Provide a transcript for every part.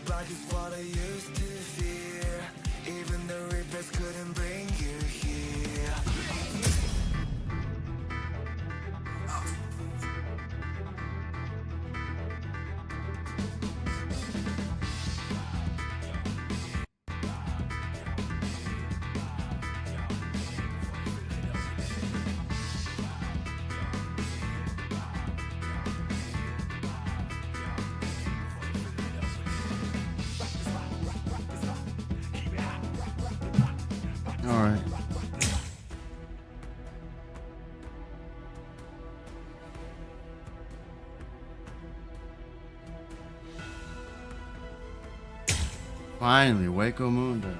goodbye is what I used to fear. Even the Reapers couldn't bring you here. All right. Finally, Hueco Mundo.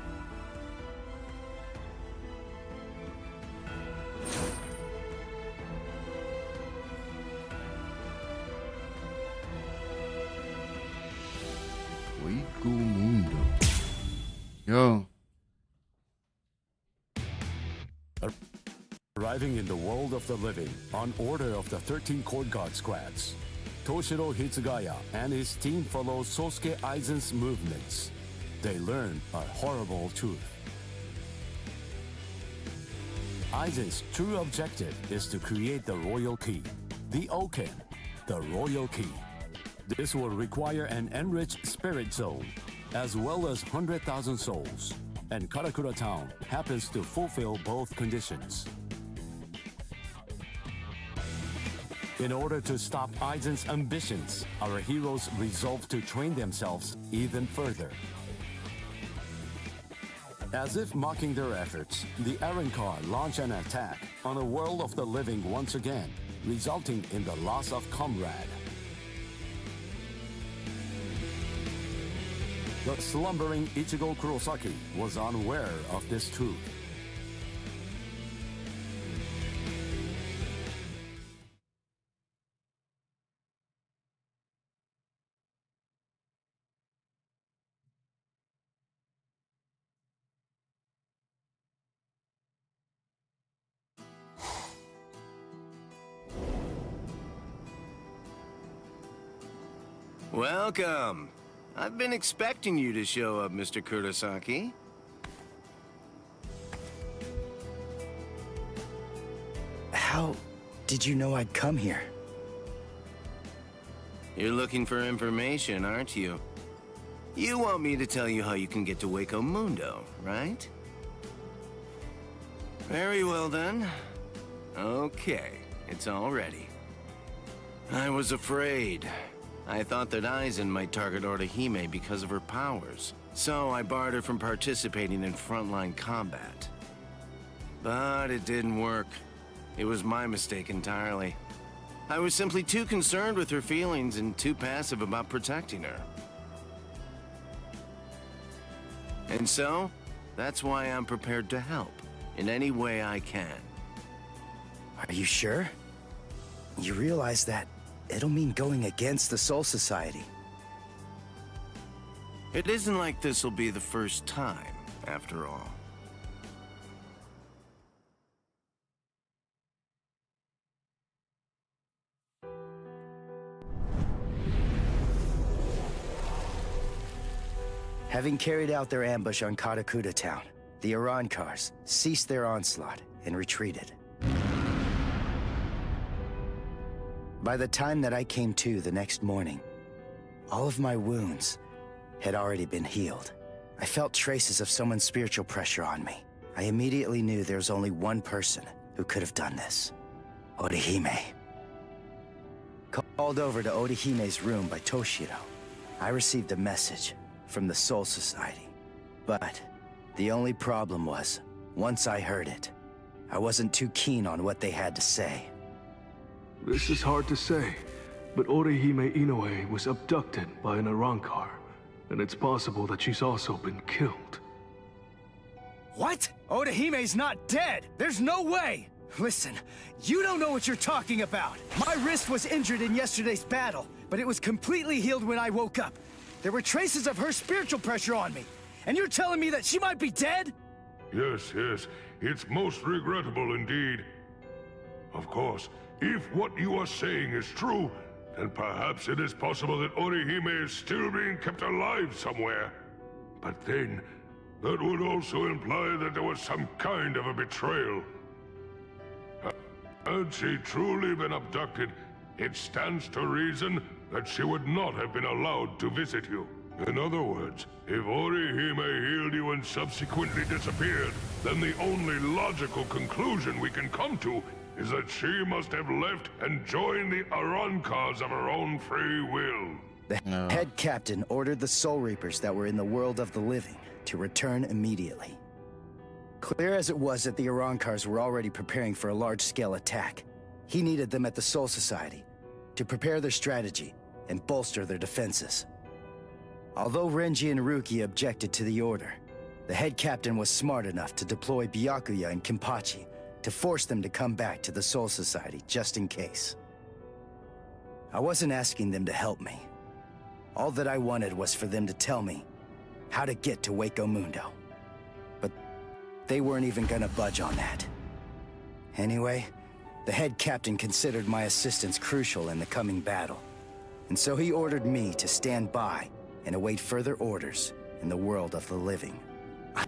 Hueco Mundo. Yo. Arriving in the world of the living on order of the 13 Court Guard squads, Toshiro Hitsugaya and his team follow Sosuke Aizen's movements. They learn a horrible truth. Aizen's true objective is to create the Royal Key, the Oken, the Royal Key. This will require an enriched spirit zone, as well as 100,000 souls, and Karakura Town happens to fulfill both conditions. In order to stop Aizen's ambitions, our heroes resolve to train themselves even further. As if mocking their efforts, the Arrancar launch an attack on a world of the living once again, resulting in the loss of comrade. The slumbering Ichigo Kurosaki was unaware of this truth. Welcome. I've been expecting you to show up, Mr. Kurosaki. How did you know I'd come here? You're looking for information, aren't you? You want me to tell you how you can get to Hueco Mundo, right? Very well then. Okay, it's all ready. I was afraid. I thought that Aizen might target Orihime because of her powers, so I barred her from participating in frontline combat. But it didn't work. It was my mistake entirely. I was simply too concerned with her feelings and too passive about protecting her. And so, that's why I'm prepared to help in any way I can. Are you sure? You realize that it'll mean going against the Soul Society. It isn't like this will be the first time, after all. Having carried out their ambush on Karakura Town, the Arrancars ceased their onslaught and retreated. By the time that I came to the next morning, all of my wounds had already been healed. I felt traces of someone's spiritual pressure on me. I immediately knew there was only one person who could have done this. Orihime. Called over to Orihime's room by Toshiro, I received a message from the Soul Society. But the only problem was, once I heard it, I wasn't too keen on what they had to say. This is hard to say, but Orihime Inoue was abducted by an Arrancar, and it's possible that she's also been killed. What? Orihime's not dead! There's no way! Listen, you don't know what you're talking about! My wrist was injured in yesterday's battle, but it was completely healed when I woke up. There were traces of her spiritual pressure on me, and you're telling me that she might be dead? Yes, it's most regrettable indeed. Of course, if what you are saying is true, and perhaps it is possible that Orihime is still being kept alive somewhere. But then, that would also imply that there was some kind of a betrayal. Had she truly been abducted, it stands to reason that she would not have been allowed to visit you. In other words, if Orihime healed you and subsequently disappeared, then the only logical conclusion we can come to is that she must have left and joined the Arancars of her own free will. The head captain ordered the Soul Reapers that were in the world of the living to return immediately. Clear as it was that the Arancars were already preparing for a large-scale attack, he needed them at the Soul Society to prepare their strategy and bolster their defenses. Although Renji and Ruki objected to the order, the head captain was smart enough to deploy Byakuya and Kenpachi to force them to come back to the Soul Society just in case. I wasn't asking them to help me. All that I wanted was for them to tell me how to get to Hueco Mundo. But they weren't even gonna budge on that. Anyway, the head captain considered my assistance crucial in the coming battle, and so he ordered me to stand by and await further orders in the world of the living.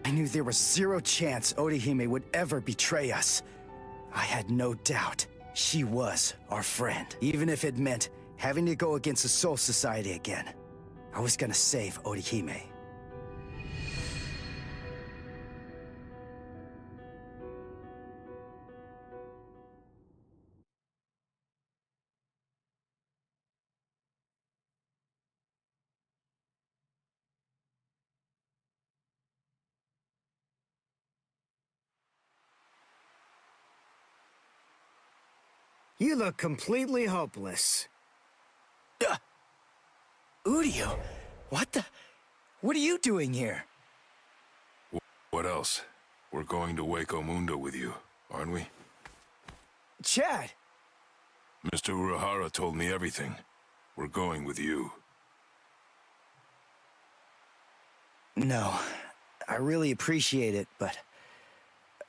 I knew there was zero chance Orihime would ever betray us. I had no doubt she was our friend. Even if it meant having to go against the Soul Society again, I was gonna save Orihime. You look completely hopeless. Udio, what are you doing here? What else? We're going to Hueco Mundo with you, aren't we? Chad! Mr. Urahara told me everything. We're going with you. No, I really appreciate it, but...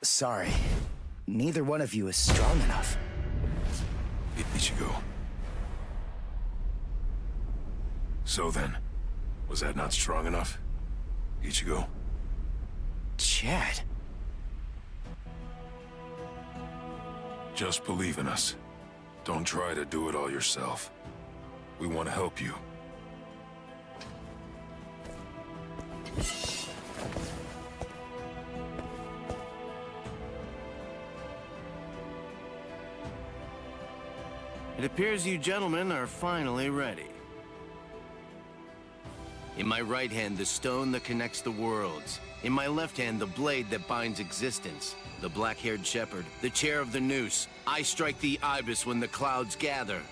sorry. Neither one of you is strong enough. Ichigo. So then, was that not strong enough? Ichigo? Chad. Just believe in us. Don't try to do it all yourself. We want to help you. It appears you gentlemen are finally ready. In my right hand, the stone that connects the worlds. In my left hand, the blade that binds existence. The black-haired shepherd, the chair of the noose. I strike the ibis when the clouds gather.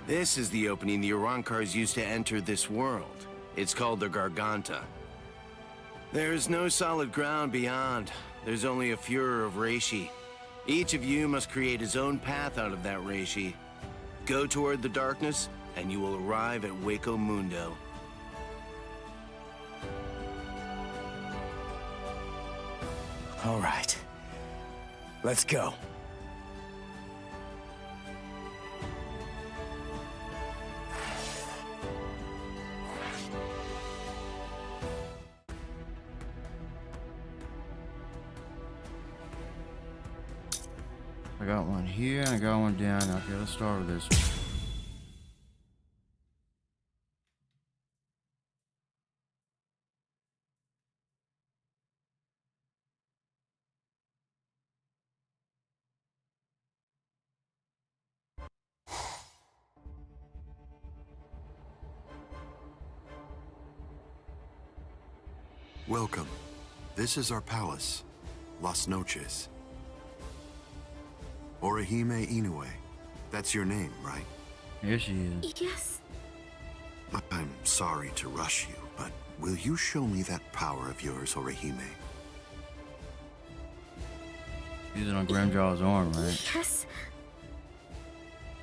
This is the opening the Arancars used to enter this world. It's called the Garganta. There is no solid ground beyond. There's only a furor of reishi. Each of you must create his own path out of that reishi. Go toward the darkness, and you will arrive at Hueco Mundo. All right. Let's go. I got one here, I got one down. Okay, let's start with this one. Welcome. This is our palace, Las Noches. Orihime Inoue. That's your name, right? Here she is. Yes. I'm sorry to rush you, but will you show me that power of yours, Orihime? Using on Grimjaw's arm, right? Yes.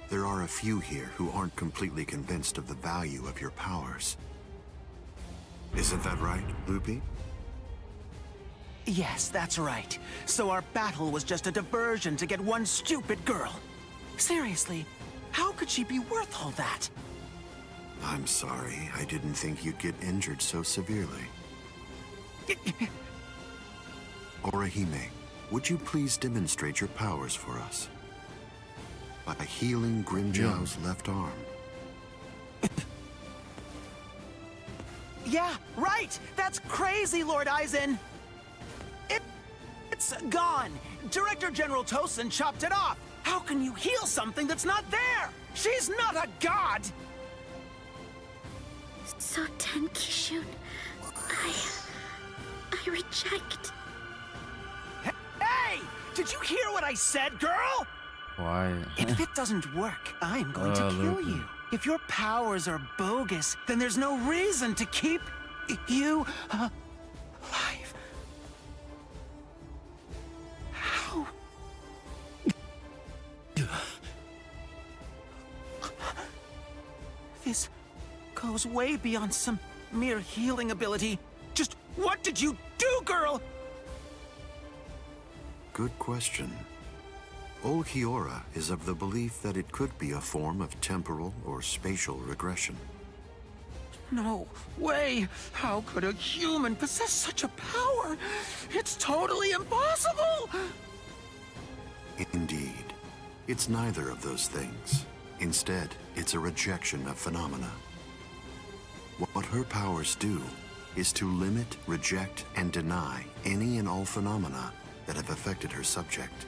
There are a few here who aren't completely convinced of the value of your powers. Isn't that right, Lupi? Yes, that's right. So our battle was just a diversion to get one stupid girl. Seriously, How could she be worth all that? I'm sorry. I didn't think you'd get injured so severely. Orihime, would you please demonstrate your powers for us? By healing Grimjow's left arm. Yeah, right! That's crazy, Lord Aizen! It's gone! Director General Tosin chopped it off! How can you heal something that's not there? She's not a god! Soten Kishun, I reject. Hey! Did you hear what I said, girl? Why? If it doesn't work, I'm going to kill you. If your powers are bogus, then there's no reason to keep you alive. How? This goes way beyond some mere healing ability. Just what did you do, girl? Good question. Old Kiora is of the belief that it could be a form of temporal or spatial regression. No way! How could a human possess such a power? It's totally impossible! Indeed. It's neither of those things. Instead, it's a rejection of phenomena. What her powers do is to limit, reject, and deny any and all phenomena that have affected her subject.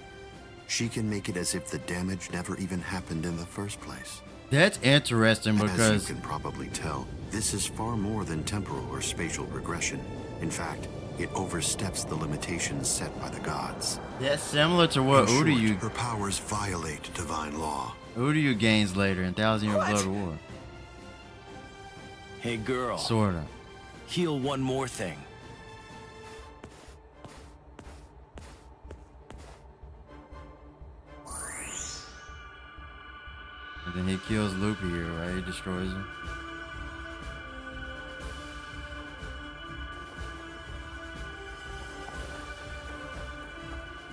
She can make it as if the damage never even happened in the first place. That's interesting because, as you can probably tell, this is far more than temporal or spatial regression. In fact, it oversteps the limitations set by the gods. That's similar to what Uryu. Her powers violate divine law. Uryu gains later in Thousand Year Blood War. Hey girl. Sorta. Heal one more thing. And then he kills Luffy here, right? He destroys him.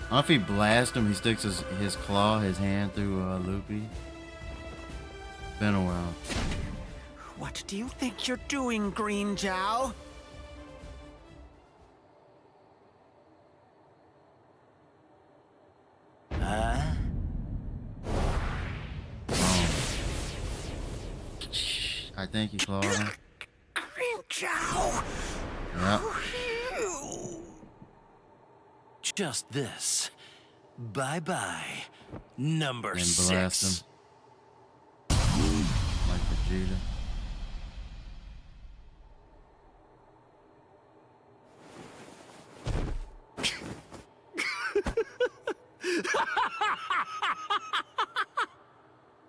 I don't know if he blasts him, he sticks his claw, his hand through Luffy. Been a while. What do you think you're doing, Green Jow? I think he clawed him. Green Jow! Yep. Just this. Bye-bye. Number And 6. blast him. Like Vegeta.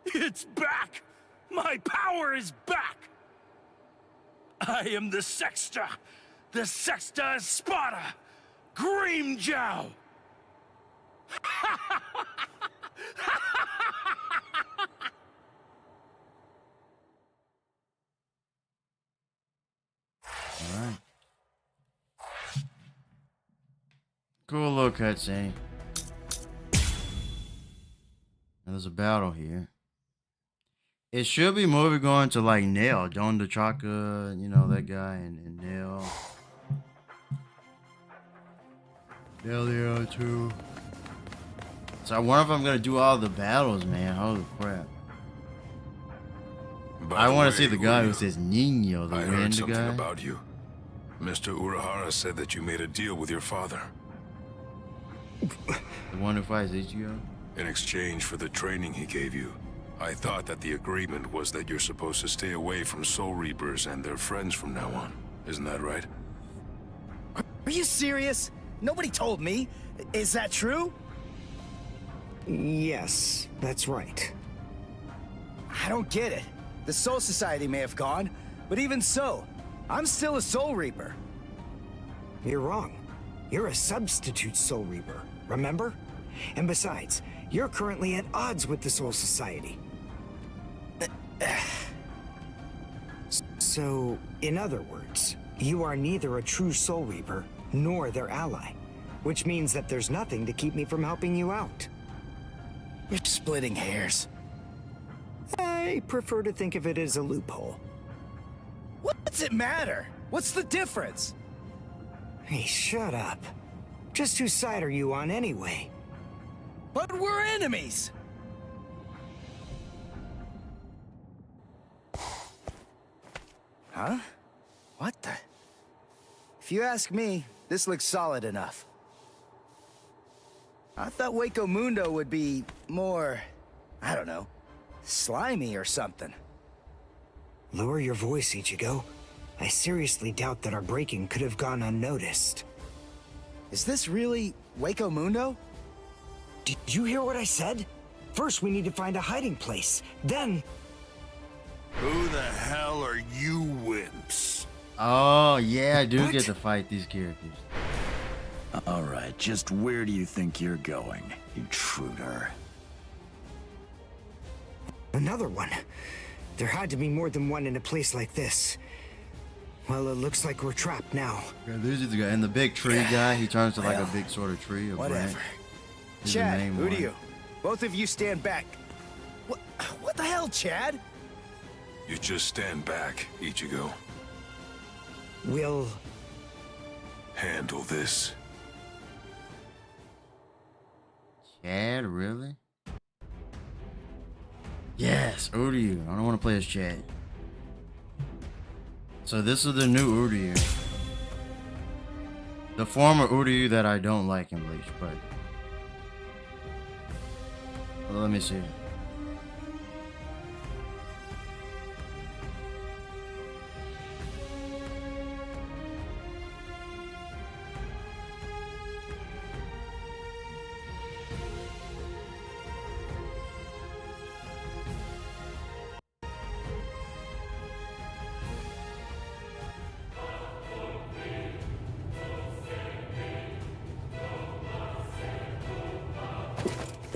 It's back! My power is back! I am the Sexta Espada, Grimjow! Alright. Cool little cutscene. There's a battle here. It should be moving going to like Nail, Don DeChaka, you know, that guy, and Nail. Delio too. So I wonder if I'm gonna do all the battles, man. Holy crap. I want to see the guy who says Nino, the I heard wind something guy. about you. Mr. Urahara said that you made a deal with your father. The one who fights Ichigo? In exchange for the training he gave you. I thought that the agreement was that you're supposed to stay away from Soul Reapers and their friends from now on. Isn't that right? Are you serious? Nobody told me. Is that true? Yes, that's right. I don't get it. The Soul Society may have gone, but even so, I'm still a Soul Reaper. You're wrong. You're a substitute Soul Reaper, remember? And besides, you're currently at odds with the Soul Society. So, in other words, you are neither a true Soul Reaper nor their ally, which means that there's nothing to keep me from helping you out. You're splitting hairs. I prefer to think of it as a loophole. What's it matter? What's the difference? Hey, shut up. Just whose side are you on anyway? But we're enemies! Huh? What the? If you ask me, this looks solid enough. I thought Hueco Mundo would be more, I don't know, slimy or something. Lower your voice, Ichigo. I seriously doubt that our breaking could have gone unnoticed. Is this really Hueco Mundo? Did you hear what I said? First, we need to find a hiding place. Then... Who the hell are you wimps? Oh, yeah, I do get to fight these characters. All right, just where do you think you're going, intruder? Another one. There had to be more than one in a place like this. Well, it looks like we're trapped now. Yeah, there's the guy. And the big tree guy, he turns to like a big sort of tree. Whatever. Chad, who do you? Both of you stand back. What the hell, Chad? You just stand back, Ichigo. We'll... handle this. Chad, really? Yes, Uryu. I don't want to play as Chad. So this is the new Uryu. The former Uryu that I don't like in Bleach, but... well, let me see.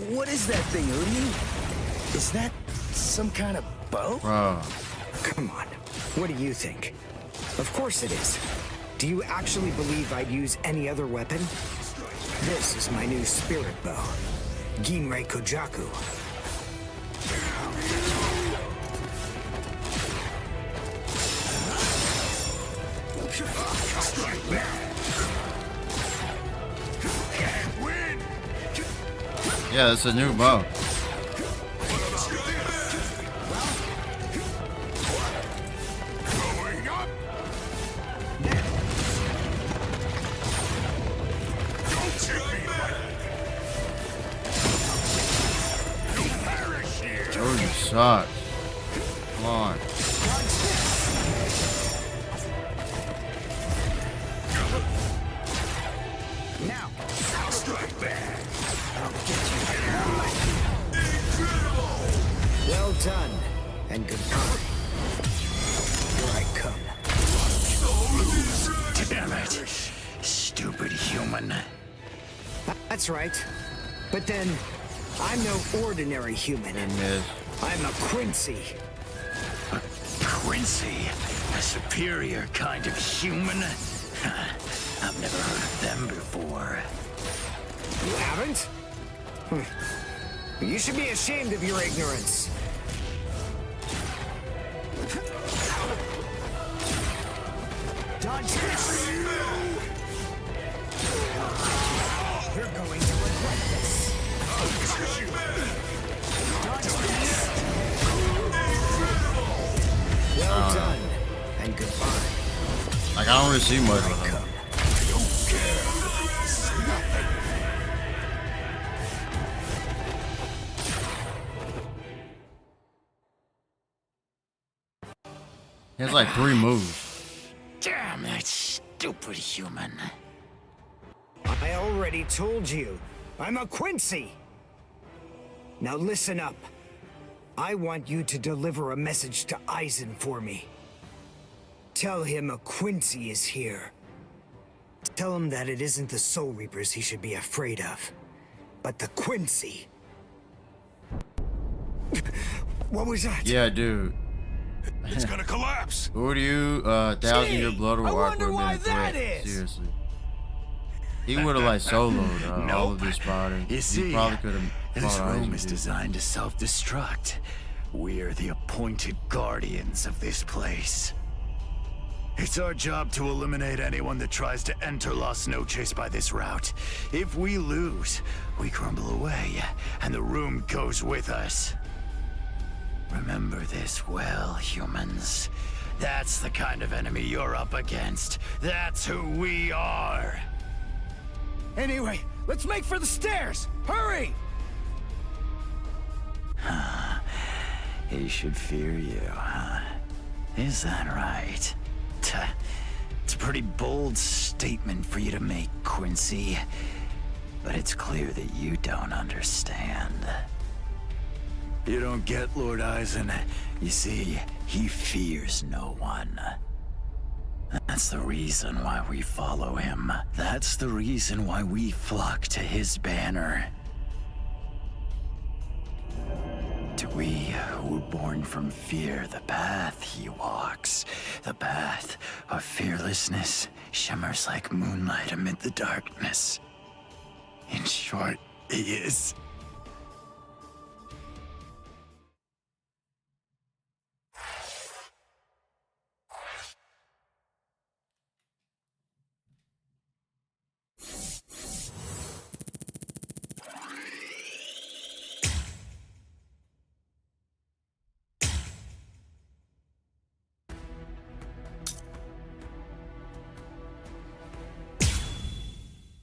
What is that thing, Uryu? Is that some kind of bow? Bro. Come on. What do you think? Of course it is. Do you actually believe I'd use any other weapon? This is my new spirit bow. Ginrei Kojaku. Yeah, that's a new bow. Jordan sucks. Come on. Now, I'll strike back. I'll get you. Well done, and goodbye. Here I come. Damn it, stupid human. That's right. But then, I'm no ordinary human. I'm a Quincy. A Quincy? A superior kind of human? I've never heard of them before. You haven't? You should be ashamed of your ignorance. Dodge this! You're going to regret this. Dodge this! Well done, and goodbye. Like, I don't really see much of him. He has like 3 moves. Damn that stupid human. I already told you, I'm a Quincy. Now listen up. I want you to deliver a message to Aizen for me. Tell him a Quincy is here. Tell him that it isn't the Soul Reapers he should be afraid of, but the Quincy. What was that? Yeah, dude. It's gonna collapse. Uryu, 1,000-year blood or I arc wonder would why have been a that threat. is. Seriously. He would have like soloed all of this Spada. You see, He probably could have this fought room Aizen, is dude. designed to self-destruct. We're the opponent. appointed guardians of this place. It's our job to eliminate anyone that tries to enter Las Noches by this route. If we lose, we crumble away, and the room goes with us. Remember this well, humans. That's the kind of enemy you're up against. That's who we are. Anyway, let's make for the stairs! Hurry! He should fear you, huh? Is that right? It's a pretty bold statement for you to make, Quincy. But it's clear that you don't understand. You don't get Lord Eisen. You see, he fears no one. That's the reason why we follow him. That's the reason why we flock to his banner. To we who were born from fear, the path he walks, the path of fearlessness, shimmers like moonlight amid the darkness. In short, he is...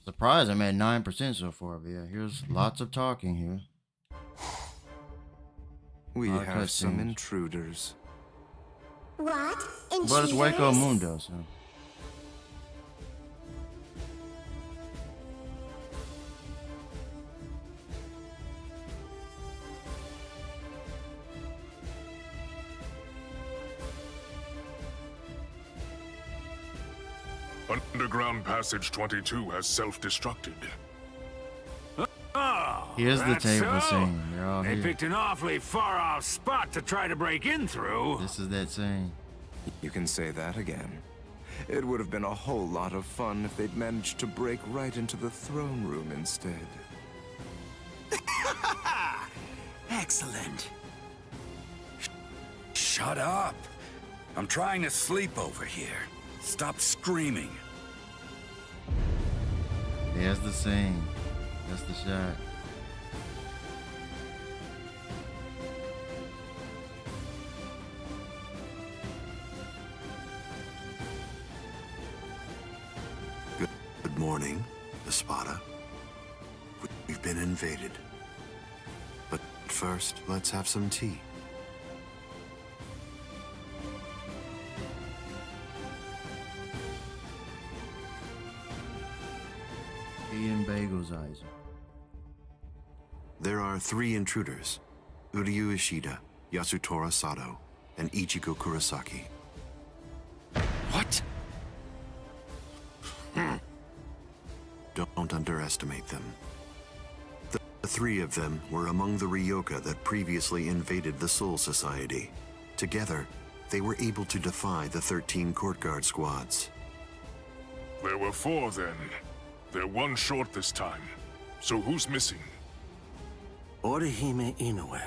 Surprised I'm at 9% so far, but yeah, here's lots of talking here. We have some intruders. What? But it's Hueco Mundo, so. Underground Passage 22 has self-destructed. Oh, Here's the that's table so? scene. They're all They here. picked an awfully far-off spot to try to break in through. This is that scene. You can say that again. It would have been a whole lot of fun if they'd managed to break right into the throne room instead. Excellent. Shut up. I'm trying to sleep over here. Stop screaming. There's the scene. That's the shot. Good morning, Espada. We've been invaded. But first, let's have some tea. Ian Bagel's eyes. There are 3 intruders: Uryu Ishida, Yasutora Sato, and Ichigo Kurosaki. What? Don't underestimate them. The 3 of them were among the Ryoka that previously invaded the Soul Society. Together, they were able to defy the 13 court guard squads. There were 4 then. They're 1 short this time. So who's missing? Orihime Inoue.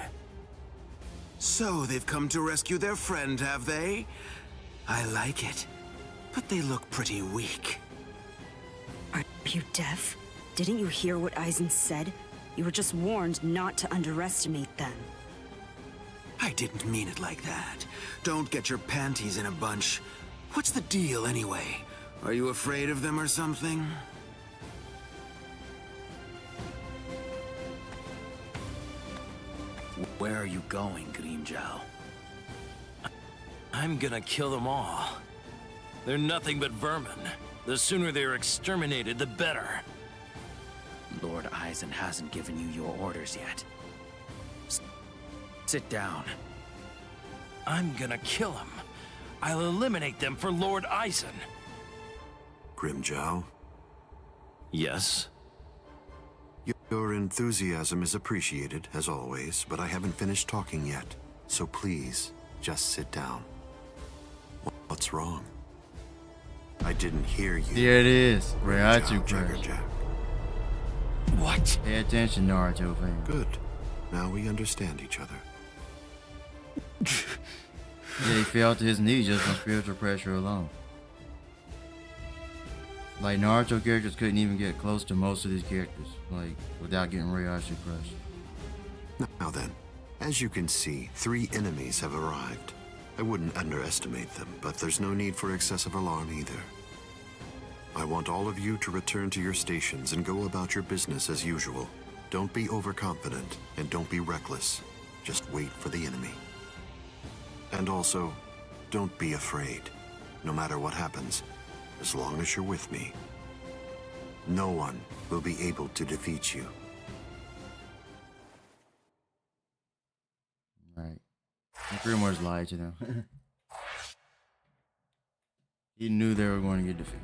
So they've come to rescue their friend, have they? I like it. But they look pretty weak. Are you deaf? Didn't you hear what Eisen said? You were just warned not to underestimate them. I didn't mean it like that. Don't get your panties in a bunch. What's the deal anyway? Are you afraid of them or something? Where are you going, Grimmjow? I'm gonna kill them all. They're nothing but vermin. The sooner they're exterminated, the better. Lord Eisen hasn't given you your orders yet. Sit down. I'm gonna kill them. I'll eliminate them for Lord Eisen. Grimmjow? Yes? Your enthusiasm is appreciated, as always, but I haven't finished talking yet. So please, just sit down. What's wrong? I didn't hear you. Here it is. Raihatsu Jagger crash. Jack. What? Pay attention, Naruto fan. Good. Now we understand each other. Yeah, he fell to his knees just on spiritual pressure alone. Like, Naruto characters couldn't even get close to most of these characters, like, without getting reality crushed. Now then, as you can see, 3 enemies have arrived. I wouldn't underestimate them, but there's no need for excessive alarm either. I want all of you to return to your stations and go about your business as usual. Don't be overconfident, and don't be reckless. Just wait for the enemy. And also, don't be afraid. No matter what happens, as long as you're with me, no one will be able to defeat you. Right. He pretty much lied to them. He knew they were going to get defeated.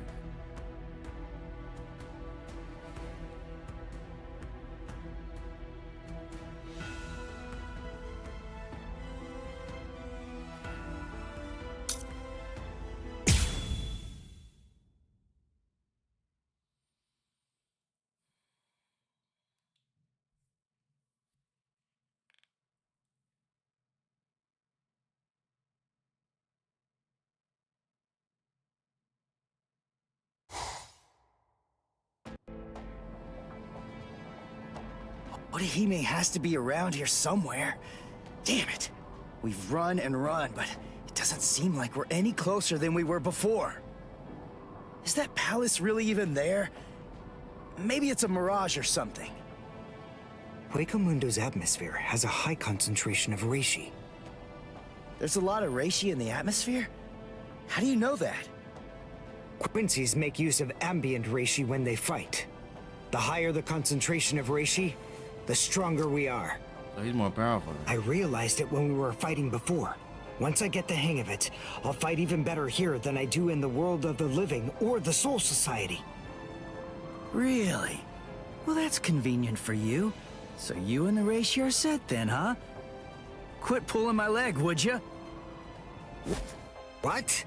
Orihime has to be around here somewhere. Damn it. We've run and run, but it doesn't seem like we're any closer than we were before. Is that palace really even there? Maybe it's a mirage or something. Hueco Mundo's atmosphere has a high concentration of reishi. There's a lot of reishi in the atmosphere? How do you know that? Quincy's make use of ambient reishi when they fight. The higher the concentration of reishi, the stronger we are. So he's more powerful. I realized it when we were fighting before. Once I get the hang of it, I'll fight even better here than I do in the world of the living or the Soul Society. Really? Well, that's convenient for you. So you and the reishi are set then, huh? Quit pulling my leg, would you? What?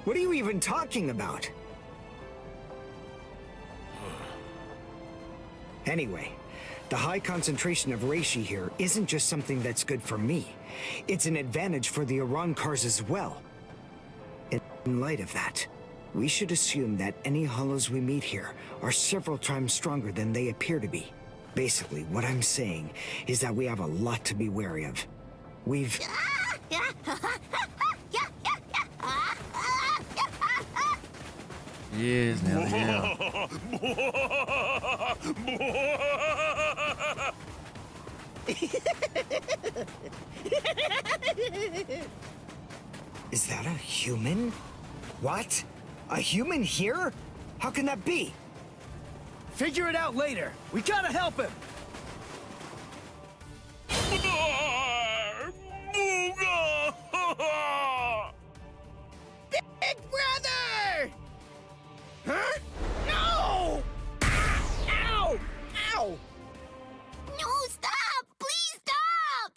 What are you even talking about? Anyway, the high concentration of reishi here isn't just something that's good for me. It's an advantage for the Arankars as well. In light of that, we should assume that any hollows we meet here are several times stronger than they appear to be. Basically, what I'm saying is that we have a lot to be wary of. We've... Yes, now yeah. Is that a human? What? A human here? How can that be? Figure it out later. We gotta help him. Big brother! Huh? No! Ow! Ow! No, stop! Please stop!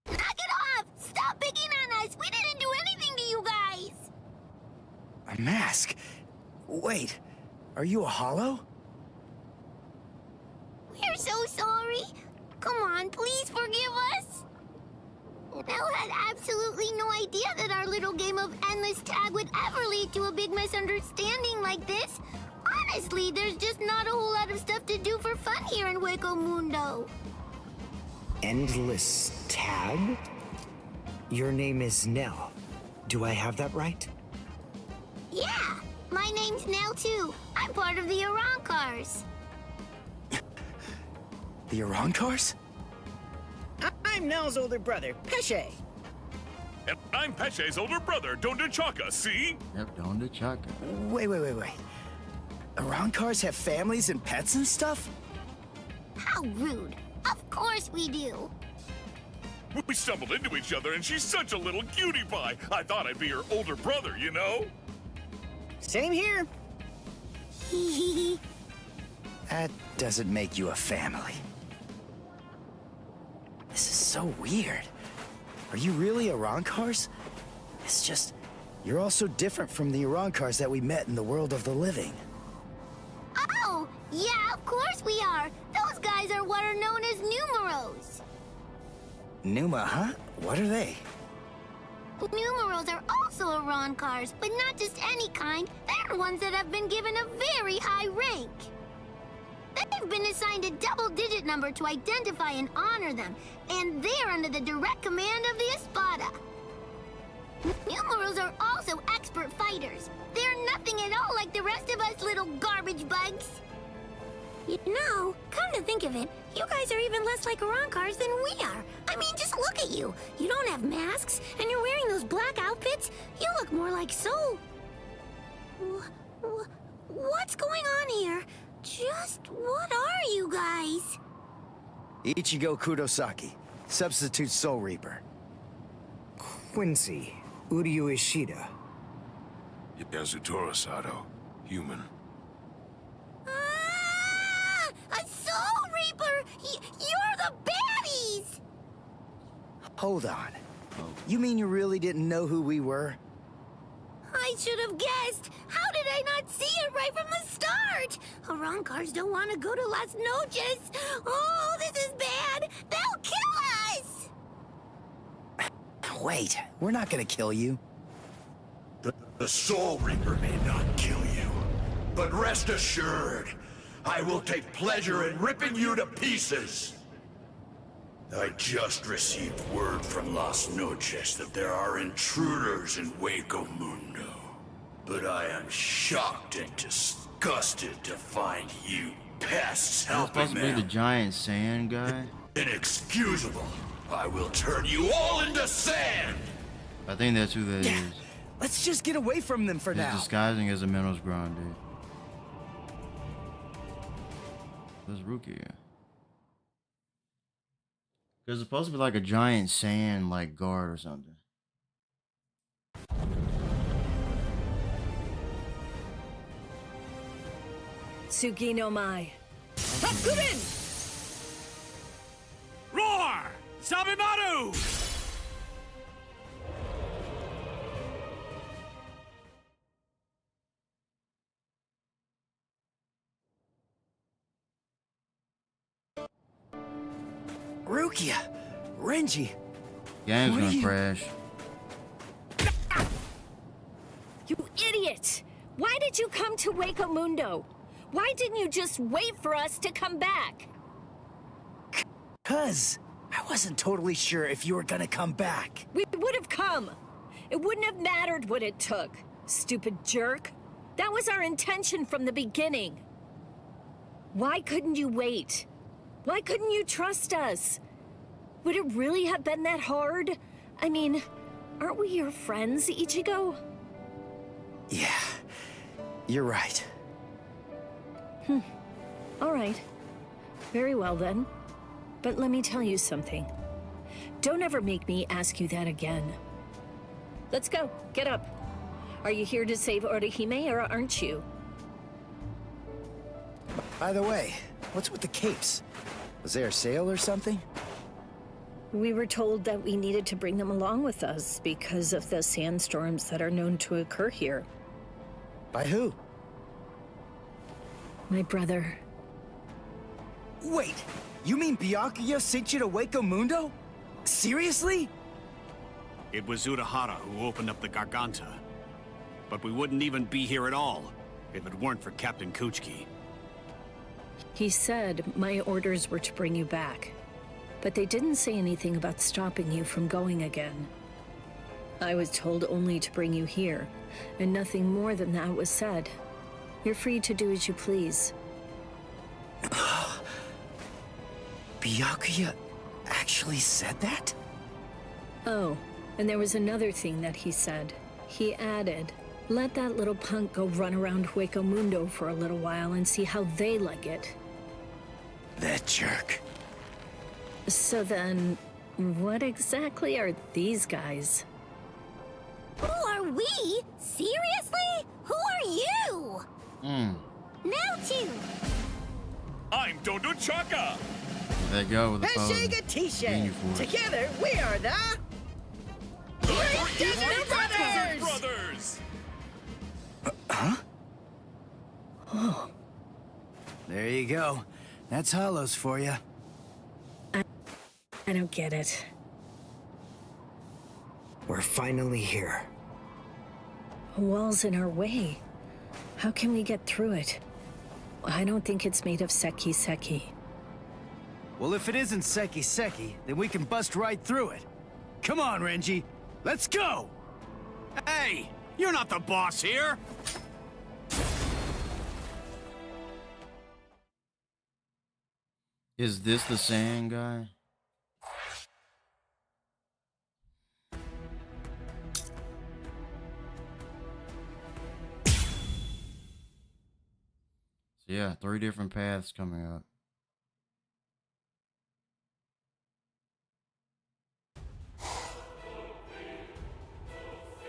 Knock it off! Stop picking on us! We didn't do anything to you guys! A mask? Wait, are you a hollow? We're so sorry. Come on, please forgive us. Nell had absolutely no idea that our little game of endless tag would ever lead to a big misunderstanding like this. Honestly, there's just not a whole lot of stuff to do for fun here in Hueco Mundo. Endless tag? Your name is Nell. Do I have that right? Yeah, my name's Nell too. I'm part of the Arankars. The Arankars? I'm Nell's older brother, Pesce. And I'm Pesce's older brother, Dondachaka, see? Yep, Dondachaka. Wait. Arankars have families and pets and stuff? How rude. Of course we do. We stumbled into each other and she's such a little cutie pie. I thought I'd be her older brother, you know? Same here. That doesn't make you a family. This is so weird. Are you really Arankars? It's just, you're all so different from the Arankars that we met in the world of the living. Oh, yeah, of course we are. Those guys are what are known as numeros. Numa, huh? What are they? Numerals are also Iran cars, but not just any kind. They're ones that have been given a very high rank. They've been assigned a double-digit number to identify and honor them, and they're under the direct command of the Espada. Numerals are also expert fighters. They're nothing at all like the rest of us little garbage bugs. You know, come to think of it, you guys are even less like Arankars than we are. I mean, just look at you. You don't have masks, and you're wearing those black outfits. You look more like Soul. What's going on here? Just what are you guys? Ichigo Kurosaki, substitute Soul Reaper. Quincy, Uryu Ishida. Yasutoro Sato, human. A Soul Reaper! You're the baddies! Hold on. You mean you really didn't know who we were? I should have guessed. How did I not see it right from the start? Arankars don't want to go to Las Noches. Oh, this is bad. They'll kill us! Wait, we're not gonna kill you. The Soul Reaper may not kill you, but rest assured, I will take pleasure in ripping you to pieces. I just received word from Las Noches that there are intruders in Hueco Mundo. But I am shocked and disgusted to find you pests helping supposed to be the them. giant sand guy? Inexcusable. I will turn you all into sand! I think that's who that is. Let's just get away from them for He's now. disguising as a Minos Grande. There's Rukia. There's supposed to be like a giant sand like guard or something. Tsuki no Mai. Hakurin! Roar! Sabimaru! Rukia! Renji! Game's What gonna are you- crash. You idiot! Why did you come to Hueco Mundo? Why didn't you just wait for us to come back? 'Cause I wasn't totally sure if you were gonna come back. We would have come. It wouldn't have mattered what it took, stupid jerk. That was our intention from the beginning. Why couldn't you wait? Why couldn't you trust us? Would it really have been that hard? I mean, aren't we your friends, Ichigo? Yeah, you're right. All right. Very well then. But let me tell you something. Don't ever make me ask you that again. Let's go. Get up. Are you here to save Orihime or aren't you? By the way, what's with the capes? Was there a sale or something? We were told that we needed to bring them along with us because of the sandstorms that are known to occur here. By who? My brother. Wait, you mean Byakuya sent you to Hueco Mundo? Seriously? It was Urahara who opened up the Garganta. But we wouldn't even be here at all if it weren't for Captain Kuchiki. He said my orders were to bring you back, but they didn't say anything about stopping you from going again. I was told only to bring you here, and nothing more than that was said. You're free to do as you please. Byakuya actually said that? Oh, and there was another thing that he said. He added, let that little punk go run around Hueco Mundo for a little while and see how they like it. That jerk. So then, what exactly are these guys? Who are we? Seriously? Who are you? Now too. I'm Dondo Chaka! There they go with the pose. Sega Together, we are the... Brothers! Huh? Oh. There you go. That's Hollows for you. I don't get it. We're finally here. A wall's in our way. How can we get through it? I don't think it's made of seki. Well, if it isn't seki, then we can bust right through it. Come on, Renji. Let's go! Hey! You're not the boss here! Is this the sand guy? So yeah, 3 different paths coming up.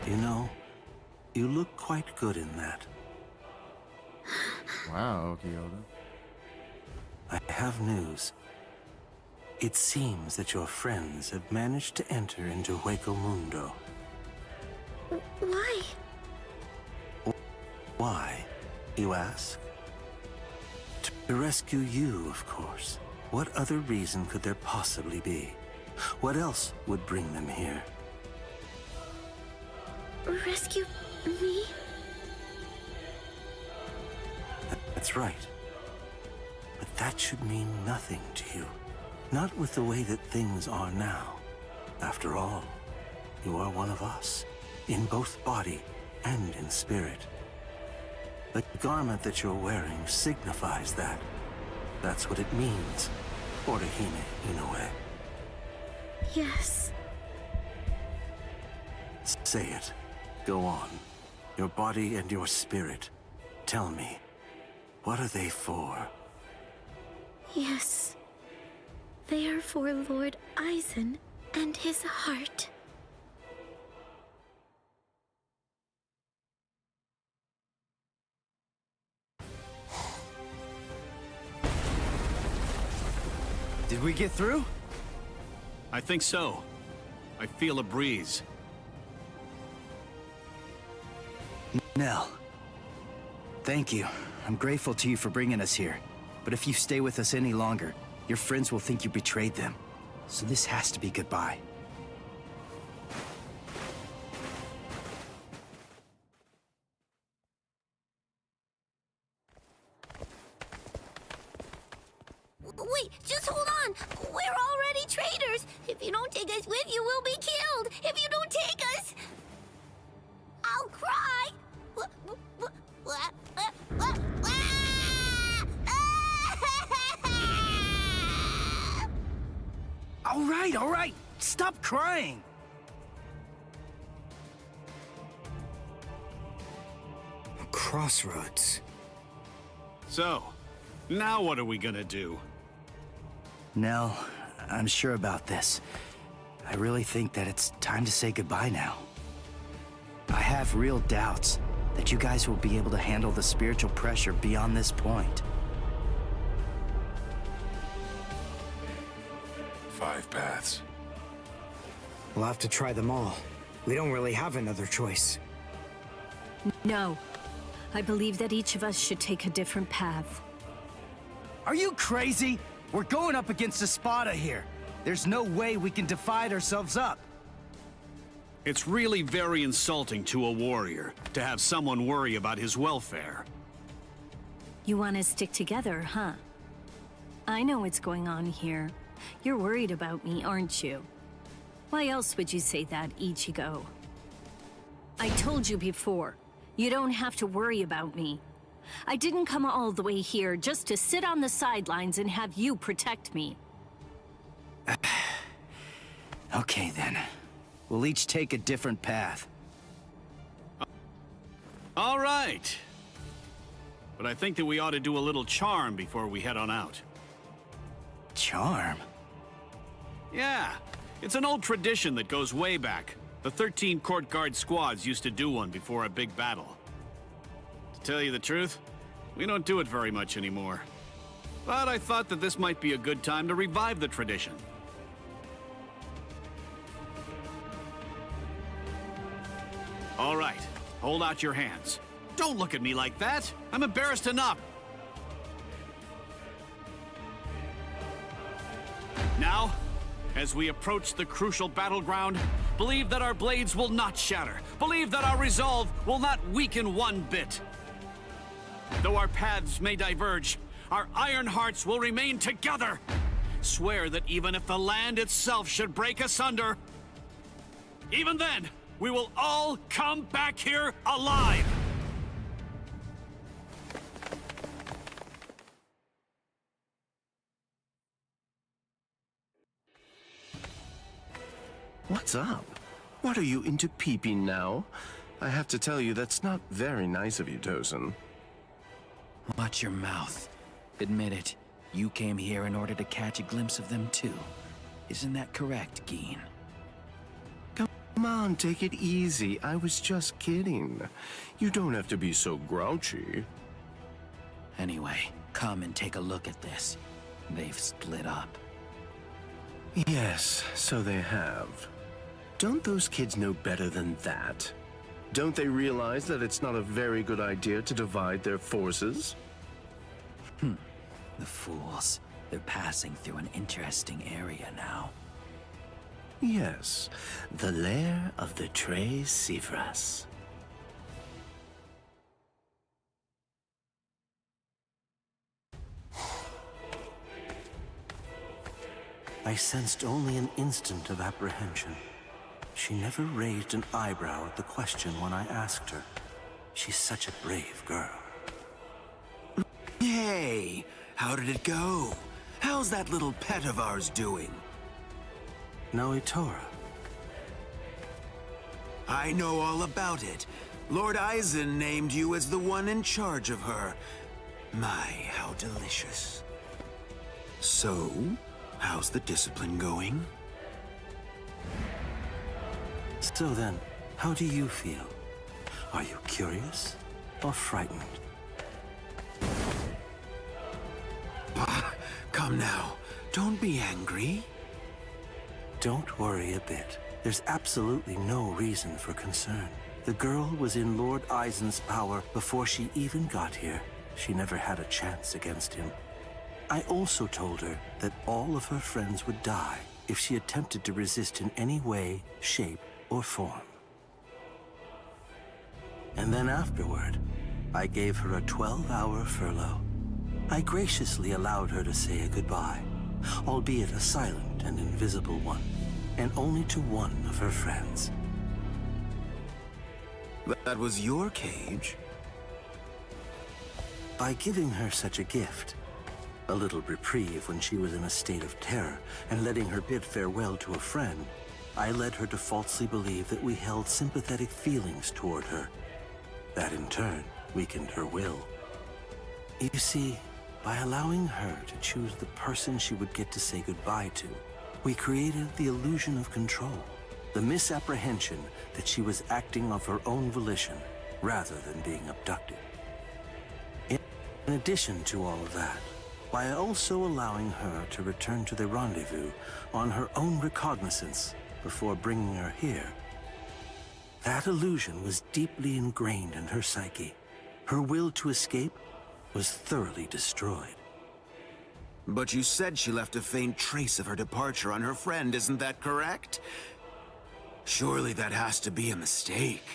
You know, you look quite good in that. Wow, Kyoto. I have news. It seems that your friends have managed to enter into Hueco Mundo. Why? Why, you ask? To rescue you, of course. What other reason could there possibly be? What else would bring them here? Rescue me? That's right. But that should mean nothing to you. Not with the way that things are now. After all, you are one of us, in both body and in spirit. The garment that you're wearing signifies that. That's what it means, Orihime Inoue. Yes. Say it. Go on. Your body and your spirit. Tell me, what are they for? Yes. They are for Lord Aizen and his heart. Did we get through? I think so. I feel a breeze. Nell. Thank you. I'm grateful to you for bringing us here. But if you stay with us any longer, your friends will think you betrayed them. So this has to be goodbye. Wait, just hold on. We're already traitors. If you don't take us with you, we'll be killed. If you don't take us, I'll cry. All right. Stop crying. A crossroads. So, now what are we gonna do? Nell, I'm sure about this. I really think that it's time to say goodbye now. I have real doubts that you guys will be able to handle the spiritual pressure beyond this point. 5 paths. We'll have to try them all. We don't really have another choice. No. I believe that each of us should take a different path. Are you crazy? We're going up against Espada here. There's no way we can divide ourselves up. It's really very insulting to a warrior to have someone worry about his welfare. You want to stick together, huh? I know what's going on here. You're worried about me, aren't you? Why else would you say that, Ichigo? I told you before, you don't have to worry about me. I didn't come all the way here just to sit on the sidelines and have you protect me. Okay then. We'll each take a different path. All right. But I think that we ought to do a little charm before we head on out. Charm? Yeah. It's an old tradition that goes way back. The 13 court guard squads used to do one before a big battle. To tell you the truth, we don't do it very much anymore. But I thought that this might be a good time to revive the tradition. All right, hold out your hands. Don't look at me like that. I'm embarrassed enough. Now, as we approach the crucial battleground, Believe that our blades will not shatter. Believe that our resolve will not weaken one bit. Though our paths may diverge, our iron hearts will remain together. Swear that even if the land itself should break asunder, even then, we will all come back here alive! What's up? What are you into peeping now? I have to tell you, that's not very nice of you, Tosin. Watch your mouth. Admit it. You came here in order to catch a glimpse of them too. Isn't that correct, Geen? Come on, take it easy. I was just kidding. You don't have to be so grouchy. Anyway, come and take a look at this. They've split up. Yes, so they have. Don't those kids know better than that? Don't they realize that it's not a very good idea to divide their forces? The fools. They're passing through an interesting area now. Yes, the lair of the Tres Cifras. I sensed only an instant of apprehension. She never raised an eyebrow at the question when I asked her. She's such a brave girl. Hey, how did it go? How's that little pet of ours doing? Noitora. I know all about it. Lord Eisen named you as the one in charge of her. My, how delicious. So, how's the discipline going? So then, how do you feel? Are you curious or frightened? Come now, don't be angry. Don't worry a bit. There's absolutely no reason for concern. The girl was in Lord Eisen's power before she even got here. She never had a chance against him. I also told her that all of her friends would die if she attempted to resist in any way, shape, or form. And then afterward, I gave her a 12-hour furlough. I graciously allowed her to say a goodbye, albeit a silent and invisible one, and only to one of her friends. That was your cage? By giving her such a gift, a little reprieve when she was in a state of terror, and letting her bid farewell to a friend, I led her to falsely believe that we held sympathetic feelings toward her. That in turn weakened her will. You see, by allowing her to choose the person she would get to say goodbye to, we created the illusion of control, the misapprehension that she was acting of her own volition rather than being abducted. In addition to all of that, by also allowing her to return to the rendezvous on her own recognizance before bringing her here, that illusion was deeply ingrained in her psyche. Her will to escape was thoroughly destroyed. But you said she left a faint trace of her departure on her friend, isn't that correct? Surely that has to be a mistake.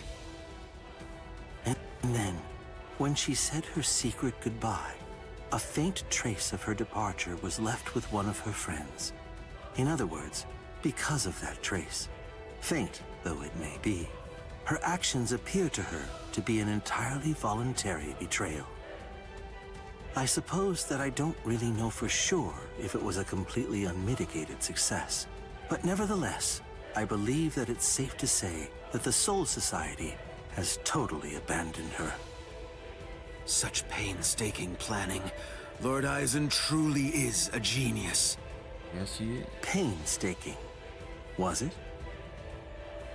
And then, when she said her secret goodbye, a faint trace of her departure was left with one of her friends. In other words, because of that trace, faint though it may be, her actions appear to her to be an entirely voluntary betrayal. I suppose that I don't really know for sure if it was a completely unmitigated success, but nevertheless, I believe that it's safe to say that the Soul Society has totally abandoned her. Such painstaking planning. Lord Eisen truly is a genius. Yes, he is. Painstaking, was it?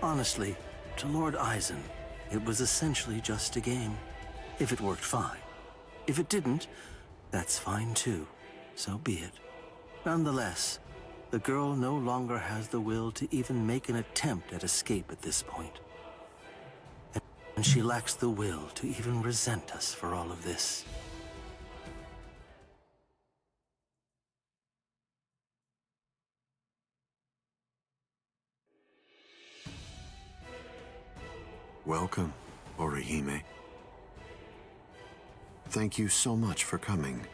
Honestly, to Lord Eisen, it was essentially just a game. If it worked, fine. If it didn't, that's fine too. So be it. Nonetheless, the girl no longer has the will to even make an attempt at escape at this point. And she lacks the will to even resent us for all of this. Welcome, Orihime. Thank you so much for coming.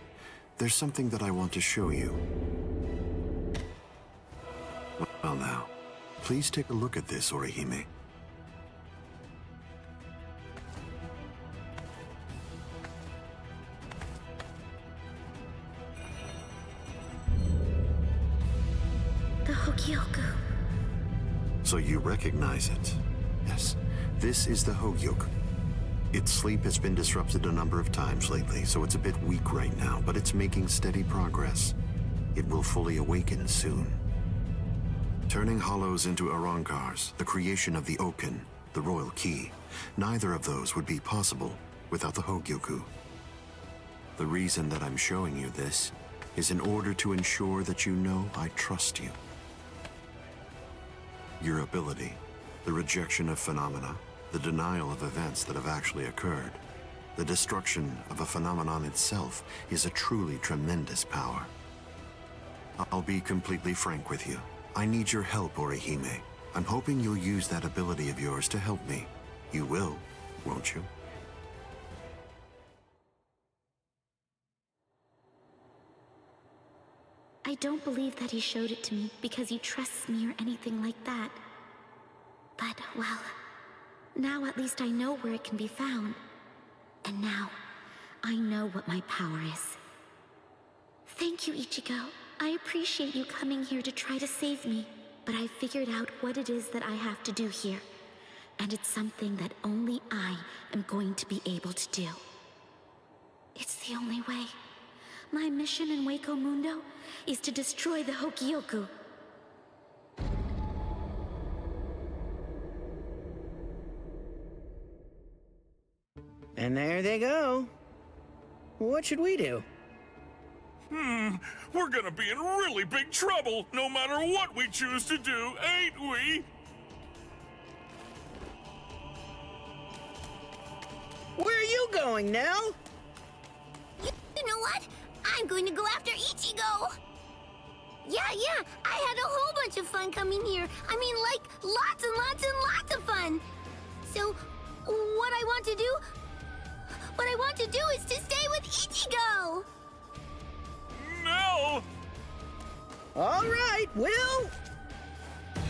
There's something that I want to show you. Well now, please take a look at this, Orihime. The Hogyoku. So you recognize it? Yes, this is the Hogyoku. Its sleep has been disrupted a number of times lately, so it's a bit weak right now, but it's making steady progress. It will fully awaken soon. Turning hollows into Arankars, the creation of the Oken, the royal key, neither of those would be possible without the Hogyoku. The reason that I'm showing you this is in order to ensure that you know I trust you. Your ability, the rejection of phenomena, the denial of events that have actually occurred, the destruction of a phenomenon itself is a truly tremendous power. I'll be completely frank with you. I need your help, Orihime. I'm hoping you'll use that ability of yours to help me. You will, won't you? I don't believe that he showed it to me because he trusts me or anything like that. But, well, now at least I know where it can be found. And now, I know what my power is. Thank you, Ichigo. I appreciate you coming here to try to save me, but I figured out what it is that I have to do here. And it's something that only I am going to be able to do. It's the only way. My mission in Hueco Mundo is to destroy the Hogyoku. And there they go. What should we do? We're gonna be in really big trouble, no matter what we choose to do, ain't we? Where are you going, Nell? You know what? I'm going to go after Ichigo! Yeah, I had a whole bunch of fun coming here. I mean, like, lots and lots and lots of fun. So, what I want to do is to stay with Ichigo! No! All right, we'll...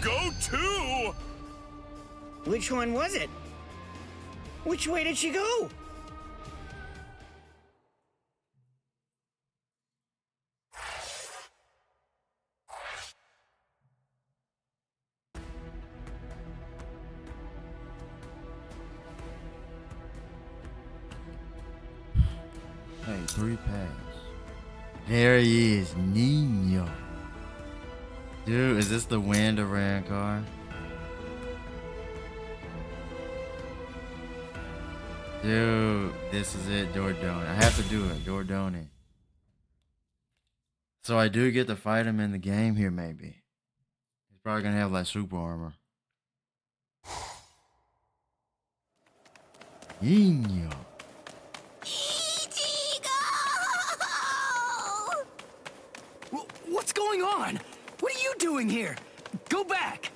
Go too! Which one was it? Which way did she go? Hey, 3 pass. There he is, Nino. Dude, is this the Wind of Rancor? Dude, this is it, Dordone. I have to do it, Dordone. So I do get to fight him in the game here, maybe. He's probably gonna have like super armor. Nino. What's going on? What are you doing here? Go back!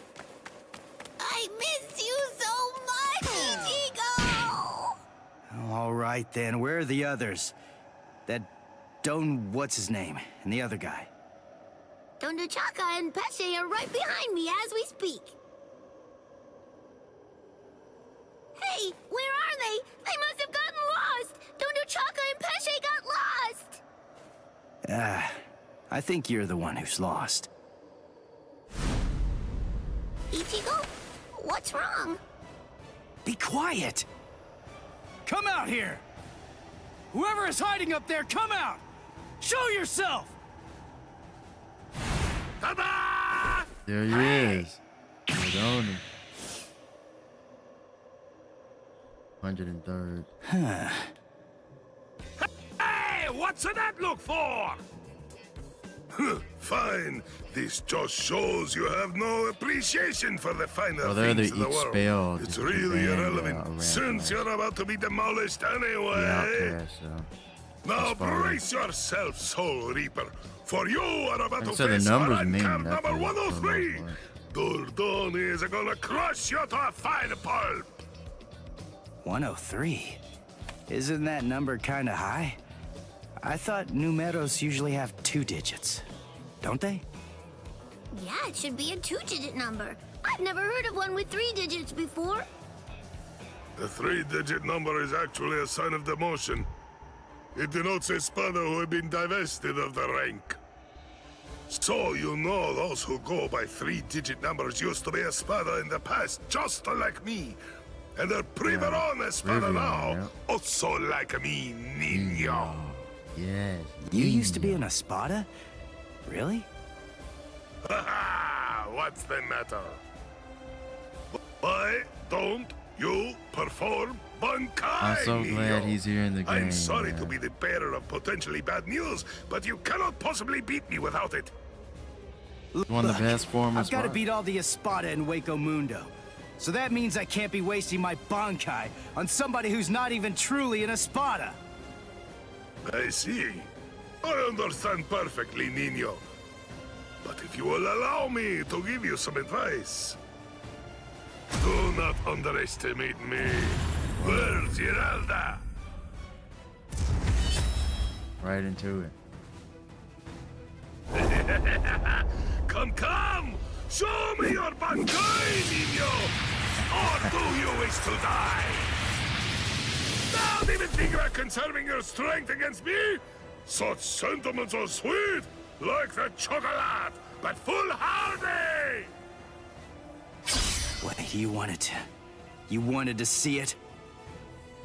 I miss you so much, Ichigo! All right then, where are the others? That what's his name, and the other guy? Don Chaka and Pesce are right behind me as we speak. Hey, where are they? They must have gotten lost! Don Chaka and Pesce got lost! I think you're the one who's lost. Ichigo? What's wrong? Be quiet! Come out here! Whoever is hiding up there, come out! Show yourself! There he is. Dordone. 103rd. Hey, what's that look for? Fine. This just shows you have no appreciation for the finer Well, things in the world. expelled. It's really irrelevant, since you're about to be demolished anyway. Now brace yourself, Soul Reaper, for you are about to face Rancor number 103. Dordone is gonna crush you to a fine pulp. 103? Isn't that number kinda high? I thought numeros usually have 2 digits. Don't they? Yeah, it should be a 2-digit number. I've never heard of one with 3 digits before. The 3-digit number is actually a sign of demotion. It denotes Espada who have been divested of the rank. So you know those who go by 3-digit numbers used to be Espada in the past, just like me. And they're Primeron Espada now, also like me, niño. Yes. You used to be an Espada? Really? Haha, what's the matter? Why don't you perform Budokai? I'm so glad he's here in the game. I'm sorry to be the bearer of potentially bad news, but you cannot possibly beat me without it. One of the best forms. I've got to beat all the Espada in Hueco Mundo. So that means I can't be wasting my Bankai on somebody who's not even truly an Espada. I see. I understand perfectly, Niño. But if you will allow me to give you some advice, do not underestimate me. Where's Giralda? Right into it. Come! Show me your Bankai, Niño! Or do you wish to die? Don't even think about conserving your strength against me! Such sentiments are sweet, like the chocolate, but foolhardy! What, you wanted to see it?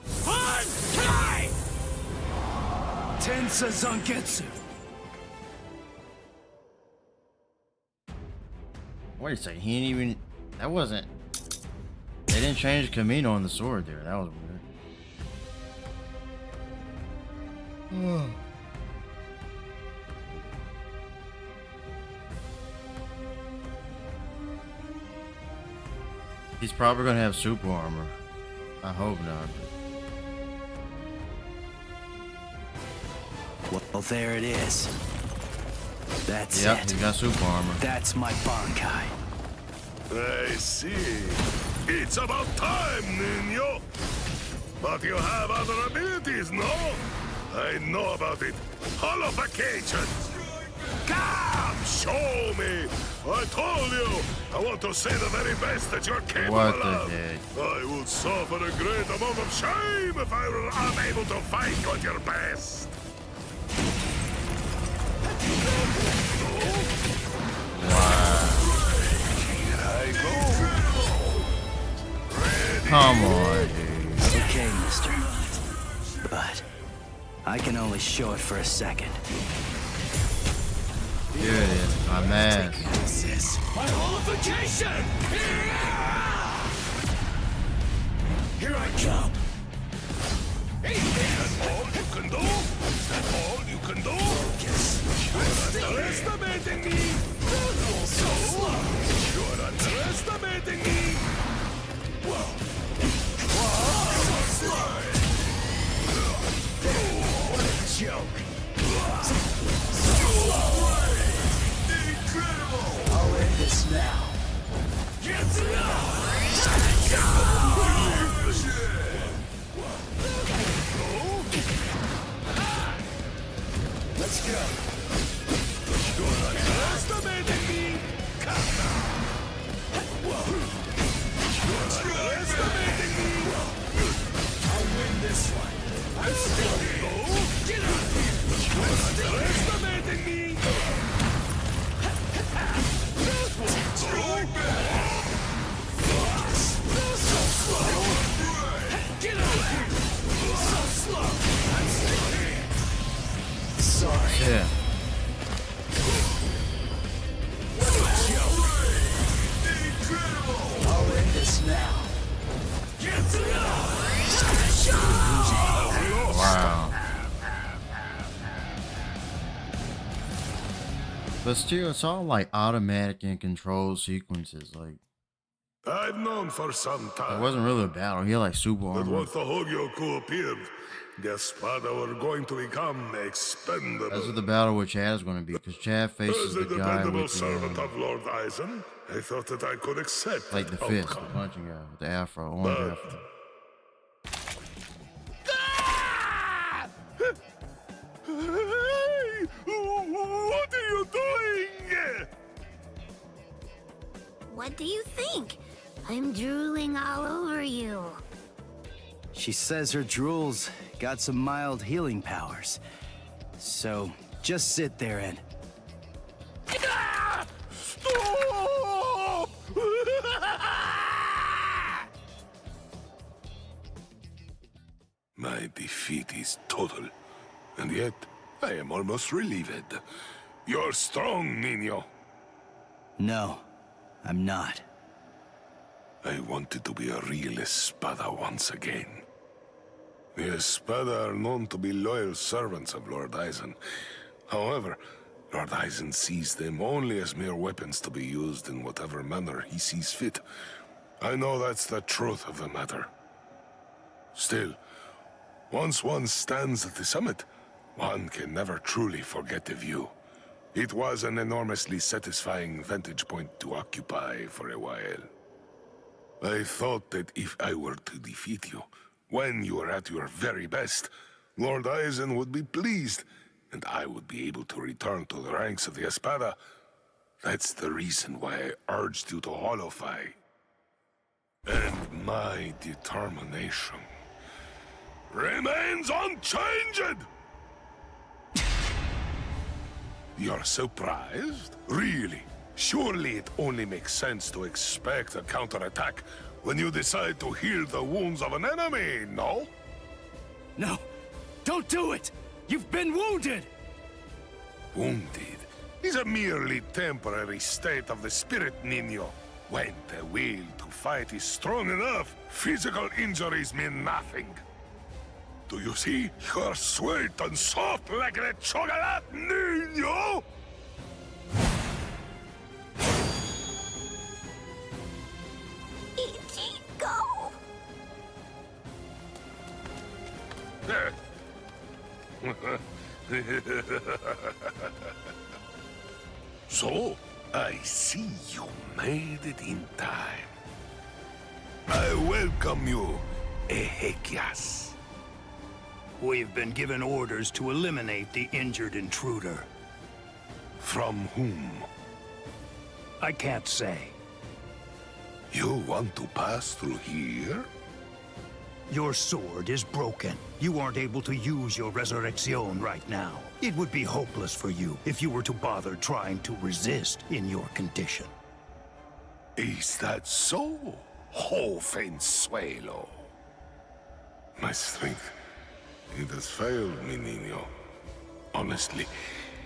Bankai! Tensa Zangetsu! Wait a second, he didn't even... That wasn't... They didn't change Camino on the sword there. That was weird. He's probably gonna have super armor. I hope not. Well, there it is. That's yep, it. He got super armor. That's my Bankai. I see. It's about time, Niño. But you have other abilities, no? I know about it. Holofication. Come, show me. I told you. I want to say the very best that you're capable of. I will suffer a great amount of shame if I were unable to fight you at your best. Come on, dude. Okay, mister. But I can only show it for a second. Here it is, my man. My holification! Here I come! Is that all you can do? Is that all you can do? You're underestimating me! So slow! You're underestimating me! Whoa! So slow! What a joke! So slow! Incredible! I'll end this now. Get Let's go. You're underestimating me. Come now. Whoa. You're underestimating me. I'll win this one. I'm still here. Get out of here. You're underestimating me. Strike back. Focus. So slow. Get out of here. So slow. I'm still here. Sorry. Yeah. Incredible! I'll end this now. Wow. But still, it's all like automatic and controlled sequences. Like, I've known for some time. it wasn't really a battle. He had like super But armor. once the Hueco appeared, the Espada were going to become expendable. That's what the battle with Chad is going to be, because Chad faces As a the guy dependable with servant the, of Lord Eisen, I thought that I could accept like the that fist, the outcome. punching guy with the afro, orange But afro. She says her drool's got some mild healing powers. So, just sit there and... Stop! My defeat is total, and yet I am almost relieved. You're strong, Niño. No, I'm not. I wanted to be a real Espada once again. The Espada are known to be loyal servants of Lord Eisen. However, Lord Eisen sees them only as mere weapons to be used in whatever manner he sees fit. I know that's the truth of the matter. Still, once one stands at the summit, one can never truly forget the view. It was an enormously satisfying vantage point to occupy for a while. I thought that if I were to defeat you, when you are at your very best, Lord Eisen would be pleased, and I would be able to return to the ranks of the Espada. That's the reason why I urged you to holofy. And my determination remains unchanged! You're surprised? Really? Surely it only makes sense to expect a counterattack when you decide to heal the wounds of an enemy, no? No! Don't do it! You've been wounded! Wounded is a merely temporary state of the spirit, Niño. When the will to fight is strong enough, physical injuries mean nothing. Do you see? You're sweet and soft like the chocolate, Niño! Go! So, I see you made it in time. I welcome you, Ezequias. We've been given orders to eliminate the injured intruder. From whom? I can't say. You want to pass through here? Your sword is broken. You aren't able to use your resurrection right now. It would be hopeless for you if you were to bother trying to resist in your condition. Is that so, Jovenzuelo? My strength, it has failed me, Niño. Honestly,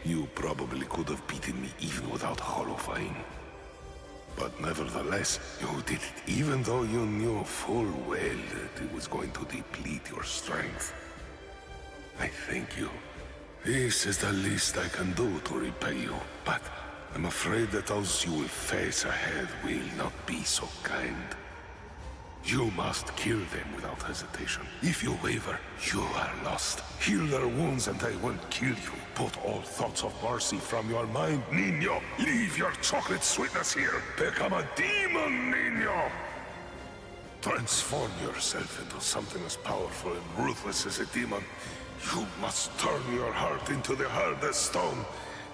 you probably could have beaten me even without holofying. But nevertheless, you did it even though you knew full well that it was going to deplete your strength. I thank you. This is the least I can do to repay you, but I'm afraid that those you will face ahead will not be so kind. You must kill them without hesitation. If you waver, you are lost. Heal their wounds and they won't kill you. Put all thoughts of mercy from your mind, Niño. Leave your chocolate sweetness here. Become a demon, Niño. Transform yourself into something as powerful and ruthless as a demon. You must turn your heart into the hardest stone.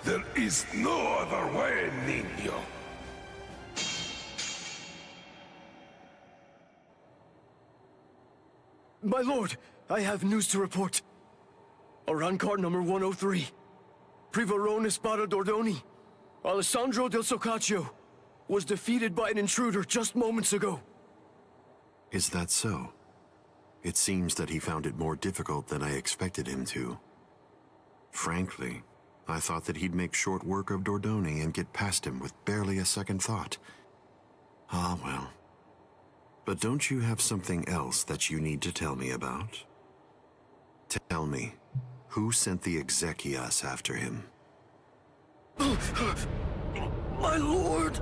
There is no other way, Niño. My lord, I have news to report. Arancard number 103. Privarone Espada Dordoni. Alessandro del Socaccio was defeated by an intruder just moments ago. Is that so? It seems that he found it more difficult than I expected him to. Frankly, I thought that he'd make short work of Dordoni and get past him with barely a second thought. Ah, well. But don't you have something else that you need to tell me about? Tell me, who sent the Ezequias after him? My lord!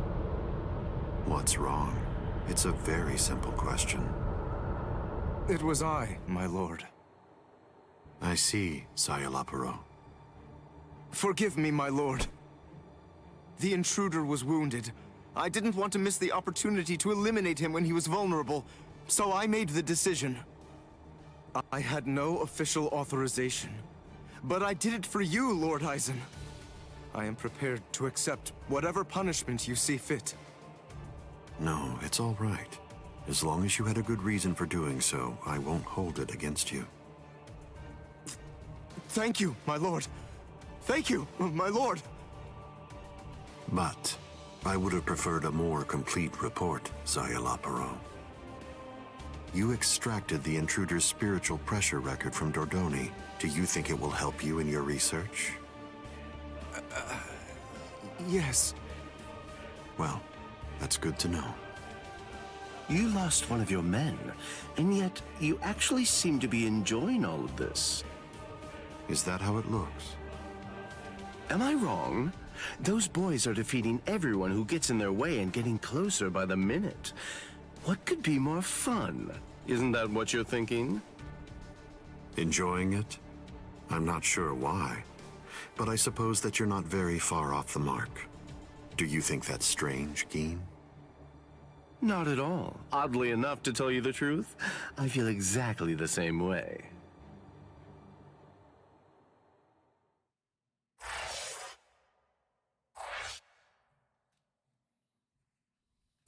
What's wrong? It's a very simple question. It was I, my lord. I see, Sayalaparo. Forgive me, my lord. The intruder was wounded. I didn't want to miss the opportunity to eliminate him when he was vulnerable, so I made the decision. I had no official authorization, but I did it for you, Lord Eisen. I am prepared to accept whatever punishment you see fit. No, it's all right. As long as you had a good reason for doing so, I won't hold it against you. Thank you, my lord. Thank you, my lord. But I would have preferred a more complete report, Zayalaparo. You extracted the intruder's spiritual pressure record from Dordoni. Do you think it will help you in your research? Yes. Well, that's good to know. You lost one of your men, and yet you actually seem to be enjoying all of this. Is that how it looks? Am I wrong? Those boys are defeating everyone who gets in their way and getting closer by the minute. What could be more fun? Isn't that what you're thinking? Enjoying it? I'm not sure why, but I suppose that you're not very far off the mark. Do you think that's strange, Geen? Not at all. Oddly enough, to tell you the truth, I feel exactly the same way.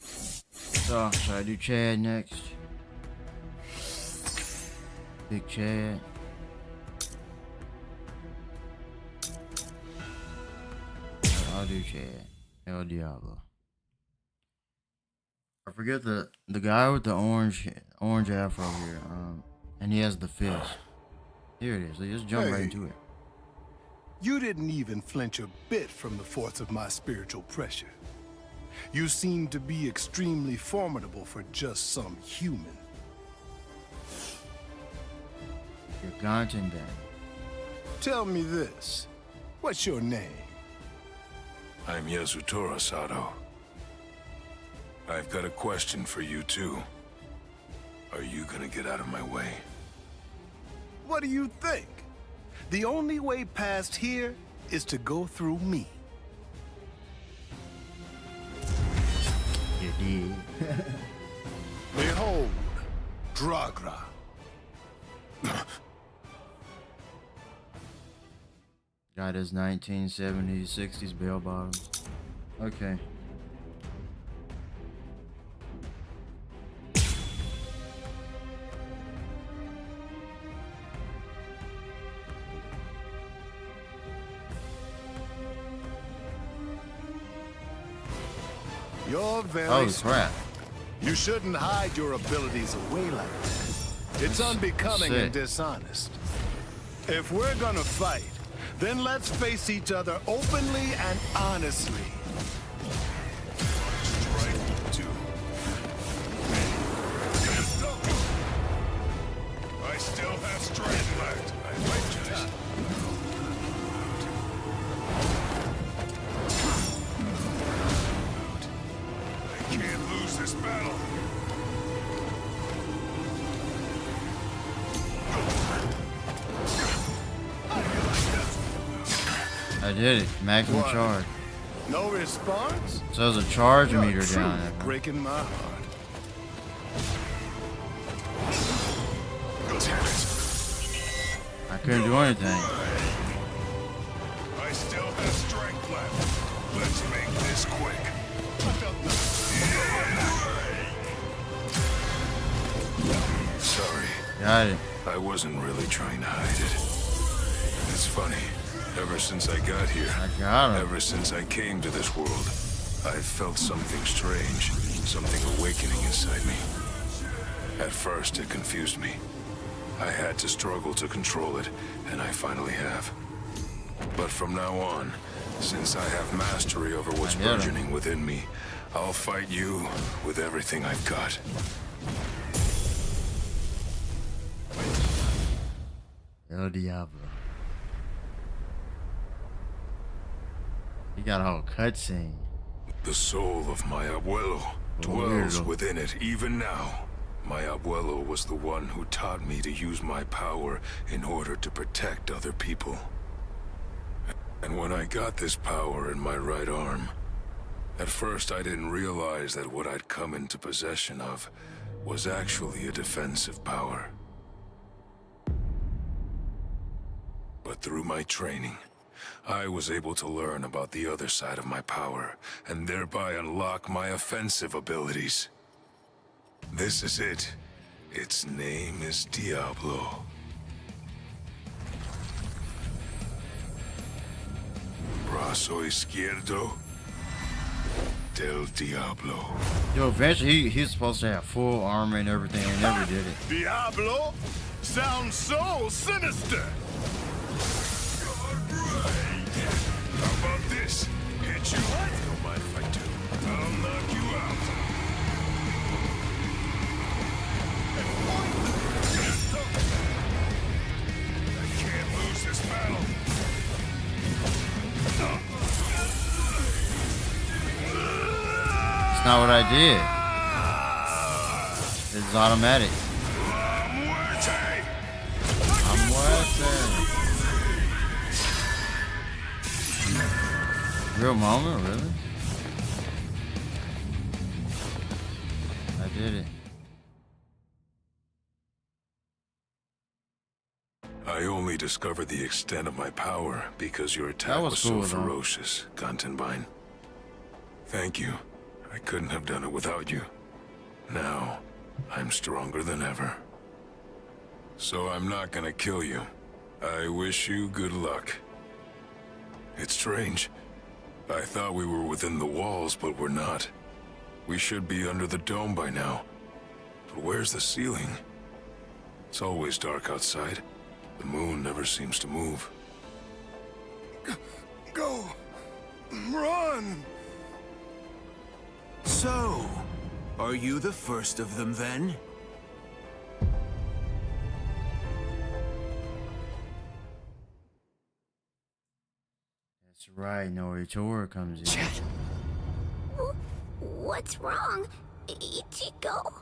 So, should I do Chad next? Big Chad. I'll do Chad. El Diablo. I forget the guy with the orange afro here. And he has the fist. Here it is. So just jump right into it. You didn't even flinch a bit from the force of my spiritual pressure. You seem to be extremely formidable for just some human. You're Ganten then. Tell me this. What's your name? I'm Yasutora Sato. I've got a question for you too. Are you gonna get out of my way? What do you think? The only way past here is to go through me. You did. Behold, Dragra. Got his 1970s, 60s bell bottoms. Okay. You're very Oh smart. crap. You shouldn't hide your abilities away like that. It's unbecoming sick. and dishonest. If we're gonna fight, then let's face each other openly and honestly. Strike two. I still have strength left. I might just... I can't lose this battle. I did it. Maximum What? charge. No response? So there's a charge You're meter truly down there. breaking my heart. I couldn't do anything. I still have strength left. Let's make this quick. Sorry. Got it. I wasn't really trying to hide it. It's funny. Ever since I got here, ever since I came to this world, I've felt something strange, something awakening inside me. At first, it confused me. I had to struggle to control it, and I finally have. But from now on, since I have mastery over what's burgeoning within me, I'll fight you with everything I've got. El Diablo. You got a whole cutscene. The soul of my abuelo dwells within it even now. My abuelo was the one who taught me to use my power in order to protect other people. And when I got this power in my right arm, at first I didn't realize that what I'd come into possession of was actually a defensive power. But through my training, I was able to learn about the other side of my power, and thereby unlock my offensive abilities. This is it. Its name is Diablo. Brazo izquierdo del Diablo. Yo, eventually he's supposed to have full armor and everything, and never did it. Diablo? Sounds so sinister! How about this? Hit you. Don't mind if I do. I'll knock you out. I can't lose this battle. It's not what I did. It's automatic. I'm watching. Real moment, really? I did it. I only discovered the extent of my power because your attack was so ferocious, Gantenbein. Thank you. I couldn't have done it without you. Now, I'm stronger than ever. So I'm not gonna kill you. I wish you good luck. It's strange. I thought we were within the walls, but we're not. We should be under the dome by now. But where's the ceiling? It's always dark outside. The moon never seems to move. Go! Run! So, are you the first of them then? That's right, Noritora comes in. What's wrong, Ichigo?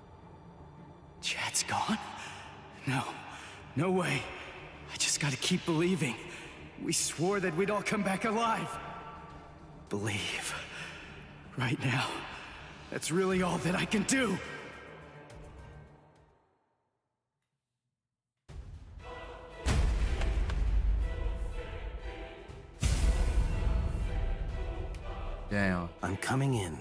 Chad's gone? No. No way. I just gotta keep believing. We swore that we'd all come back alive. Believe. Right now. That's really all that I can do. Damn. I'm coming in.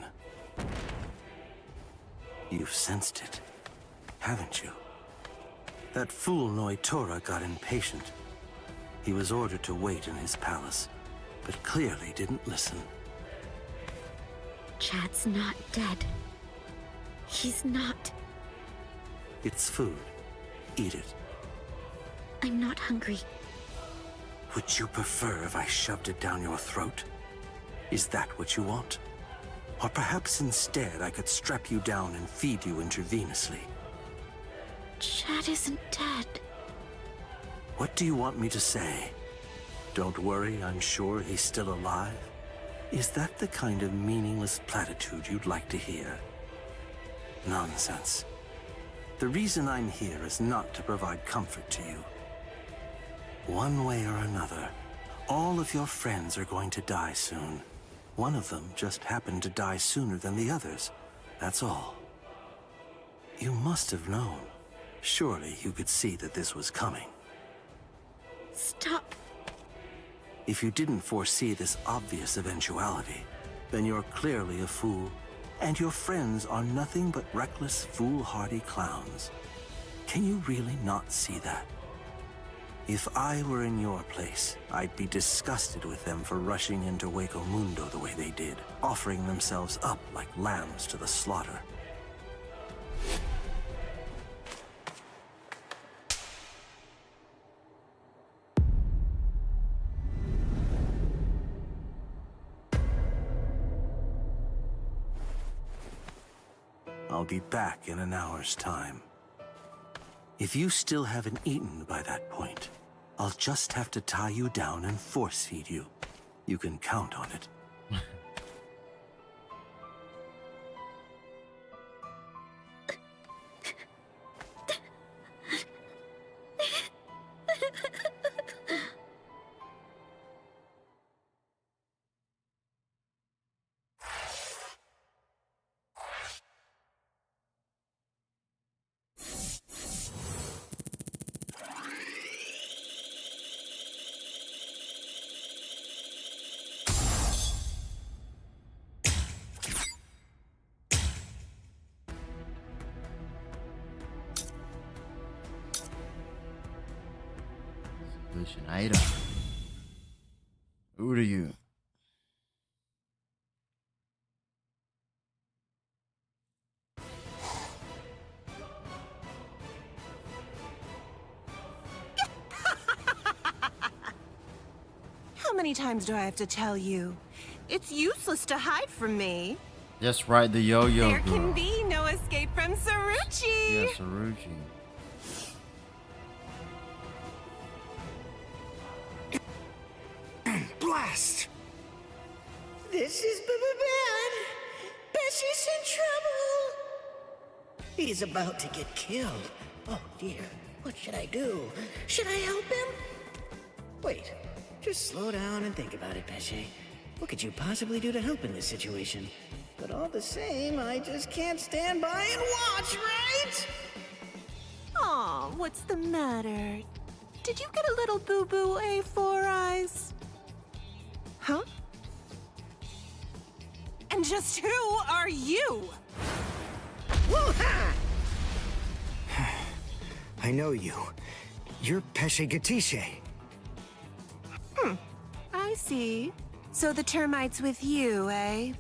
You've sensed it, haven't you? That fool Noitora got impatient. He was ordered to wait in his palace, but clearly didn't listen. Chad's not dead. He's not. It's food. Eat it. I'm not hungry. Would you prefer if I shoved it down your throat? Is that what you want? Or perhaps instead I could strap you down and feed you intravenously? Chad isn't dead. What do you want me to say? Don't worry, I'm sure he's still alive. Is that the kind of meaningless platitude you'd like to hear? Nonsense. The reason I'm here is not to provide comfort to you. One way or another, all of your friends are going to die soon. One of them just happened to die sooner than the others. That's all. You must have known. Surely you could see that this was coming. Stop. If you didn't foresee this obvious eventuality, then you're clearly a fool, and your friends are nothing but reckless, foolhardy clowns. Can you really not see that? If I were in your place, I'd be disgusted with them for rushing into Hueco Mundo the way they did, offering themselves up like lambs to the slaughter. I'll be back in an hour's time. If you still haven't eaten by that point, I'll just have to tie you down and force feed you. You can count on it. Bushinada. Who do you? How many times do I have to tell you? It's useless to hide from me. Just right, the yo-yo There girl. can be no escape from Saruchi. Yeah, Saruchi. Blast! This is bad. Bessie's in trouble. He's about to get killed. Oh dear, what should I do? Should I help him? Wait, just slow down and think about it, Bessie. What could you possibly do to help in this situation? But all the same, I just can't stand by and watch, right? Aw, what's the matter? Did you get a little boo-boo, A4 Eyes? Huh? And just who are you? Woo-ha! I know you. You're Pesce Gatisce. I see. So the termite's with you, eh?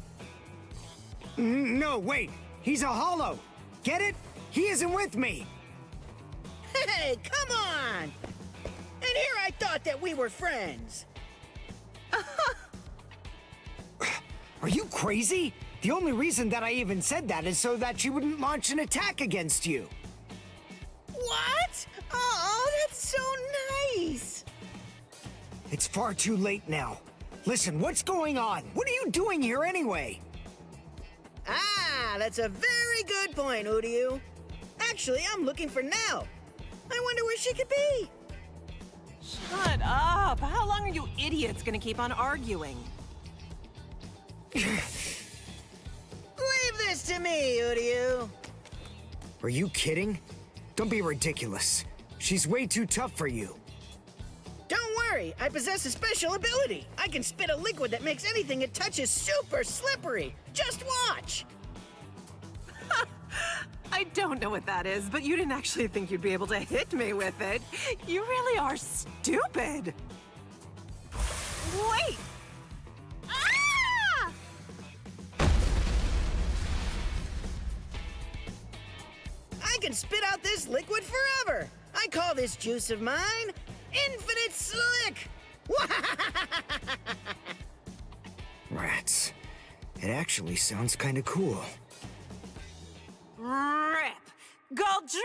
No, wait. He's a hollow. Get it? He isn't with me. Hey, come on! And here I thought that we were friends. Are you crazy? The only reason that I even said that is so that she wouldn't launch an attack against you. What? Oh, that's so nice. It's far too late now. Listen, what's going on? What are you doing here anyway? Ah, that's a very good point, Uryu. Actually, I'm looking for Nell. I wonder where she could be. Shut up! How long are you idiots gonna keep on arguing? Leave this to me, Uryu. Are you kidding? Don't be ridiculous. She's way too tough for you. Don't worry, I possess a special ability. I can spit a liquid that makes anything it touches super slippery. Just watch. I don't know what that is, but you didn't actually think you'd be able to hit me with it. You really are stupid. Wait! Ah! I can spit out this liquid forever. I call this juice of mine Infinite Slick. Rats. It actually sounds kind of cool. Rip! Goldrina!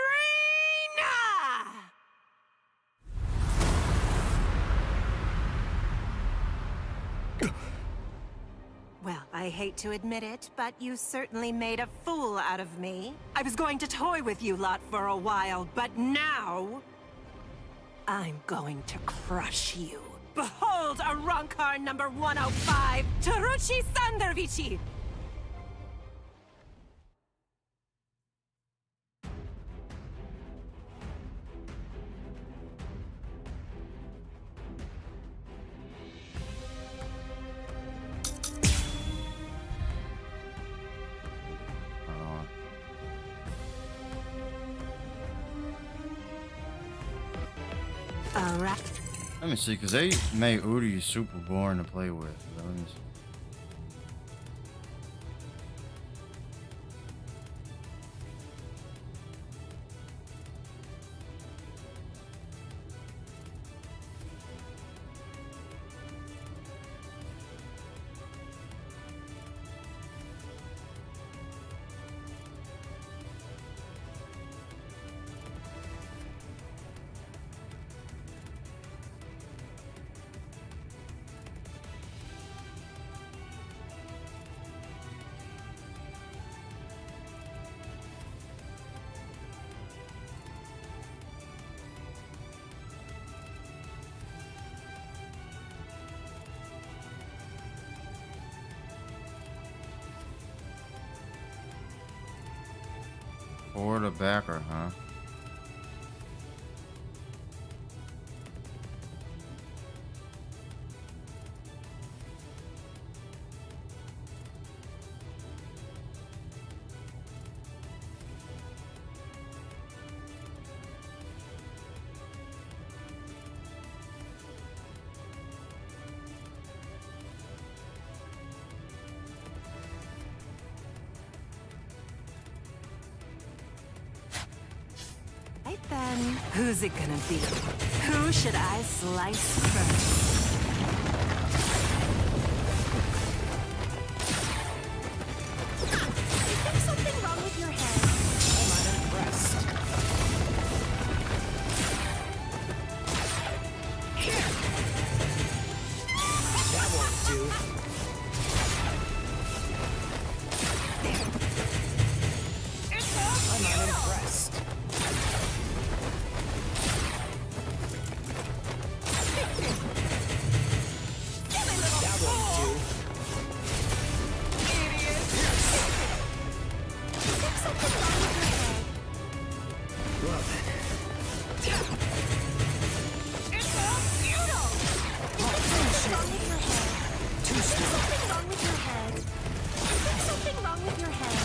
Well, I hate to admit it, but you certainly made a fool out of me. I was going to toy with you lot for a while, but now... I'm going to crush you. Behold a Rancor number 105, Taruchi Sandervichi! Alright. Let me see, because they made Uryu super boring to play with. Let me see. Forward or backer, huh? then, who's it gonna be? Who should I slice first? Is there something wrong with your head? I'm unimpressed. That won't do. I'm unimpressed. That won't do. Is there something wrong with your head? Well then. Is there something wrong with your head? Too Is there strong. something wrong with your head? Is there something wrong with your head?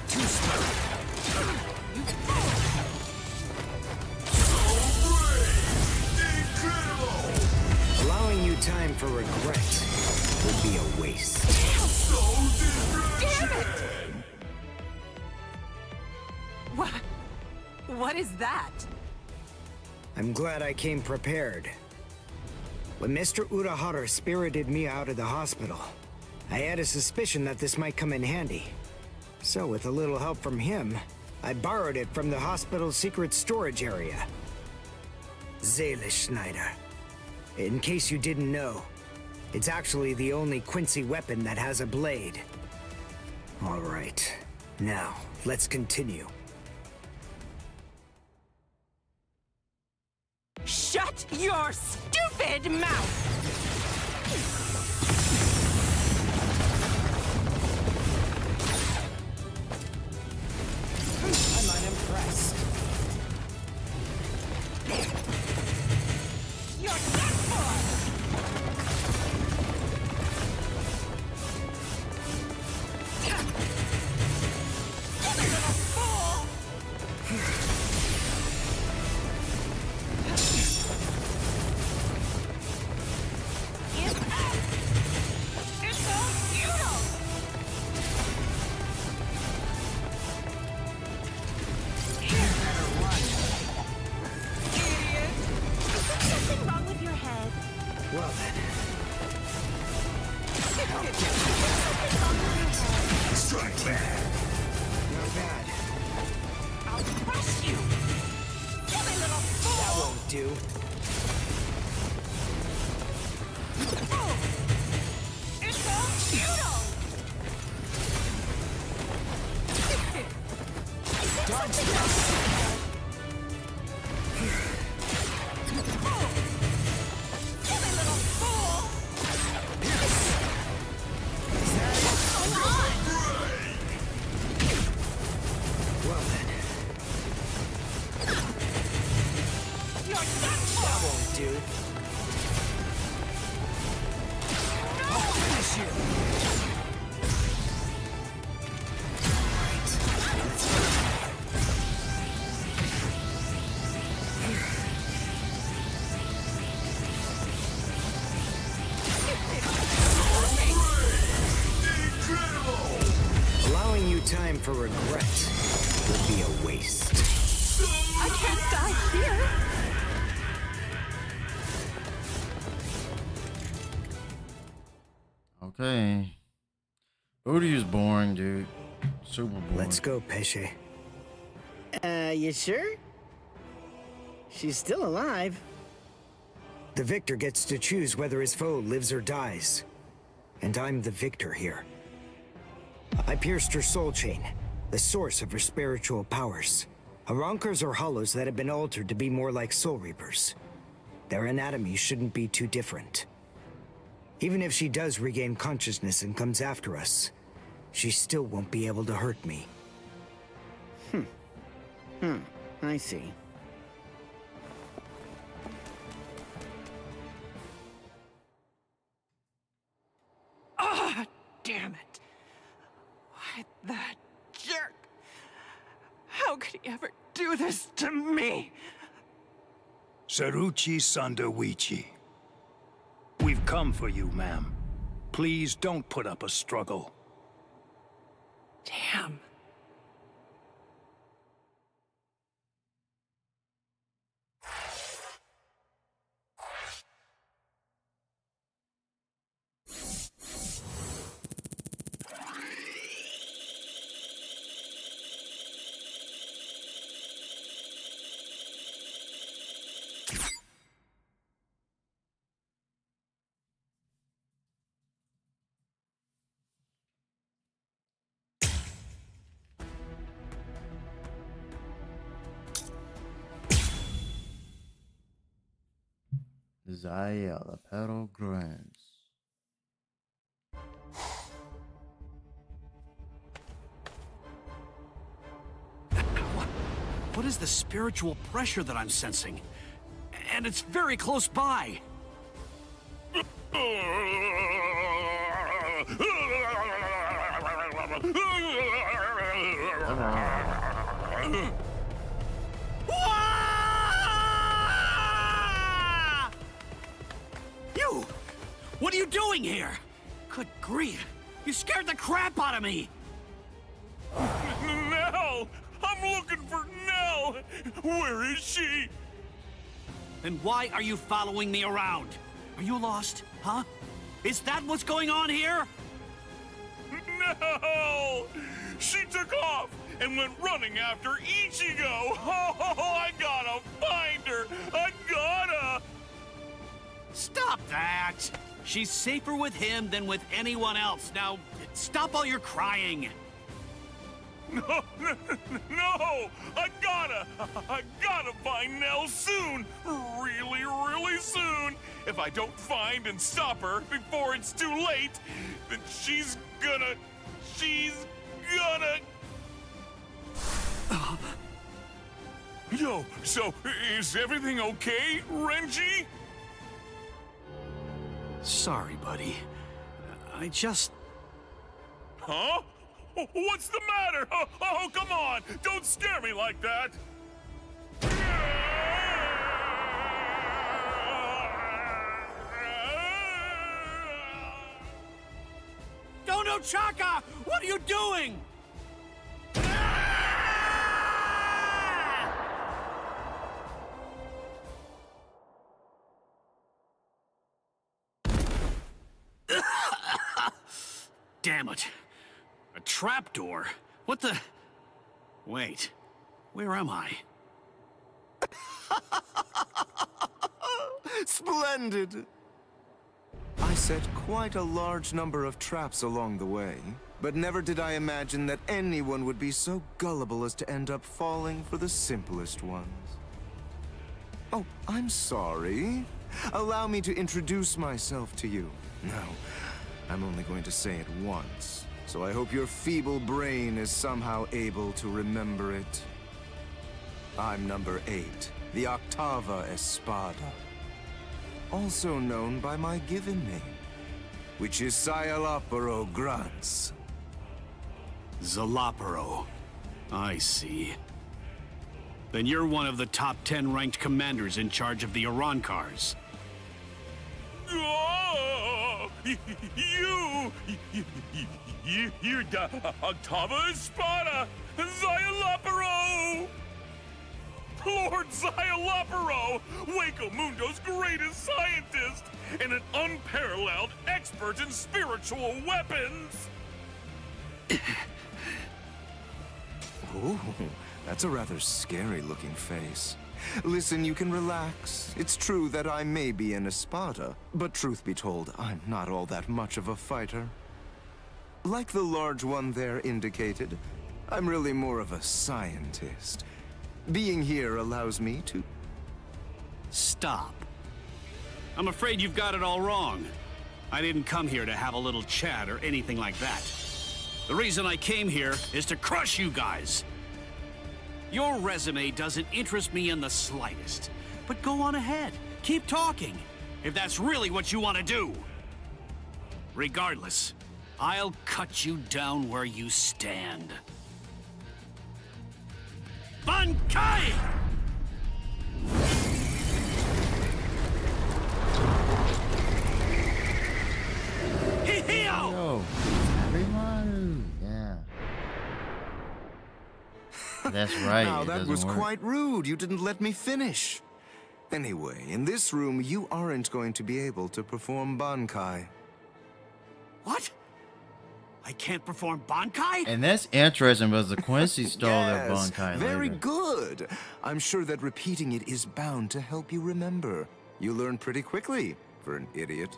Too strong. Allowing you time for regret would be a waste. Damn it! What is that? I'm glad I came prepared. When Mr. Urahara spirited me out of the hospital, I had a suspicion that this might come in handy. So with a little help from him, I borrowed it from the hospital's secret storage area. Schneider. In case you didn't know, it's actually the only Quincy weapon that has a blade. All right, now let's continue. Shut your stupid mouth! I'm unimpressed. You're done for! You little fool! Give up! It's so futile! Is there something wrong with your head? Well then. Is there something wrong with your head? Strike back. Not bad. I'll crush you! Silly little fool! That won't do. It's so futile! Is there something wrong with your head? Silly little fool! Come on! Well then. You're done for! That won't do. I'll finish you. Allowing you time for regret would be a waste. I can't die here! Okay. Udy's boring, dude. Super boring. Let's go, Pesce. You sure? She's still alive. The victor gets to choose whether his foe lives or dies. And I'm the victor here. I pierced her soul chain, the source of her spiritual powers. Arankars are hollows that have been altered to be more like soul reapers. Their anatomy shouldn't be too different. Even if she does regain consciousness and comes after us, she still won't be able to hurt me. I see. Ah, damn it. Why, that jerk. How could he ever do this to me? Saruchi Sandawichi. We've come for you, ma'am. Please don't put up a struggle. Damn. Zaya, the Pedal Grants. What is the spiritual pressure that I'm sensing? And it's very close by. You! What are you doing here? Good grief! You scared the crap out of me! Nell! I'm looking for Nell! Where is she? Then why are you following me around? Are you lost, huh? Is that what's going on here? No! She took off and went running after Ichigo! Oh, I gotta find her! I gotta! Stop that! She's safer with him than with anyone else. Now, stop all your crying. No! I gotta find Nell soon! Really, really soon! If I don't find and stop her before it's too late, then she's gonna... Yo, so is everything okay, Renji? Sorry, buddy. I just... Huh? What's the matter? Oh, come on! Don't scare me like that! Dono Chaka! What are you doing? Damn it. A trapdoor? What the... Wait. Where am I? Splendid! I set quite a large number of traps along the way, but never did I imagine that anyone would be so gullible as to end up falling for the simplest ones. Oh, I'm sorry. Allow me to introduce myself to you. No, I'm only going to say it once, so I hope your feeble brain is somehow able to remember it. I'm number 8, the Octava Espada, also known by my given name, which is Sayalaparo Grants. Zalaparo. I see. Then you're one of the top 10 ranked commanders in charge of the Arancars. Oh, you're the Octava Espada, Sayalaparo! Lord Sayalaparo, Hueco Mundo's greatest scientist, and an unparalleled expert in spiritual weapons! Ooh, that's a rather scary-looking face. Listen, you can relax. It's true that I may be an Espada, but truth be told, I'm not all that much of a fighter. Like the large one there indicated, I'm really more of a scientist. Being here allows me to... Stop. I'm afraid you've got it all wrong. I didn't come here to have a little chat or anything like that. The reason I came here is to crush you guys. Your resume doesn't interest me in the slightest. But go on ahead. Keep talking, if that's really what you want to do. Regardless, I'll cut you down where you stand. Bankai! Hihio! Yo, everyone. Yeah. That's right. Now, that was quite rude. You didn't let me finish. Anyway, in this room, you aren't going to be able to perform Bankai. What? I can't perform Bankai? And that's interesting because the Quincy stole their Yes, Bankai very later. good. I'm sure that repeating it is bound to help you remember. You learn pretty quickly, for an idiot.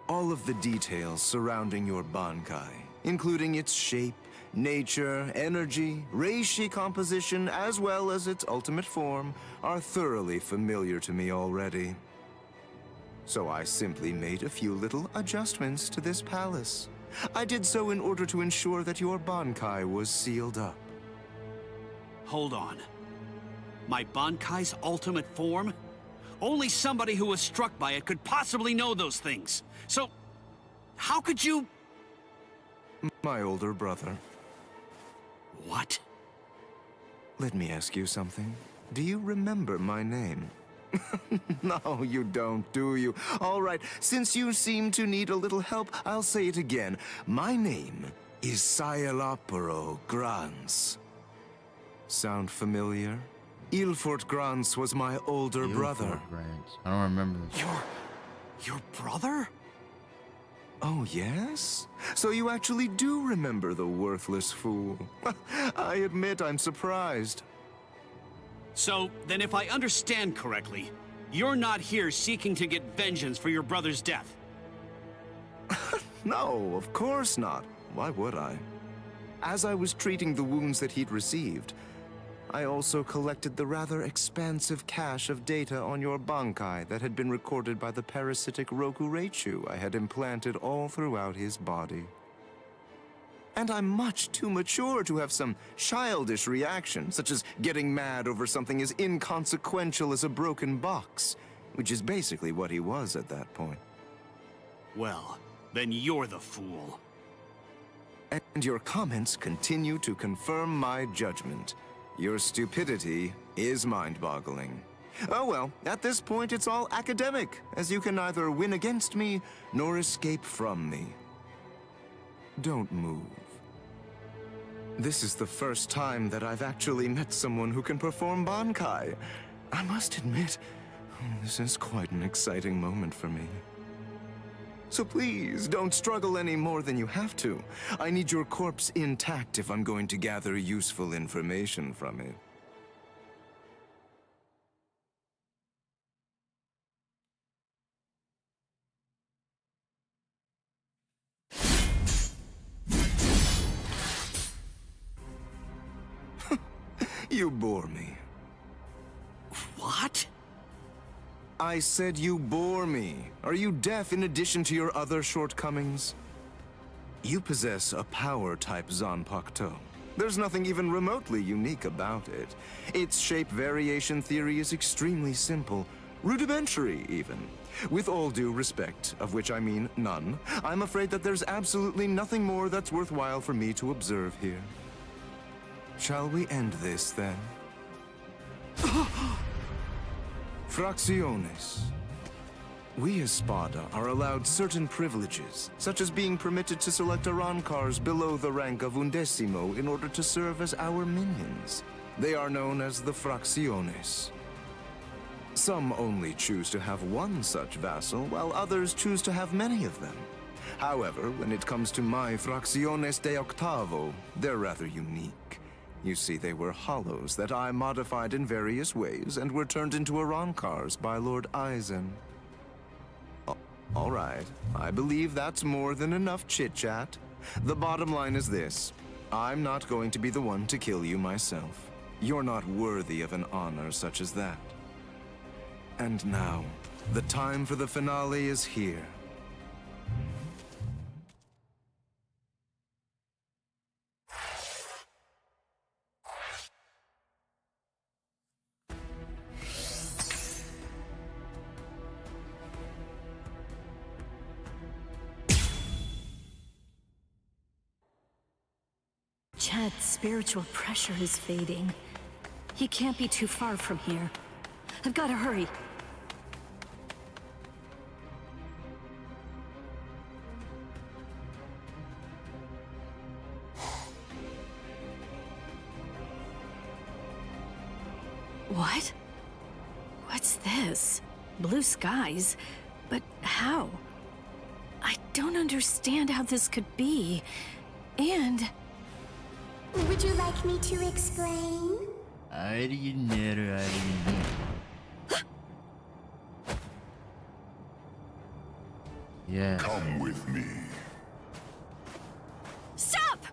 All of the details surrounding your Bankai, including its shape, nature, energy, reishi composition, as well as its ultimate form, are thoroughly familiar to me already. So I simply made a few little adjustments to this palace. I did so in order to ensure that your Bankai was sealed up. Hold on. My Bankai's ultimate form? Only somebody who was struck by it could possibly know those things. So, how could you... My older brother. What? Let me ask you something. Do you remember my name? No, you don't, do you? All right, since you seem to need a little help, I'll say it again. My name is Sayalaparo Grans. Sound familiar? Ilfort Grans was my older brother. Grants. I don't remember this. Your brother? Oh, yes? So you actually do remember the worthless fool. I admit I'm surprised. So, then if I understand correctly, you're not here seeking to get vengeance for your brother's death. No, of course not. Why would I? As I was treating the wounds that he'd received, I also collected the rather expansive cache of data on your Bankai that had been recorded by the parasitic Rokureichu I had implanted all throughout his body. And I'm much too mature to have some childish reaction, such as getting mad over something as inconsequential as a broken box, which is basically what he was at that point. Well, then you're the fool. And your comments continue to confirm my judgment. Your stupidity is mind-boggling. Oh well, at this point it's all academic, as you can neither win against me nor escape from me. Don't move. This is the first time that I've actually met someone who can perform Bankai. I must admit, this is quite an exciting moment for me. So please, don't struggle any more than you have to. I need your corpse intact if I'm going to gather useful information from it. You bore me. What? I said you bore me. Are you deaf in addition to your other shortcomings? You possess a power-type Zanpakuto. There's nothing even remotely unique about it. Its shape variation theory is extremely simple, rudimentary even. With all due respect, of which I mean none, I'm afraid that there's absolutely nothing more that's worthwhile for me to observe here. Shall we end this, then? Fracciones. We Espada are allowed certain privileges, such as being permitted to select Arancars below the rank of Undecimo in order to serve as our minions. They are known as the Fracciones. Some only choose to have one such vassal, while others choose to have many of them. However, when it comes to my Fracciones de Octavo, they're rather unique. You see, they were hollows that I modified in various ways and were turned into Arancars by Lord Eisen. All right, I believe that's more than enough chit-chat. The bottom line is this. I'm not going to be the one to kill you myself. You're not worthy of an honor such as that. And now, the time for the finale is here. Chad's spiritual pressure is fading. He can't be too far from here. I've got to hurry. What? What's this? Blue skies? But how? I don't understand how this could be. And... Would you like me to explain? Yeah. Come with me. Stop!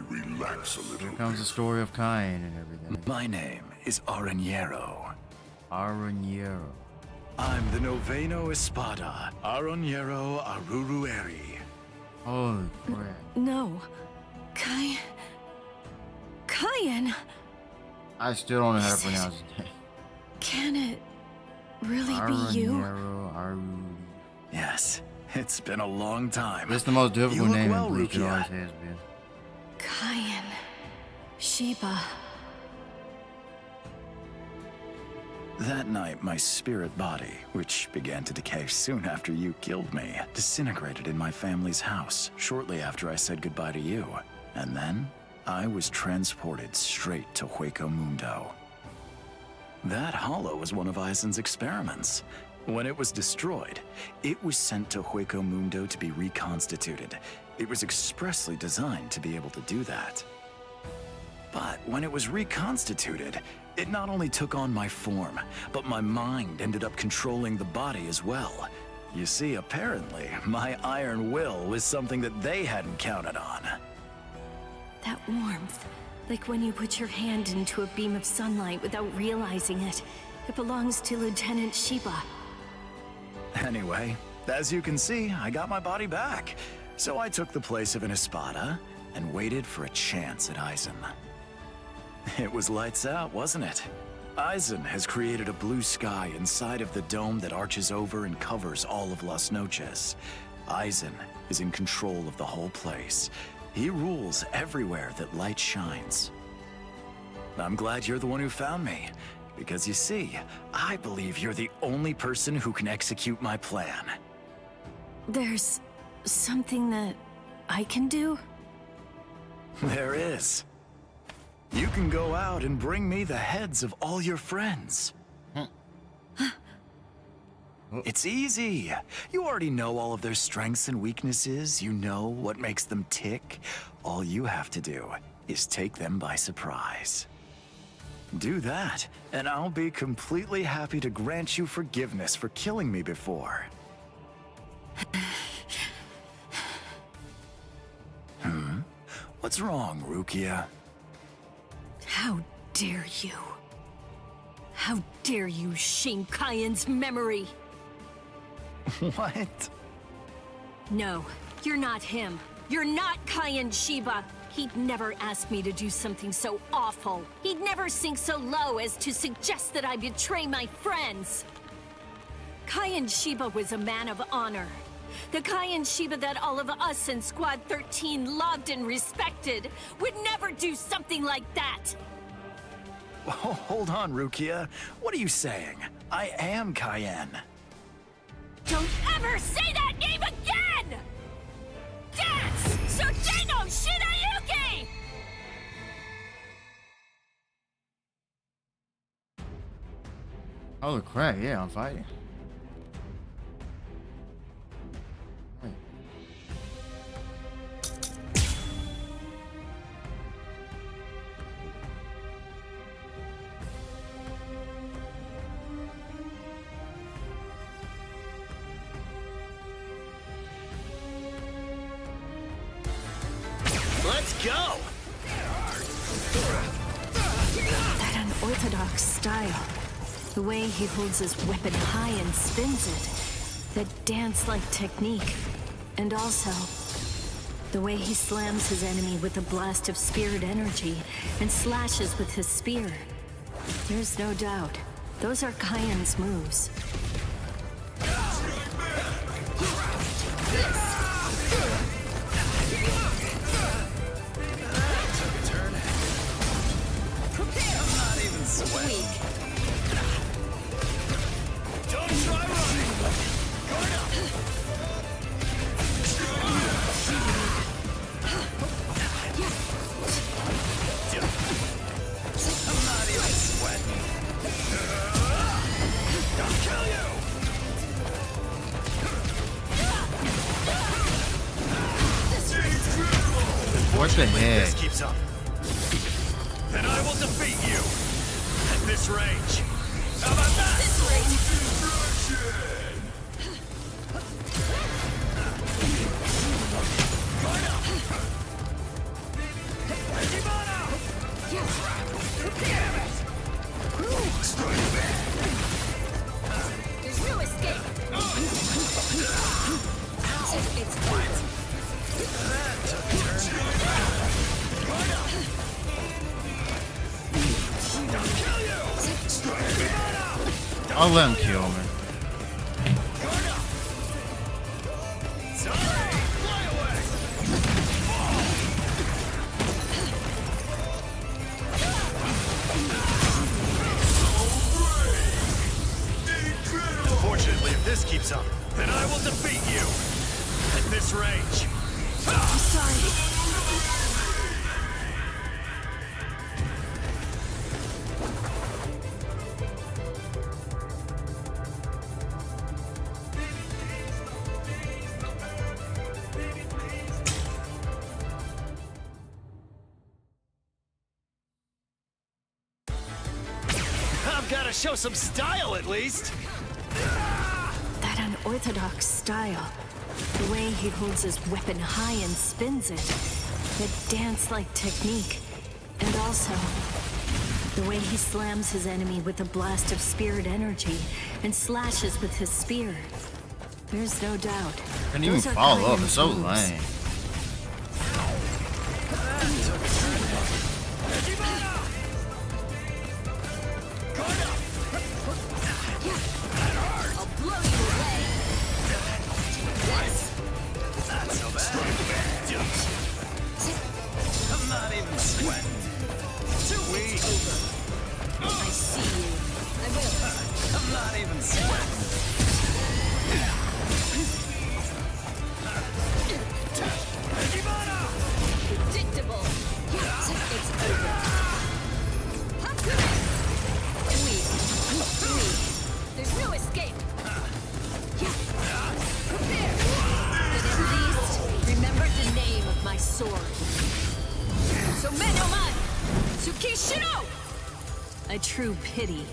relax a little. Here comes the story of Cain and everything. My name is Aranjero. Aranjero. I'm the Noveno Espada, Aranjero Arurueri. Holy crap. No. Cayenne. I still don't know how to pronounce it. Can it really be you? Yes, it's been a long time. It's the most difficult You look name well, in Bleach. It Rukia. always has been. Cayenne. Sheba. That night, my spirit body, which began to decay soon after you killed me, disintegrated in my family's house shortly after I said goodbye to you. And then, I was transported straight to Hueco Mundo. That hollow was one of Aizen's experiments. When it was destroyed, it was sent to Hueco Mundo to be reconstituted. It was expressly designed to be able to do that. But when it was reconstituted, it not only took on my form, but my mind ended up controlling the body as well. You see, apparently, my iron will was something that they hadn't counted on. That warmth. Like when you put your hand into a beam of sunlight without realizing it. It belongs to Lieutenant Sheba. Anyway, as you can see, I got my body back. So I took the place of an Espada and waited for a chance at Aizen. It was lights out, wasn't it? Aizen has created a blue sky inside of the dome that arches over and covers all of Las Noches. Aizen is in control of the whole place. He rules everywhere that light shines. I'm glad you're the one who found me, because you see, I believe you're the only person who can execute my plan. There's something that I can do? There is. You can go out and bring me the heads of all your friends. It's easy. You already know all of their strengths and weaknesses. You know what makes them tick. All you have to do is take them by surprise. Do that, and I'll be completely happy to grant you forgiveness for killing me before. What's wrong, Rukia? How dare you? How dare you shame Cayenne's memory? What? No, you're not him. You're not Cayenne Sheba. He'd never ask me to do something so awful. He'd never sink so low as to suggest that I betray my friends. Cayenne Sheba was a man of honor. The Cayenne Sheba that all of us in Squad 13 loved and respected would never do something like that. Oh, hold on, Rukia. What are you saying? I am Cayenne. Don't ever say that name again! That's Sojino Shinayuki! Holy crap, yeah, I'm fighting. Let's go! That unorthodox style. The way he holds his weapon high and spins it. That dance-like technique. And also, the way he slams his enemy with a blast of spirit energy and slashes with his spear. There's no doubt. Those are Cayenne's moves. Weak. Don't try running. Guard up. I'm not even sweating. I'll kill you. What the heck? This keeps up. Then I will defeat you. At this range. How about that? This range. Guard up. I'll let him kill me. Unfortunately, if this keeps up, then I will defeat you at this range. I'm sorry. I've got to show some style at least. That unorthodox style. The way he holds his weapon high and spins it. That dance-like technique. And also, the way he slams his enemy with a blast of spirit energy and slashes with his spear. There's no doubt. Couldn't even follow up. It's so lame. A true pity.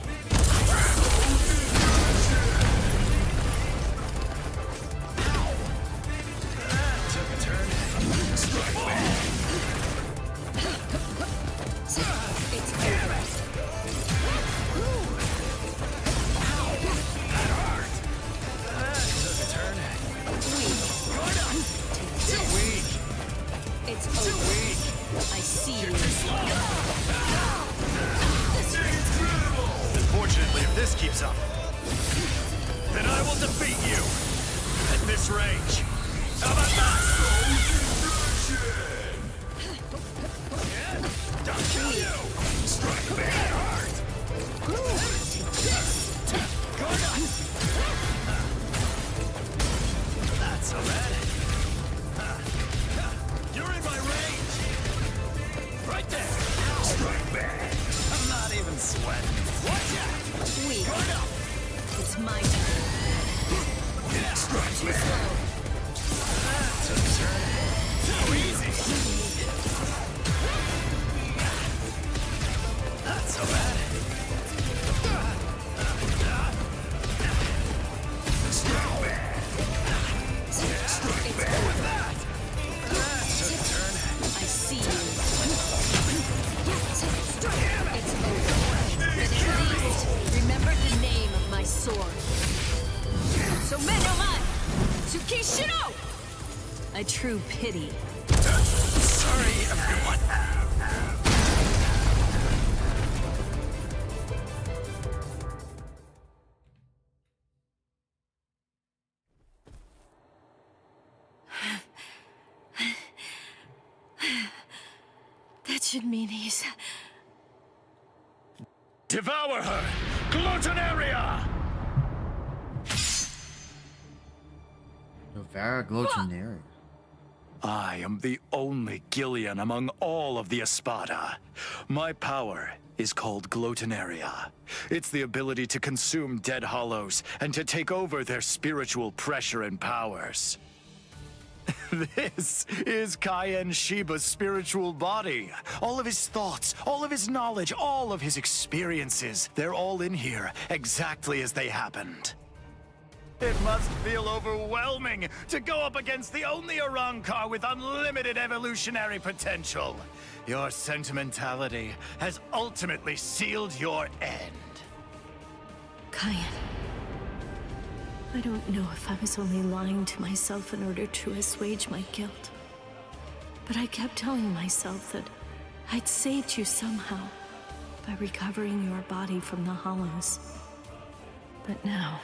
Unfortunately, if this keeps up, then I will defeat you at this range. How about that? Strike me hard. Not so bad. You're in my range. Right there. Strike me. I'm not even sweating. Watch out. Weak. It's my turn. Strike me. Too slow. Too easy. Not so bad. Strike me. Strike me with that. Took a turn. I see you. It's over. But at least, remember the name of my sword. So Menoman! Tsukishiro! A true pity. Sorry, everyone. That should mean he's... Devour her! Glutonaria! Devour Glutonaria. I am the only Gillian among all of the Espada. My power is called Glutonaria. It's the ability to consume dead hollows and to take over their spiritual pressure and powers. This is Kaien Shiba's spiritual body. All of his thoughts, all of his knowledge, all of his experiences, they're all in here, exactly as they happened. It must feel overwhelming to go up against the only Arrancar with unlimited evolutionary potential. Your sentimentality has ultimately sealed your end. Kaien. I don't know if I was only lying to myself in order to assuage my guilt. But I kept telling myself that I'd saved you somehow by recovering your body from the hollows. But now,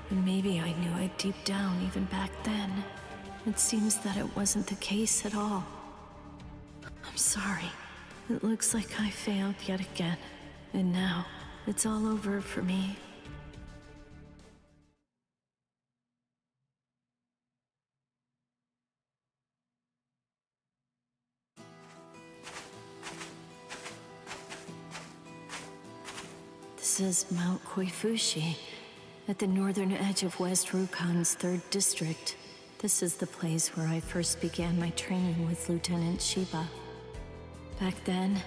and maybe I knew it deep down even back then, it seems that it wasn't the case at all. I'm sorry. It looks like I failed yet again. And now, it's all over for me. This is Mount Koifushi, at the northern edge of West Rukon's 3rd district. This is the place where I first began my training with Lieutenant Shiba. Back then,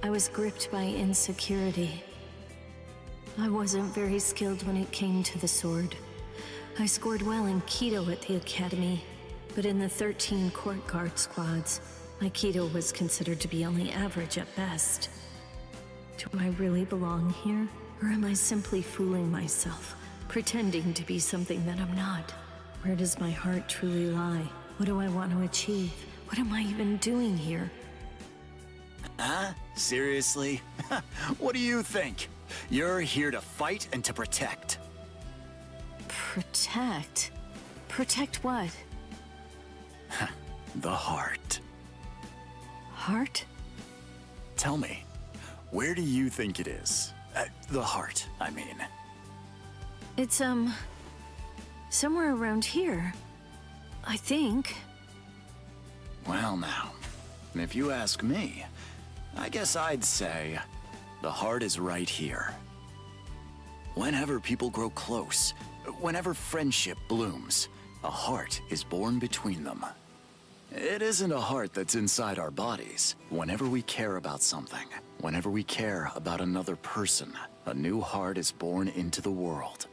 I was gripped by insecurity. I wasn't very skilled when it came to the sword. I scored well in Kido at the academy, but in the 13 court guard squads, my Kido was considered to be only average at best. Do I really belong here? Or am I simply fooling myself, pretending to be something that I'm not? Where does my heart truly lie? What do I want to achieve? What am I even doing here? Huh? Seriously? What do you think? You're here to fight and to protect. Protect? Protect what? The heart. Heart? Tell me, where do you think it is? The heart, I mean. It's, somewhere around here. I think. Well now, if you ask me, I guess I'd say the heart is right here. Whenever people grow close, whenever friendship blooms, a heart is born between them. It isn't a heart that's inside our bodies. Whenever we care about something, whenever we care about another person, a new heart is born into the world.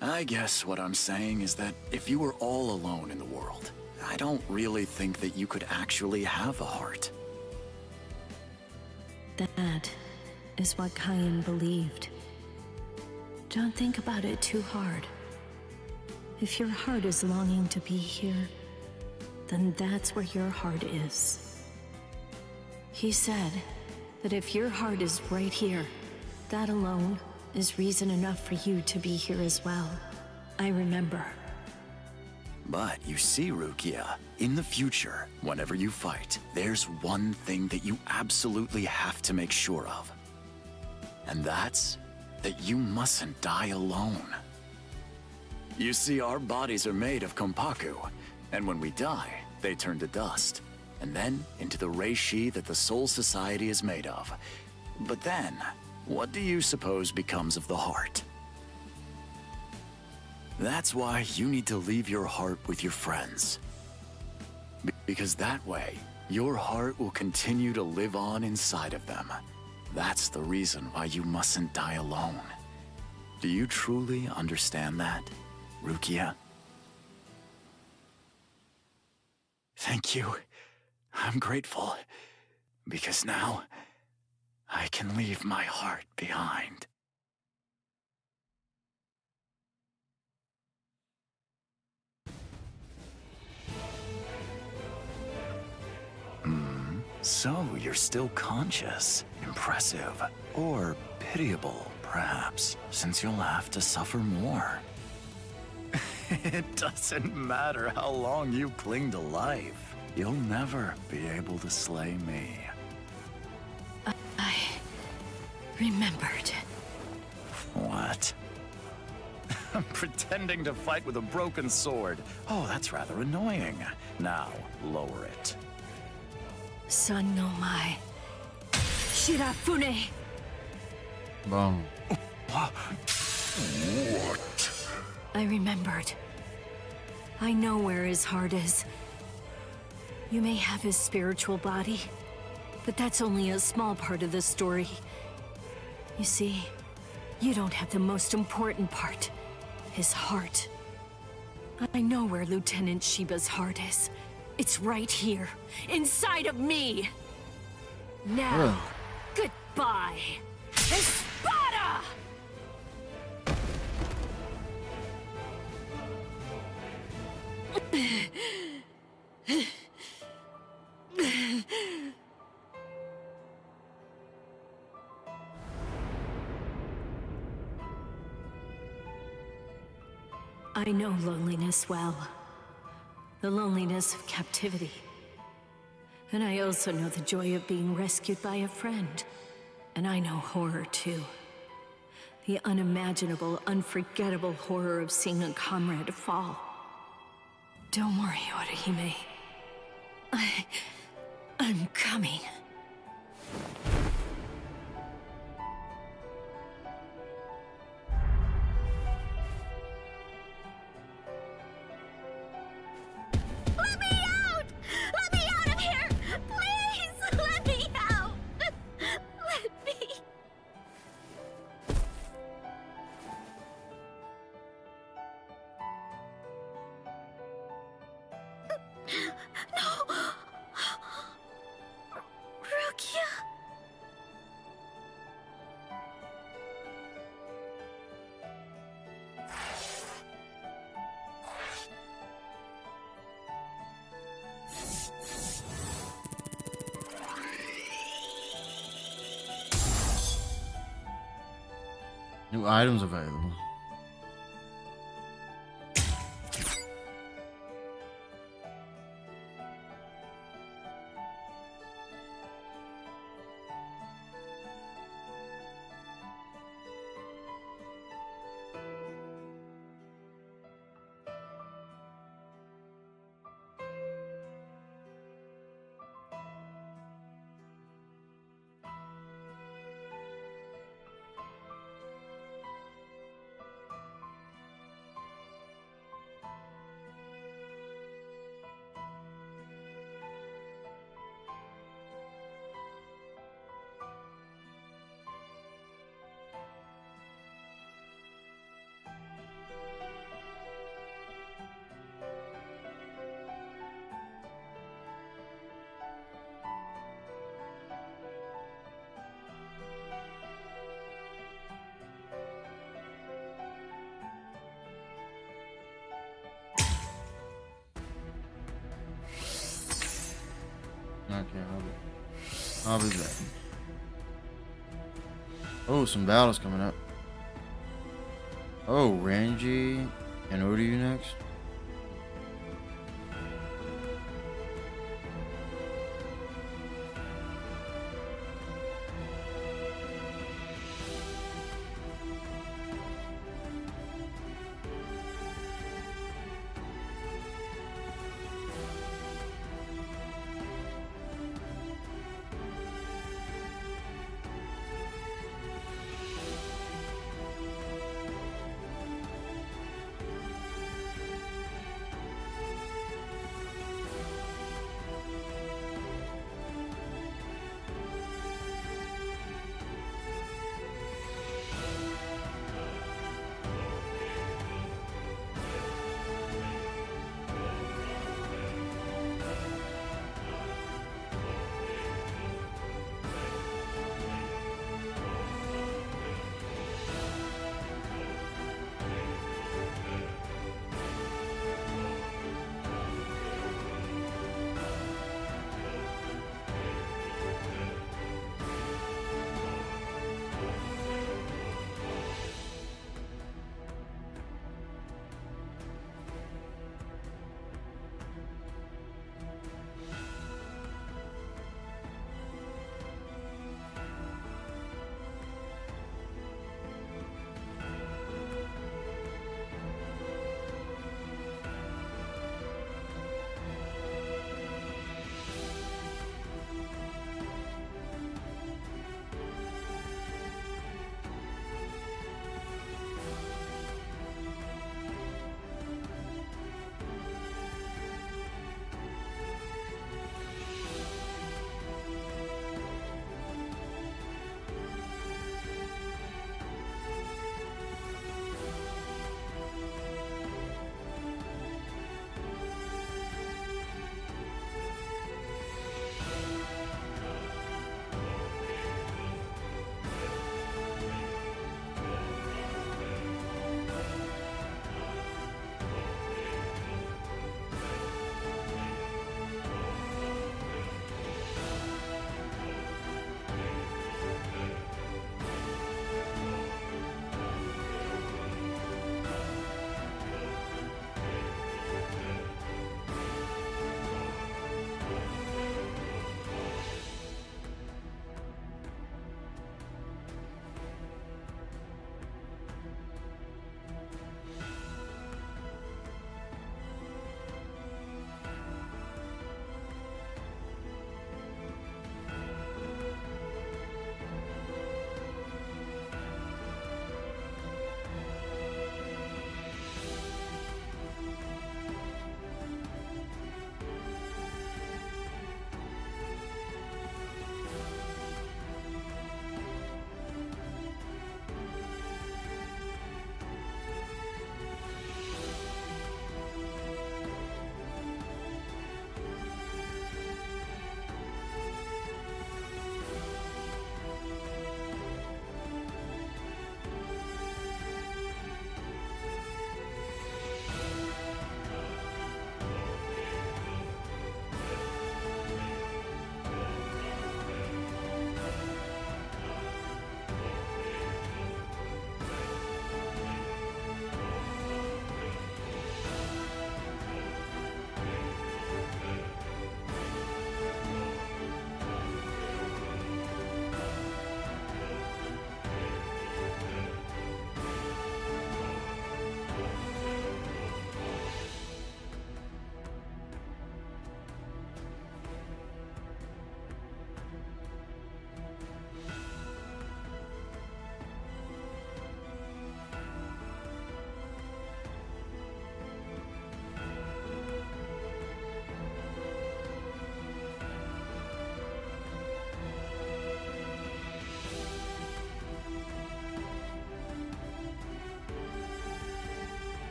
I guess what I'm saying is that if you were all alone in the world, I don't really think that you could actually have a heart. That is what Kayan believed. Don't think about it too hard. If your heart is longing to be here, then that's where your heart is. He said that if your heart is right here, that alone is reason enough for you to be here as well. I remember. But you see, Rukia, in the future, whenever you fight, there's one thing that you absolutely have to make sure of. And that's that you mustn't die alone. You see, our bodies are made of kompaku, and when we die, they turn to dust, and then into the reishi that the Soul Society is made of. But then, what do you suppose becomes of the heart? That's why you need to leave your heart with your friends. Because that way, your heart will continue to live on inside of them. That's the reason why you mustn't die alone. Do you truly understand that, Rukia? Thank you. I'm grateful. Because now, I can leave my heart behind. So you're still conscious. Impressive. Or pitiable, perhaps, since you'll have to suffer more. It doesn't matter how long you cling to life. You'll never be able to slay me. I remembered. What? I'm pretending to fight with a broken sword. Oh, that's rather annoying. Now, lower it. Son no mai. Shirafune! Boom. What? I remembered. I know where his heart is. You may have his spiritual body, but that's only a small part of the story. You see, you don't have the most important part, his heart. I know where Lieutenant Shiba's heart is. It's right here, inside of me. Now, goodbye, Espada! I know loneliness well. The loneliness of captivity. And I also know the joy of being rescued by a friend. And I know horror too. The unimaginable, unforgettable horror of seeing a comrade fall. Don't worry, Orihime. I'm coming. Let me out! Let me out of here! Please! Let me out! Let me... No! Rukia? New items available. Okay, I'll be back. Oh, some battles coming up. Oh, Ranji and Uryu next.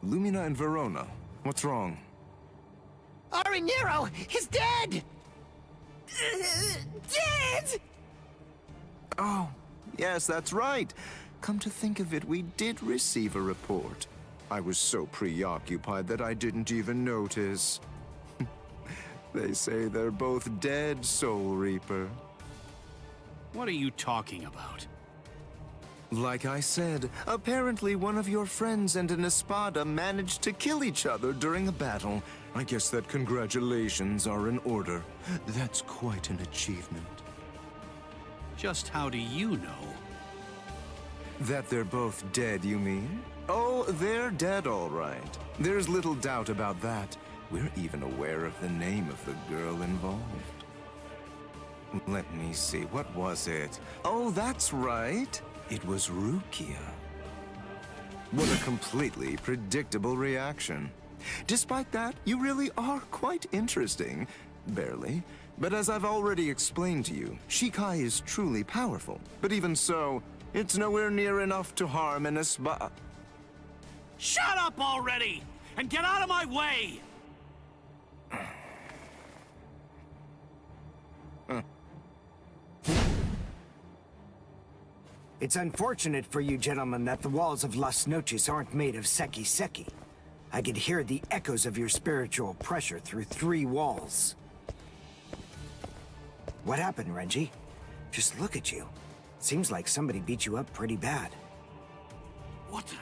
Lumina and Verona. What's wrong? Ari Nero is dead! Dead! Oh, yes, that's right. Come to think of it, we did receive a report. I was so preoccupied that I didn't even notice. They say they're both dead, Soul Reaper. What are you talking about? Like I said, apparently one of your friends and an Espada managed to kill each other during a battle. I guess that congratulations are in order. That's quite an achievement. Just how do you know? That they're both dead, you mean? Oh, they're dead, all right. There's little doubt about that. We're even aware of the name of the girl involved. Let me see, what was it? Oh, that's right. It was Rukia. What a completely predictable reaction. Despite that, you really are quite interesting. Barely. But as I've already explained to you, Shikai is truly powerful. But even so, it's nowhere near enough to harm an Espada. Shut up already! And get out of my way! It's unfortunate for you gentlemen that the walls of Las Noches aren't made of seki. I could hear the echoes of your spiritual pressure through 3 walls. What happened, Renji? Just look at you. Seems like somebody beat you up pretty bad. What the?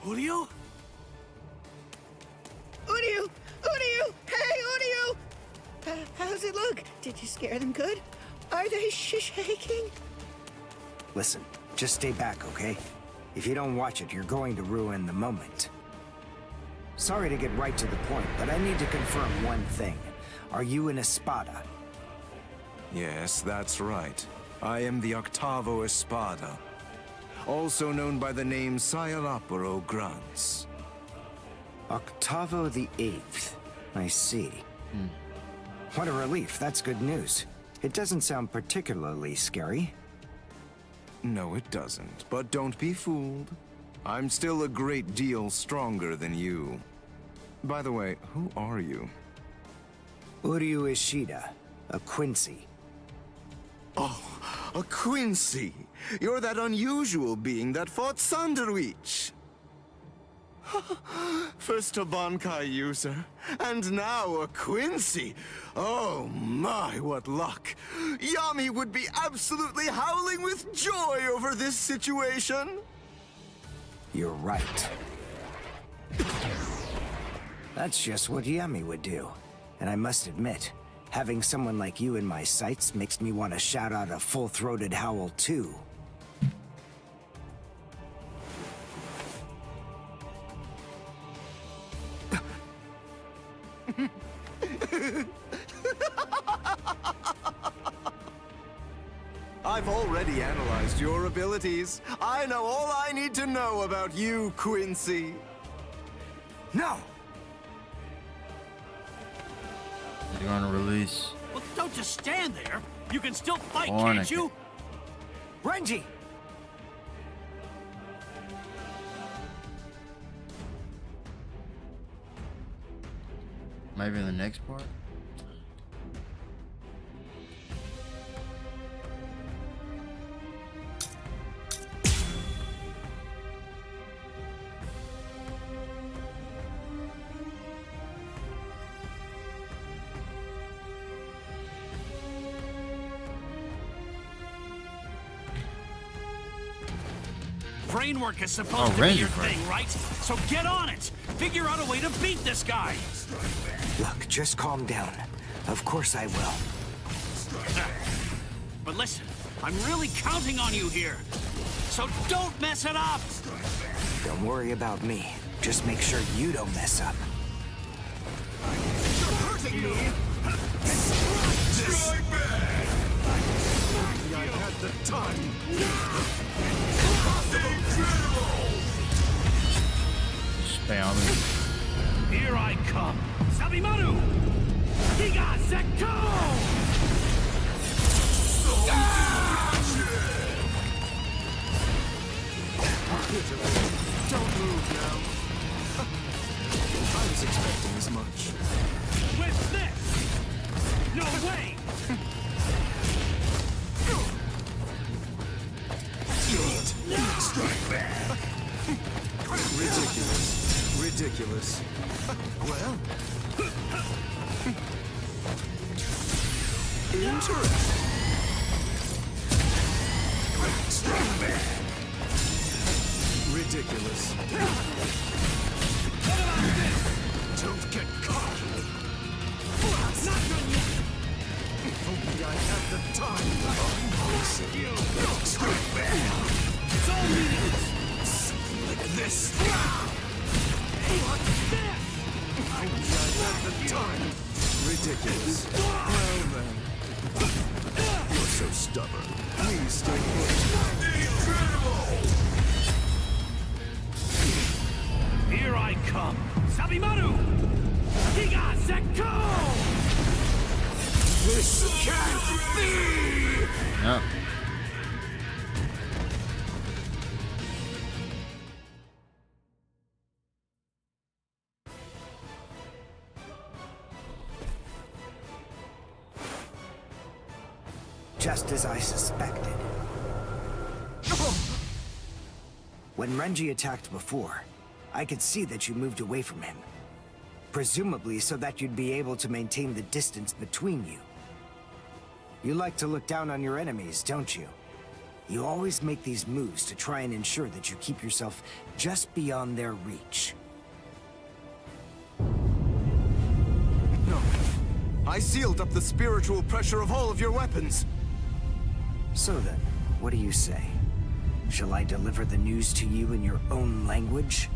Uryu? Uryu! Uryu! Hey, Uryu! How's it look? Did you scare them good? Are they shaking? Listen, just stay back, okay? If you don't watch it, you're going to ruin the moment. Sorry to get right to the point, but I need to confirm one thing. Are you an Espada? Yes, that's right. I am the Octavo Espada, also known by the name Sayaraporo Grunts. Octavo the 8th. I see. What a relief, that's good news. It doesn't sound particularly scary. No, it doesn't. But don't be fooled. I'm still a great deal stronger than you. By the way, who are you? Uryu Ishida, a Quincy. Oh, a Quincy! You're that unusual being that fought Sanderwich! First a Bankai user, and now a Quincy! Oh my, what luck! Yami would be absolutely howling with joy over this situation! You're right. That's just what Yami would do. And I must admit, having someone like you in my sights makes me want to shout out a full-throated howl too. I've already analyzed your abilities. I know all I need to know about you, Quincy. No! You're gonna release. Well, don't just stand there. You can still fight, Ornica. can't you? Renji! Maybe in the next part? Brainwork is supposed to be your thing, right? So get on it! Figure out a way to beat this guy! Look, just calm down. Of course I will. But listen, I'm really counting on you here. So don't mess it up! Don't worry about me. Just make sure you don't mess up. You're hurting me! Strike back! I had the time. Spam. Here I come! Sabimaru! Higa Sekko! Don't move now. Ridiculous. Well... interesting. Ridiculous. What about this? Don't get caught. Not done yet. If only I had the time. You it's all meaningless. Like this. What's this? If only I had the time. Ridiculous. Well then. You're so stubborn. Please stay put. Incredible! Here I come! Sabimaru! Giga Sekko! This can't be! Yep. Just as I suspected. When Renji attacked before, I could see that you moved away from him. Presumably so that you'd be able to maintain the distance between you. You like to look down on your enemies, don't you? You always make these moves to try and ensure that you keep yourself just beyond their reach. No. I sealed up the spiritual pressure of all of your weapons. So then, what do you say? Shall I deliver the news to you in your own language?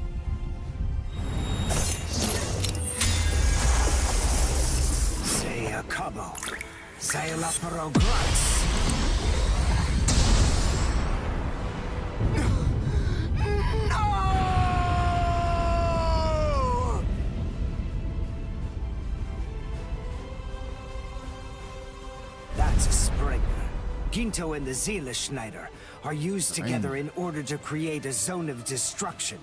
Say a cabo. Say la progress. No! That's a Springer. Ginto and the Seele Schneider are used together in order to create a zone of destruction.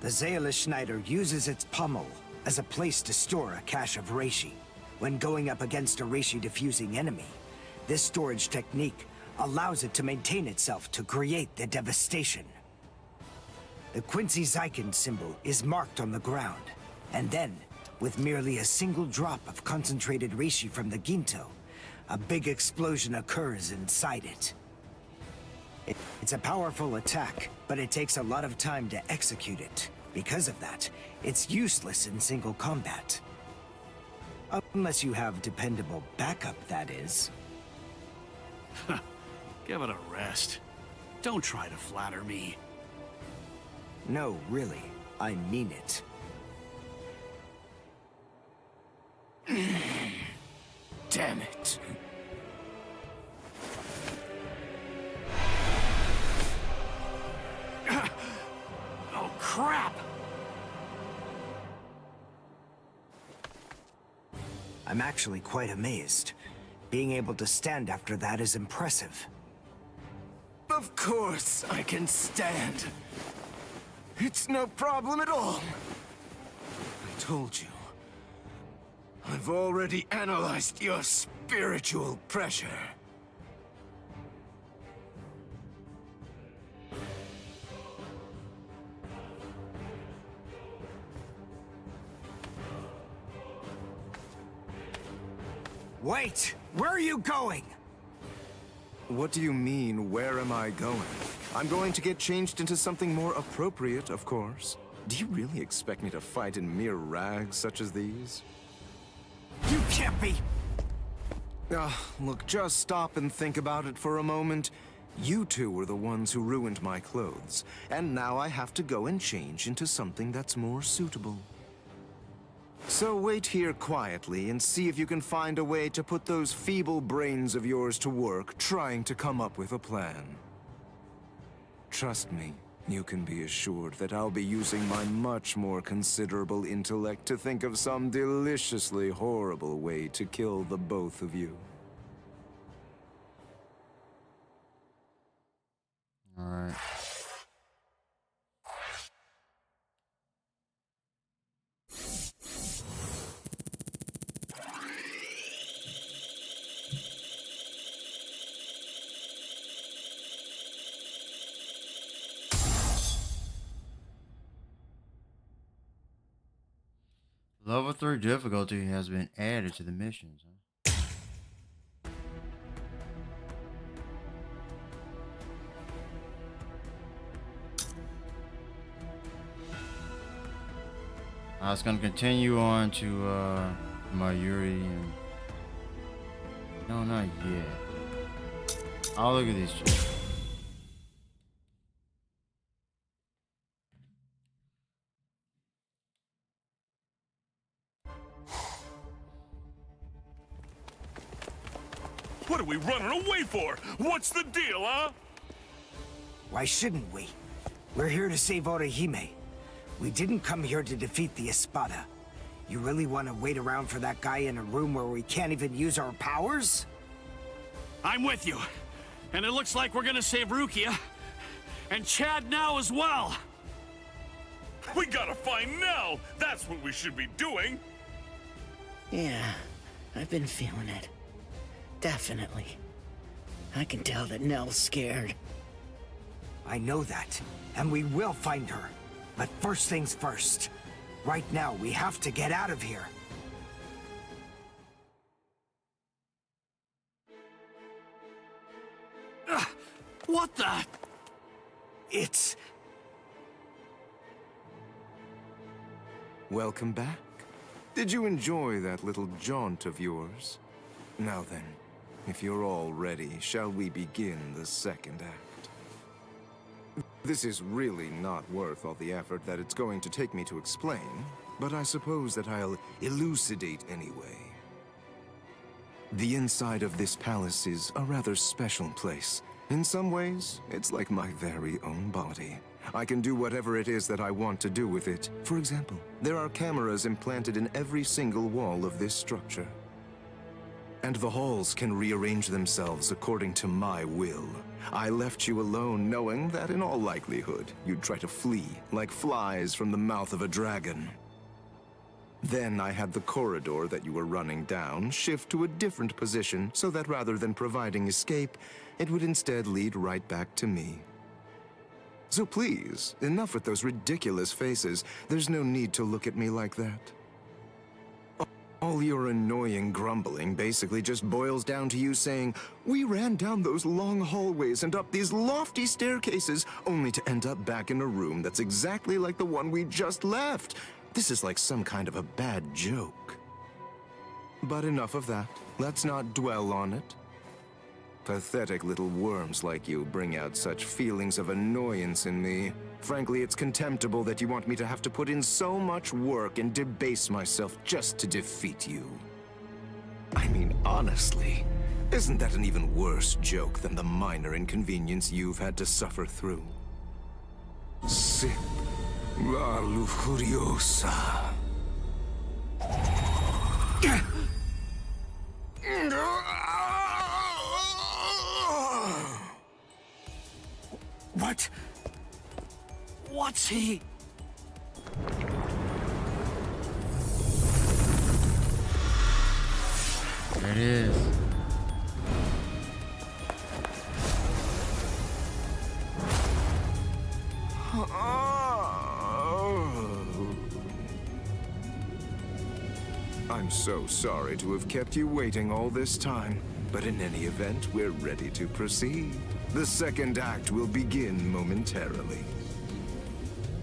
The Seele Schneider uses its pommel as a place to store a cache of reishi. When going up against a reishi-diffusing enemy, this storage technique allows it to maintain itself to create the devastation. The Quincy Zyken symbol is marked on the ground, and then, with merely a single drop of concentrated reishi from the Ginto, a big explosion occurs inside it. It's a powerful attack, but it takes a lot of time to execute it. Because of that, it's useless in single combat. Unless you have dependable backup, that is. Give it a rest. Don't try to flatter me. No, really. I mean it. Damn it. Oh, crap! I'm actually quite amazed. Being able to stand after that is impressive. Of course I can stand. It's no problem at all. I told you. I've already analyzed your spiritual pressure. Wait! Where are you going? What do you mean, where am I going? I'm going to get changed into something more appropriate, of course. Do you really expect me to fight in mere rags such as these? You can't be! Look, just stop and think about it for a moment. You two were the ones who ruined my clothes, and now I have to go and change into something that's more suitable. So wait here quietly and see if you can find a way to put those feeble brains of yours to work trying to come up with a plan. Trust me, you can be assured that I'll be using my much more considerable intellect to think of some deliciously horrible way to kill the both of you. All right. Level 3 difficulty has been added to the missions. Huh? I was gonna continue on to Mayuri and no, not yet. I'll look at these two. What are we running away for? What's the deal, huh? Why shouldn't we? We're here to save Orihime. We didn't come here to defeat the Espada. You really want to wait around for that guy in a room where we can't even use our powers? I'm with you. And it looks like we're gonna save Rukia. And Chad now as well. We gotta find Nell. That's what we should be doing. Yeah, I've been feeling it. Definitely. I can tell that Nell's scared. I know that, and we will find her. But first things first. Right now, we have to get out of here. What the? It's... Welcome back. Did you enjoy that little jaunt of yours? Now then, if you're all ready, shall we begin the second act? This is really not worth all the effort that it's going to take me to explain, but I suppose that I'll elucidate anyway. The inside of this palace is a rather special place. In some ways, it's like my very own body. I can do whatever it is that I want to do with it. For example, there are cameras implanted in every single wall of this structure. And the halls can rearrange themselves according to my will. I left you alone knowing that in all likelihood, you'd try to flee like flies from the mouth of a dragon. Then I had the corridor that you were running down shift to a different position so that rather than providing escape, it would instead lead right back to me. So please, enough with those ridiculous faces. There's no need to look at me like that. All your annoying grumbling basically just boils down to you saying, "We ran down those long hallways and up these lofty staircases, only to end up back in a room that's exactly like the one we just left." This is like some kind of a bad joke. But enough of that. Let's not dwell on it. Pathetic little worms like you bring out such feelings of annoyance in me. Frankly, it's contemptible that you want me to have to put in so much work and debase myself just to defeat you. I mean, honestly, isn't that an even worse joke than the minor inconvenience you've had to suffer through? Sip la lujuriosa. What? What's he? There it is. I'm so sorry to have kept you waiting all this time, but in any event, we're ready to proceed. The second act will begin momentarily.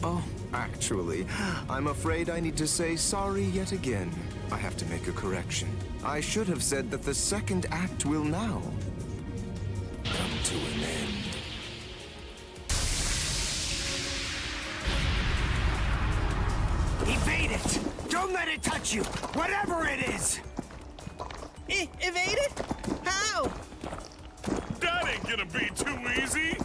Oh, actually, I'm afraid I need to say sorry yet again. I have to make a correction. I should have said that the second act will now come to an end. Evade it! Don't let it touch you! Whatever it is! Evade it? How? That ain't gonna be too easy!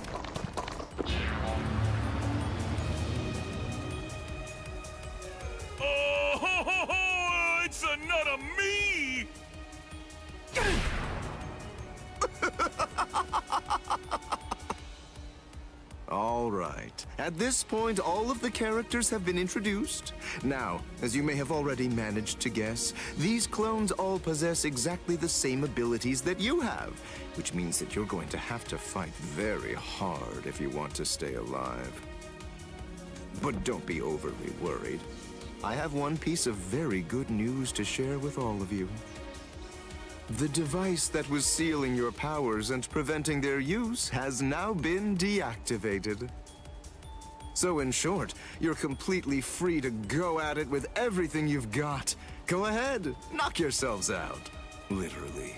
Oh, ho, ho, ho, it's a nut of me! All right. At this point, all of the characters have been introduced. Now, as you may have already managed to guess, these clones all possess exactly the same abilities that you have, which means that you're going to have to fight very hard if you want to stay alive. But don't be overly worried. I have one piece of very good news to share with all of you. The device that was sealing your powers and preventing their use has now been deactivated. So in short, you're completely free to go at it with everything you've got. Go ahead, knock yourselves out. Literally.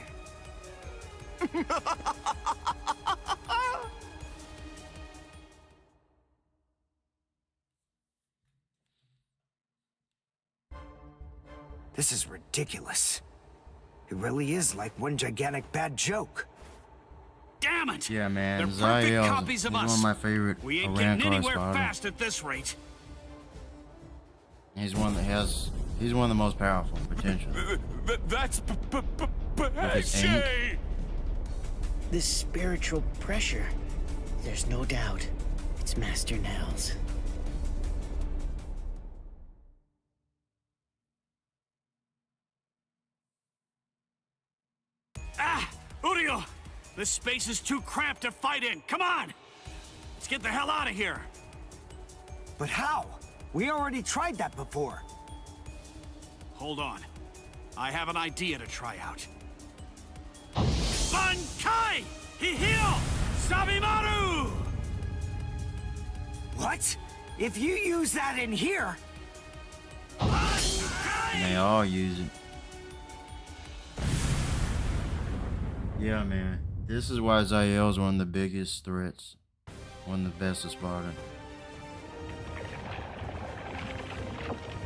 This is ridiculous. It really is like one gigantic bad joke. Damn it! Yeah, man. They're perfect Zael copies is of one us. of my favorite We ain't Iran getting anywhere correspondents. fast at this rate. He's one of the most powerful, potentially. That's his ink. Pesce! This spiritual pressure, there's no doubt, it's Master Nell's. Urio! This space is too cramped to fight in. Come on! Let's get the hell out of here. But how? We already tried that before. Hold on. I have an idea to try out. Bankai! Hihio! Sabimaru! What? If you use that in here... And they all use it. Yeah, man. This is why Zael's one of the biggest threats. One of the best Espada.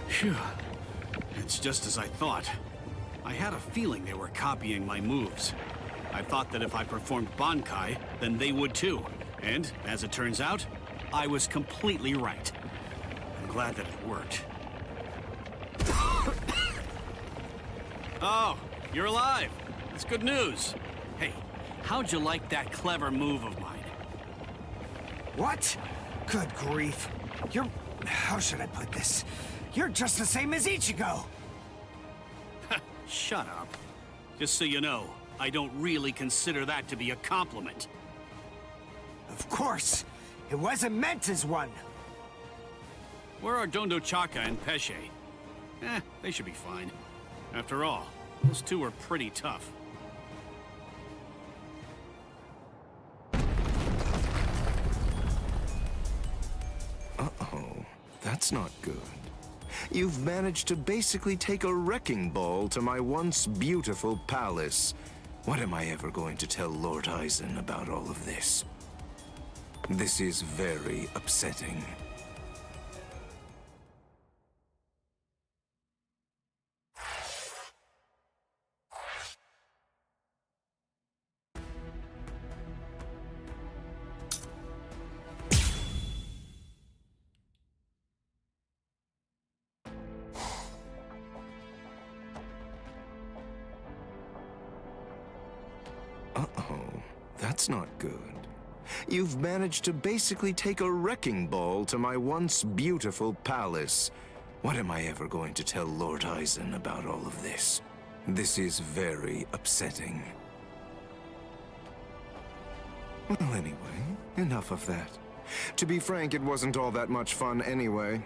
Phew. It's just as I thought. I had a feeling they were copying my moves. I thought that if I performed Bankai, then they would too. And, as it turns out, I was completely right. I'm glad that it worked. Oh, you're alive. That's good news. Hey, how'd you like that clever move of mine? What? Good grief. You're... How should I put this? You're just the same as Ichigo. Shut up. Just so you know, I don't really consider that to be a compliment. Of course. It wasn't meant as one. Where are Dondo Chaka and Pesce? They should be fine. After all, those two are pretty tough. Uh-oh, that's not good. You've managed to basically take a wrecking ball to my once beautiful palace. What am I ever going to tell Lord Aizen about all of this? This is very upsetting. Uh-oh, that's not good. You've managed to basically take a wrecking ball to my once beautiful palace. What am I ever going to tell Lord Aizen about all of this? This is very upsetting. Well, anyway, enough of that. To be frank, it wasn't all that much fun anyway.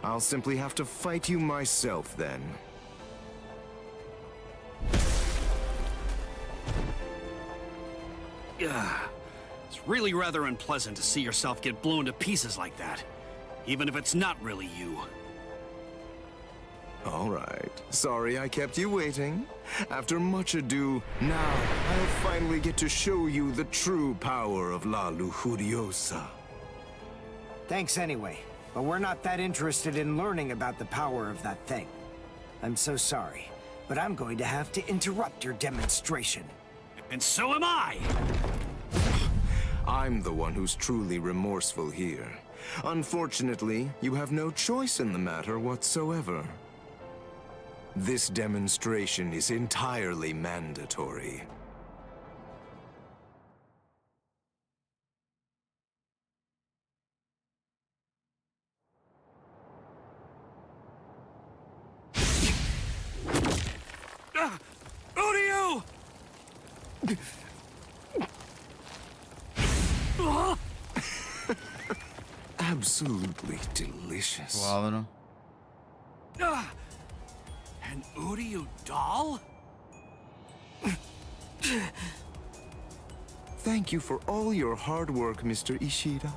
I'll simply have to fight you myself then. It's really rather unpleasant to see yourself get blown to pieces like that, even if it's not really you. All right. Sorry I kept you waiting. After much ado, now I'll finally get to show you the true power of La Lujuriosa. Thanks anyway, but we're not that interested in learning about the power of that thing. I'm so sorry, but I'm going to have to interrupt your demonstration. And so am I! I'm the one who's truly remorseful here. Unfortunately, you have no choice in the matter whatsoever. This demonstration is entirely mandatory. Uryu! Absolutely delicious. Swallowed him. An Uryu doll? Thank you for all your hard work, Mr. Ishida.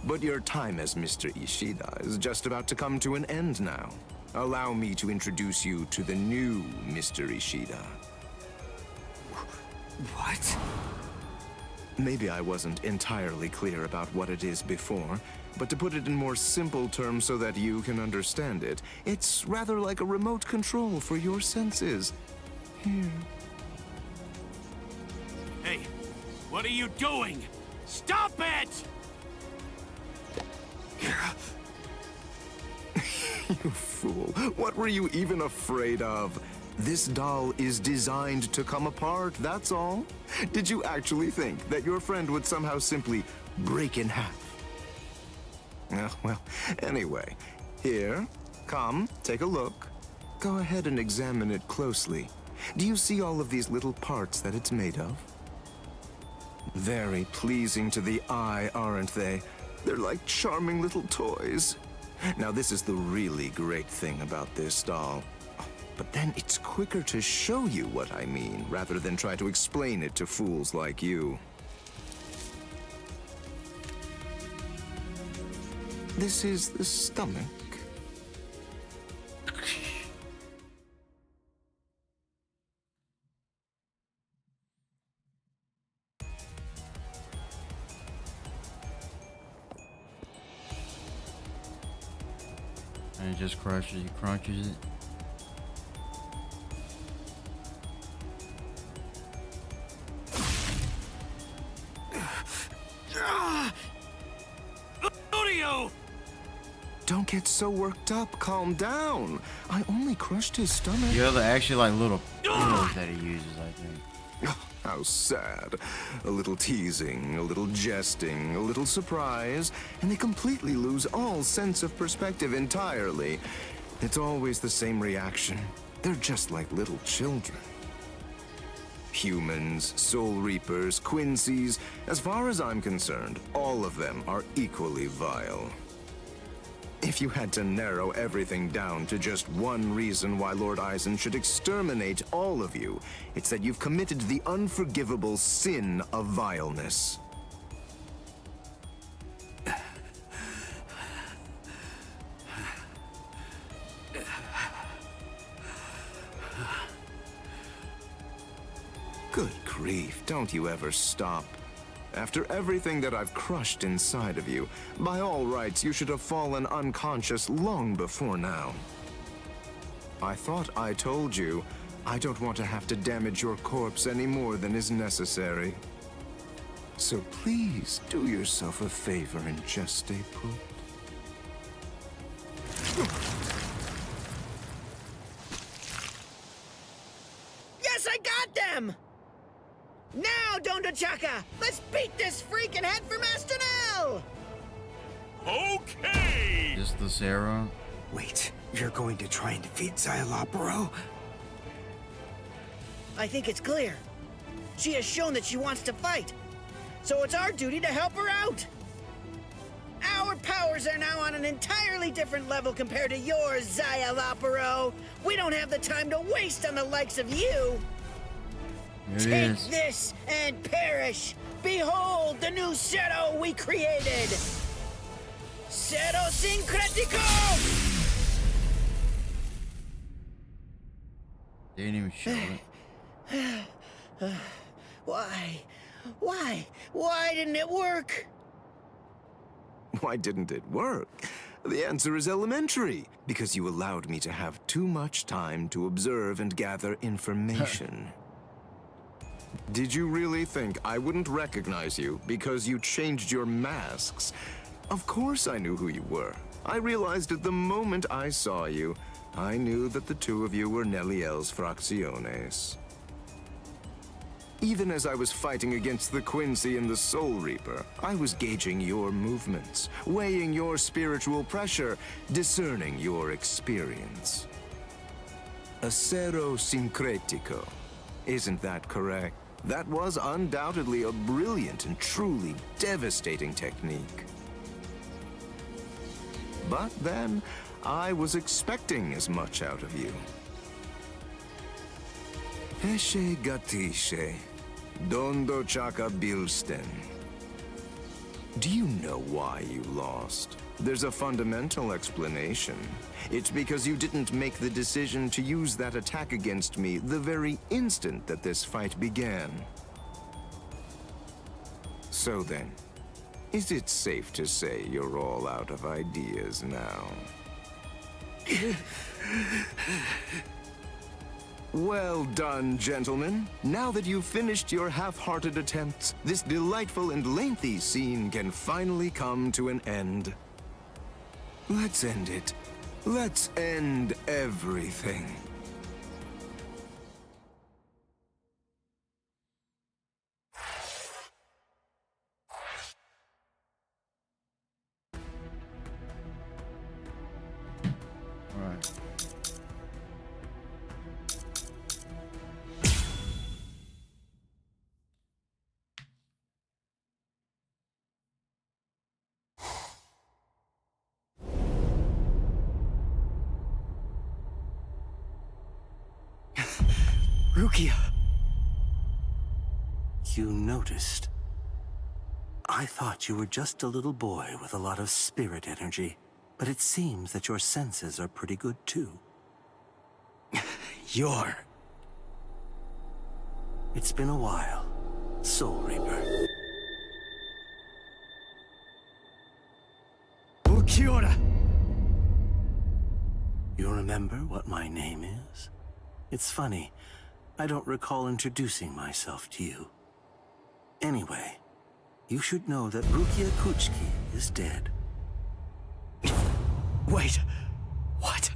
But your time as Mr. Ishida is just about to come to an end now. Allow me to introduce you to the new Mr. Ishida. What? Maybe I wasn't entirely clear about what it is before, but to put it in more simple terms so that you can understand it, it's rather like a remote control for your senses. Here. Hey, what are you doing? Stop it! You fool. What were you even afraid of? This doll is designed to come apart, that's all. Did you actually think that your friend would somehow simply break in half? Well, anyway, here, come, take a look. Go ahead and examine it closely. Do you see all of these little parts that it's made of? Very pleasing to the eye, aren't they? They're like charming little toys. Now, this is the really great thing about this doll. But then it's quicker to show you what I mean, rather than try to explain it to fools like you. This is the stomach. And it just crushes, it crunches it. Don't get so worked up. Calm down. I only crushed his stomach. Yeah, they're actually like little pillows that he uses, I think. How sad. A little teasing, a little jesting, a little surprise, and they completely lose all sense of perspective entirely. It's always the same reaction. They're just like little children. Humans, Soul Reapers, Quincy's, as far as I'm concerned, all of them are equally vile. If you had to narrow everything down to just one reason why Lord Aizen should exterminate all of you, it's that you've committed the unforgivable sin of vileness. Good grief, don't you ever stop. After everything that I've crushed inside of you, by all rights, you should have fallen unconscious long before now. I thought I told you, I don't want to have to damage your corpse any more than is necessary. So please, do yourself a favor and just stay put. Yes, I got them! Now, Dondachaka! Let's beat this freak and head for Master Nell! Okay! Just the Sarah? Wait, you're going to try and defeat Xyalopero? I think it's clear. She has shown that she wants to fight. So it's our duty to help her out. Our powers are now on an entirely different level compared to yours, Xyalopero. We don't have the time to waste on the likes of you. Take this and perish! Behold the new Zero we created! Zero Syncretico! They didn't even show it. Why didn't it work? Why didn't it work? The answer is elementary. Because you allowed me to have too much time to observe and gather information. Did you really think I wouldn't recognize you because you changed your masks? Of course I knew who you were. I realized at the moment I saw you, I knew that the two of you were Neliel's Fracciones. Even as I was fighting against the Quincy and the Soul Reaper, I was gauging your movements, weighing your spiritual pressure, discerning your experience. Acero Syncretico. Isn't that correct? That was undoubtedly a brilliant and truly devastating technique. But then, I was expecting as much out of you. Heshe gatishe, dondo chaka bilsten. Do you know why you lost? There's a fundamental explanation. It's because you didn't make the decision to use that attack against me the very instant that this fight began. So then, is it safe to say you're all out of ideas now? Well done, gentlemen. Now that you've finished your half-hearted attempts, this delightful and lengthy scene can finally come to an end. Let's end it. Let's end everything. Right. Rukia! You noticed. I thought you were just a little boy with a lot of spirit energy, but it seems that your senses are pretty good too. You're... It's been a while, Soul Reaper. Ulquiorra! You remember what my name is? It's funny, I don't recall introducing myself to you. Anyway, you should know that Rukia Kuchiki is dead. Wait, what?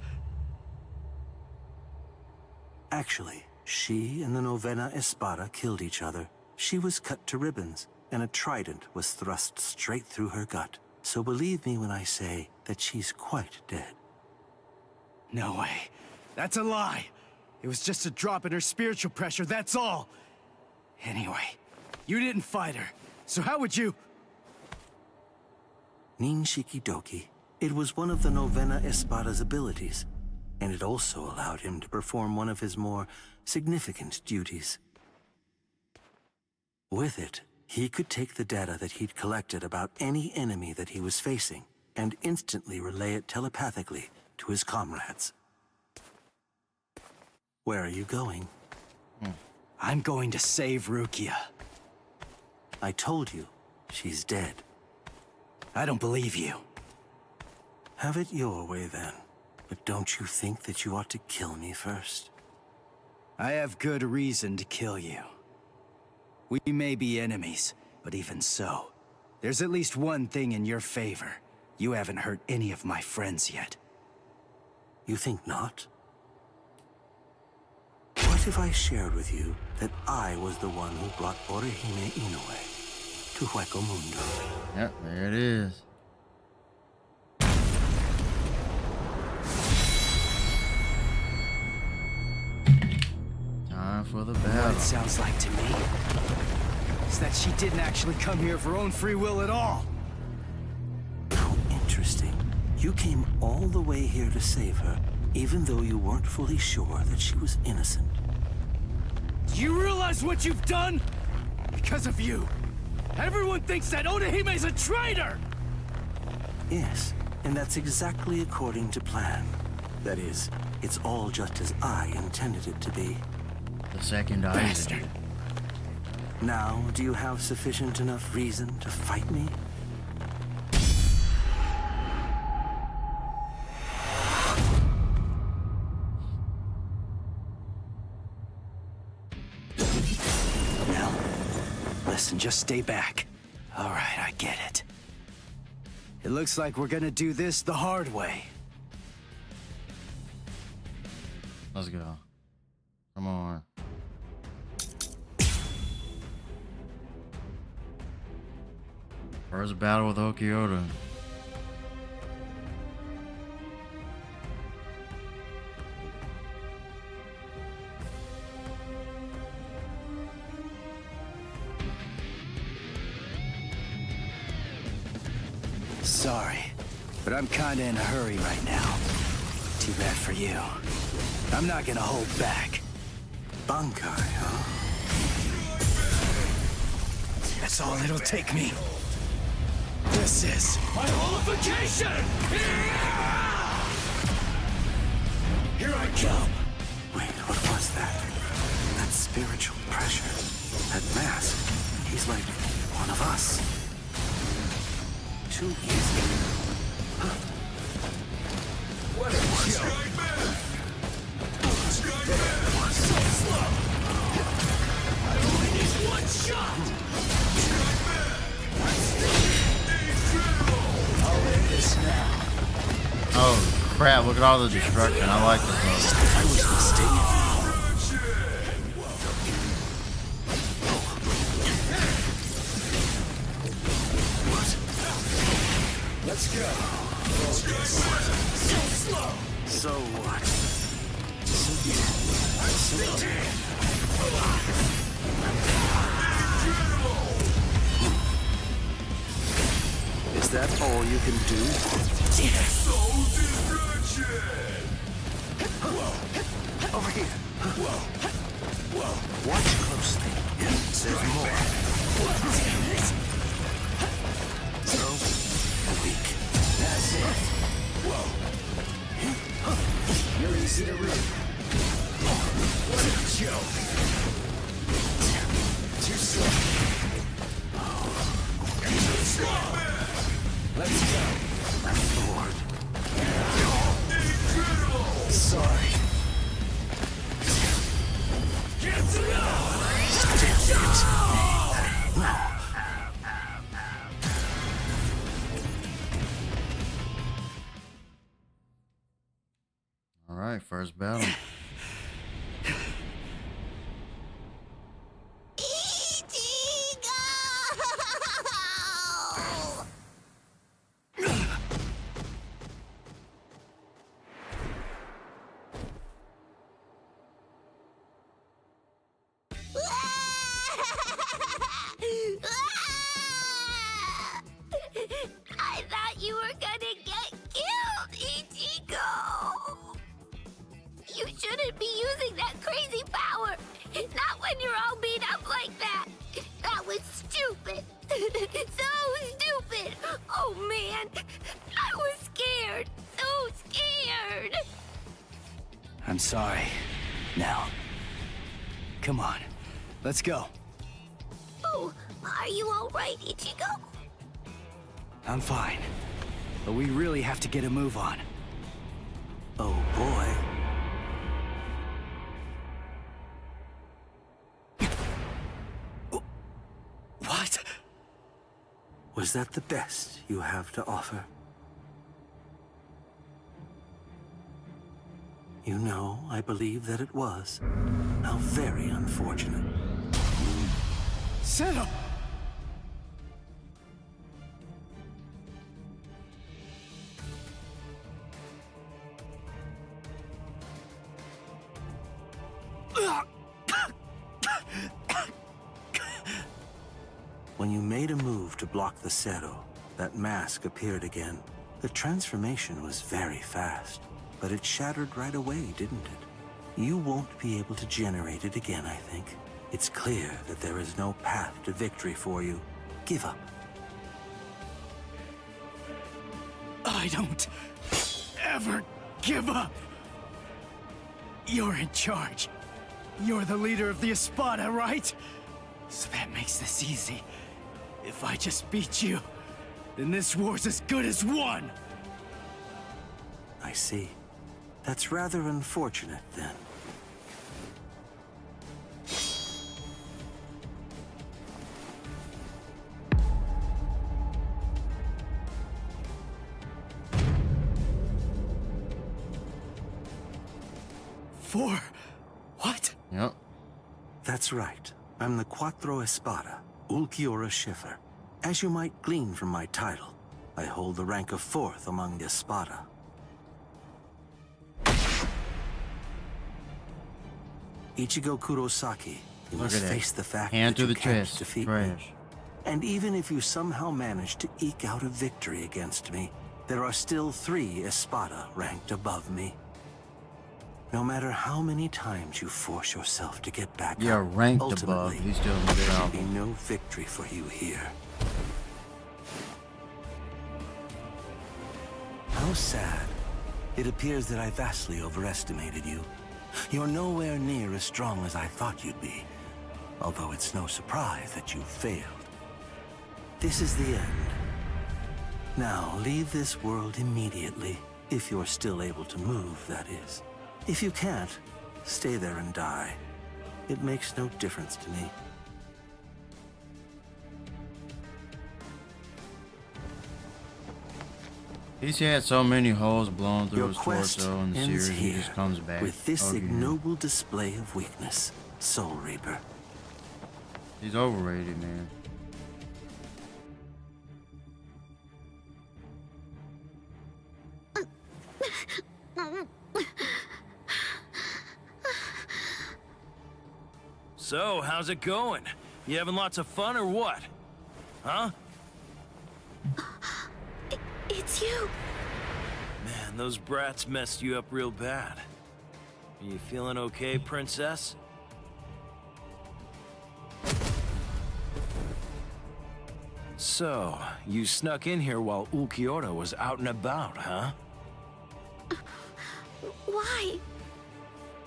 Actually, she and the Novena Espada killed each other. She was cut to ribbons, and a trident was thrust straight through her gut. So believe me when I say that she's quite dead. No way. That's a lie. It was just a drop in her spiritual pressure, that's all. Anyway, you didn't fight her, so how would you... Ninshiki Doki. It was one of the Novena Espada's abilities, and it also allowed him to perform one of his more significant duties. With it, he could take the data that he'd collected about any enemy that he was facing and instantly relay it telepathically to his comrades. Where are you going? I'm going to save Rukia. I told you, she's dead. I don't believe you. Have it your way then. But don't you think that you ought to kill me first? I have good reason to kill you. We may be enemies, but even so, there's at least one thing in your favor. You haven't hurt any of my friends yet. You think not? What if I shared with you that I was the one who brought Orihime Inoue to Hueco Mundo? Yep, there it is. Time for the battle. What it sounds like to me is that she didn't actually come here of her own free will at all. How interesting. You came all the way here to save her, even though you weren't fully sure that she was innocent. Do you realize what you've done? Because of you, everyone thinks that Odahime's a traitor! Yes, and that's exactly according to plan. That is, it's all just as I intended it to be. The second Bastard! Now, do you have sufficient enough reason to fight me? Listen, just stay back. All right, I get it. It looks like we're gonna do this the hard way. Let's go. Come on. First battle with Okioda. Sorry, but I'm kinda in a hurry right now. for you. I'm not gonna hold back. Bankai, huh? That's all it'll take me. This is My holification! Here I come! Wait, what was that? That spiritual pressure. That mask. He's like one of us. Too easy. Huh. What a joke! So slow! I only need one shot! I'll end this now. Oh crap, look at all the destruction. I like this one. I was mistaken. Let's go. So slow. So what? Is that all you can do? Over here. Watch closely. There's more. So weak. That's it. You're easy to read. What a joke. Too slow. Too slow. Let's go. I'm bored. Sorry. Cancel it out. No. All right, first battle. I thought you were gonna get killed, Ichigo! You shouldn't be using that crazy power! Not when you're all beat up like that! That was stupid! So stupid! Oh man! I was scared! So scared! I'm sorry. Now, come on. Let's go. Oh, are you alright, Ichigo? I'm fine. But we really have to get a move on. Oh boy. What? Was that the best you have to offer? You know, I believe that it was. How very unfortunate. Settle! When you made a move to block the Zero, that mask appeared again. The transformation was very fast, but it shattered right away, didn't it? You won't be able to generate it again, I think. It's clear that there is no path to victory for you. Give up. I don't ever give up. You're in charge. You're the leader of the Espada, right? So that makes this easy. If I just beat you, then this war's as good as won. I see. That's rather unfortunate, then. For what? Yep. That's right. I'm the Quattro Espada, Ulquiorra Schiffer. As you might glean from my title, I hold the rank of 4th among the Espada. Ichigo Kurosaki, you Look must at that. face the fact Hand that to you the can't chest. defeat Trash. me. And even if you somehow manage to eke out a victory against me, there are still 3 Espada ranked above me. No matter how many times you force yourself to get back Yeah, up, ranked ultimately, above. He's still in the there will top. be no victory for you here. How sad. It appears that I vastly overestimated you. You're nowhere near as strong as I thought you'd be, although it's no surprise that you failed. This is the end. Now, leave this world immediately, if you're still able to move, that is. If you can't, stay there and die. It makes no difference to me. He's had so many holes blown through Your his quest torso in the ends series, he here, just comes back. with this again. ignoble display of weakness, Soul Reaper. He's overrated, man. So, how's it going? You having lots of fun or what? Huh? It's you. Man, those brats messed you up real bad. Are you feeling okay, princess? So, you snuck in here while Ulquiorra was out and about, huh? Why?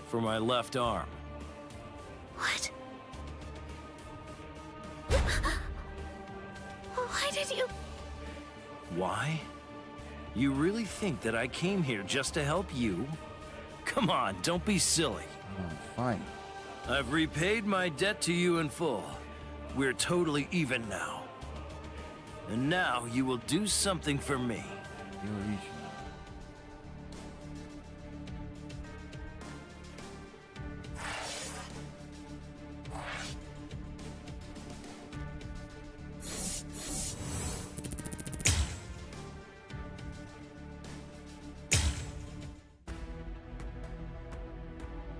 For my left arm. What? Why did you... Why? You really think that I came here just to help you? Come on, don't be silly. Oh, fine. I've repaid my debt to you in full. We're totally even now. And now you will do something for me. You'll eat.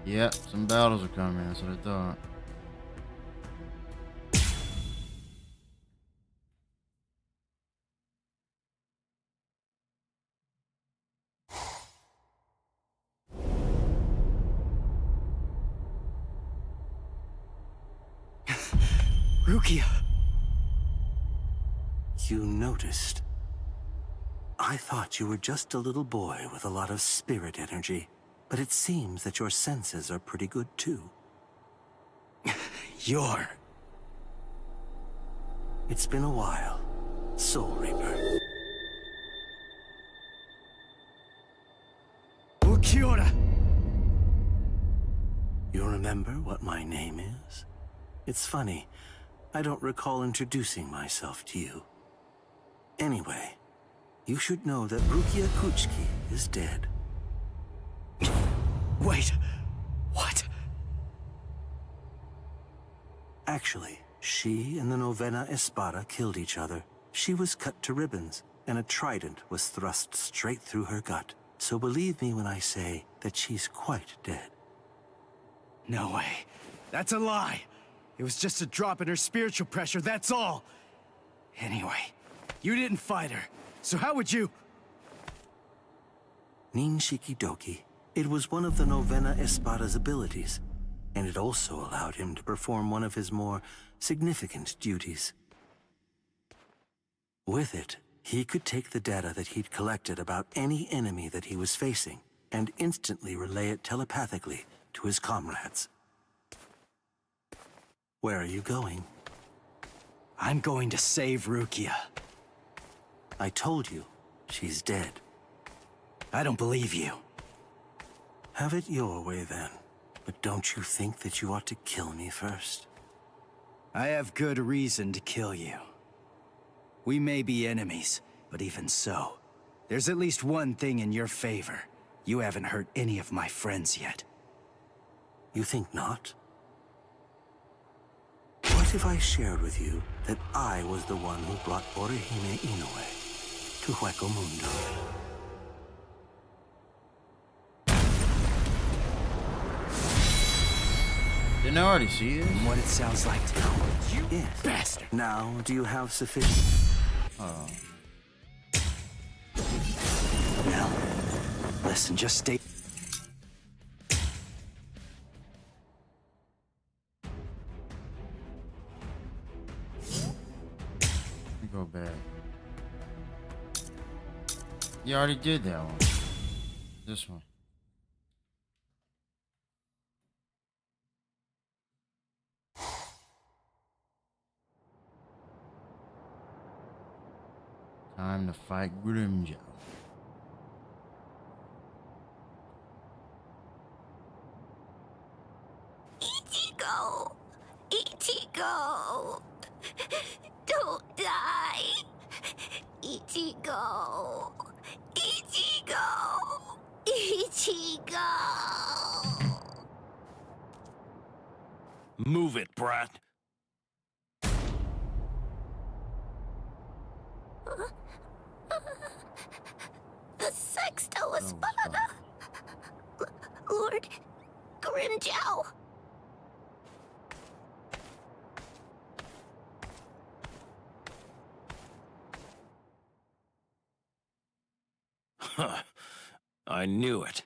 Yep, some battles are coming, that's what I thought. Rukia! You noticed. I thought you were just a little boy with a lot of spirit energy, but it seems that your senses are pretty good too. It's been a while, Soul Reaper. Ulquiorra! You remember what my name is? It's funny, I don't recall introducing myself to you. Anyway, you should know that Rukia Kuchiki is dead. Wait, what? Actually, she and the Novena Espada killed each other. She was cut to ribbons, and a trident was thrust straight through her gut. So believe me when I say that she's quite dead. No way. That's a lie. It was just a drop in her spiritual pressure, that's all. Anyway, you didn't fight her, so how would you... Ninshikidoki. It was one of the Novena Espada's abilities, and it also allowed him to perform one of his more significant duties. With it, he could take the data that he'd collected about any enemy that he was facing and instantly relay it telepathically to his comrades. Where are you going? I'm going to save Rukia. I told you, she's dead. I don't believe you. Have it your way then. But don't you think that you ought to kill me first? I have good reason to kill you. We may be enemies, but even so, there's at least one thing in your favor. You haven't hurt any of my friends yet. You think not? What if I shared with you that I was the one who brought Orihime Inoue to Hueco Mundo? Didn't I already see this? What it sounds like to you, yes. Bastard. Now, do you have sufficient... Oh. Well, listen, just stay... bad. You already did that one. This one. Time to fight Grimjow. Ichigo! Ichigo! Don't die! Ichigo! Ichigo! Ichigo! Move it, brat. The Sexto Espada! Lord Grimjow! Huh. I knew it.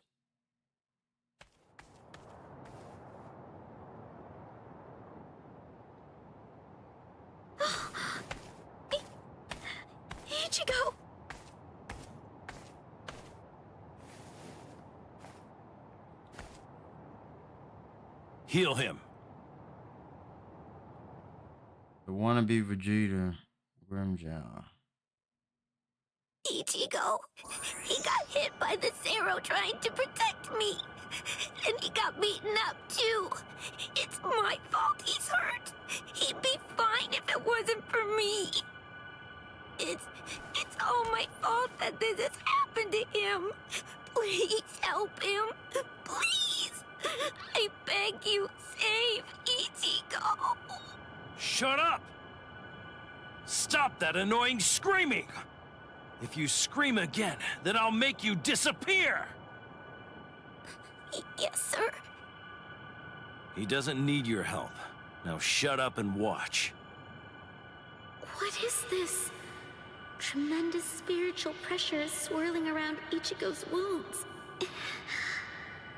Ichigo! Heal him. The wannabe Vegeta, Grimjow. Ichigo! He got hit by the Zero trying to protect me! And he got beaten up, too! It's my fault he's hurt! He'd be fine if it wasn't for me! It's all my fault that this has happened to him! Please help him! Please! I beg you, save Ichigo! Shut up! Stop that annoying screaming! If you scream again, then I'll make you disappear! Yes, sir. He doesn't need your help. Now shut up and watch. What is this? Tremendous spiritual pressure is swirling around Ichigo's wounds.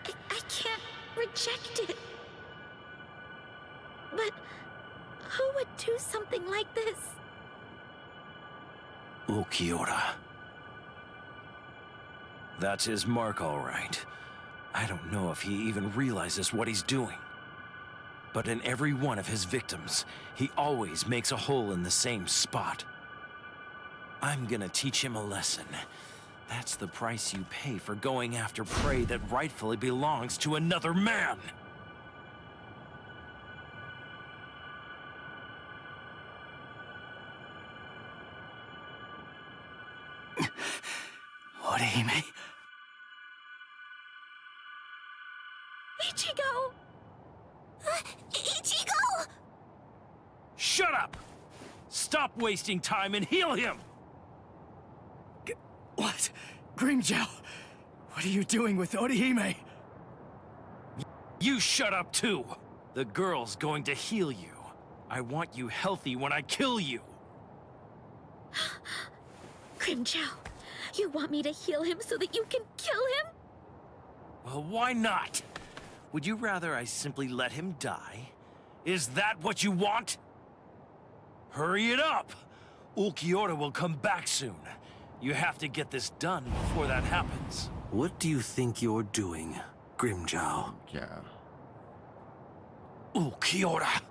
I can't reject it. But who would do something like this? Ulquiorra. That's his mark, all right. I don't know if he even realizes what he's doing. But in every one of his victims, he always makes a hole in the same spot. I'm gonna teach him a lesson. That's the price you pay for going after prey that rightfully belongs to another man. Orihime. Ichigo! Ichigo! Shut up! Stop wasting time and heal him! What? Grimjow, what are you doing with Orihime? You shut up too! The girl's going to heal you. I want you healthy when I kill you. Grimjow, you want me to heal him so that you can kill him? Well, why not? Would you rather I simply let him die? Is that what you want? Hurry it up! Ulquiorra will come back soon. You have to get this done before that happens. What do you think you're doing, Grimjow? Yeah. Ulquiorra!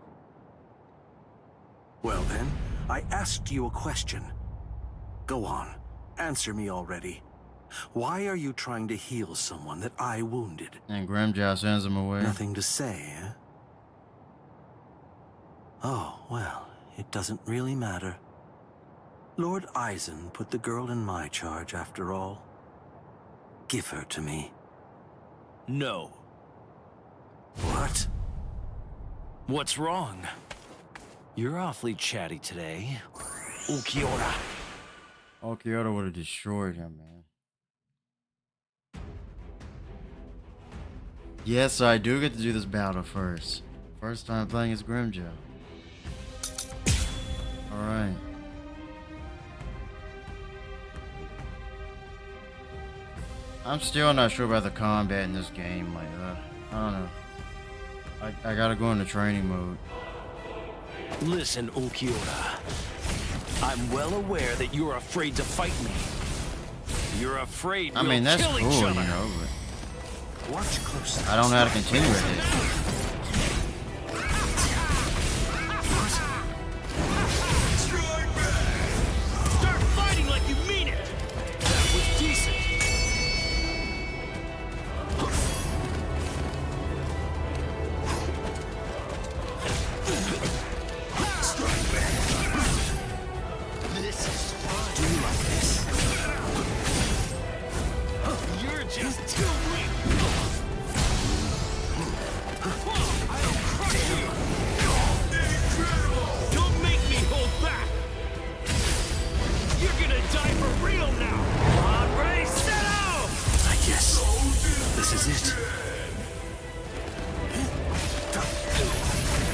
Well then, I asked you a question. Go on, answer me already. Why are you trying to heal someone that I wounded? And Grimjow sends him away. Nothing to say, eh? Oh, well, it doesn't really matter. Lord Aizen put the girl in my charge after all. Give her to me. No. What? What's wrong? You're awfully chatty today. Ulquiorra. Ulquiorra would have destroyed him, man. Yes, I do get to do this battle first. First time playing as Grimjow. Alright. I'm still not sure about the combat in this game. Like, I don't know. I gotta go into training mode. Listen, Ulquiorra. I'm well aware that you're afraid to fight me. You're afraid I mean, we'll that's kill cool, each you other. know, but Watch closely. I don't know how to continue with it. Start fighting like you mean it! That was decent. This is fun. Do you like this? You're just too weak. I'll crush you. Don't make me hold back. You're gonna die for real now. On, ready, set out! I guess this is it.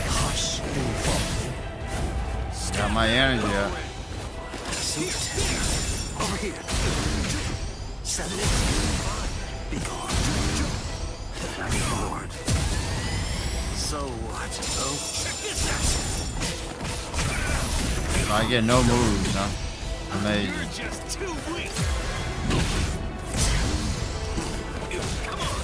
Hush and fall. Got my energy up. Over here. 7. Be gone. I'm bored. So what? Oh, Check this out. I get no moves, huh? Amazing. You're just too weak. Come on.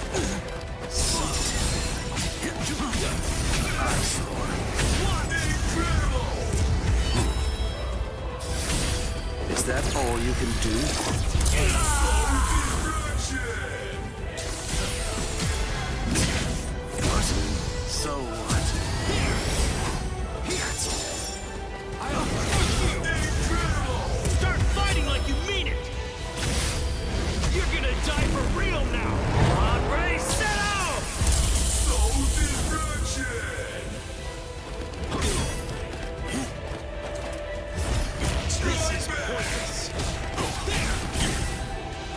is that all you can do? What? So what? I'll crush you. Start fighting like you mean it. You're gonna die for real now. On, ready, set out! This is pointless.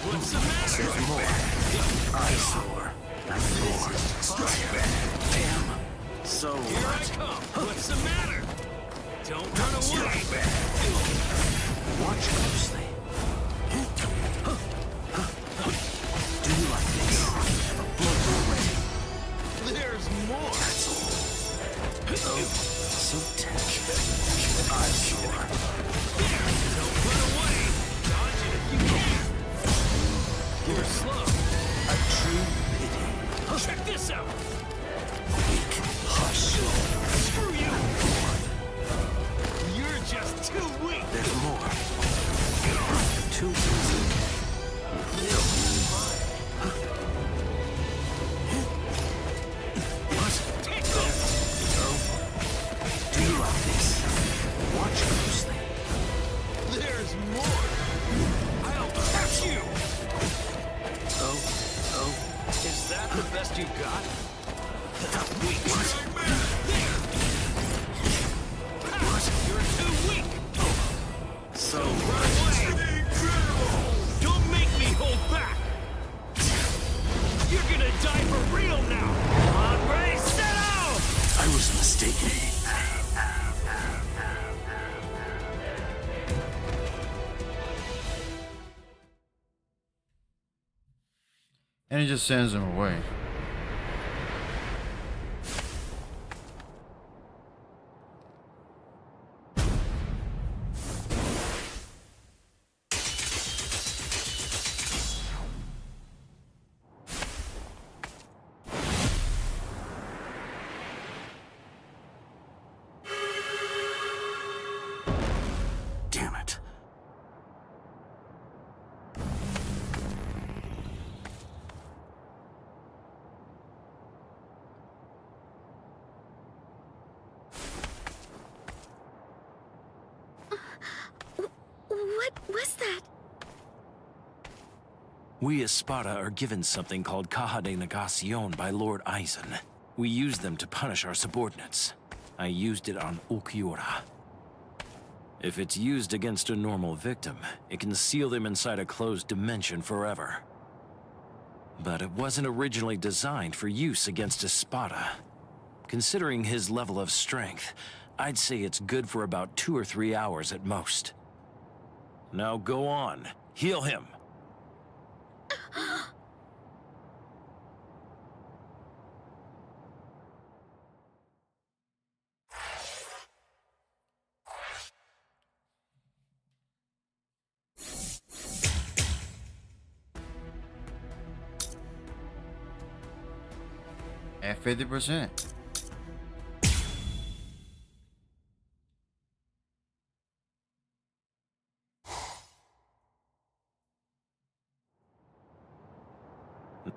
What's the matter? There's more. Eyesore. I'm bored. Damn. So Here I what? come. What's the matter? Don't run away. Watch closely. Do you like this? Look already. There's more. Oh, so tense. Eyesore. Don't run away. Dodge it if you can. You're slow. A true pity. Check this out. Weak. Hush. Screw you. You're just too weak. There's more. Too easy. What? Take this. Oh. Do you like this? Watch closely. There's more. I'll catch you. Oh. Is that the best you got? Weak. You're too weak. So Run away. Don't make me hold back. You're gonna die for real now. On, ready, set out. I was mistaken. And he just sends him away. Damn it. What was that? We Espada are given something called Caja de Negacion by Lord Eisen. We use them to punish our subordinates. I used it on Ulquiorra. If it's used against a normal victim, it can seal them inside a closed dimension forever. But it wasn't originally designed for use against Espada. Considering his level of strength, I'd say it's good for about 2 or 3 hours at most. Now go on, heal him. At 50%.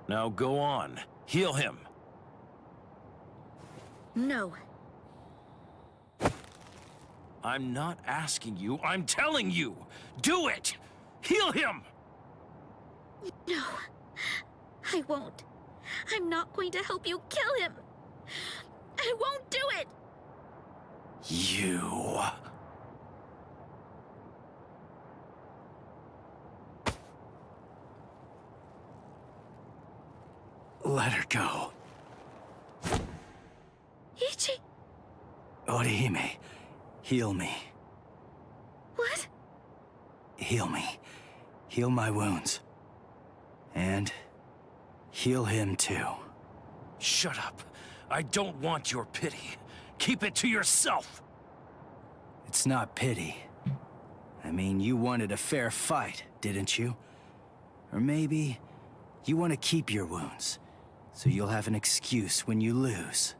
Now go on. Heal him. No. I'm not asking you, I'm telling you! Do it! Heal him! No. I won't. I'm not going to help you kill him. I won't do it! You... Let her go. Ichi... Orihime, heal me. What? Heal me. Heal my wounds. And heal him too. Shut up. I don't want your pity. Keep it to yourself. It's not pity. I mean, you wanted a fair fight, didn't you? Or maybe you want to keep your wounds, so you'll have an excuse when you lose.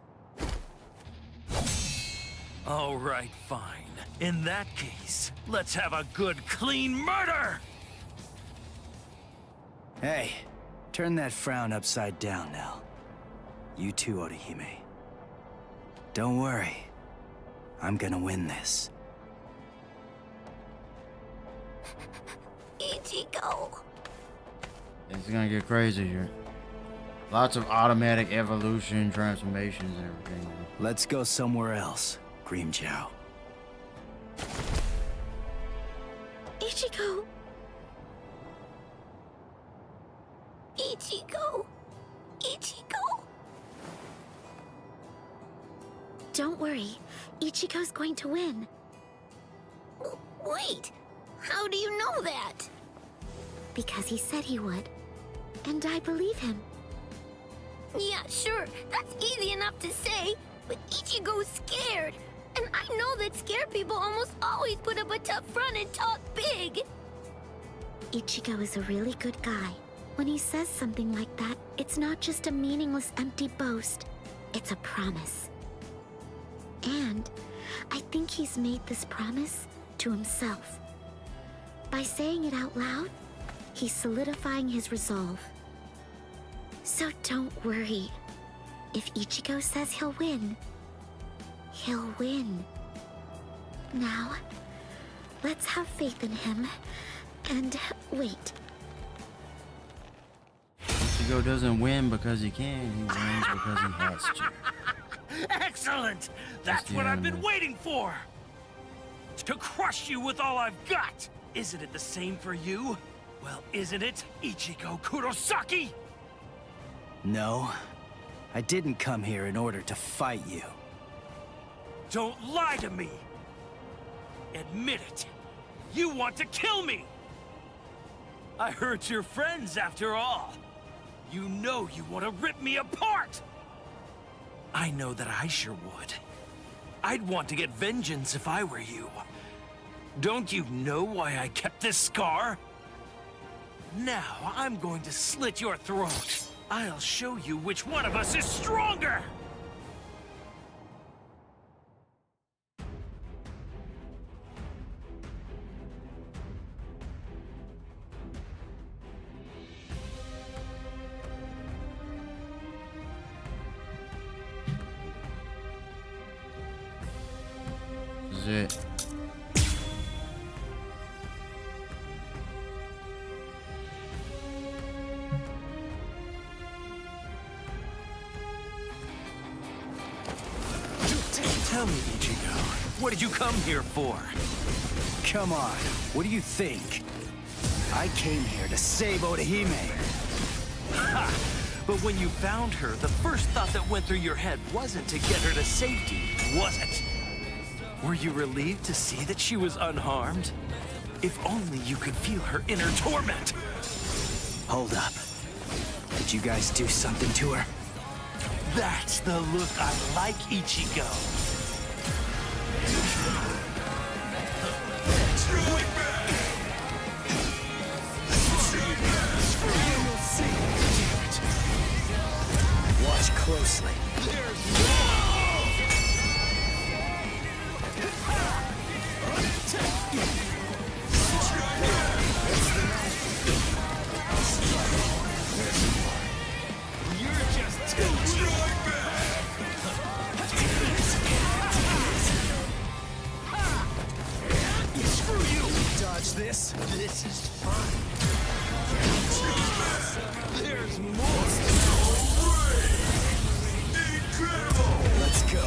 All right, fine. In that case, let's have a good, clean murder! Hey, turn that frown upside down now. You too, Orihime. Don't worry. I'm gonna win this. Ichigo. It's gonna get crazy here. Lots of automatic evolution, transformations, and everything. Let's go somewhere else, Grimmjow. Ichigo. Ichigo. Ichigo. Don't worry. Ichigo's going to win. Wait. How do you know that? Because he said he would. And I believe him. Yeah, sure. That's easy enough to say. But Ichigo's scared. And I know that scared people almost always put up a tough front and talk big. Ichigo is a really good guy. When he says something like that, it's not just a meaningless, empty boast. It's a promise. And I think he's made this promise to himself. By saying it out loud, he's solidifying his resolve. So don't worry. If Ichigo says he'll win, he'll win. Now, let's have faith in him and wait. Ichigo doesn't win because he can, he wins because he has to. Excellent! That's what I've been waiting for! To crush you with all I've got! Isn't it the same for you? Well, isn't it, Ichigo Kurosaki? No, I didn't come here in order to fight you. Don't lie to me! Admit it! You want to kill me! I hurt your friends after all! You know you want to rip me apart! I know that I sure would. I'd want to get vengeance if I were you. Don't you know why I kept this scar? Now I'm going to slit your throat. I'll show you which one of us is stronger! This is it. Tell me, Ichigo, what did you come here for? Come on, what do you think? I came here to save Orihime. Ha! But when you found her, the first thought that went through your head wasn't to get her to safety, was it? Were you relieved to see that she was unharmed? If only you could feel her inner torment. Hold up. Did you guys do something to her? That's the look I like, Ichigo. Watch closely. You're just too Screw you! Dodge this. This is fun. There's more. Let's go.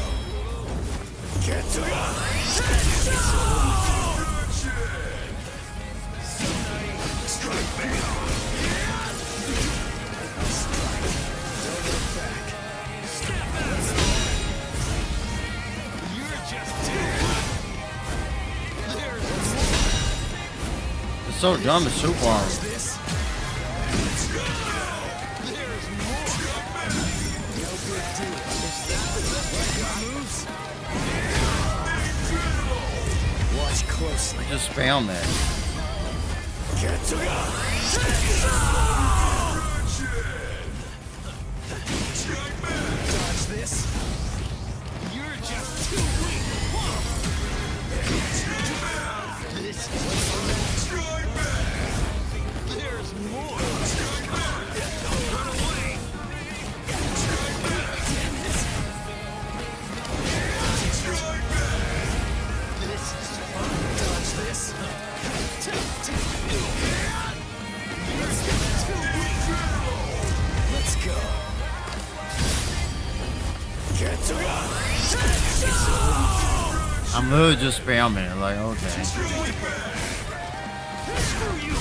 Get to Strike me. Don't look back. Step out. You're just too There's It's so dumb, it's super hard. This. There's more. No big deal. Moves. Watch closely. Just spam that. Get to Dodge this. You're just too weak. This is There's more. Don't run away. This is fun. Dodge this. Let's go. Get to I'm literally just spamming it, like, okay. Screw you.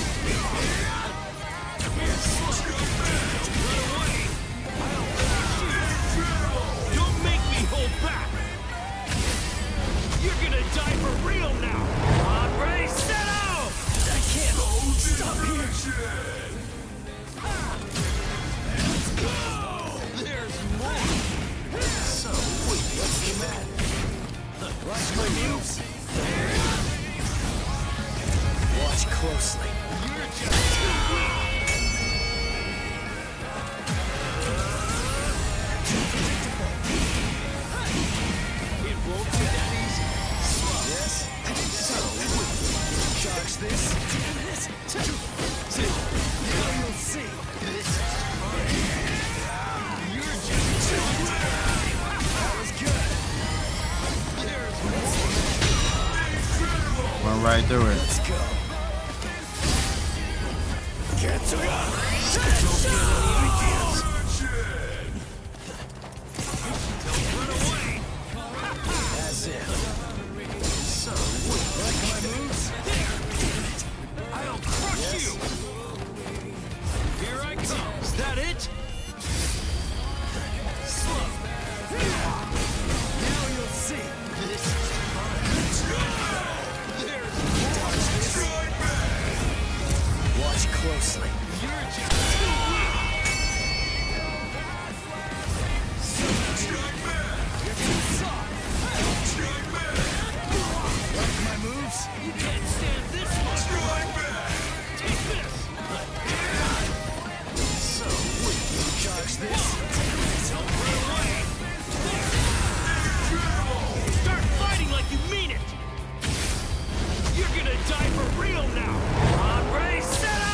Don't make me hold back. You're gonna die for real now. On, ready, set out. I can't stop here. Let's go. There's more. So weak. What's the matter? Watch my moves. Watch closely. You're just too weak. It won't be that easy. Yes. So dodge this. Now you'll see. This is fun. You're just too weak. That was good. There's Went right through it. Let's go. Get to Don't get any ideas. Don't run away. That's it. So weak. Like my moves? I'll crush you. Here I come. Is that it? Slow. Now you'll see. This is fun. There's more. Watch closely. You're just too weak. You're too soft. Like my moves? You can't stand this much. Take this. So weak. Dodge this. Don't run away. Start fighting like you mean it. You're gonna die for real now. On, ready, set out.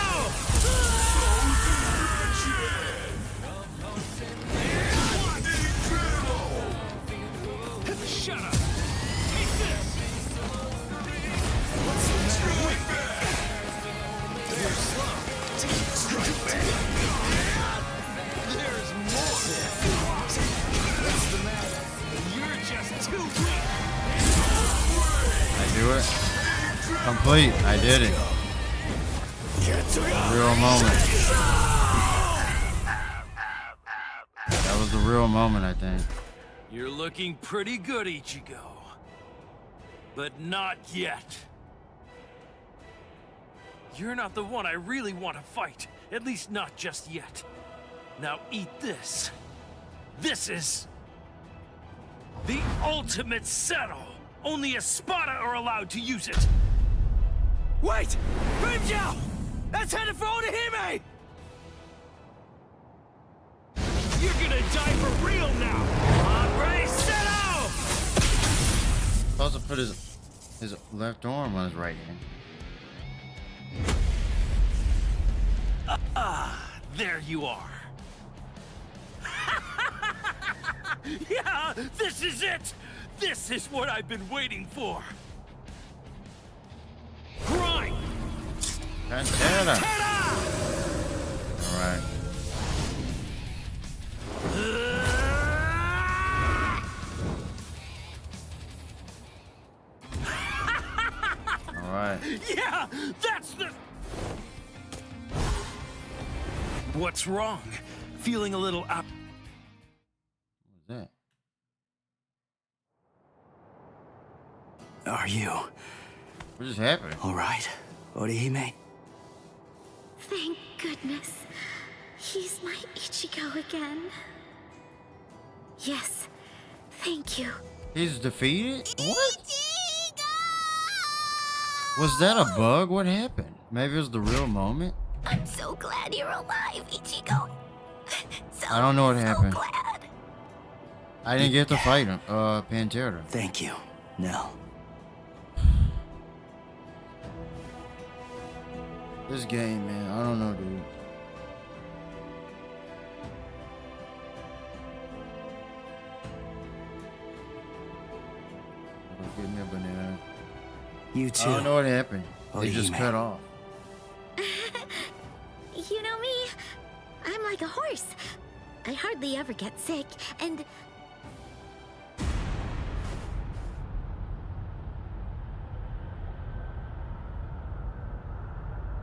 Shut up. Take this. What's the matter? You're slow. There's more. What's the matter? You're just too weak. I do it. Complete. I did it. Real moment. That was the real moment, I think. You're looking pretty good, Ichigo. But not yet. You're not the one I really want to fight. At least not just yet. Now eat this. This is... the ultimate settle. Only Espada are allowed to use it. Wait! Grimjow! That's headed for Oda Hime! You're gonna die for real now! Hombre, set out! Supposed to put his left arm on his right hand. There you are. Yeah, this is it! This is what I've been waiting for! Grind! Pantera! Alright. Alright. Yeah, that's the... What's wrong? Feeling a little up. What's that? Are you? What just happened? All right, Orihime. Thank goodness. He's my Ichigo again. Yes, thank you. He's defeated? What? Was that a bug? What happened? Maybe it was the real moment? I'm so glad you're alive, Ichigo. I don't know what happened. Glad. I didn't get to fight him. Pantera. Thank you, Nell. This game, man, I don't know, dude. Give me a banana. You too. I don't know what happened. They Orihime. just cut off. You know me? I'm like a horse. I hardly ever get sick, and...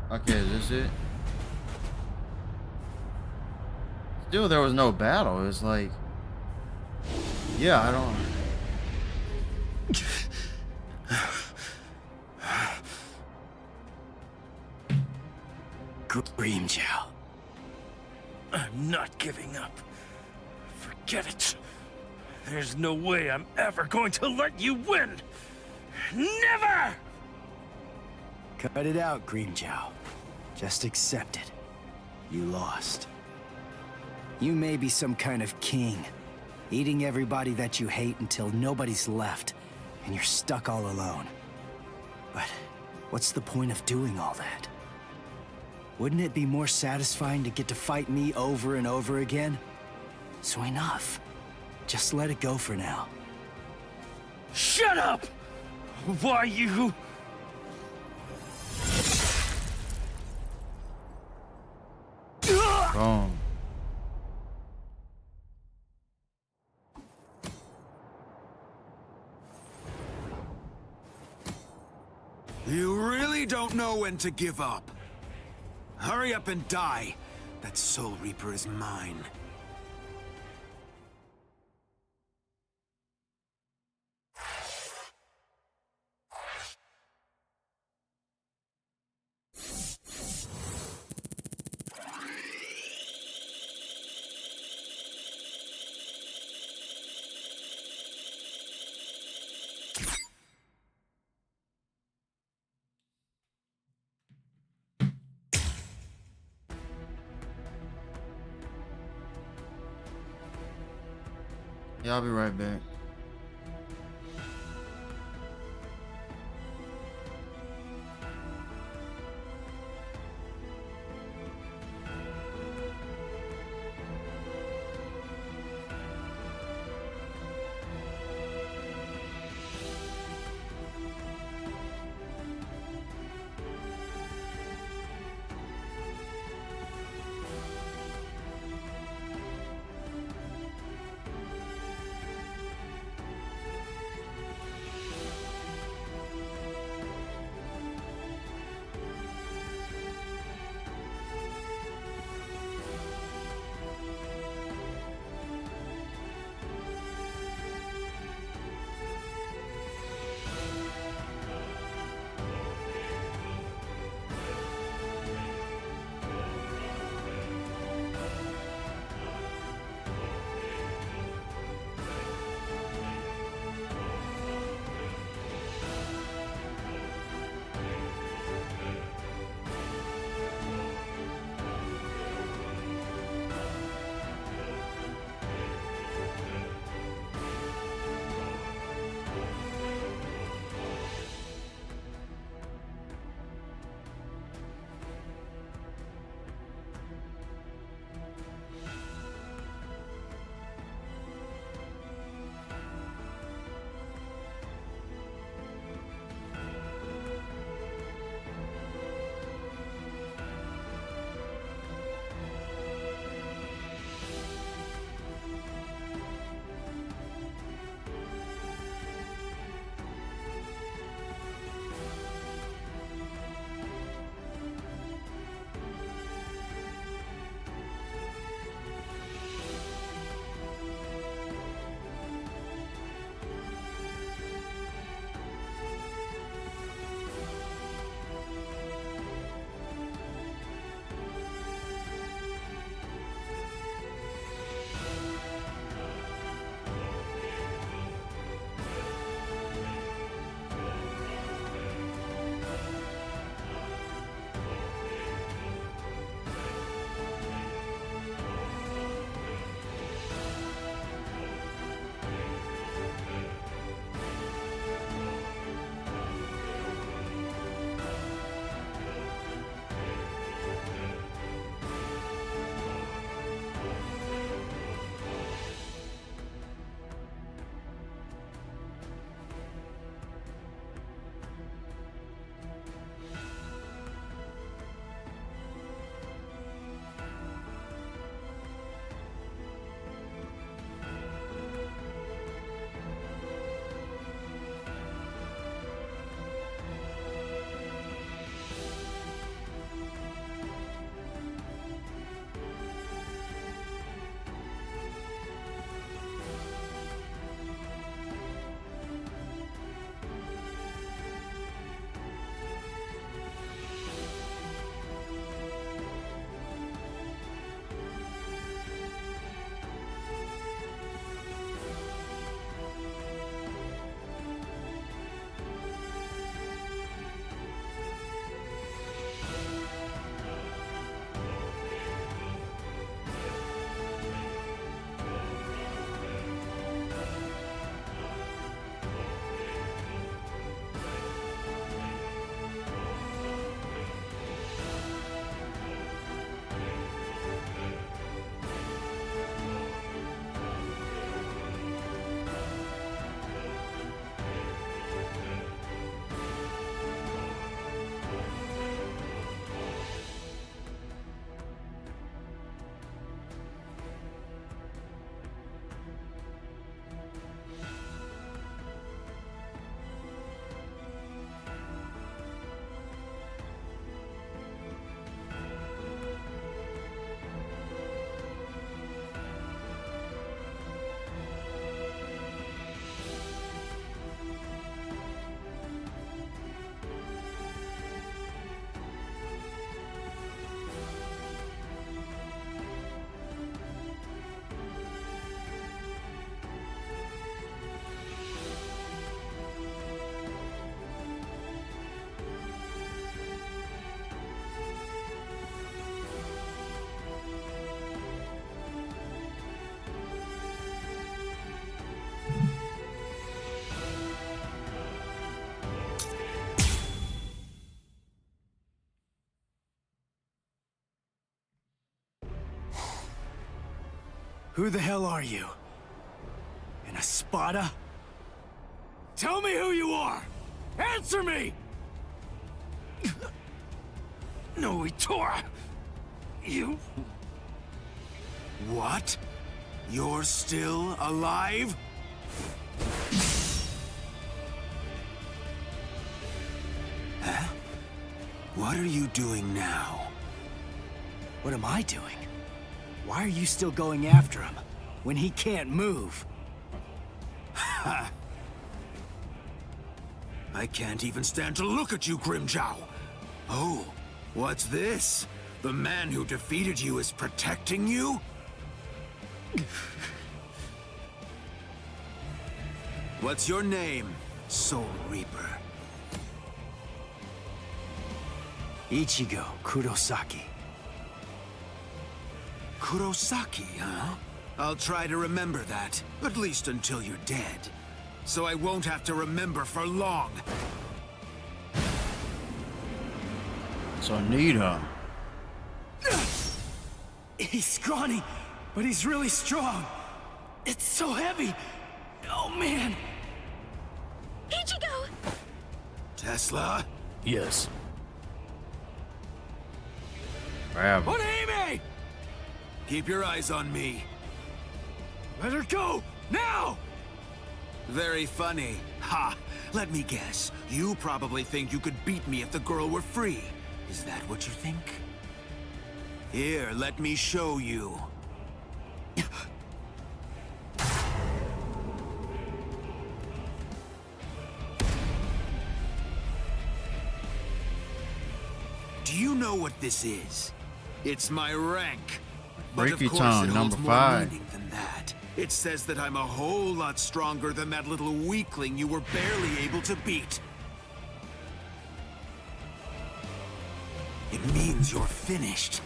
Okay, is this it? Still, there was no battle. It's like... Yeah, I don't... Grimmjow. I'm not giving up. Forget it. There's no way I'm ever going to let you win. Never! Cut it out, Grimmjow. Just accept it. You lost. You may be some kind of king, eating everybody that you hate until nobody's left, and you're stuck all alone. But what's the point of doing all that? Wouldn't it be more satisfying to get to fight me over and over again? So enough. Just let it go for now. Shut up! Why you... Boom. You really don't know when to give up. Hurry up and die. That Soul Reaper is mine. Yeah, I'll be right back. Who the hell are you? An Espada? Tell me who you are! Answer me! No, Itora! You... What? You're still alive? Huh? What are you doing now? What am I doing? Why are you still going after him when he can't move? Ha! I can't even stand to look at you, Grimjow. Oh, what's this? The man who defeated you is protecting you? What's your name, Soul Reaper? Ichigo Kurosaki. Kurosaki, huh? I'll try to remember that, at least until you're dead. So I won't have to remember for long. So need her. He's scrawny, but he's really strong. It's so heavy. Oh, man. Ichigo! Tesla? Yes. Grab him. Onihime! Keep your eyes on me. Let her go! Now! Very funny. Ha! Let me guess. You probably think you could beat me if the girl were free. Is that what you think? Here, let me show you. Do you know what this is? It's my rank. But of Breaky course tongue, it holds number more 5. meaning than that. It says that I'm a whole lot stronger than that little weakling you were barely able to beat. It means you're finished.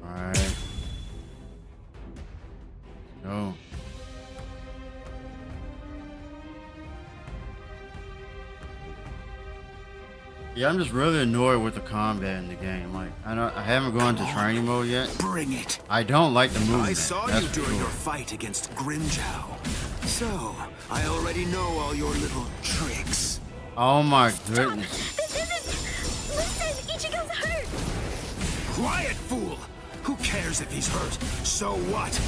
Alright. Go. Yeah, I'm just really annoyed with the combat in the game. Like, I haven't gone to training mode yet. Bring it. I don't like the movement. I saw that's you for during sure. your fight against Grimjow. So, I already know all your little tricks. Oh my goodness. This isn't... Listen, Ichigo's hurt! Quiet, fool! Who cares if he's hurt? So what?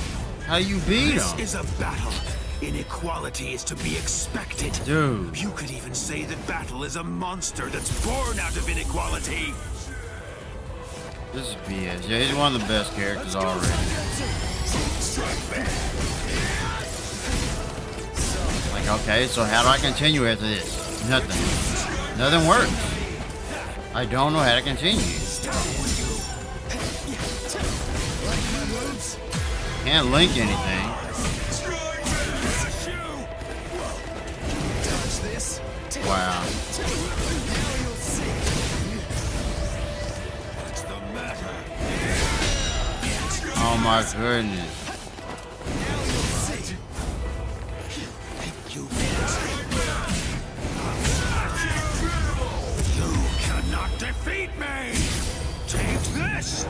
How you beat This him? is a battle. Inequality is to be expected. Dude. You could even say that battle is a monster that's born out of inequality. This is BS. Yeah, he's one of the best characters already. Like, okay, so how do I continue after this? Nothing. Nothing works. I don't know how to continue. Can't link anything. Wow. Oh my goodness. You cannot defeat me! Take this!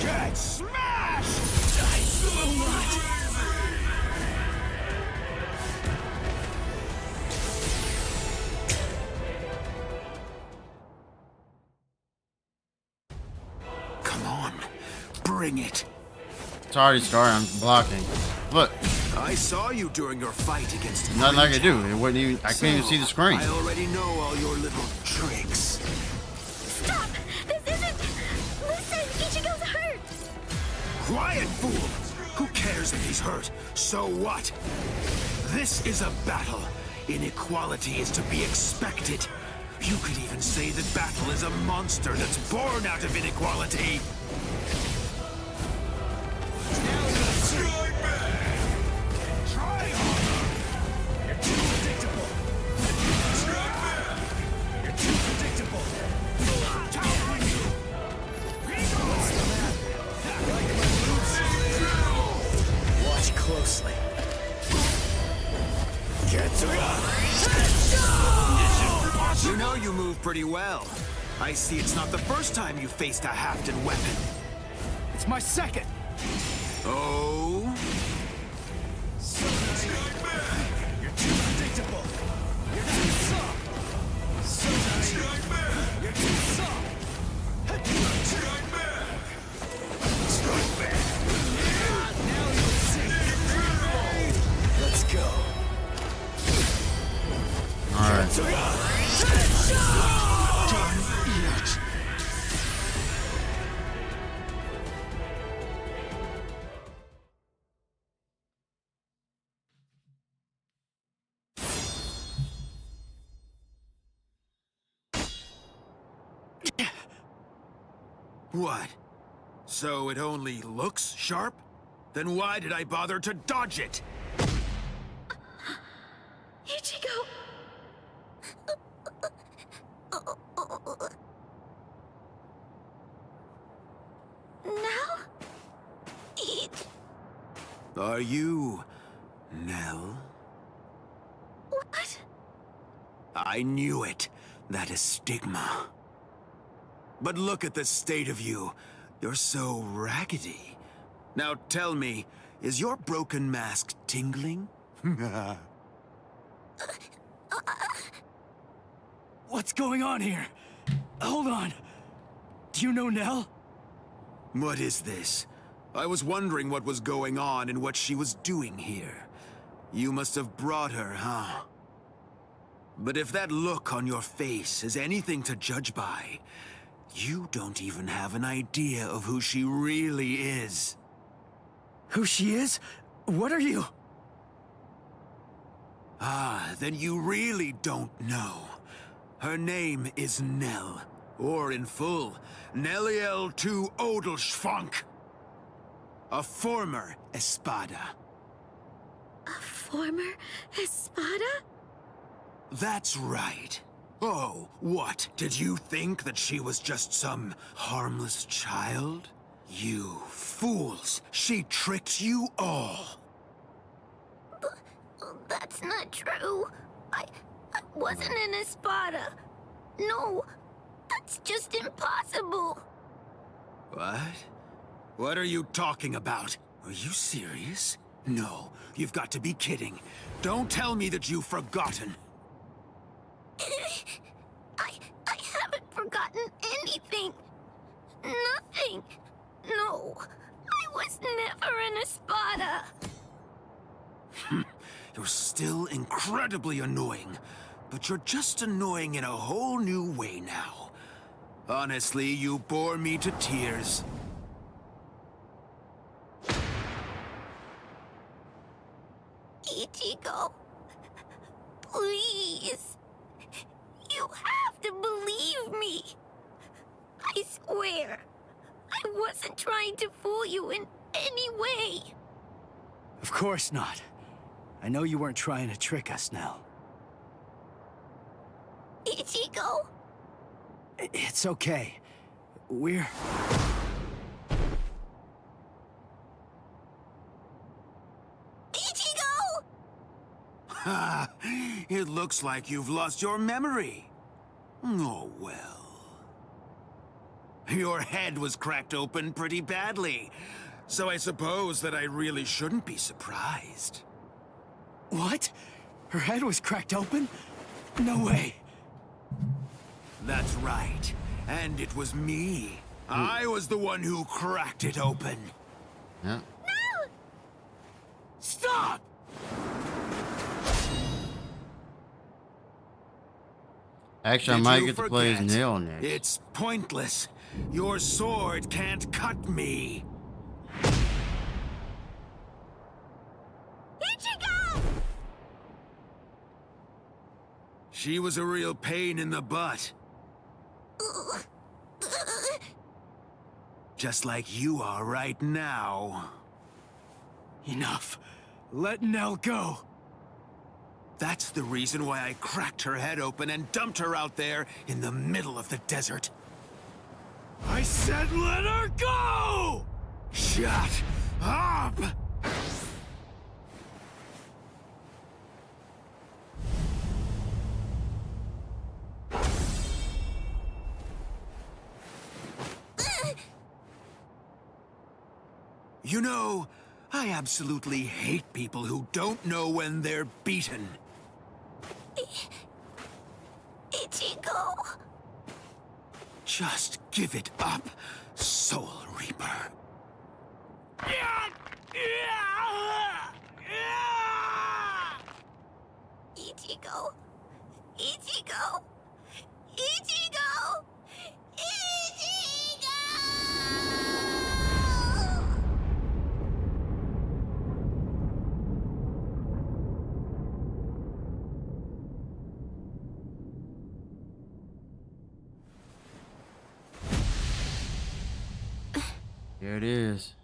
Get smashed! I will not! Come on, bring it! It's already started. I'm blocking. Look. I saw you during your fight against Nothing I could do. It wouldn't even. I couldn't even see the screen. I already know all your little tricks. Stop! This isn't... Listen, Ichigo's hurt! Quiet, fool! Who cares if he's hurt? So what? This is a battle. Inequality is to be expected. You could even say that battle is a monster that's born out of inequality. Watch closely. You know you move pretty well. I see it's not the first time you faced a Haften weapon. It's my second. Oh? You're too predictable. You're too soft. You're too soft. Now you'll see. Let's go. All right. What? So it only looks sharp? Then why did I bother to dodge it? Ichigo! Now? Are you... Nell? What? I knew it. That is stigma. But look at the state of you. You're so raggedy. Now tell me, is your broken mask tingling? What's going on here? Hold on. Do you know Nell? What is this? I was wondering what was going on and what she was doing here. You must have brought her, huh? But if that look on your face is anything to judge by, you don't even have an idea of who she really is. Who she is? What are you? Ah, then you really don't know. Her name is Nell, or in full, Nelliel to Odelschfunk. A former Espada. A former Espada? That's right. Oh, what? Did you think that she was just some harmless child? You fools! She tricked you all! That's not true. I wasn't an Espada. No, that's just impossible. What? What are you talking about? Are you serious? No, you've got to be kidding. Don't tell me that you've forgotten. I haven't forgotten anything. Nothing. No, I was never an Espada. You're still incredibly annoying, but you're just annoying in a whole new way now. Honestly, you bore me to tears. Ichigo, please. You have to believe me. I swear, I wasn't trying to fool you in any way. Of course not. I know you weren't trying to trick us, Nell. Ichigo? It's okay. We're... Ichigo! Ha! It looks like you've lost your memory. Oh, well. Your head was cracked open pretty badly, so I suppose that I really shouldn't be surprised. What? Her head was cracked open? No way. That's right. And it was me. I was the one who cracked it open. Yeah. No! Stop! Actually, I might get to play as Nell next. It's pointless. Your sword can't cut me. Ichigo! She was a real pain in the butt. Just like you are right now. Enough. Let Nell go. That's the reason why I cracked her head open and dumped her out there in the middle of the desert. I said let her go! Shut up! You know, I absolutely hate people who don't know when they're beaten. Ichigo. Just give it up, Soul Reaper. Ichigo. Ichigo. Ichigo. Ichigo. Here it is.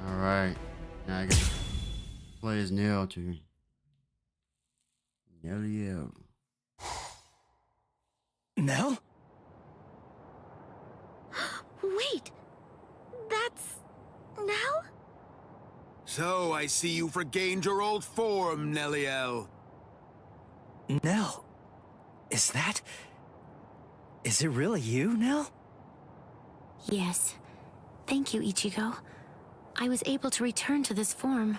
Alright, now I get to play as Nell to Nell. Nell? Wait, that's Nell? So I see you've regained your old form, Nelliel. Nell? Is it really you, Nell? Yes. Thank you, Ichigo. I was able to return to this form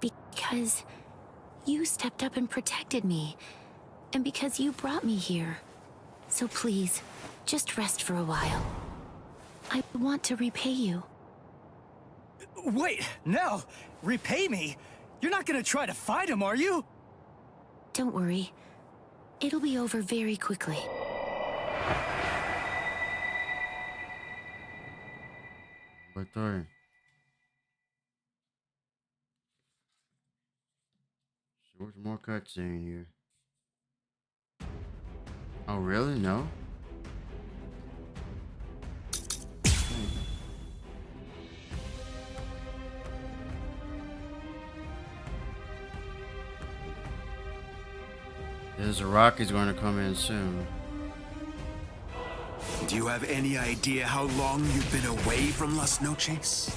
because you stepped up and protected me, and because you brought me here. So please, just rest for a while. I want to repay you. Wait, Nell, repay me? You're not gonna try to fight him, are you? Don't worry. It'll be over very quickly. Right there. There's more cutscene here. Oh, really? No? There's a Rocky's going to come in soon. Do you have any idea how long you've been away from Las Noches?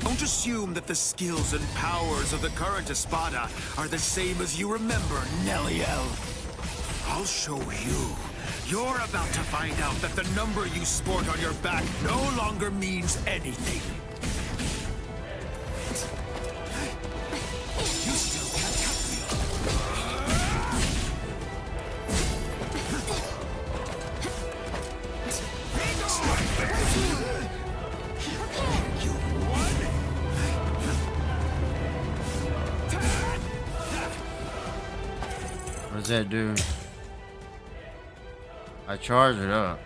Don't assume that the skills and powers of the current Espada are the same as you remember, Nelliel. I'll show you. You're about to find out that the number you sport on your back no longer means anything. You still can't cut me. What does that do? I charge it up.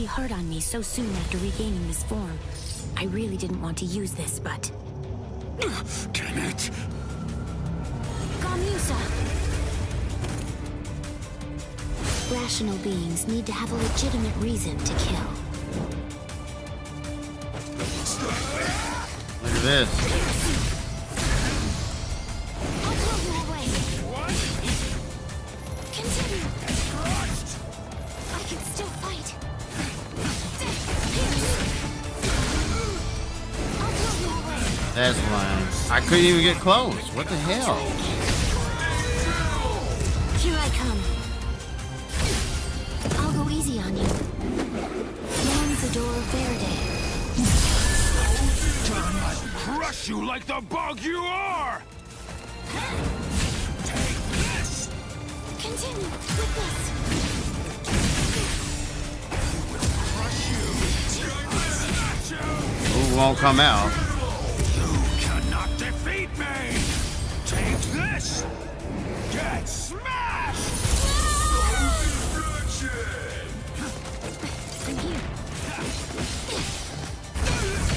Hard on me so soon after regaining this form. I really didn't want to use this, but... Damn it! Gamusa! Rational beings need to have a legitimate reason to kill. Look at this. That's lame. I couldn't even get close. What the hell? Here I come. I'll go easy on you. Lanzador Verde. I'll crush you like the bug you are! Take this! Continue with this. Who won't come out? You cannot defeat me! Take this! Get smashed! I'm here.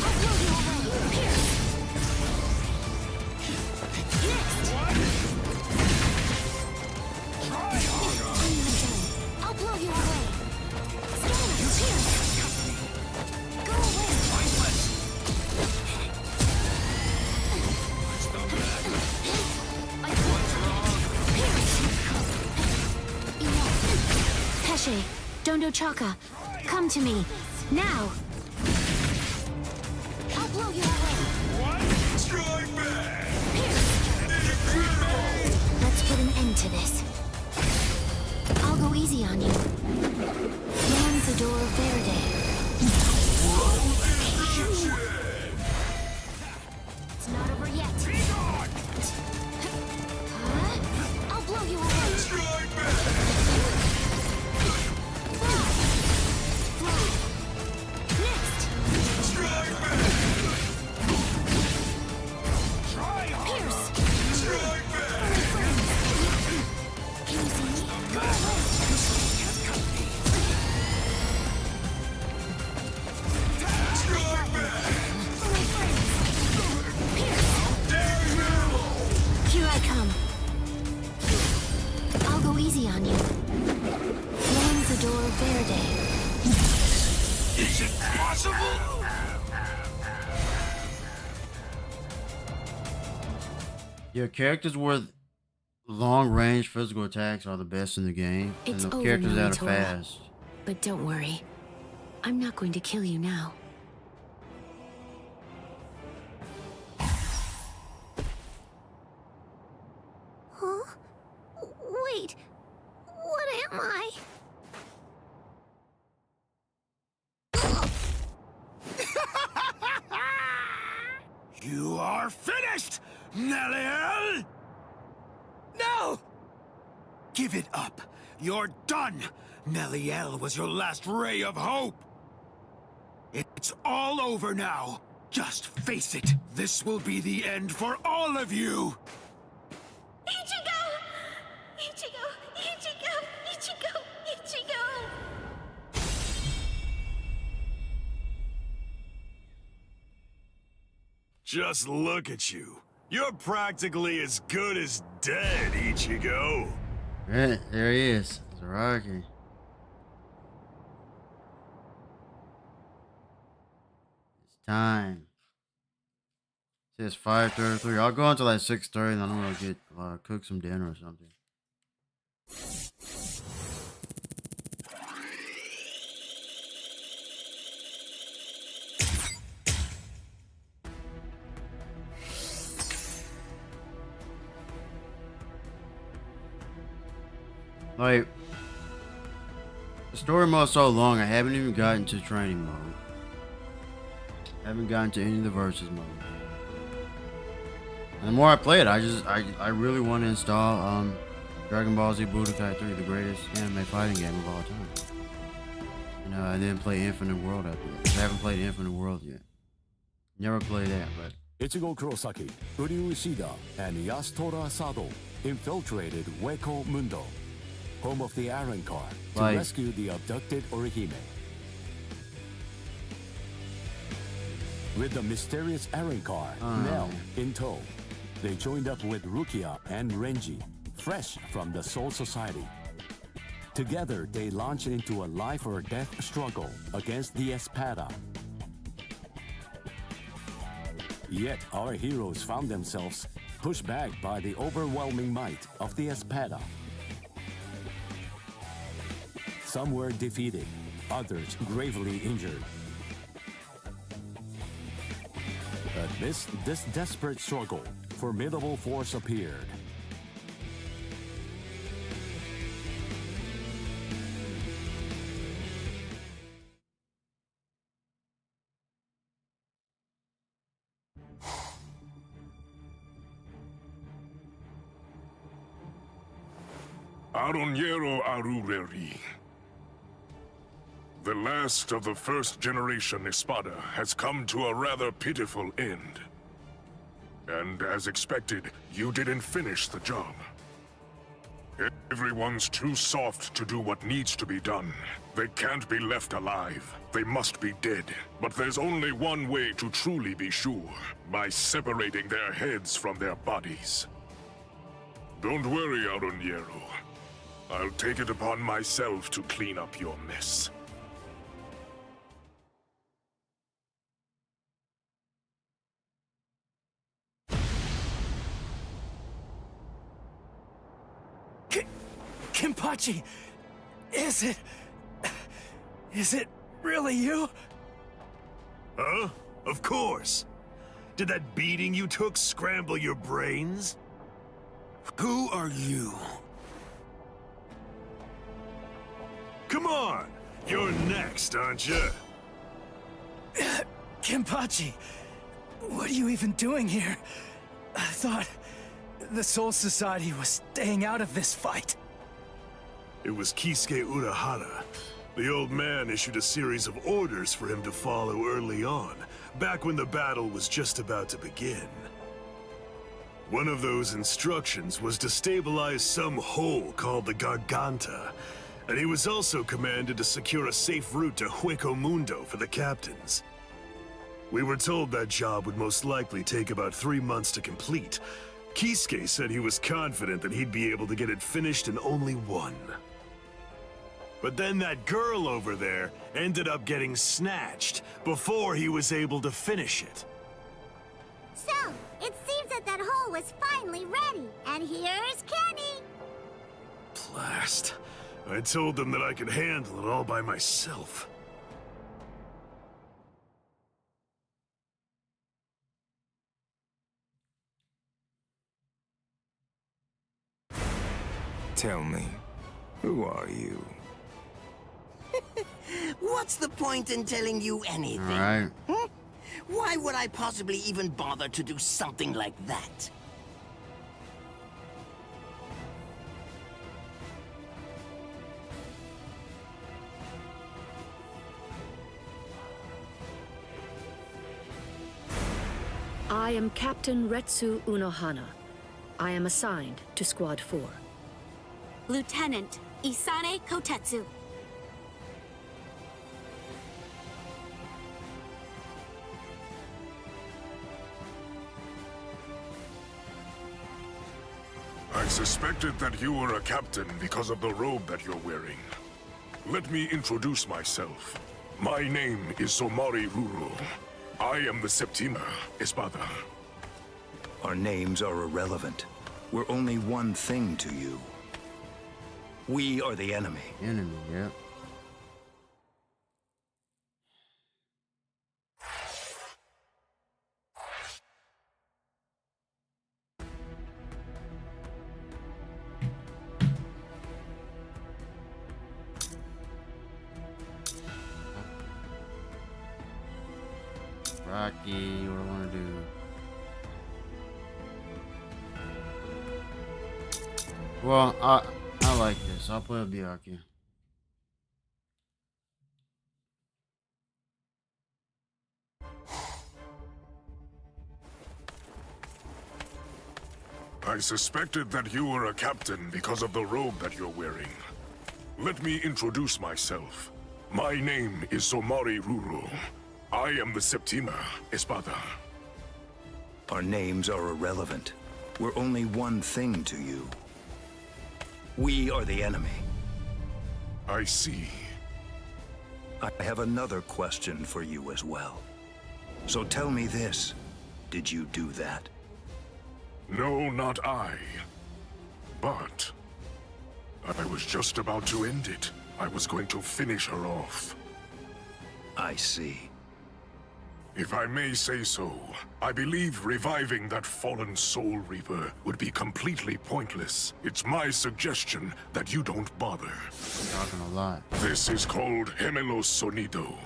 I'll blow you away. Pierce. Next. I'll blow you away. Storm. Pierce. Go away. Pesce, Dondo Chaka, come to me, now! I'll blow you away! What? Strike back! Let's put an end to this. I'll go easy on you. Lanzador Verde. It's not over yet. I'll blow you away! Strike back! Next! Strike back! Try harder! Pierce! Strike back! Can you see me? Go away! Strike back! Pierce! Here I come. I'll go easy on you. Lanzador Verde. Is it possible? Your characters with long-range physical attacks are the best in the game, It's and the over characters now, that are Tora. fast. But don't worry. I'm not going to kill you now. Huh? Wait. What am I? You are finished, Neliel! No! Give it up. You're done. Neliel was your last ray of hope. It's all over now. Just face it. This will be the end for all of you. Ichigo! Ichigo! Ichigo! Ichigo! Ichigo! Just look at you. You're practically as good as dead, Ichigo. Right, there he is. Zaraki. It's time. It says 5:33. I'll go until like 6:30 and then I'm gonna get cook some dinner or something. Like, the story mode's so long, I haven't even gotten to training mode. I haven't gotten to any of the versus mode. And the more I play it, I really want to install Dragon Ball Z Budokai 3, the greatest anime fighting game of all time. And I didn't play Infinite World after that. I haven't played Infinite World yet. Never played that, but Ichigo Kurosaki, Uryu Ishida, and Yasutora Sado infiltrated Hueco Mundo, home of the Iron Car, to rescue the abducted Orihime. With the mysterious Iron Car, Nell, in tow, they joined up with Rukia and Renji, fresh from the Soul Society. Together, they launched into a life-or-death struggle against the Espada. Yet, our heroes found themselves pushed back by the overwhelming might of the Espada. Some were defeated, others gravely injured. But This desperate struggle, formidable force appeared. Aroniero Arureri. The last of the first generation Espada has come to a rather pitiful end. And as expected, you didn't finish the job. Everyone's too soft to do what needs to be done. They can't be left alive. They must be dead. But there's only one way to truly be sure, by separating their heads from their bodies. Don't worry, Aroniero. I'll take it upon myself to clean up your mess. Kenpachi! Is it really you? Huh? Of course. Did that beating you took scramble your brains? Who are you? Come on! You're next, aren't you? Kenpachi, what are you even doing here? I thought the Soul Society was staying out of this fight. It was Kisuke Urahara. The old man issued a series of orders for him to follow early on, back when the battle was just about to begin. One of those instructions was to stabilize some hole called the Garganta, and he was also commanded to secure a safe route to Hueco Mundo for the captains. We were told that job would most likely take about 3 months to complete. Kisuke said he was confident that he'd be able to get it finished in only 1. But then that girl over there ended up getting snatched before he was able to finish it. So, it seems that that hole was finally ready, and here's Kenny! Blast. I told them that I could handle it all by myself. Tell me, who are you? What's the point in telling you anything? All right. Hmm? Why would I possibly even bother to do something like that? I am Captain Retsu Unohana. I am assigned to Squad 4. Lieutenant Isane Kotetsu. I suspected that you were a captain because of the robe that you're wearing. Let me introduce myself. My name is Somari Ruro. I am the Septima Espada. Our names are irrelevant. We're only one thing to you. We are the enemy. Enemy, yeah. Rocky, what do I want to do? Well, I like this. I'll play a Byakuya. I suspected that you were a captain because of the robe that you're wearing. Let me introduce myself. My name is Somari Ruro. I am the Septima Espada. Our names are irrelevant. We're only one thing to you. We are the enemy. I see. I have another question for you as well. So tell me this. Did you do that? No, not I. But I was just about to end it. I was going to finish her off. I see. If I may say so, I believe reviving that fallen Soul Reaper would be completely pointless. It's my suggestion that you don't bother. Talking a lot. This is called Gemelo Sonido.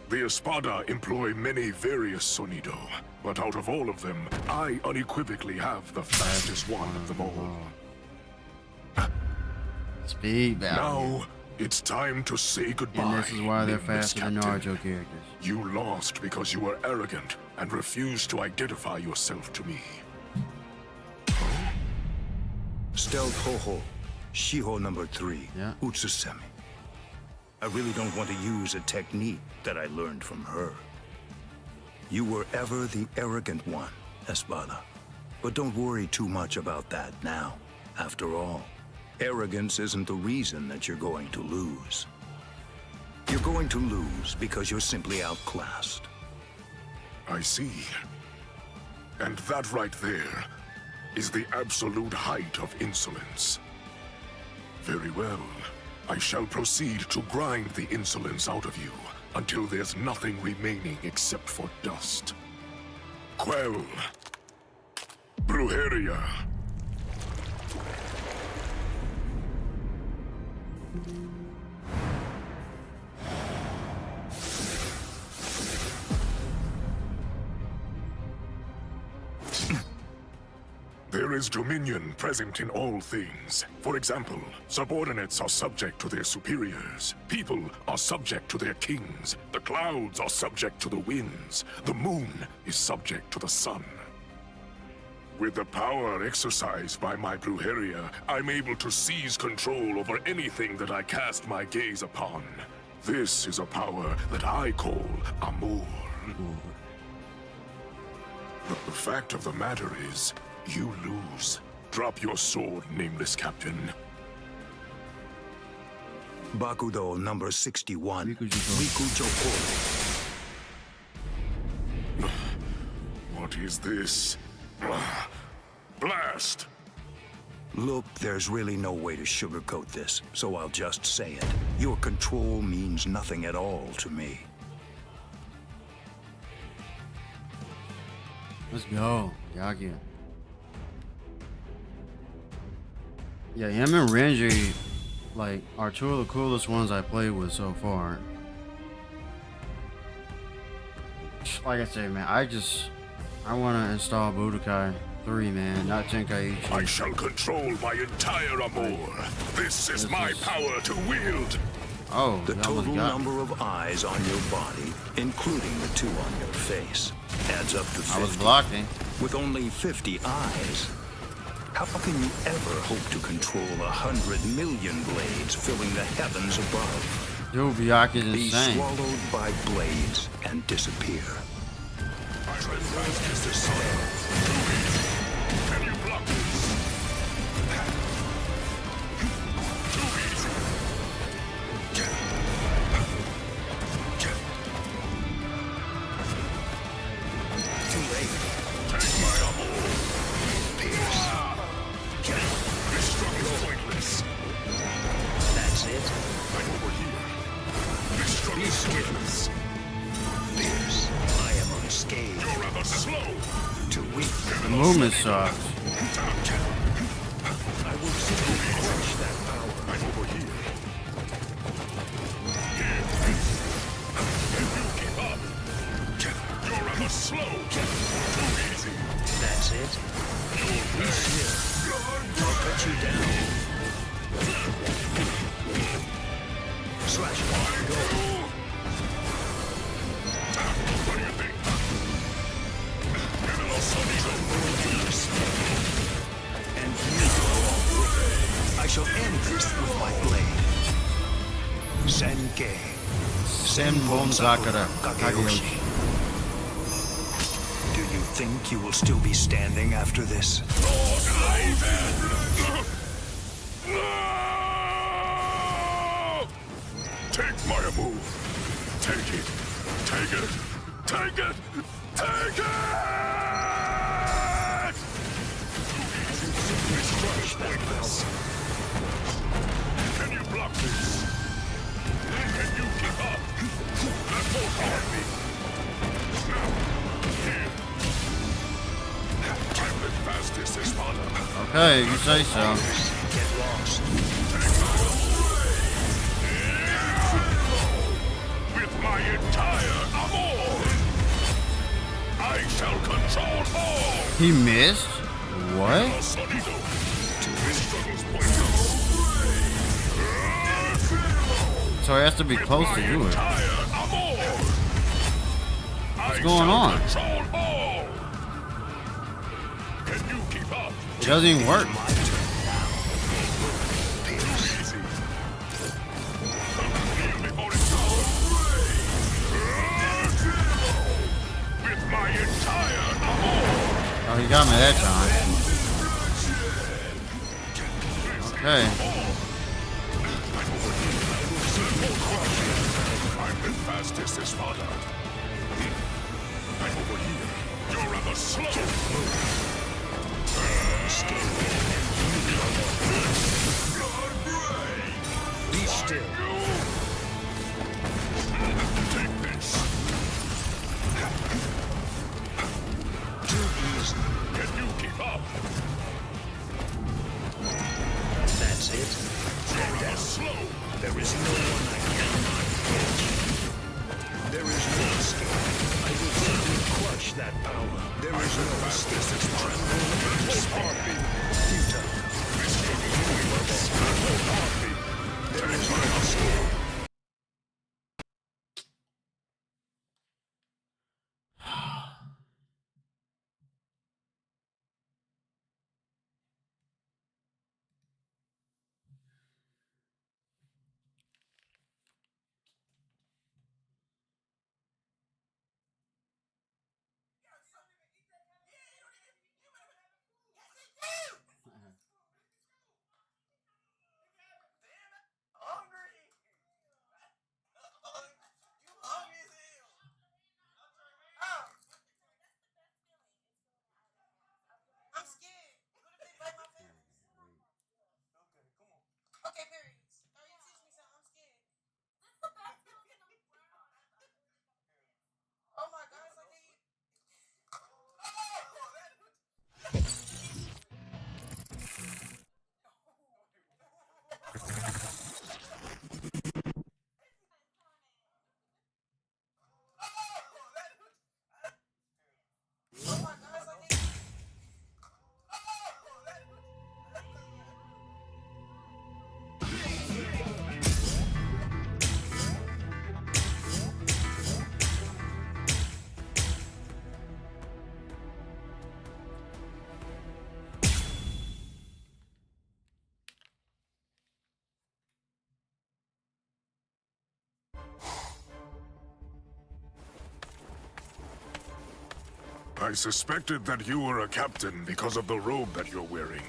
The Espada employ many various Sonido, but out of all of them, I unequivocally have the fastest one of them all. Speed battle. Now, it's time to say goodbye. And this is why they're nameless faster than captain. Naruto characters. You lost because you were arrogant and refused to identify yourself to me. Stealth Hoho, Shiho number 3, Utsusemi. I really don't want to use a technique that I learned from her. You were ever the arrogant one, Espada. But don't worry too much about that now. After all, arrogance isn't the reason that you're going to lose. You're going to lose because you're simply outclassed. I see. And that right there is the absolute height of insolence. Very well. I shall proceed to grind the insolence out of you until there's nothing remaining except for dust. Quell. Brujeria. There is dominion present in all things. For example, subordinates are subject to their superiors. People are subject to their kings. The clouds are subject to the winds. The moon is subject to the sun. With the power exercised by my Brujeria, I'm able to seize control over anything that I cast my gaze upon. This is a power that I call Amour. But the fact of the matter is, you lose. Drop your sword, nameless captain. Bakudo number 61, Rikujoko. What is this? Blast! Look, there's really no way to sugarcoat this, so I'll just say it. Your control means nothing at all to me. Let's go, Yagi. Yeah, him and Renji, like, are two of the coolest ones I played with so far. Like I said, man, I want to install Budokai 3, man, not Tenkaichi. I shall control my entire Amour. This is my power to wield. Oh, the total number of eyes on your body, including the 2 on your face, adds up to 50. I was blocking. With only 50 eyes, how can you ever hope to control 100 million blades filling the heavens above? Dude, Byaku's insane. Be swallowed by blades and disappear. I'm as fast as the sun. Can you block this? Too easy. Too late. Take my Amour. Pierce. This struggle is pointless. That's it. I'm over here. This struggle is pointless. Pierce. I am unscathed. You're rather slow. Too weak. The movement sucks. I will simply crush that power. I'm over here. If you keep up, you're rather slow. Too easy. That's it. Be still. I'll cut you down. Slash one. Go. What do you think? And you, I shall end this with my blade. Senkei. Senbon Sakura Kageyoshi. Do you think you will still be standing after this? Take my move. Take it. Take it. Take it. Take it! Can you block this? Can you keep up? That won't harm me. Okay, you say so. Get lost. With my entire amour, I shall control all. He missed? What? So he has to be close to do it. What's going on? It doesn't even work. Oh, he got me that time. Okay. I'm the fastest, Espada. I'm over here. You're rather slow. Be still. Take this. Too easy. Can you keep up? That's it. You're rather slow. There is no one I cannot catch. There is no escape. I will simply crush that power. There is no escape. Tremble and despair. Futile. There is no escape. I suspected that you were a captain because of the robe that you're wearing.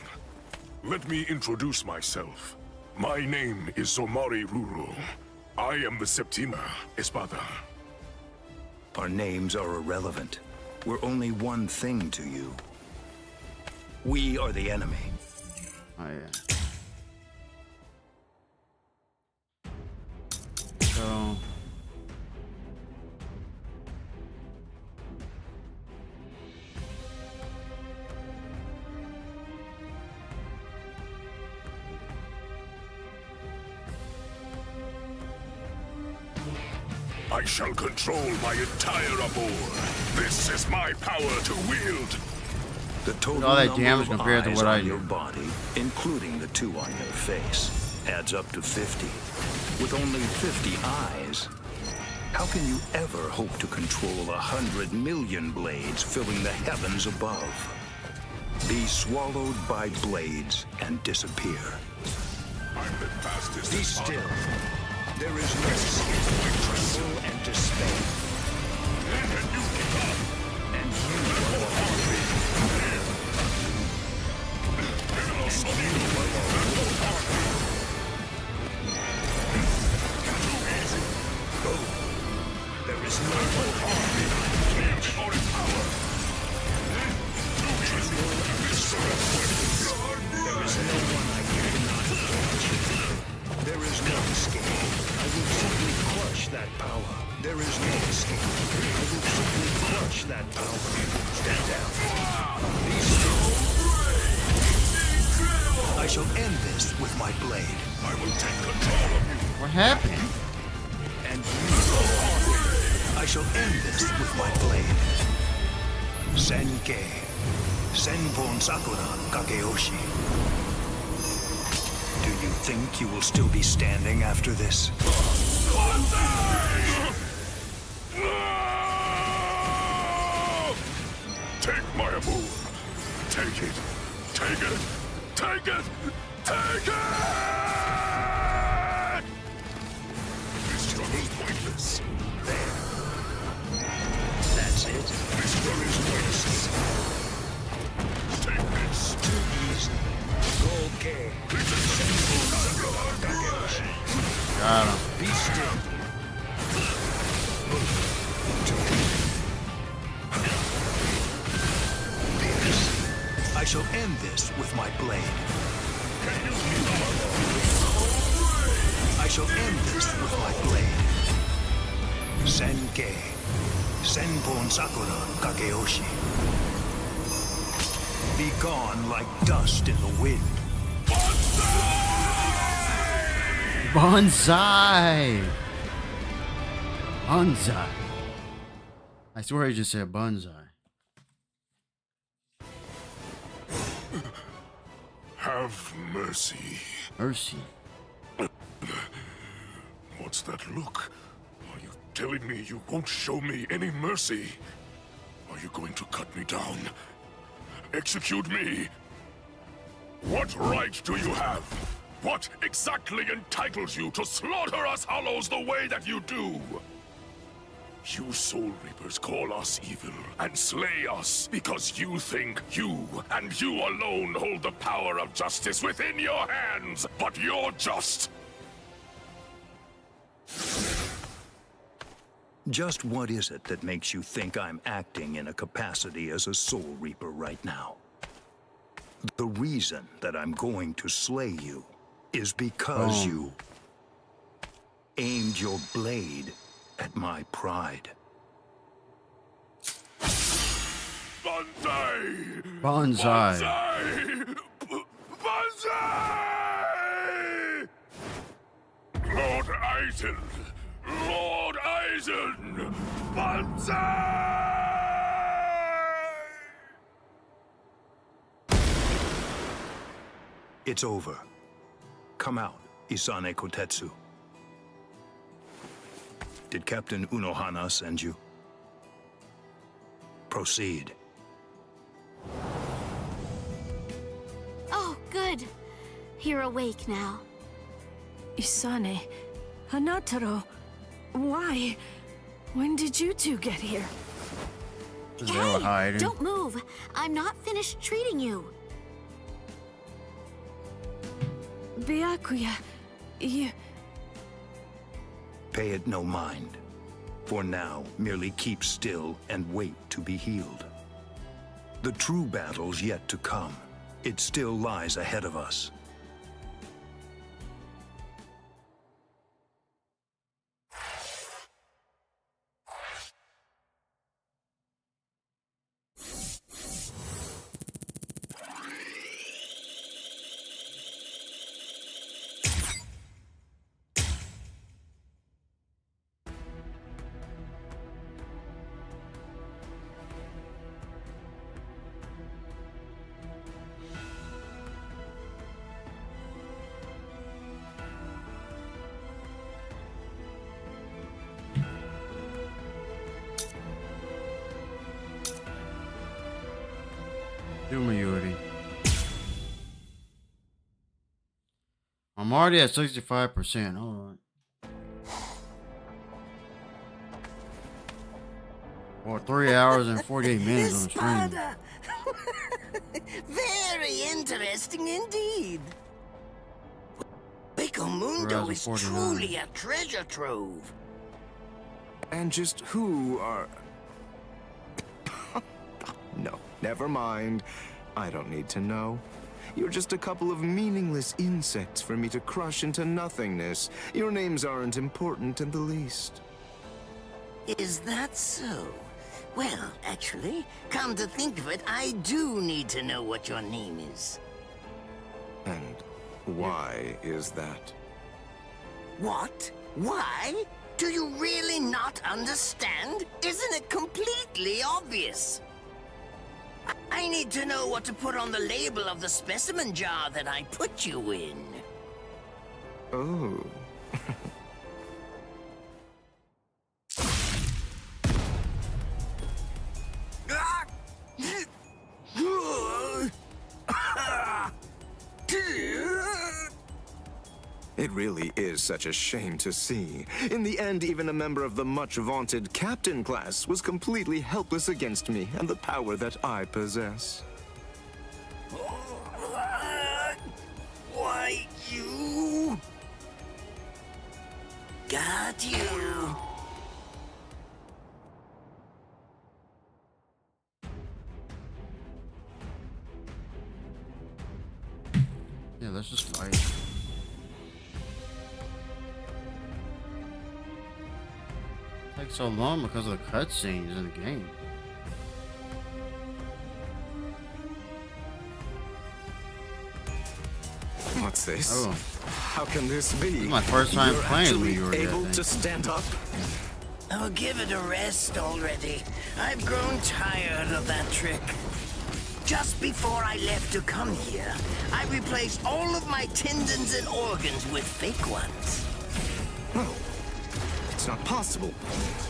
Let me introduce myself. My name is Somari Ruru. I am the Septima, Espada. Our names are irrelevant. We're only one thing to you. We are the enemy. Oh, yeah. So... I shall control my entire aboard. This is my power to wield. The total all that number damage of compared to eyes what on I your do. body, including the 2 on your face, adds up to 50. With only 50 eyes, how can you ever hope to control 100 million blades filling the heavens above? Be swallowed by blades and disappear. I'm the fastest. Be still. There is no escape. Tremble and despair. And you give up. And you are the heartbeat. And you are the heartbeat. Too easy. Go. There is no heartbeat. More power. Too easy. There is no one I cannot catch. There is no escape. I will simply crush that power. There is no escape. I will simply crush that power. Stand down. Be still. I shall end this with my blade. I will take control of you. What happened? And you, I shall end this with my blade. Senkei, Senpon Sakura Kakeoshi. Do you think you will still be standing after this? Take my move. Take it. Take it. Take it. Take it! This struggle's pointless. There. That's it. This struggle's pointless. Take this. Too easy. Okay. Got him. Be still. I shall end this with my blade. I shall end this with my blade. Senkei, Senpon Sakura Kakeoshi. Be gone like dust in the wind. Bonsai! Bonsai. I swear he just said bonsai. Have mercy. Mercy. What's that look? Are you telling me you won't show me any mercy? Are you going to cut me down? Execute me? What right do you have? What exactly entitles you to slaughter us Hollows the way that you do? You Soul Reapers call us evil and slay us because you think you and you alone hold the power of justice within your hands, but you're just... Just what is it that makes you think I'm acting in a capacity as a Soul Reaper right now? The reason that I'm going to slay you is because you aimed your blade at my pride. Bonsai! Bonsai. Bonsai! Lord Eisen! Lord Eisen! Bonsai! It's over. Come out, Isane Kotetsu. Did Captain Unohana send you? Proceed. Oh, good. You're awake now. Isane, Hanataro, why? When did you two get here? Hey, don't move. I'm not finished treating you. Byakuya, you... Pay it no mind. For now, merely keep still and wait to be healed. The true battle's yet to come. It still lies ahead of us. I'm already at 65%. Hold on. Well, 3 hours and 48 minutes on the stream. Espada! Very interesting indeed. Mundo is truly a treasure trove. And just who are... No, never mind. I don't need to know. You're just a couple of meaningless insects for me to crush into nothingness. Your names aren't important in the least. Is that so? Well, actually, come to think of it, I do need to know what your name is. And why is that? What? Why? Do you really not understand? Isn't it completely obvious? I need to know what to put on the label of the specimen jar that I put you in. Oh. It really is such a shame to see. In the end, even a member of the much-vaunted captain class was completely helpless against me and the power that I possess. Why, you... Got you. Yeah, let's just fight. It takes so long because of the cutscenes in the game. What's this? Oh. How can this be? This is my first time You're playing actually New York, I able think. to stand up? Oh, give it a rest already. I've grown tired of that trick. Just before I left to come here, I replaced all of my tendons and organs with fake ones. No. It's not possible.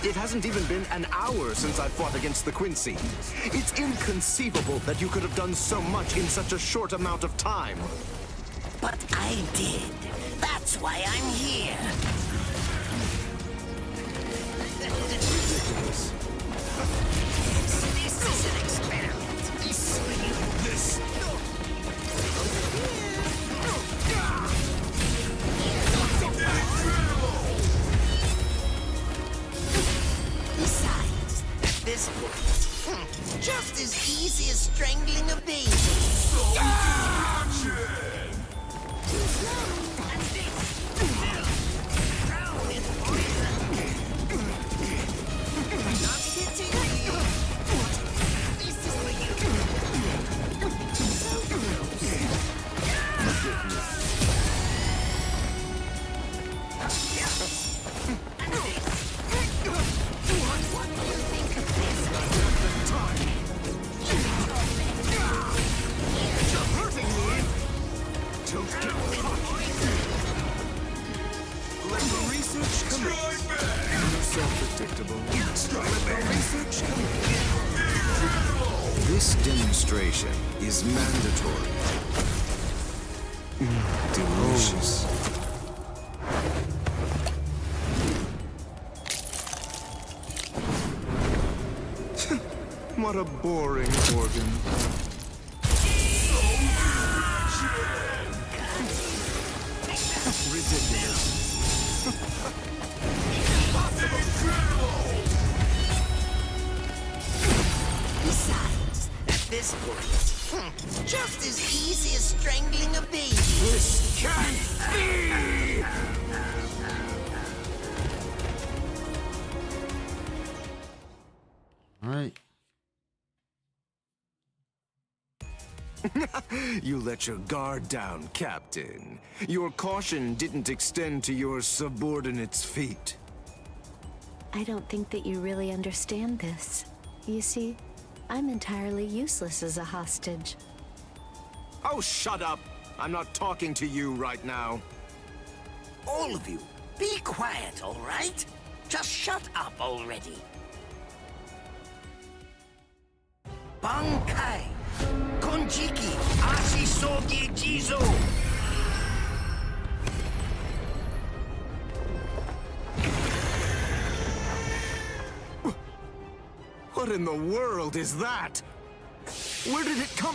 It hasn't even been an hour since I fought against the Quincy. It's inconceivable that you could have done so much in such a short amount of time. But I did. That's why I'm here. Ridiculous. This is an experiment. This. Besides, at this point, just as easy as strangling a baby. This demonstration is mandatory. Delicious. What a boring organ. Ridiculous. Besides, at this point, just as easy as strangling a baby. This can't be! All right. You let your guard down, Captain. Your caution didn't extend to your subordinates' feet. I don't think that you really understand this. You see, I'm entirely useless as a hostage. Oh, shut up! I'm not talking to you right now. All of you, be quiet, all right? Just shut up already. Bankai, Konjiki, Ashisogi Jizo. What in the world is that? Where did it come?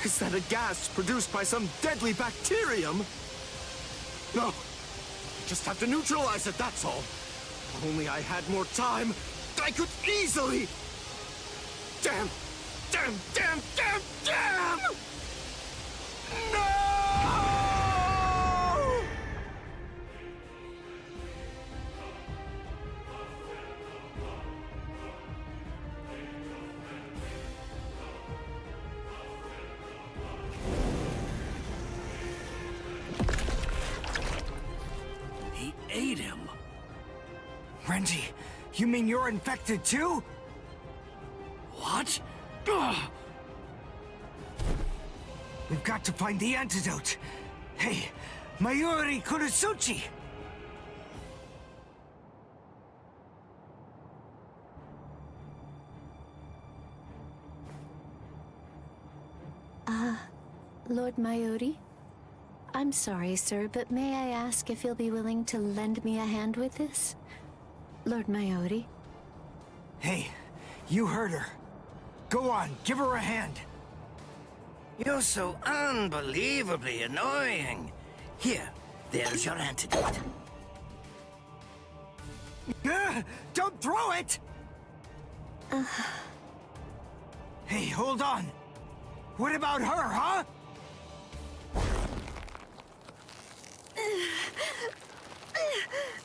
Is that a gas produced by some deadly bacterium? No. Just have to neutralize it, that's all. If only I had more time, I could easily... Damn! Damn! Damn! Damn! Damn! No! He ate him. Renji, you mean you're infected too? What? Ugh. We've got to find the antidote. Hey, Mayuri Kurosuchi! Lord Mayuri? I'm sorry, sir, but may I ask if you'll be willing to lend me a hand with this? Lord Mayuri? Hey, you heard her. Go on, give her a hand. You're so unbelievably annoying. Here, there's your antidote. Don't throw it! Hey, hold on. What about her, huh?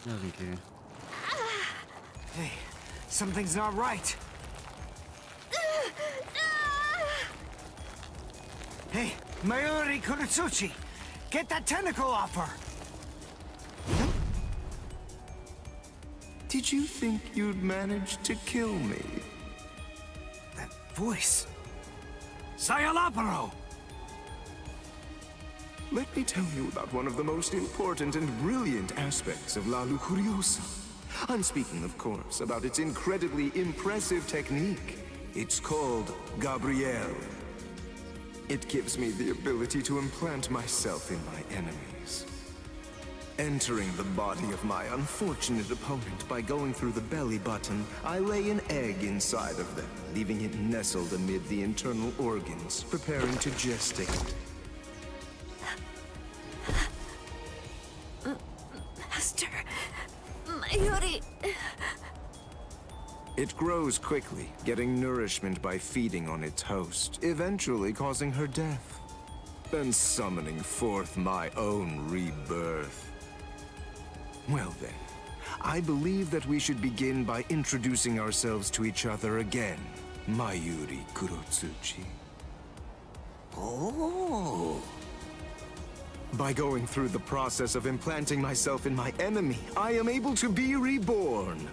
Doesn't care. Hey, something's not right. Hey, Mayuri Kurosuchi, get that tentacle off her! Did you think you'd manage to kill me? That voice... Sayalaparo! Let me tell you about one of the most important and brilliant aspects of La Lucuriosa. I'm speaking, of course, about its incredibly impressive technique. It's called Gabrielle. It gives me the ability to implant myself in my enemies. Entering the body of my unfortunate opponent by going through the belly button, I lay an egg inside of them, leaving it nestled amid the internal organs, preparing to gestate. Master... Mayuri... It grows quickly, getting nourishment by feeding on its host, eventually causing her death, then summoning forth my own rebirth. Well then, I believe that we should begin by introducing ourselves to each other again, Mayuri Kurosuchi. Oh. By going through the process of implanting myself in my enemy, I am able to be reborn.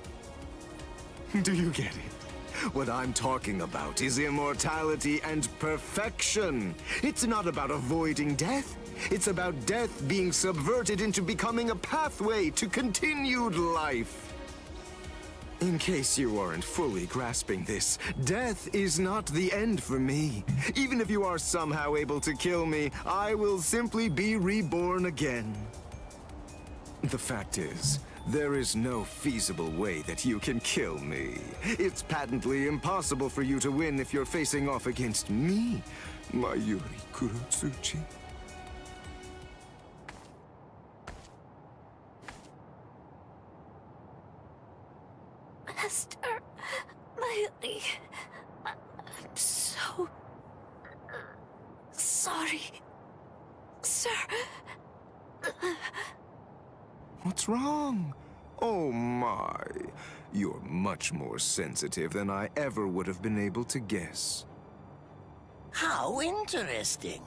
Do you get it? What I'm talking about is immortality and perfection. It's not about avoiding death. It's about death being subverted into becoming a pathway to continued life. In case you aren't fully grasping this, death is not the end for me. Even if you are somehow able to kill me, I will simply be reborn again. The fact is, there is no feasible way that you can kill me. It's patently impossible for you to win if you're facing off against me, Mayuri Kurosuchi. Master... Mayuri... I'm so... sorry... Sir... What's wrong? Oh my. You're much more sensitive than I ever would have been able to guess. How interesting.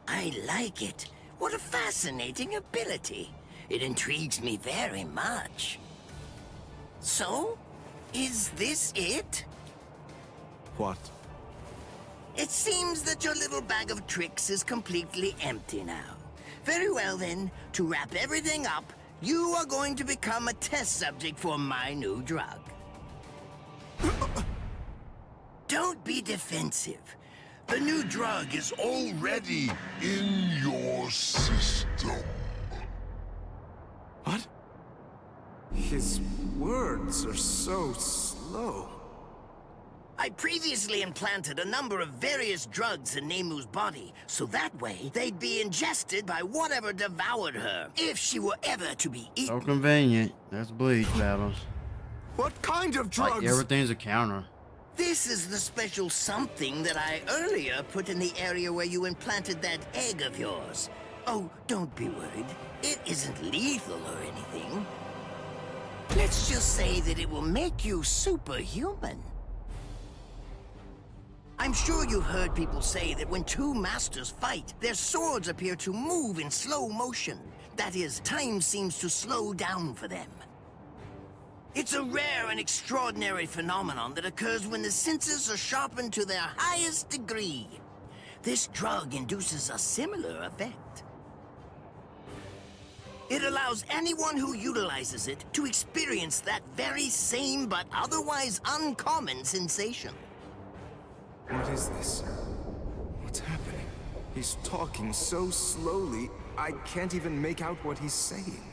I like it. What a fascinating ability. It intrigues me very much. So, is this it? What? It seems that your little bag of tricks is completely empty now. Very well then, to wrap everything up, you are going to become a test subject for my new drug. Don't be defensive. The new drug is already in your system. What? His words are so slow. I previously implanted a number of various drugs in Nemu's body, so that way they'd be ingested by whatever devoured her, if she were ever to be eaten. So convenient. That's Bleach battles. What kind of drugs? Like everything's a counter. This is the special something that I earlier put in the area where you implanted that egg of yours. Oh, don't be worried. It isn't lethal or anything. Let's just say that it will make you superhuman. I'm sure you've heard people say that when two masters fight, their swords appear to move in slow motion. That is, time seems to slow down for them. It's a rare and extraordinary phenomenon that occurs when the senses are sharpened to their highest degree. This drug induces a similar effect. It allows anyone who utilizes it to experience that very same but otherwise uncommon sensation. What is this? What's happening? He's talking so slowly, I can't even make out what he's saying.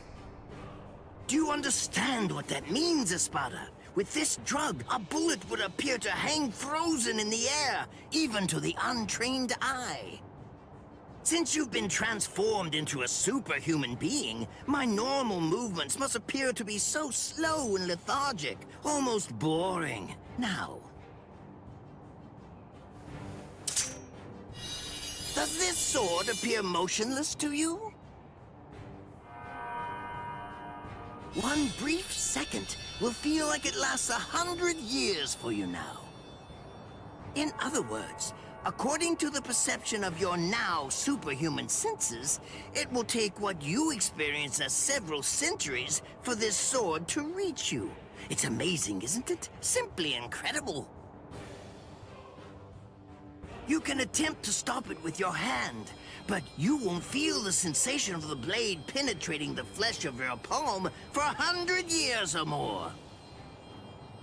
Do you understand what that means, Espada? With this drug, a bullet would appear to hang frozen in the air, even to the untrained eye. Since you've been transformed into a superhuman being, my normal movements must appear to be so slow and lethargic, almost boring. Now, does this sword appear motionless to you? One brief second will feel like it lasts 100 years for you now. In other words, according to the perception of your now superhuman senses, it will take what you experience as several centuries for this sword to reach you. It's amazing, isn't it? Simply incredible. You can attempt to stop it with your hand, but you won't feel the sensation of the blade penetrating the flesh of your palm for 100 years or more.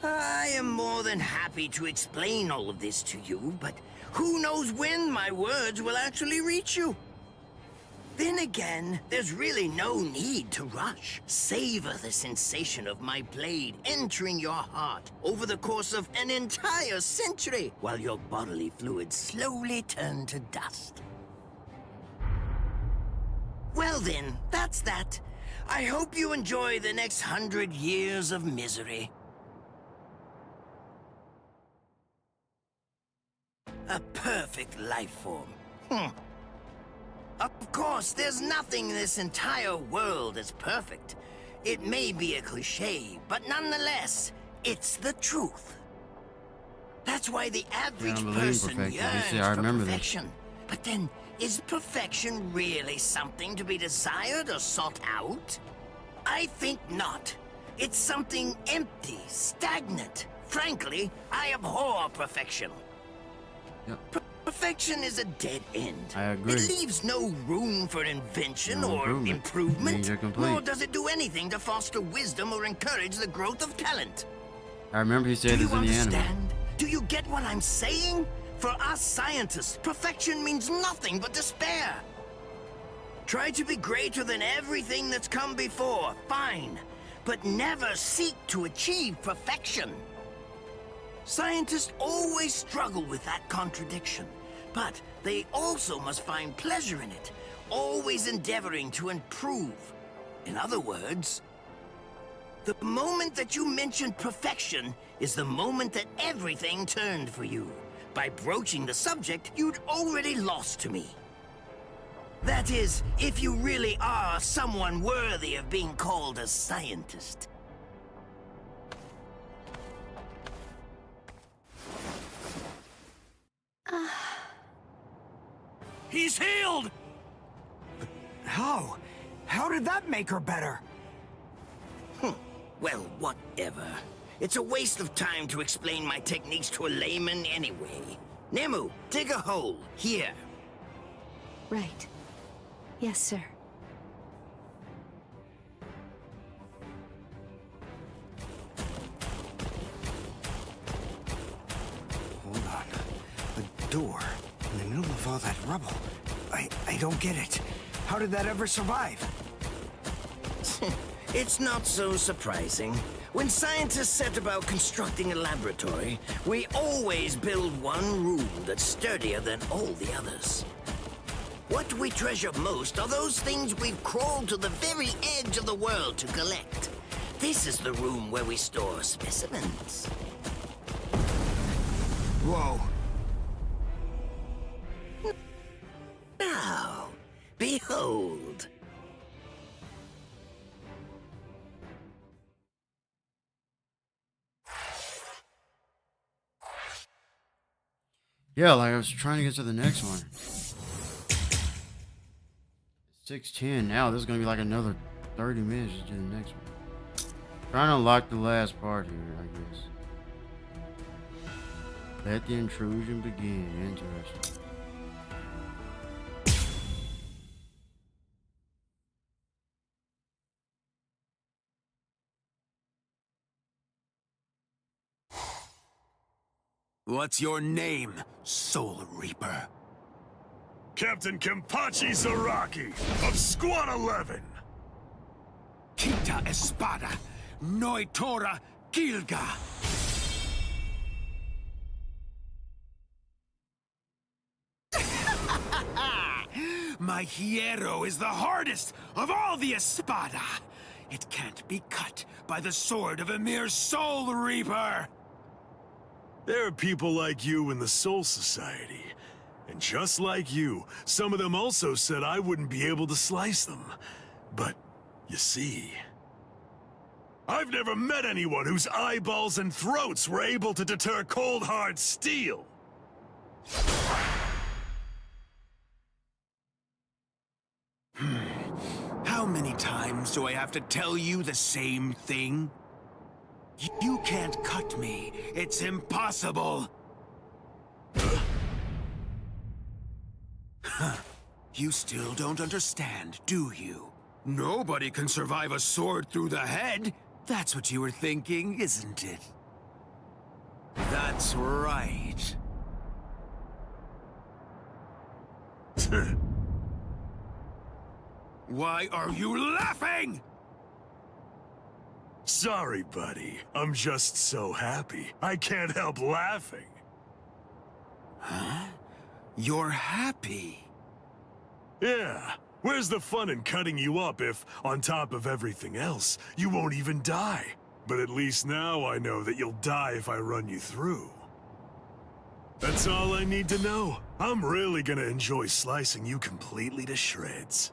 I am more than happy to explain all of this to you, but who knows when my words will actually reach you? Then again, there's really no need to rush. Savor the sensation of my blade entering your heart over the course of an entire century, while your bodily fluids slowly turn to dust. Well then, that's that. I hope you enjoy the next 100 years of misery. A perfect life form. Of course, there's nothing in this entire world that's perfect. It may be a cliché, but nonetheless, it's the truth. That's why the average person yearns for perfection. But then, is perfection really something to be desired or sought out? I think not. It's something empty, stagnant. Frankly, I abhor perfection. Perfection is a dead end. I agree. It leaves no room for invention or improvement, nor does it do anything to foster wisdom or encourage the growth of talent. I remember he said this in the anime. Do you get what I'm saying? For us scientists, perfection means nothing but despair. Try to be greater than everything that's come before, fine, but never seek to achieve perfection. Scientists always struggle with that contradiction, but they also must find pleasure in it, always endeavoring to improve. In other words, the moment that you mentioned perfection is the moment that everything turned for you. By broaching the subject, you'd already lost to me. That is, if you really are someone worthy of being called a scientist. He's healed! How? How did that make her better? Well, whatever. It's a waste of time to explain my techniques to a layman anyway. Nemu, dig a hole. Here. Right. Yes, sir. Hold on. A door in the middle of all that rubble. I don't get it. How did that ever survive? It's not so surprising. When scientists set about constructing a laboratory, we always build one room that's sturdier than all the others. What we treasure most are those things we've crawled to the very edge of the world to collect. This is the room where we store specimens. Whoa. Now, behold. Yeah, like I was trying to get to the next one. 6:10 now. This is gonna be like another 30 minutes to do the next one. Trying to unlock the last part here, I guess. Let the intrusion begin. Interesting. What's your name, Soul Reaper? Captain Kenpachi Zaraki of Squad 11. Kita Espada, Noitora Gilga. My hierro is the hardest of all the Espada. It can't be cut by the sword of a mere Soul Reaper. There are people like you in the Soul Society. And just like you, some of them also said I wouldn't be able to slice them. But, you see... I've never met anyone whose eyeballs and throats were able to deter cold hard steel. How many times do I have to tell you the same thing? You can't cut me. It's impossible. You still don't understand, do you? Nobody can survive a sword through the head. That's what you were thinking, isn't it? That's right. Why are you laughing? Sorry, buddy. I'm just so happy. I can't help laughing. Huh? You're happy? Yeah. Where's the fun in cutting you up if, on top of everything else, you won't even die? But at least now I know that you'll die if I run you through. That's all I need to know. I'm really gonna enjoy slicing you completely to shreds.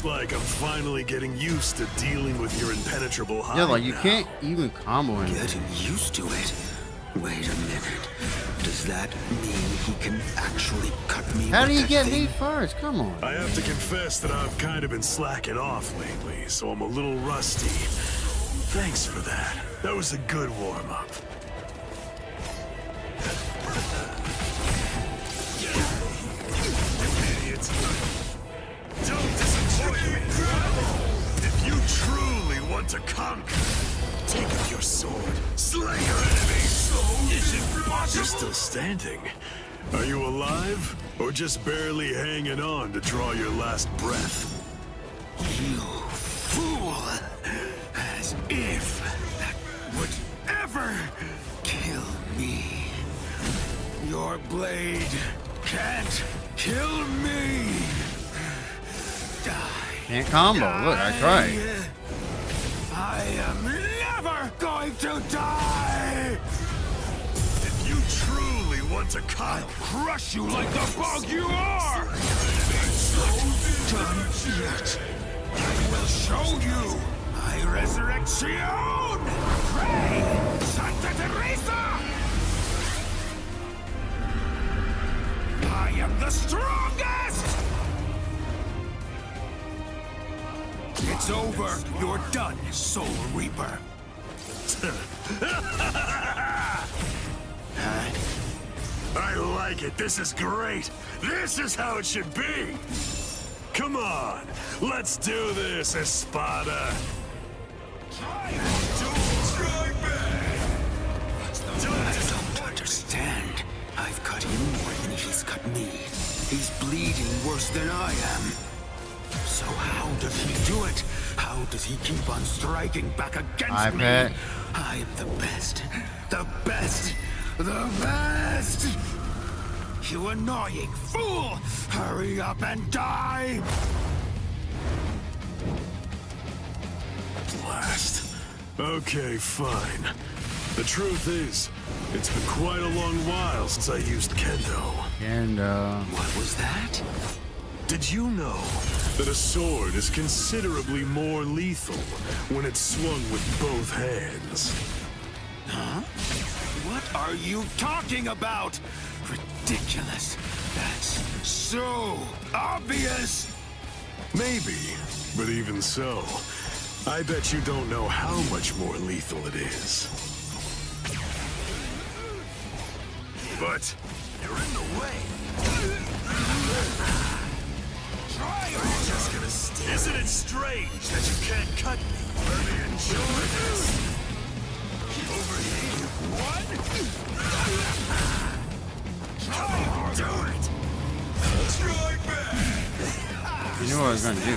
Like I'm finally getting used to dealing with your impenetrable hide. Yeah, like you now. can't even combo him. Getting used to it? Wait a minute. Does that mean he can actually cut me? How do you get me first? Come on. I have to confess that I've kind of been slacking off lately, so I'm a little rusty. Thanks for that. That was a good warm-up. If you truly want to conquer, take up your sword, slay your enemies. Is it possible? You're still standing. Are you alive, or just barely hanging on to draw your last breath? You fool! As if that would ever kill me. Your blade can't kill me. Can't combo. Look, I tried. I am never going to die! If you truly want to conquer, I'll crush you like the bug you are! Not done yet. I will show you my resurrection! Pray, Santa Teresa! I am the strongest! It's over. You're done, Soul Reaper. I like it. This is great. This is how it should be. Come on, let's do this, Espada. I don't understand. I've cut him more than he's cut me. He's bleeding worse than I am. So how does he do it? How does he keep on striking back against me? I am the best. The best. The best! You annoying fool! Hurry up and die! Blast. Okay, fine. The truth is, it's been quite a long while since I used Kendo. What was that? Did you know that a sword is considerably more lethal when it's swung with both hands? Huh? What are you talking about? Ridiculous. That's so obvious. Maybe, but even so, I bet you don't know how much more lethal it is. But you're in the way. Try or you're just gonna stay. Isn't it strange that you can't cut me? Let me enjoy this. Over here. One. Try or do it. Strike back. You knew what I was gonna do.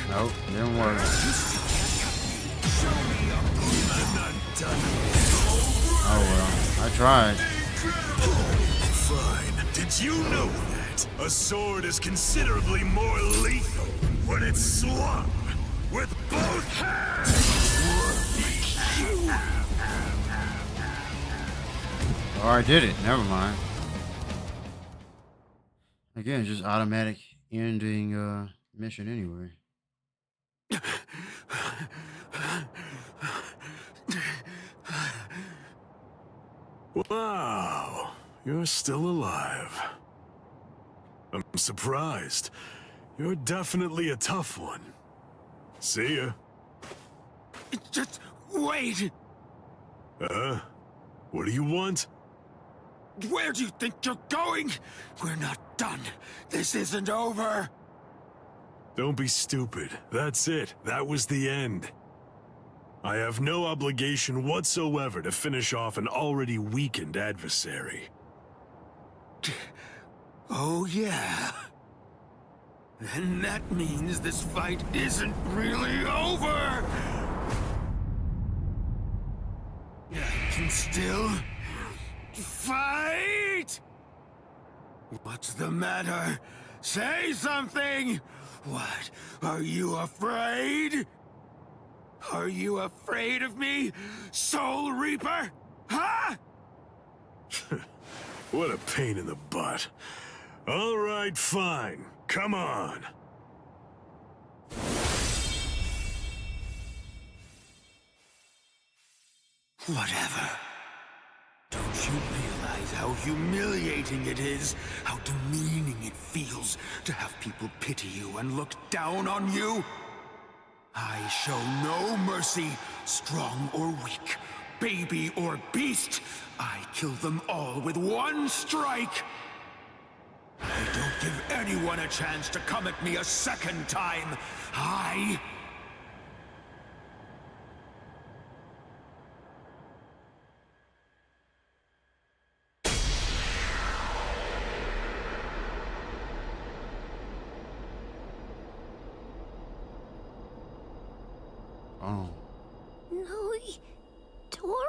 Nope, didn't work. Oh well, I tried. Fine. Did you know that a sword is considerably more lethal when it's swung with both hands? Oh, I did it. Never mind. Again, just automatic ending mission anyway. Wow, you're still alive. I'm surprised. You're definitely a tough one. See ya. Just wait. What do you want? Where do you think you're going? We're not done. This isn't over. Don't be stupid. That's it. That was the end. I have no obligation whatsoever to finish off an already weakened adversary. Oh, yeah. Then that means this fight isn't really over! I can still fight! What's the matter? Say something! What? Are you afraid? Are you afraid of me, Soul Reaper? Huh? What a pain in the butt. All right, fine. Come on. Whatever. Don't you realize how humiliating it is? How demeaning it feels to have people pity you and look down on you? I show no mercy, strong or weak, baby or beast. I kill them all with one strike. I don't give anyone a chance to come at me a second time. Oh. No, Dora?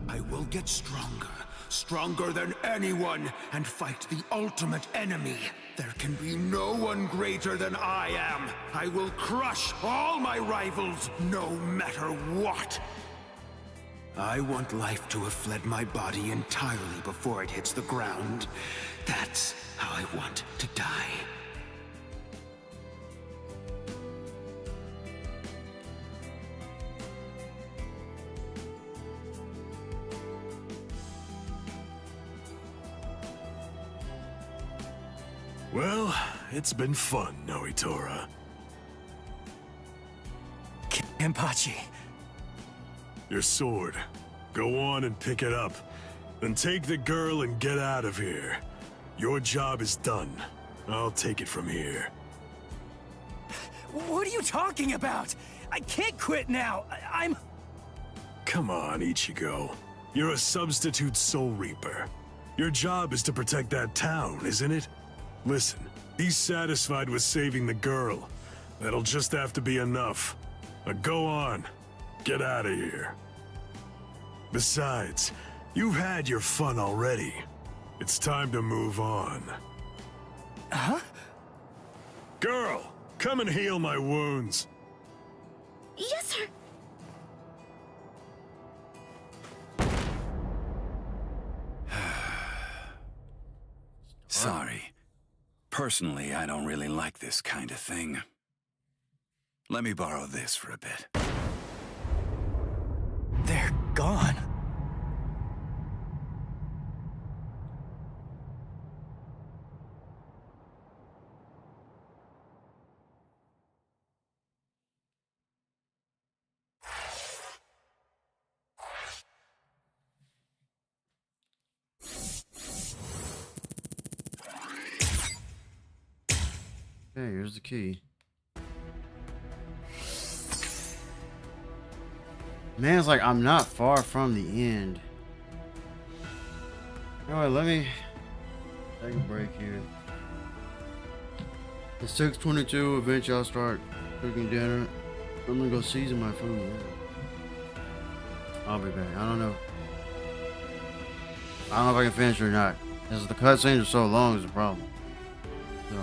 I will get stronger, stronger than anyone, and fight the ultimate enemy, There can be no one greater than I am. I will crush all my rivals, no matter what. I want life to have fled my body entirely before it hits the ground. That's how I want to die. Well, it's been fun, Noitora. Kenpachi. Your sword. Go on and pick it up. Then take the girl and get out of here. Your job is done. I'll take it from here. What are you talking about? I can't quit now. I'm... Come on, Ichigo. You're a substitute Soul Reaper. Your job is to protect that town, isn't it? Listen, be satisfied with saving the girl. That'll just have to be enough. Now go on. Get out of here. Besides, you've had your fun already. It's time to move on. Huh? Girl, come and heal my wounds. Yes, sir. Sorry. Personally, I don't really like this kind of thing. Let me borrow this for a bit. They're gone. Okay, here's the key. Man, it's like I'm not far from the end. Alright, let me take a break here. It's 6:22. Eventually I'll start cooking dinner. I'm gonna go season my food. I'll be back. I don't know if I can finish it or not. Because the cutscenes are so long is the problem. So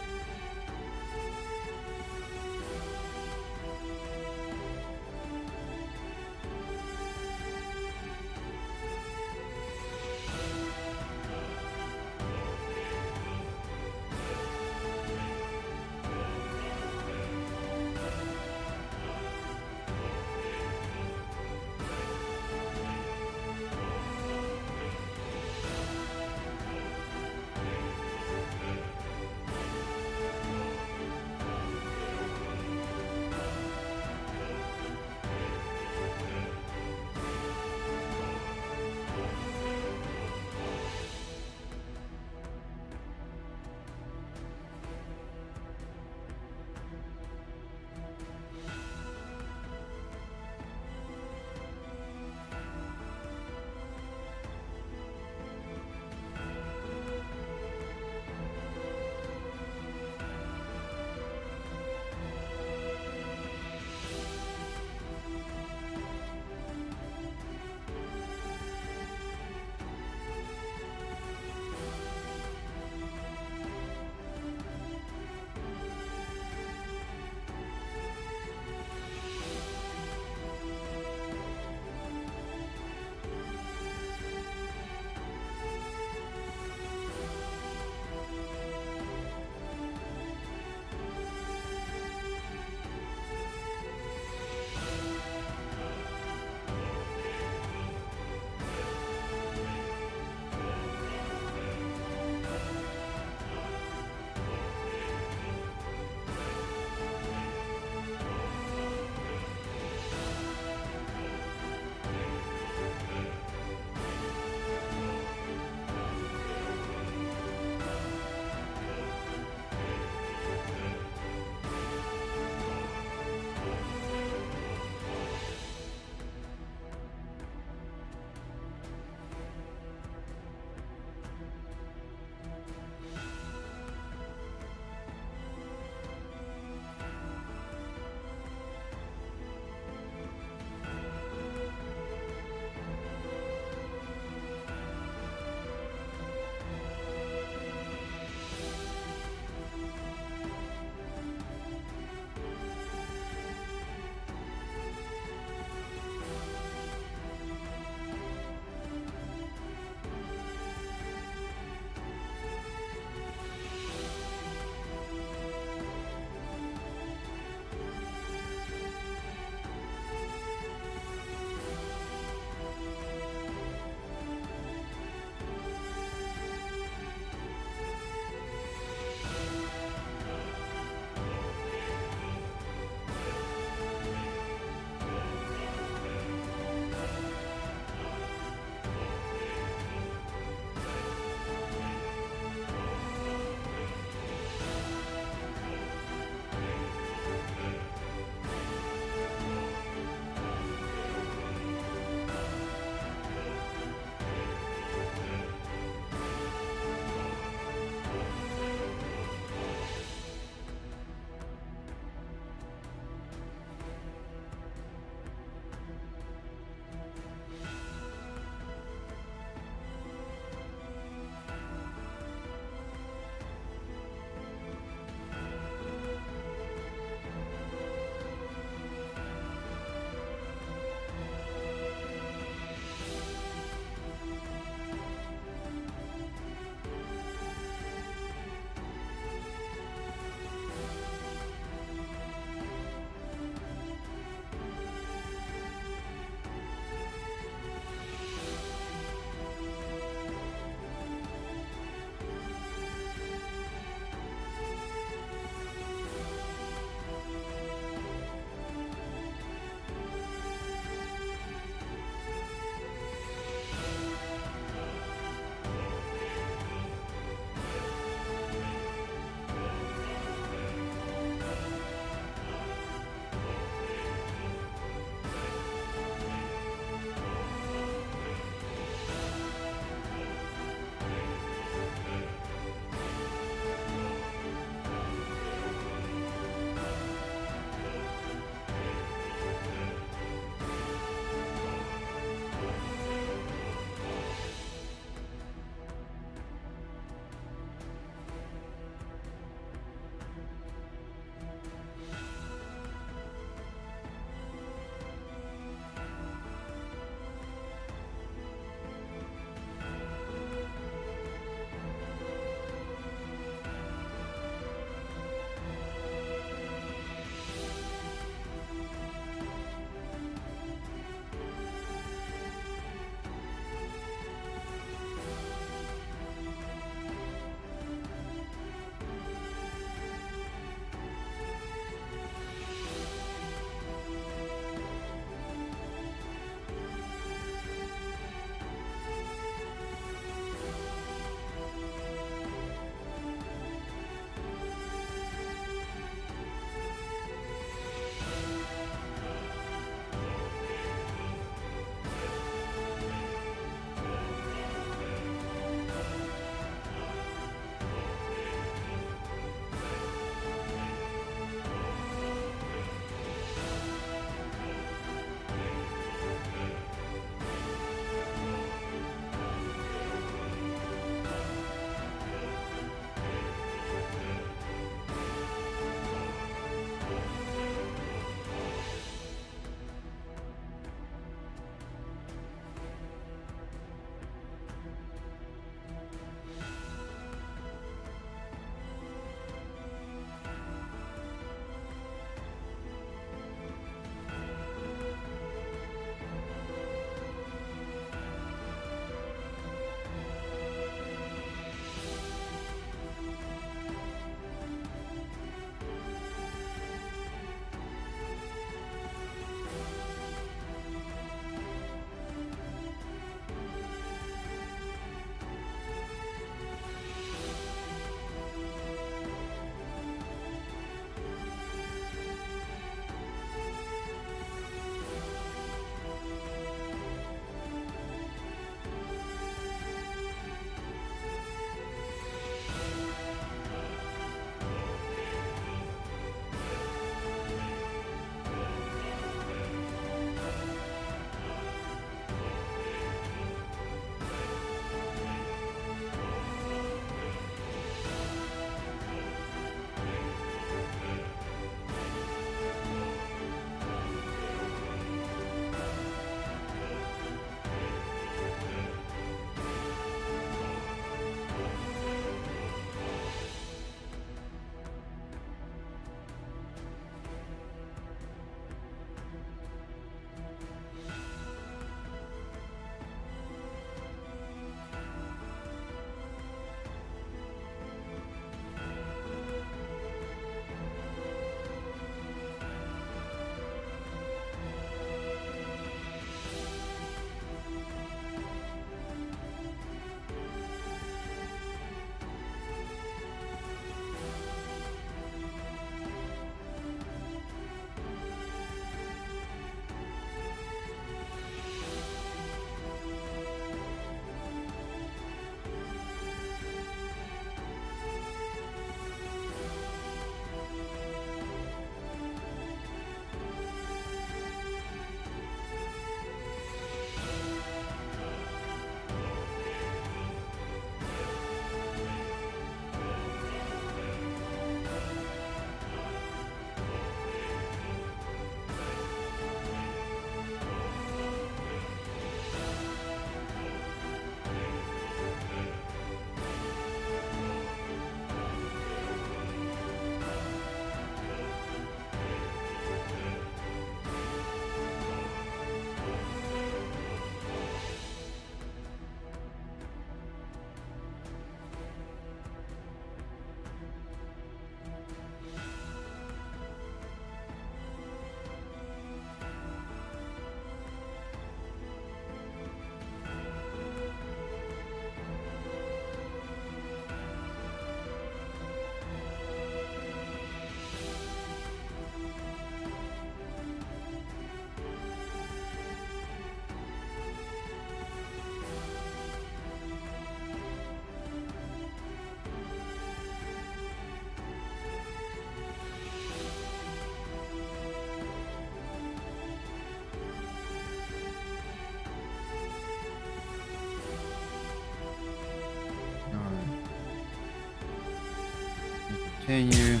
Continue.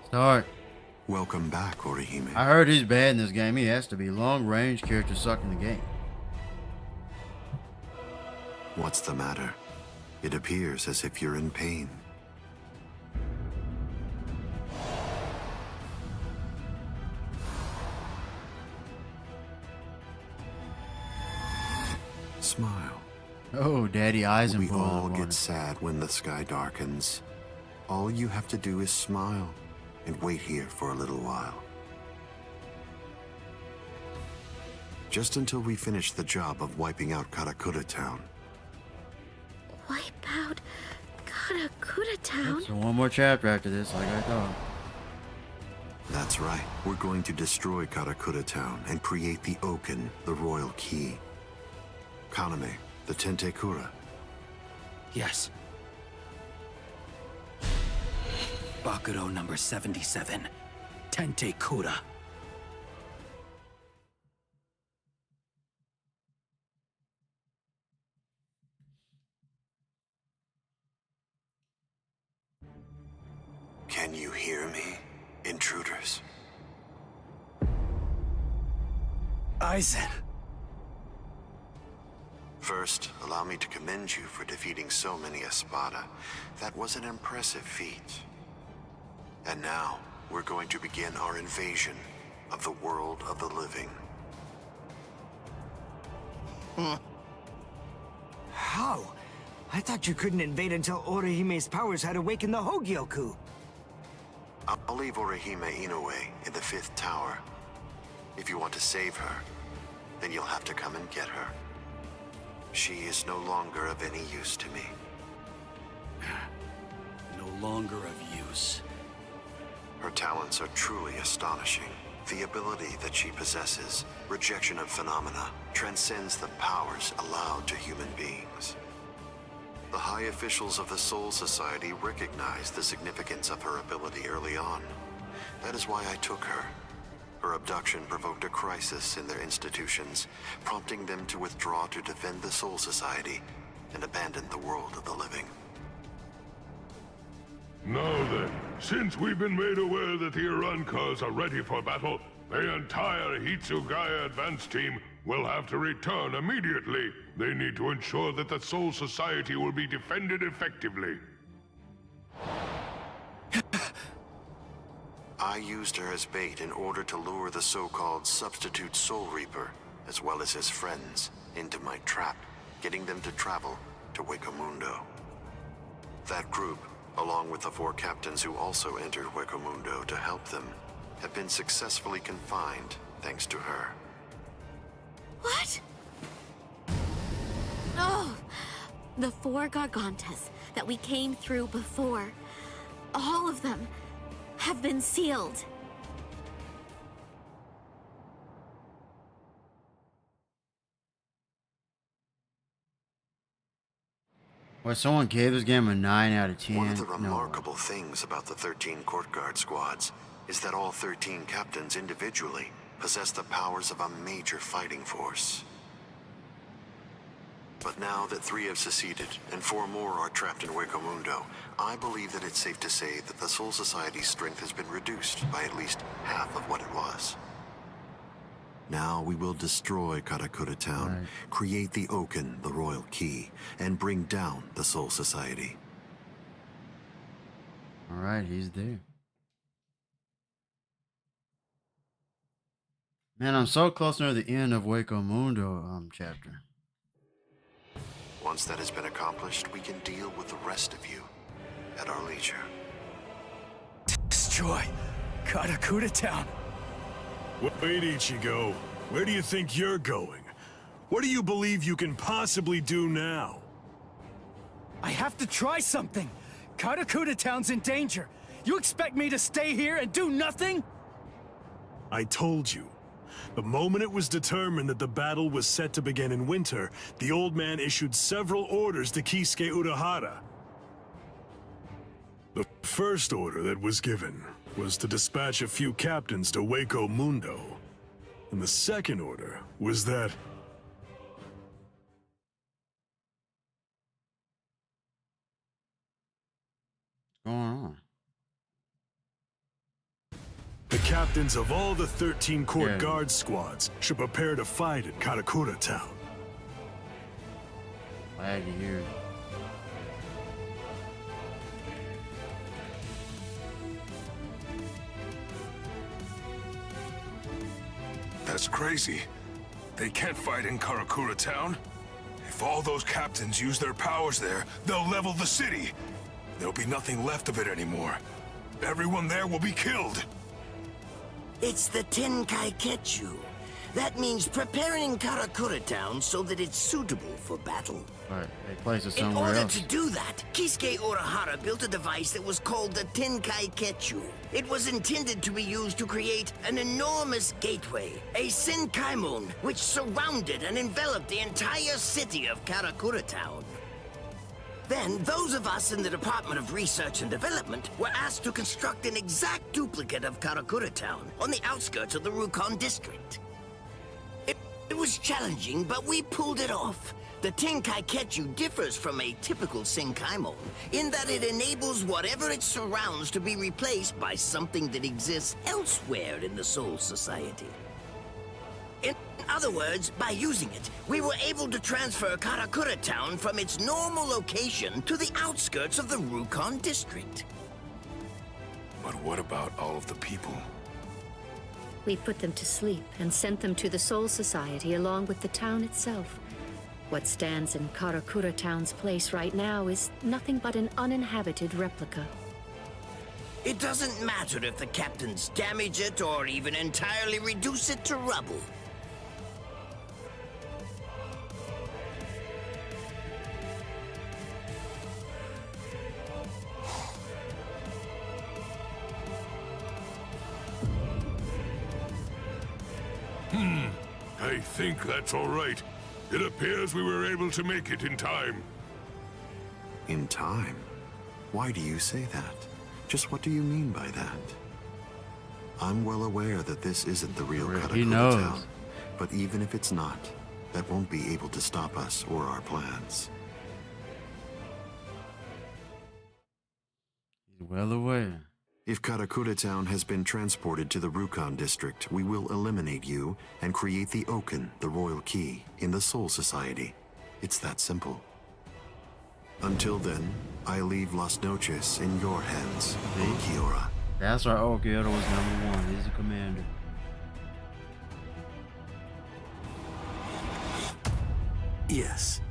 Start. Welcome back, Orihime. I heard he's bad in this game. He has to be. Long range character suck in the game. What's the matter? It appears as if you're in pain. Smile. Oh, Daddy Eisen. We all get sad when the sky darkens. All you have to do is smile and wait here for a little while. Just until we finish the job of wiping out Karakura Town. Wipe out Karakura Town? So one more chapter after this, like I thought. That's right. We're going to destroy Karakura Town and create the Oaken, the royal key. Kaname, the Tentekura. Yes. Bakuro number 77. Tentekura. Can you hear me, intruders? Eisen. First, allow me to commend you for defeating so many Espada. That was an impressive feat. And now, we're going to begin our invasion of the world of the living. How? I thought you couldn't invade until Orihime's powers had awakened the Hogyoku. I'll leave Orihime Inoue in the 5th tower. If you want to save her, then you'll have to come and get her. She is no longer of any use to me. No longer of use. Her talents are truly astonishing. The ability that she possesses, rejection of phenomena, transcends the powers allowed to human beings. The high officials of the Soul Society recognized the significance of her ability early on. That is why I took her. Her abduction provoked a crisis in their institutions, prompting them to withdraw to defend the Soul Society and abandon the world of the living. Now then, since we've been made aware that the Irankas are ready for battle, the entire Hitsugaya advance team will have to return immediately. They need to ensure that the Soul Society will be defended effectively. I used her as bait in order to lure the so-called substitute Soul Reaper, as well as his friends, into my trap, getting them to travel to Hueco Mundo. That group, along with the 4 captains who also entered Hueco Mundo to help them, have been successfully confined thanks to her. What? Oh, the 4 Gargantas that we came through before, all of them have been sealed. Well, someone gave this game a 9 out of 10. One of the remarkable things about the 13 Court Guard squads is that all 13 captains individually possess the powers of a major fighting force. But now that 3 have seceded and 4 more are trapped in Hueco Mundo, I believe that it's safe to say that the Soul Society's strength has been reduced by at least half of what it was. Now we will destroy Karakura Town, create the Oaken, the royal key, and bring down the Soul Society. Alright, he's there. Man, I'm so close near the end of Hueco Mundo chapter. Once that has been accomplished, we can deal with the rest of you at our leisure. Destroy Karakura Town. Wait, Ichigo. Where do you think you're going? What do you believe you can possibly do now? I have to try something. Karakura Town's in danger. You expect me to stay here and do nothing? I told you. The moment it was determined that the battle was set to begin in winter, the old man issued several orders to Kisuke Urahara. The first order that was given was to dispatch a few captains to Hueco Mundo. And the second order was that... What's going on? The captains of all the 13 court guard squads should prepare to fight in Karakura town. Glad to hear it. That's crazy. They can't fight in Karakura town. If all those captains use their powers there, they'll level the city. There'll be nothing left of it anymore. Everyone there will be killed. It's the Tenkai-Ketsu. That means preparing Karakura town so that it's suitable for battle. Right, they place it In somewhere order else. to do that, Kisuke Urahara built a device that was called the Tenkai-Ketsu. It was intended to be used to create an enormous gateway, a Senkaimon, which surrounded and enveloped the entire city of Karakura town. Then, those of us in the Department of Research and Development were asked to construct an exact duplicate of Karakura town on the outskirts of the Rukon district. It was challenging, but we pulled it off. The Tenkai-Ketsu differs from a typical Senkaimon in that it enables whatever it surrounds to be replaced by something that exists elsewhere in the Soul Society. In other words, by using it, we were able to transfer Karakura town from its normal location to the outskirts of the Rukon district. But what about all of the people? We put them to sleep and sent them to the Soul Society along with the town itself. What stands in Karakura town's place right now is nothing but an uninhabited replica. It doesn't matter if the captains damage it or even entirely reduce it to rubble. I think that's all right. It appears we were able to make it in time. In time? Why do you say that? Just what do you mean by that? I'm well aware that this isn't the real Karakura town, but even if it's not, that won't be able to stop us or our plans. He's well aware. If Karakura town has been transported to the Rukon district, we will eliminate you and create the Oken, the royal key, in the Soul Society. It's that simple. Until then, I leave Las Noches in your hands, Okiura. That's why Okiura was #1. He's the commander. Yes.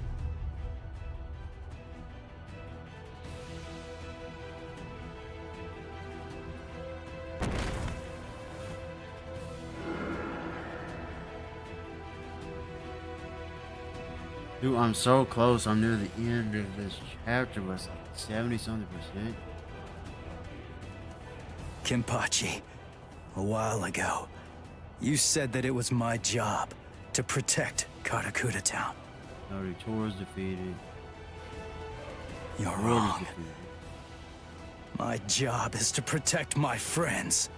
Dude, I'm so close. I'm near the end of this chapter, but it's like 70-something%. Kenpachi, a while ago, you said that it was my job to protect Karakura town. Tori's defeated. You're wrong. My job is to protect my friends.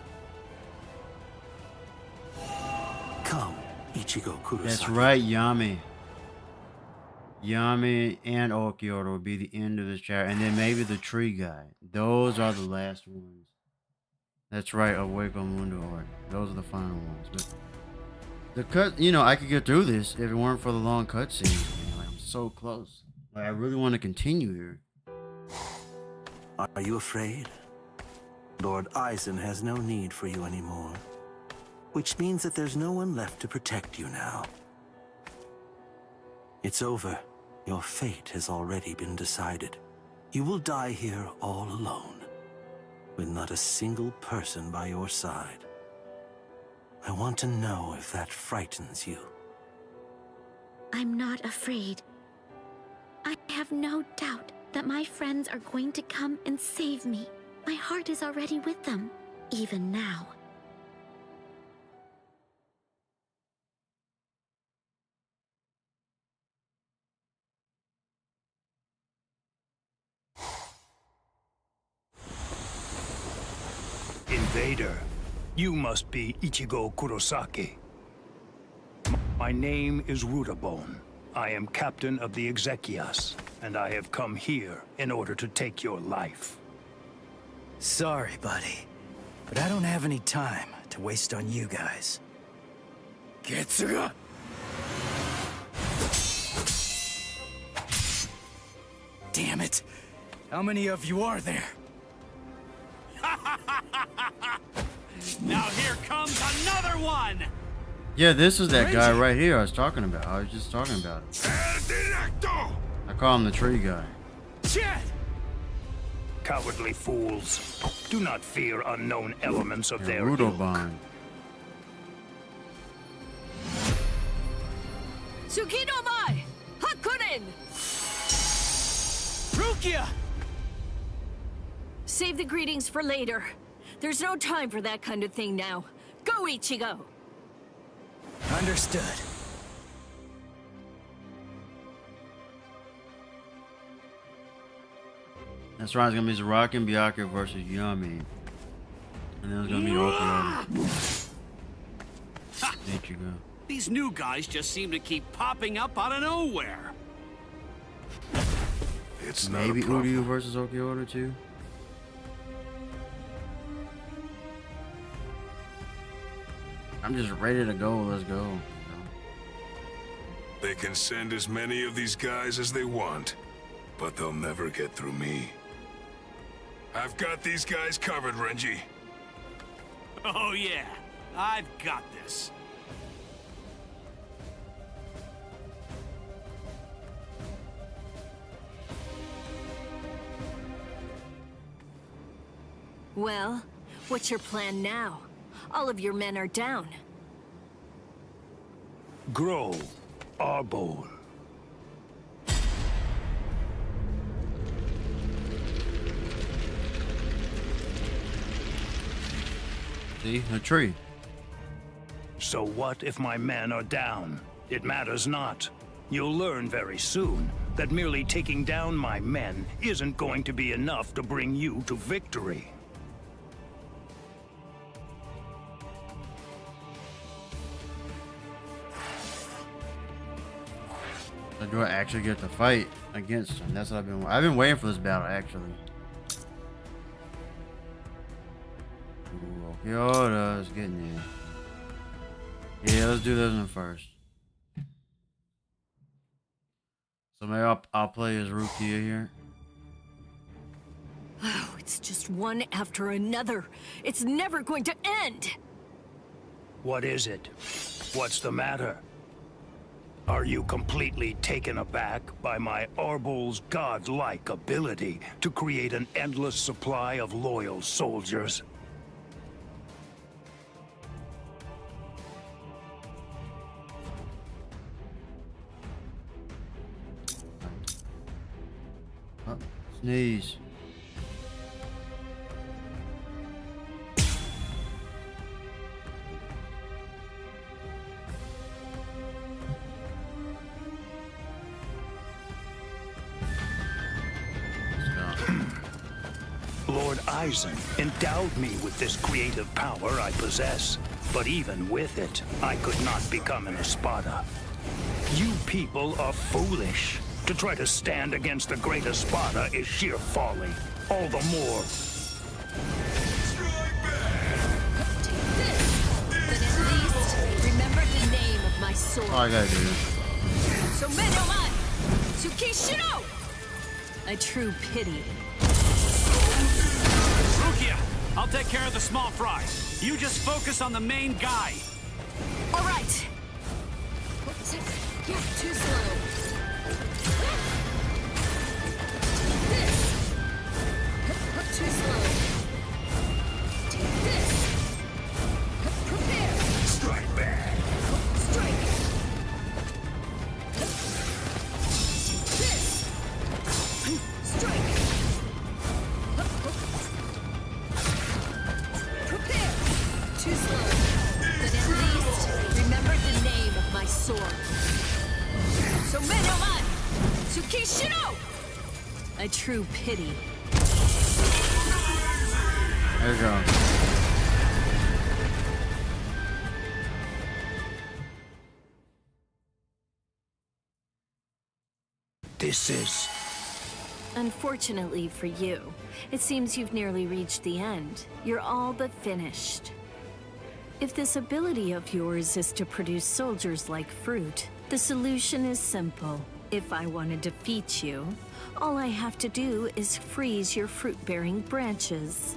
Come, Ichigo Kurosaki. That's right, Yami. Yami and Okiura will be the end of this chapter, and then maybe the tree guy. Those are the last ones. That's right, Hueco Mundo order. Those are the final ones. But the cut, you know, I could get through this if it weren't for the long cutscenes. Like, I'm so close. Like, I really want to continue here. Are you afraid? Lord Aizen has no need for you anymore. Which means that there's no one left to protect you now. It's over. Your fate has already been decided. You will die here all alone, with not a single person by your side. I want to know if that frightens you. I'm not afraid. I have no doubt that my friends are going to come and save me. My heart is already with them, even now. In invader. You must be Ichigo Kurosaki. My name is Rudabone. I am captain of the Exequias, and I have come here in order to take your life. Sorry, buddy, but I don't have any time to waste on you guys. Getsuga! Damn it! How many of you are there? Now here comes another one! Yeah, this is that guy right here I was talking about. I was just talking about him. I call him the tree guy. Shit! Cowardly fools. Do not fear unknown elements of their ilk. Rudobon. Tsukinomai! Hakunin! Rukia! Save the greetings for later. There's no time for that kind of thing now. Go, Ichigo! Understood. That's right, it's gonna be Zaraki and Byakuya versus Yami. And then it's gonna be Okuyama. There you go. These new guys just seem to keep popping up out of nowhere. It's maybe Uryu versus Okuyama too. I'm just ready to go. Let's go. They can send as many of these guys as they want, but they'll never get through me. I've got these guys covered, Renji. Oh yeah, I've got this. Well, what's your plan now? All of your men are down. Grow, Arbol. See, a tree. So what if my men are down? It matters not. You'll learn very soon that merely taking down my men isn't going to be enough to bring you to victory. So do I actually get to fight against him? That's what I've been waiting for this battle actually. Ooh, Okyoda's getting in. Yeah, let's do this one first. So maybe I'll play as Rukia here. Oh, it's just one after another. It's never going to end. What is it? What's the matter? Are you completely taken aback by my Arbol's godlike ability to create an endless supply of loyal soldiers? Oh, sneeze. Lord Aizen endowed me with this creative power I possess, but even with it, I could not become an Espada. You people are foolish. To try to stand against the great Espada is sheer folly. All the more. Then at least remember the name of my sword. All I gotta do is. So Menoman! Tsukishiro! A true pity. Rukia, I'll take care of the small fry. You just focus on the main guy. All right. Yeah, too slow. This. Too slow. Take this. Prepare. Strike back. Strike. This. Strike. Prepare. Too slow. But at least remember the name of my sword. So Menoman! Tsukishiro! A true pity. There you go. pieces. Unfortunately for you, it seems you've nearly reached the end. You're all but finished. If this ability of yours is to produce soldiers like fruit, the solution is simple. If I want to defeat you, all I have to do is freeze your fruit-bearing branches.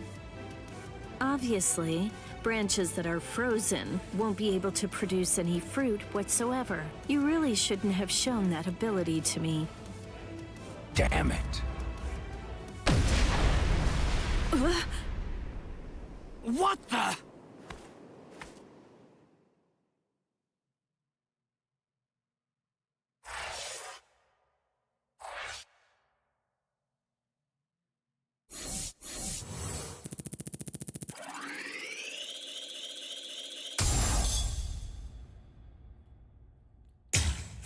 Obviously, branches that are frozen won't be able to produce any fruit whatsoever. You really shouldn't have shown that ability to me. Damn it. What the?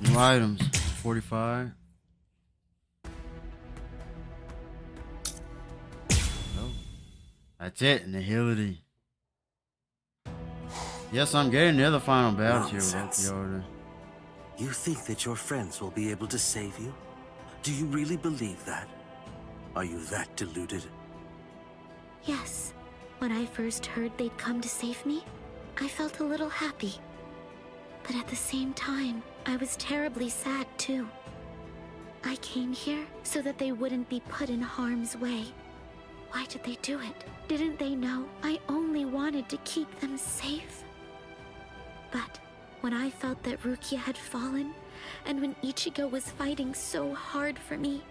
New items, 45. Oh, that's it, Nihility. Yes, I'm getting the other final battle here with Yoda. You think that your friends will be able to save you? Do you really believe that? Are you that deluded? Yes. When I first heard they'd come to save me, I felt a little happy. But at the same time, I was terribly sad too. I came here so that they wouldn't be put in harm's way. Why did they do it? Didn't they know I only wanted to keep them safe? But when I felt that Rukia had fallen, and when Ichigo was fighting so hard for me,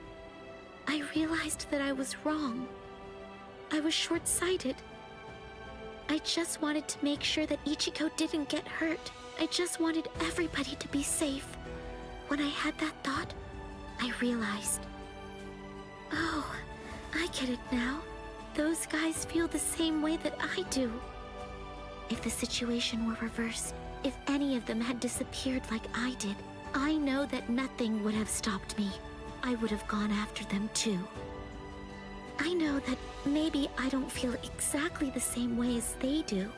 I realized that I was wrong. I was short-sighted. I just wanted to make sure that Ichigo didn't get hurt. I just wanted everybody to be safe. When I had that thought, I realized. Oh, I get it now. Those guys feel the same way that I do. If the situation were reversed, if any of them had disappeared like I did, I know that nothing would have stopped me. I would have gone after them too. I know that maybe I don't feel exactly the same way as they do,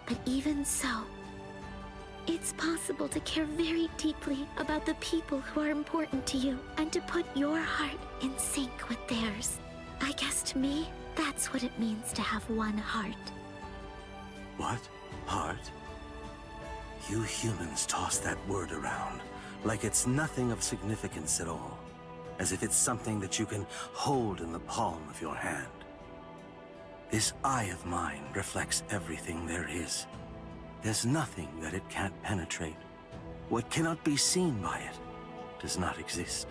but even so, it's possible to care very deeply about the people who are important to you and to put your heart in sync with theirs. I guess to me, that's what it means to have one heart. What? Heart? You humans toss that word around like it's nothing of significance at all, as if it's something that you can hold in the palm of your hand. This eye of mine reflects everything there is. There's nothing that it can't penetrate. What cannot be seen by it does not exist.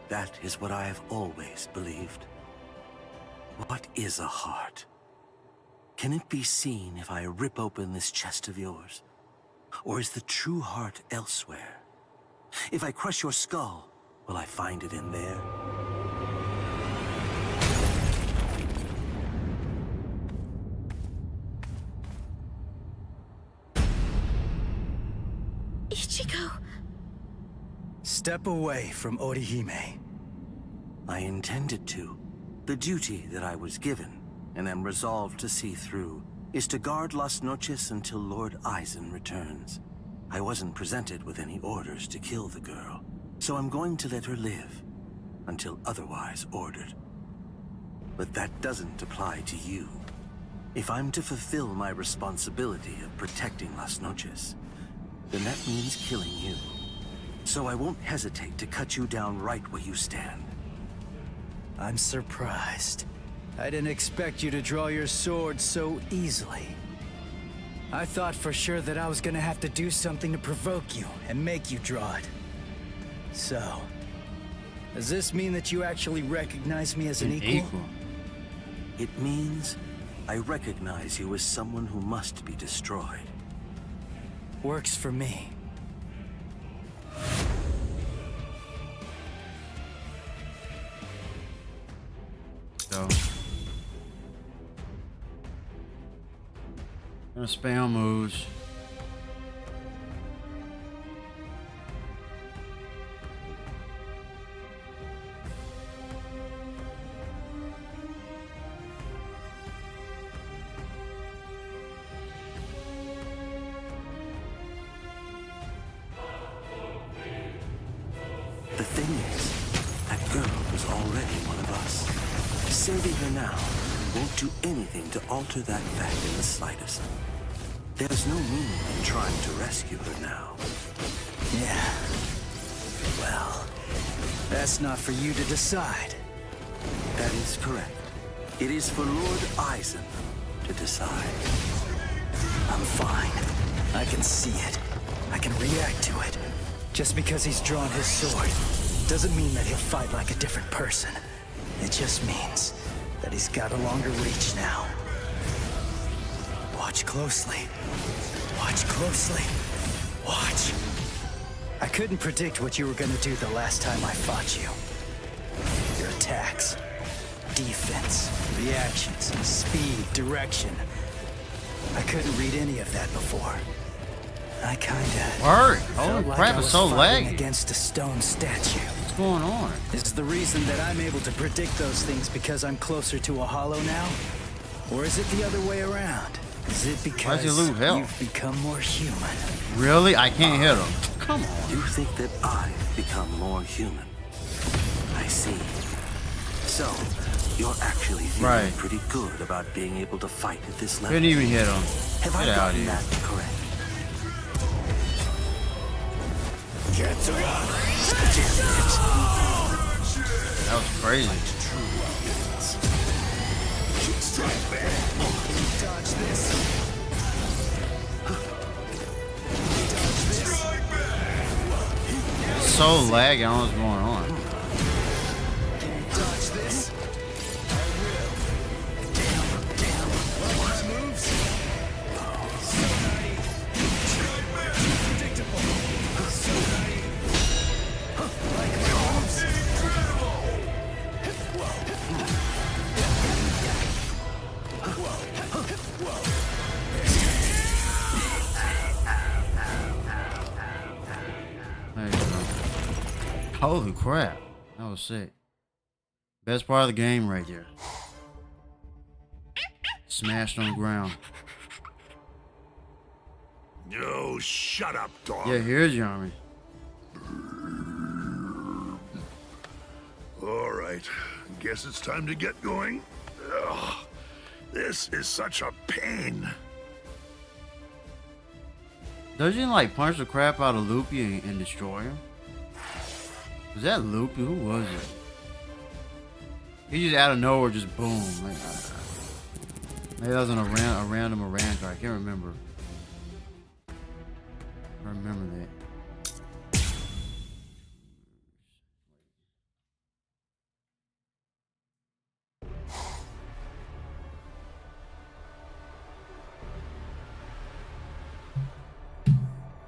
That is what I have always believed. What is a heart? Can it be seen if I rip open this chest of yours? Or is the true heart elsewhere? If I crush your skull, will I find it in there? Ichigo! Step away from Orihime. I intended to. The duty that I was given, and am resolved to see through, is to guard Las Noches until Lord Aizen returns. I wasn't presented with any orders to kill the girl, so I'm going to let her live, until otherwise ordered. But that doesn't apply to you. If I'm to fulfill my responsibility of protecting Las Noches, then that means killing you. So I won't hesitate to cut you down right where you stand. I'm surprised. I didn't expect you to draw your sword so easily. I thought for sure that I was gonna have to do something to provoke you and make you draw it. So, does this mean that you actually recognize me as an equal? It means I recognize you as someone who must be destroyed. Works for me. So, gonna spam moves. The thing is, at Saving her now won't do anything to alter that fact in the slightest. There's no meaning in trying to rescue her now. Yeah. Well, that's not for you to decide. That is correct. It is for Lord Eisen to decide. I'm fine. I can see it. I can react to it. Just because he's drawn his sword doesn't mean that he'll fight like a different person. It just means that he's got a longer reach now. Watch closely. Watch closely. Watch. I couldn't predict what you were gonna do the last time I fought you. Your attacks, defense, reactions, speed, direction. I couldn't read any of that before. I kinda... Word! felt Holy like crap, I it's was so fighting laggy. against a stone statue. What's going on? Is the reason that I'm able to predict those things because I'm closer to a hollow now? Or is it the other way around? Is it because you've become more human? Really? I can't hit him. Come on. You think that I've become more human? I see. So, you're actually feeling pretty good about being able to fight at this level. Couldn't even hit him. Have I Get out gotten here. that correct? That was crazy. Dodge this. So laggy, I don't know what's going on. Dodge this. There you go. Holy crap. That was sick. Best part of the game right there. Smashed on the ground. Oh, shut up, dog. Yeah, here's Yami. All right. Guess it's time to get going. Ugh, this is such a pain. Doesn't he like punch the crap out of Loopy and destroy him? Was that Loopy? Who was it? He just out of nowhere just boom. Like, maybe that was on a random Iran card. I can't remember. I remember that.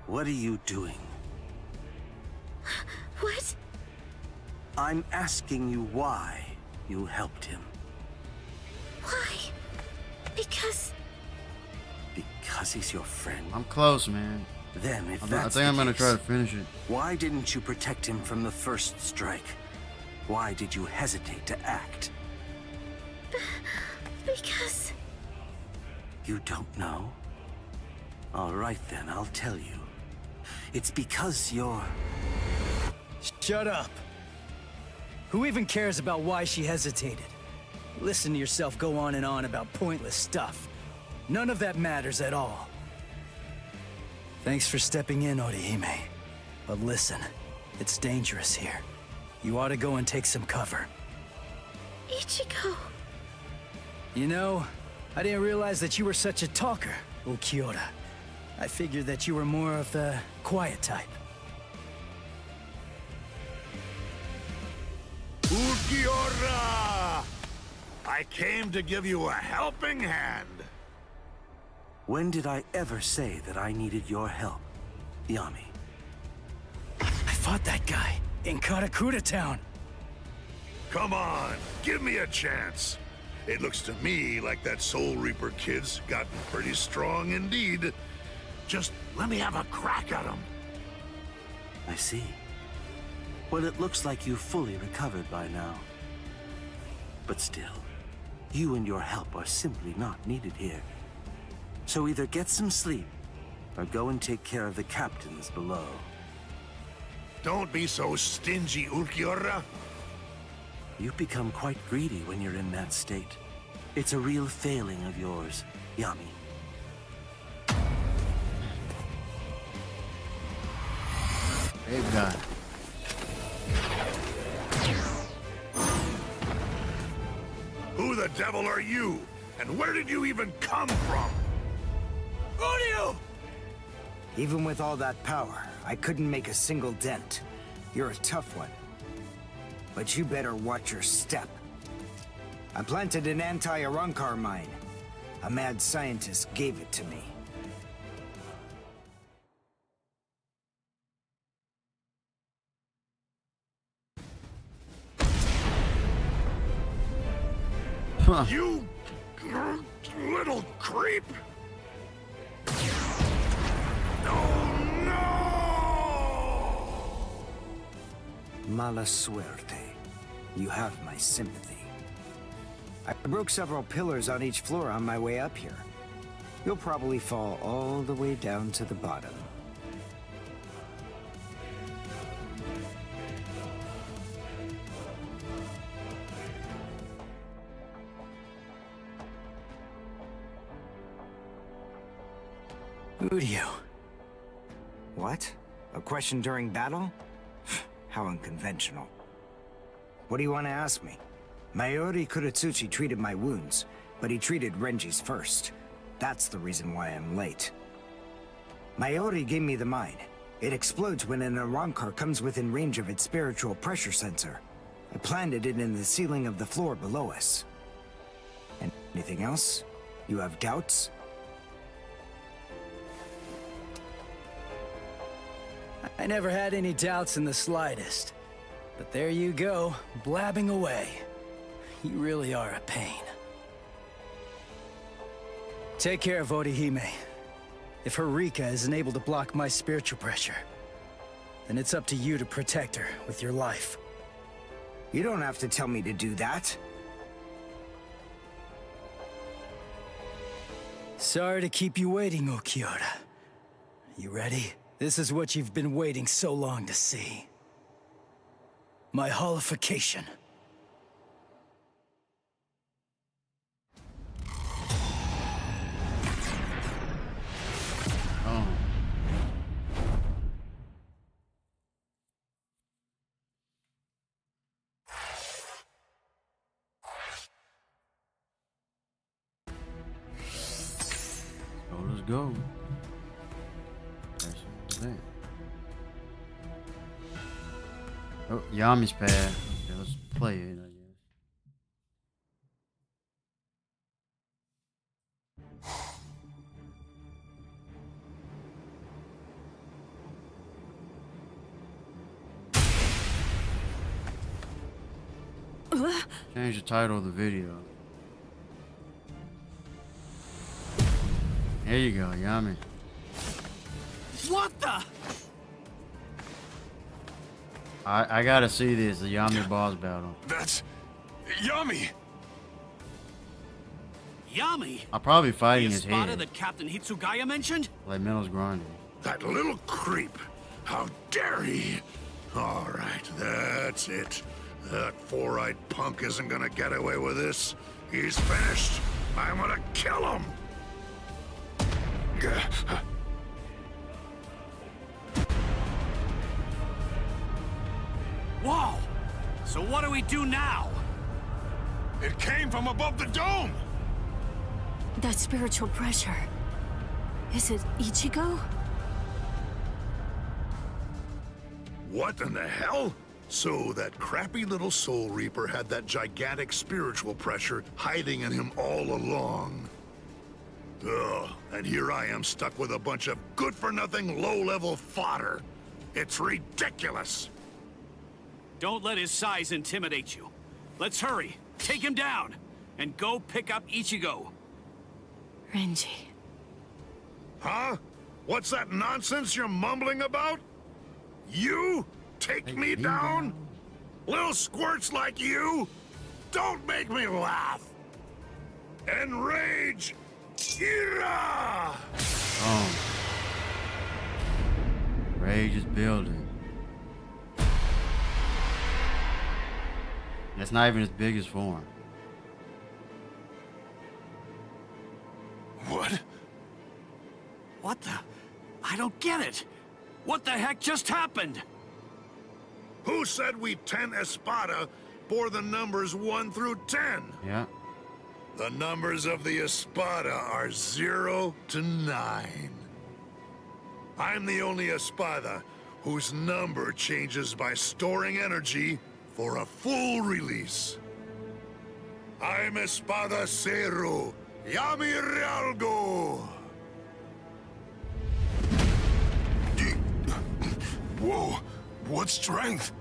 What are you doing? What? I'm asking you why you helped him. Why? Because he's your friend. I'm close, man. Then, if I that's think I'm the gonna case, try to finish it. Why didn't you protect him from the first strike? Why did you hesitate to act? Because... You don't know? All right then, I'll tell you. It's because you're... Shut up. Who even cares about why she hesitated? Listen to yourself go on and on about pointless stuff. None of that matters at all. Thanks for stepping in, Orihime. But listen, it's dangerous here. You ought to go and take some cover. Ichigo... You know, I didn't realize that you were such a talker, Ulquiorra. I figured that you were more of the quiet type. Ulquiorra! I came to give you a helping hand. When did I ever say that I needed your help, Yami? I fought that guy in Karakura Town. Come on, give me a chance. It looks to me like that Soul Reaper kid's gotten pretty strong indeed. Just let me have a crack at him. I see. Well, it looks like you've fully recovered by now. But still, you and your help are simply not needed here. So either get some sleep, or go and take care of the captains below. Don't be so stingy, Ulquiorra. You become quite greedy when you're in that state. It's a real failing of yours, Yami. Big guy. Who the devil are you? And where did you even come from? Udio! Even with all that power, I couldn't make a single dent. You're a tough one. But you better watch your step. I planted an anti-Arankar mine. A mad scientist gave it to me. You little creep! Mala suerte. You have my sympathy. I broke several pillars on each floor on my way up here. You'll probably fall all the way down to the bottom. Udio. What? A question during battle? How unconventional. What do you want to ask me? Mayuri Kuratsuchi treated my wounds, but he treated Renji's first. That's the reason why I'm late. Mayuri gave me the mine. It explodes when an Arankar comes within range of its spiritual pressure sensor. I planted it in the ceiling of the floor below us. And anything else? You have doubts? I never had any doubts in the slightest. But there you go, blabbing away. You really are a pain. Take care of Orihime. If her Rika isn't able to block my spiritual pressure, then it's up to you to protect her with your life. You don't have to tell me to do that. Sorry to keep you waiting, Okiura. You ready? This is what you've been waiting so long to see. My holification. Oh. So let's go. Oh, Yami's pad. Okay, let's play it, I guess. Change the title of the video. There you go, Yami. What the? I gotta see this, the Yami boss battle. That's Yami. Yami? I'll probably be fighting The his Espada head. that Captain Hitsugaya mentioned? Like Metal's grinding. That little creep. How dare he? All right, that's it. That four-eyed punk isn't gonna get away with this. He's finished. I'm gonna kill him. Whoa! So what do we do now? It came from above the dome! That spiritual pressure. Is it Ichigo? What in the hell? So that crappy little Soul Reaper had that gigantic spiritual pressure hiding in him all along. Ugh, and here I am stuck with a bunch of good-for-nothing low-level fodder. It's ridiculous. Don't let his size intimidate you. Let's hurry, take him down, and go pick up Ichigo. Renji. Huh? What's that nonsense you're mumbling about? You? Take me down? Little squirts like you? Don't make me laugh! Enrage! Ira! Oh. Rage is building. That's not even his biggest form. What? What the? I don't get it. What the heck just happened? Who said we 10 Espada bore the numbers 1 through 10? Yeah. The numbers of the Espada are 0 to 9. I'm the only Espada whose number changes by storing energy for a full release. I'm Espada Zero, Yami Realgo. Whoa, what strength?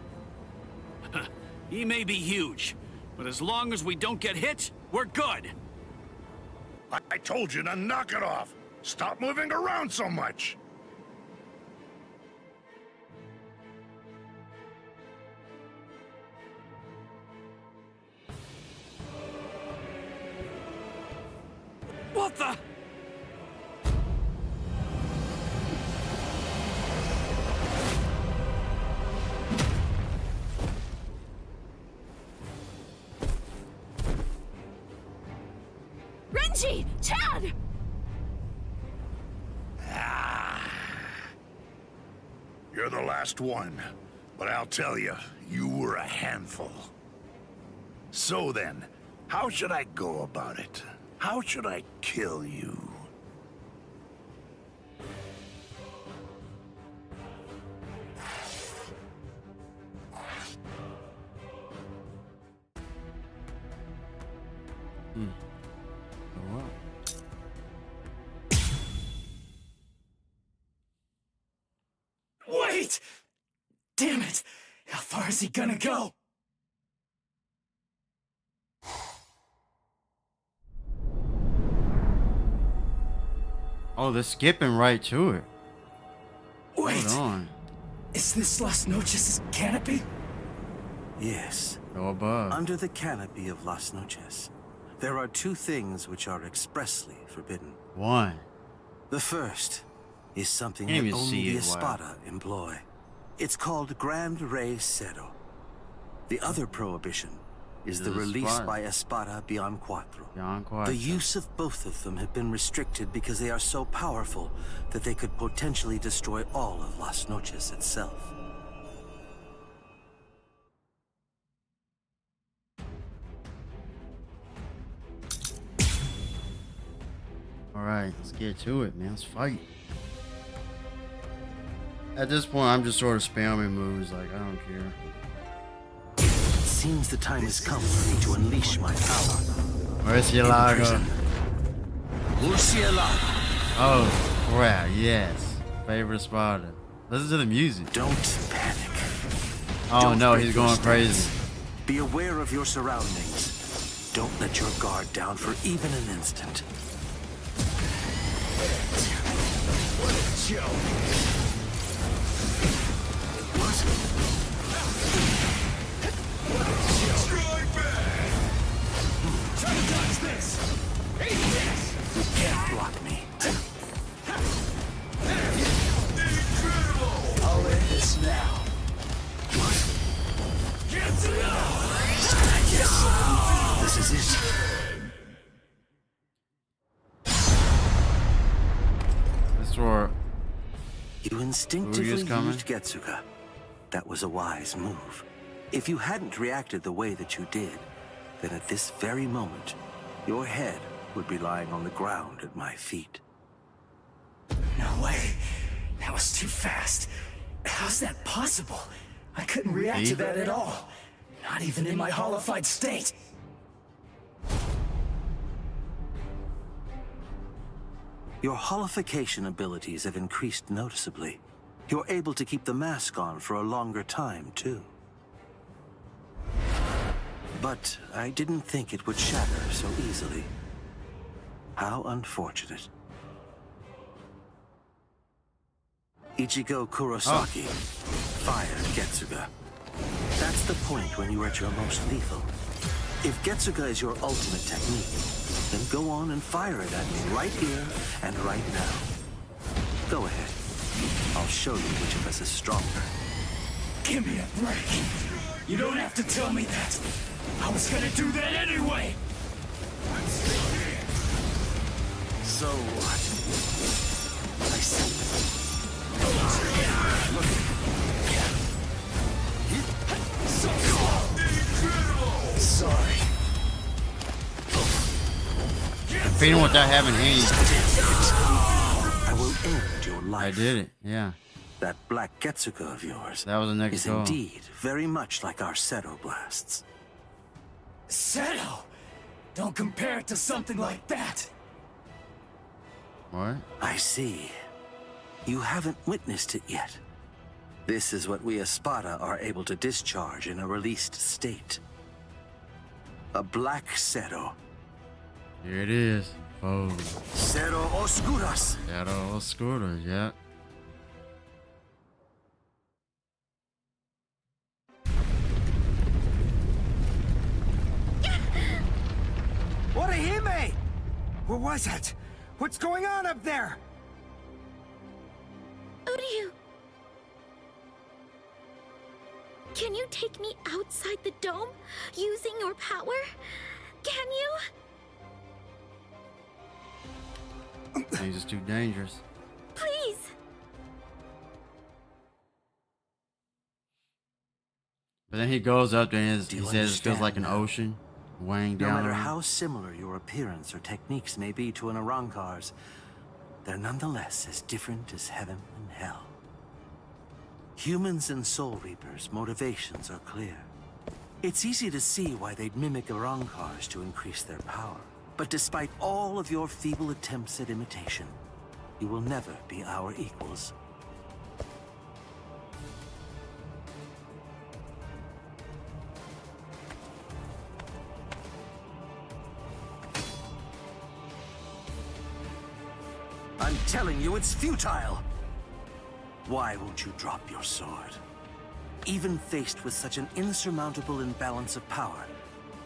He may be huge, but as long as we don't get hit, we're good. I told you to knock it off. Stop moving around so much. What the? Renji! Chad! You're the last one, but I'll tell you, you were a handful. So then, how should I go about it? How should I kill you? Wait! Damn it! How far is he gonna go? Oh, they're skipping right to it. Wait! Hold on. Is this Las Noches' canopy? Yes. Go above. Under the canopy of Las Noches, there are 2 things which are expressly forbidden. 1. The first is something Can't that even only see the it, wow. Espada employ. It's called Grand Rey Cero. The other prohibition is the release Espada. by Espada Beyond Cuatro. Beyond Cuatro. The use of both of them have been restricted because they are so powerful that they could potentially destroy all of Las Noches itself. Alright, let's get to it, man. Let's fight. At this point, I'm just sort of spamming moves, like, I don't care. It seems the time has come for me to unleash my power. Where's Yalaga? Murcielago. Oh, crap, yes. Favorite Espada. Listen to the music. Don't panic. Oh Don't no, break he's your going stance. crazy. Be aware of your surroundings. Don't let your guard down for even an instant. What a joke! Strike back! Try to dodge this! Hey, this! You can't block me. Incredible! I'll end this now. Get to Yes. This is it. This war. You instinctively Ruya's coming. used Getsuga. That was a wise move. If you hadn't reacted the way that you did, then at this very moment, your head would be lying on the ground at my feet. No way. That was too fast. How's that possible? I couldn't react to that at all. Not even in my hollified state. Your holification abilities have increased noticeably. You're able to keep the mask on for a longer time, too. But I didn't think it would shatter so easily. How unfortunate. Ichigo Kurosaki fired Getsuga. That's the point when you're at your most lethal. If Getsuga is your ultimate technique, then go on and fire it at me right here and right now. Go ahead. I'll show you which of us is stronger. Give me a break. You don't have to tell me that. I was gonna do that anyway! So what? I see. Sorry. Defeating without having any. I will end your life. I did it, yeah. That black Getsuka of yours That was the next is goal. indeed very much like our Seto blasts. Seto! Don't compare it to something like that! What? I see. You haven't witnessed it yet. This is what we Espada are able to discharge in a released state. A black Seto. Here it is. Oh. Seto Oscuras. Seto Oscuras, yeah. Orihime! What was that? What's going on up there? Uryu! Can you take me outside the dome using your power? Can you? Things is too dangerous. Please! But then he goes up there and Do he you says it feels like an understand now? ocean weighing No down matter on him. how similar your appearance or techniques may be to an Arrancar's, they're nonetheless as different as heaven and hell. Humans and Soul Reapers' motivations are clear. It's easy to see why they'd mimic Arrancars to increase their power. But despite all of your feeble attempts at imitation, you will never be our equals. I'm telling you, it's futile! Why won't you drop your sword? Even faced with such an insurmountable imbalance of power,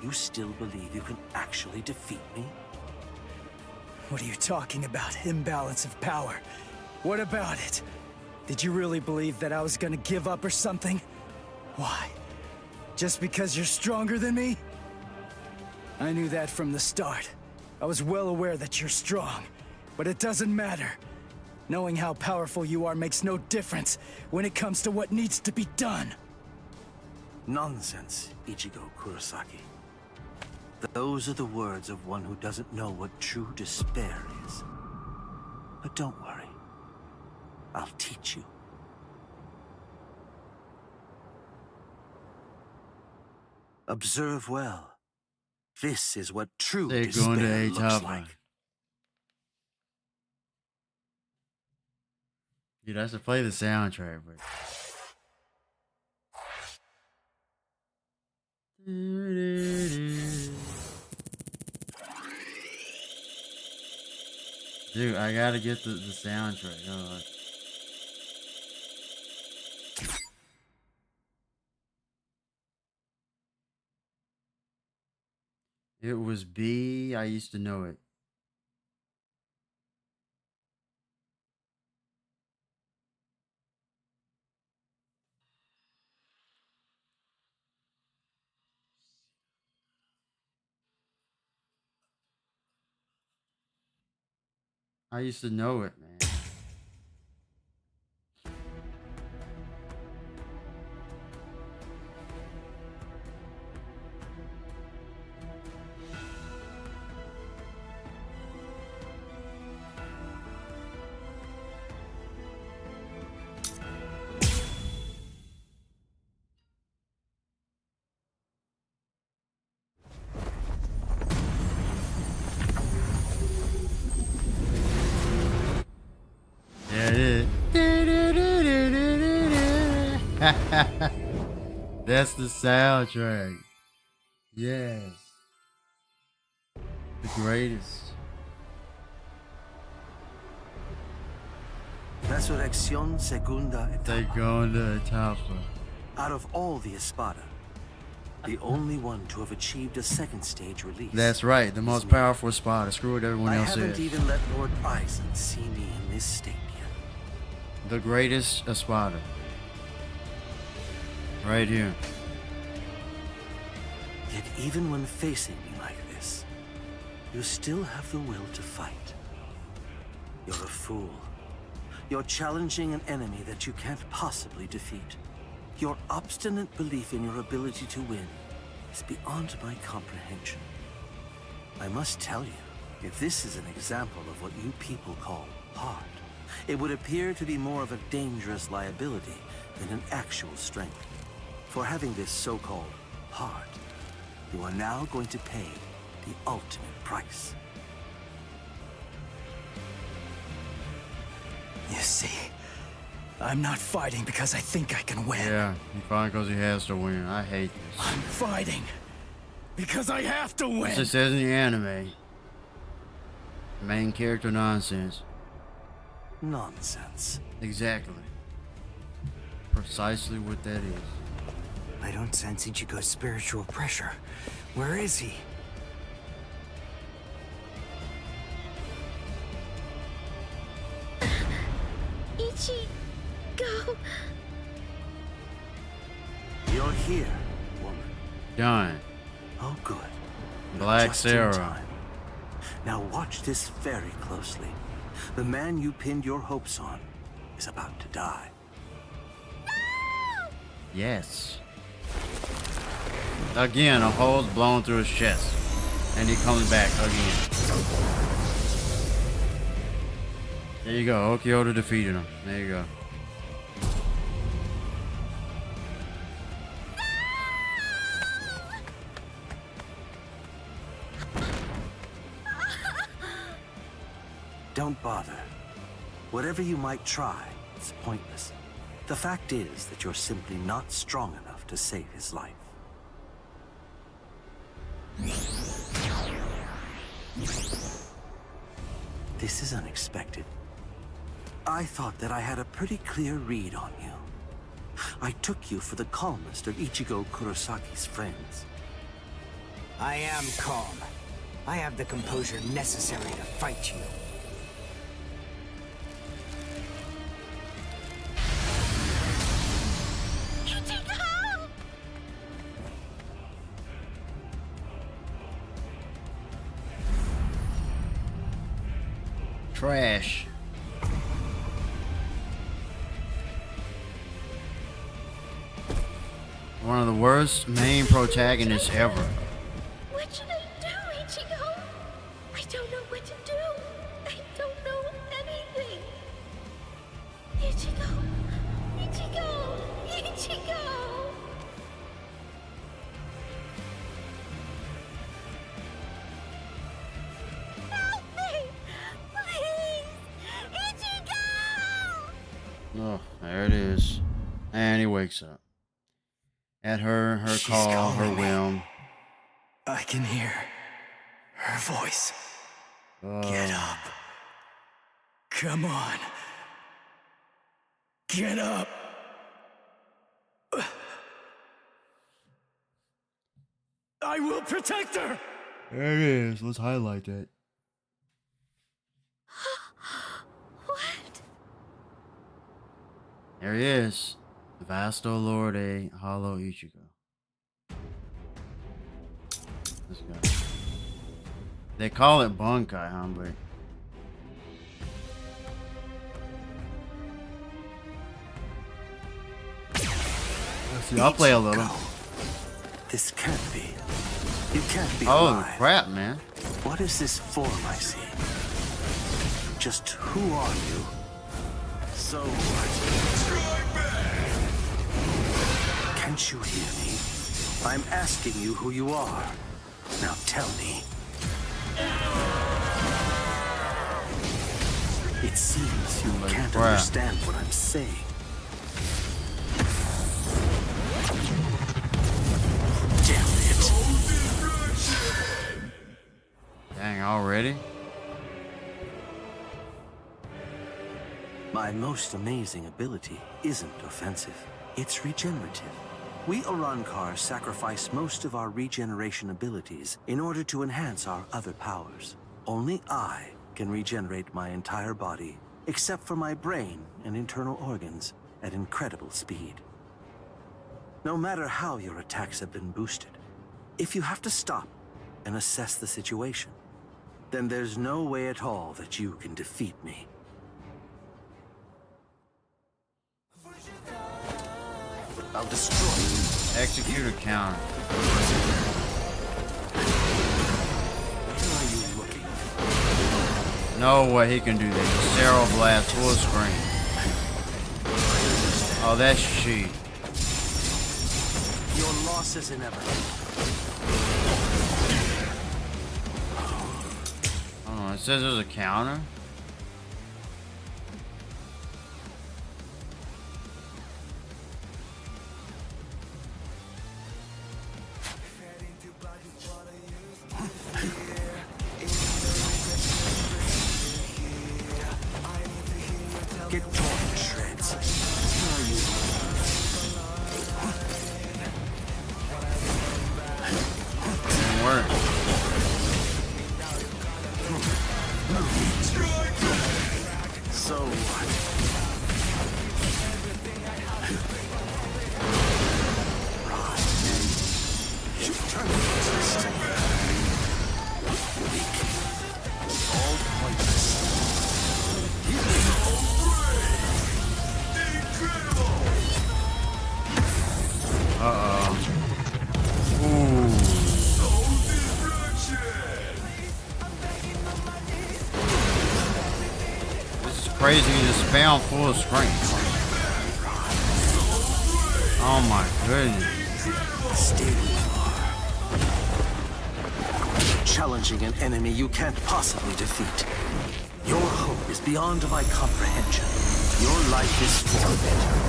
you still believe you can actually defeat me? What are you talking about? Imbalance of power. What about it? Did you really believe that I was gonna give up or something? Why? Just because you're stronger than me? I knew that from the start. I was well aware that you're strong, but it doesn't matter. Knowing how powerful you are makes no difference when it comes to what needs to be done. Nonsense, Ichigo Kurosaki. Those are the words of one who doesn't know what true despair is. But don't worry. I'll teach you. Observe well. This is what true despair looks like. Dude, I should play the soundtrack, but dude, I gotta get the soundtrack. It was B. I used to know it. I used to know it, man. There it is. That's the soundtrack. Yes. The greatest. Resurrección Segunda Etapa. Segunda Etapa. Out of all the Espada, the only one to have achieved a second stage release. That's right, the most powerful Espada. Screw what everyone else I haven't says. even let Lord Eisen see me in this state yet. The greatest Espada. Right here. Yet even when facing me like this, you still have the will to fight. You're a fool. You're challenging an enemy that you can't possibly defeat. Your obstinate belief in your ability to win is beyond my comprehension. I must tell you, if this is an example of what you people call heart, it would appear to be more of a dangerous liability than an actual strength. For having this so-called heart, you are now going to pay the ultimate price. You see, I'm not fighting because I think I can win. Yeah, he fighting because he has to win. I hate this. I'm fighting because I have to win. As it says in the anime. Main character nonsense. Nonsense. Exactly. Precisely what that is. I don't sense Ichigo's spiritual pressure. Where is he? Ichigo. You're here, woman. Done. Oh, good. Black Just in Sarah. time. Now watch this very closely. The man you pinned your hopes on is about to die. Yes. Again, a hole's blown through his chest. And he comes back again. There you go. Okyoto defeated him. There you go. Don't bother. Whatever you might try, it's pointless. The fact is that you're simply not strong enough to save his life. This is unexpected. I thought that I had a pretty clear read on you. I took you for the calmest of Ichigo Kurosaki's friends. I am calm. I have the composure necessary to fight you. Trash. One of the worst main protagonists ever. What should I do, Ichigo? I don't know what to do. I don't know anything. Ichigo! Ichigo! Ichigo! Help me! Please! Ichigo! Oh, there it is. And he wakes up. At her call, her whim. I can hear her voice. Get up. Come on. Get up. I will protect her. There it is. Let's highlight that. What? There he is. Vasto Lorde Hollow Ichigo. This guy. They call it Bunkai, huh, but let's see, I'll play a little. This can't be. You can't be Oh alive. crap, man. What is this form I see? Just who are you? So what? Can't you hear me? I'm asking you who you are. Now tell me. It seems you can't understand what I'm saying. Damn it. Dang, already? My most amazing ability isn't offensive. It's regenerative. We Urankar sacrifice most of our regeneration abilities in order to enhance our other powers. Only I can regenerate my entire body, except for my brain and internal organs, at incredible speed. No matter how your attacks have been boosted, If you have to stop and assess the situation, then there's no way at all that you can defeat me. I'll destroy you. Execute a counter. Where are you looking? No way he can do that. Zero blast full screen. Oh, that's cheap. Your loss is inevitable. Oh, it says there's a counter. Get torn to shreds. Where are you? Didn't work. So what? All pointless. Uh-oh. Ooh. This is crazy to spam full screen. Oh my goodness. Stay where you are. Challenging an enemy you can't possibly defeat. Your hope is beyond my comprehension. Your life is forfeit.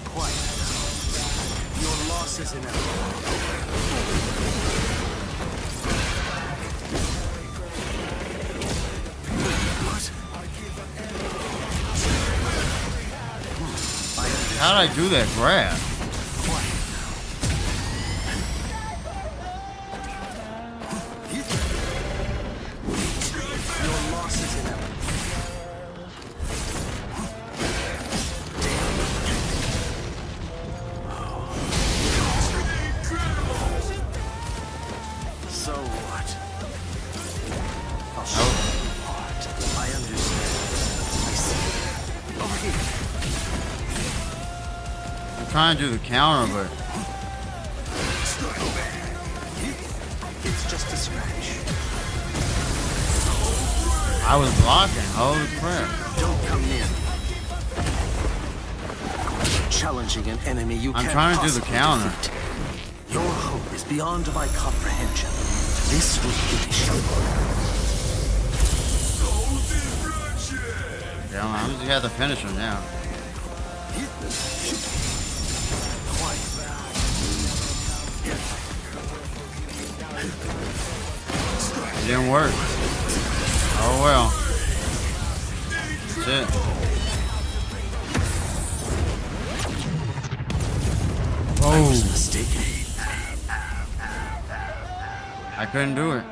Quiet. Your loss is inevitable. How did I do that grab? Your loss is inevitable. So what? I'll show you apart. I understand. I see. Over here. I'm trying to do the counter, but It's just a scratch. I was blocking. Holy crap. Don't come near me. Challenging an enemy you can't I'm trying to do the possibly counter. defeat. Your hope is beyond my comprehension. This will finish you. Yeah, I'm just got to finish him now. It didn't work. Oh well. That's it. I was Oh, mistaken. I couldn't do it.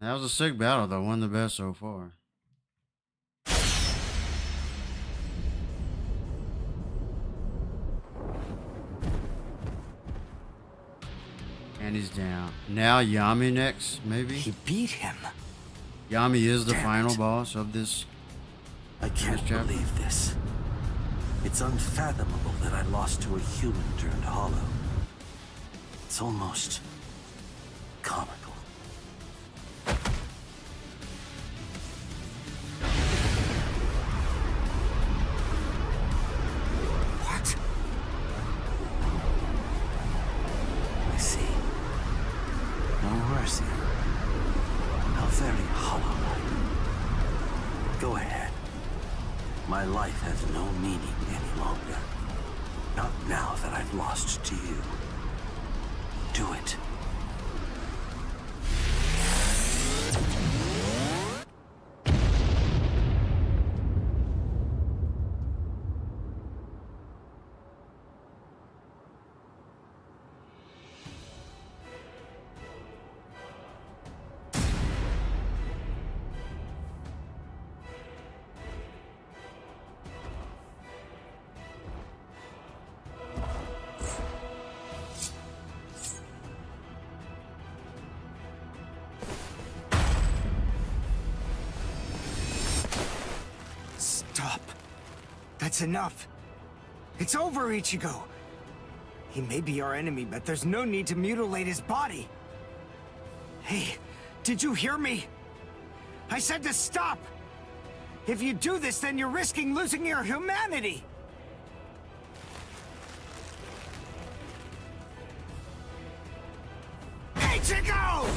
That was a sick battle though. One of the best so far. And he's down. Now Yami next, maybe? He beat him. Yami is the Damn final it. boss of this. I can't chapter. believe this. It's unfathomable that I lost to a human turned hollow. It's almost comical. What? I see. No mercy. How very hollow-like. Go ahead. My life has no meaning any longer. Not now that I've lost to you. Do it. That's enough. It's over, Ichigo. He may be our enemy, but there's no need to mutilate his body. Hey, did you hear me? I said to stop! If you do this, then you're risking losing your humanity! Ichigo!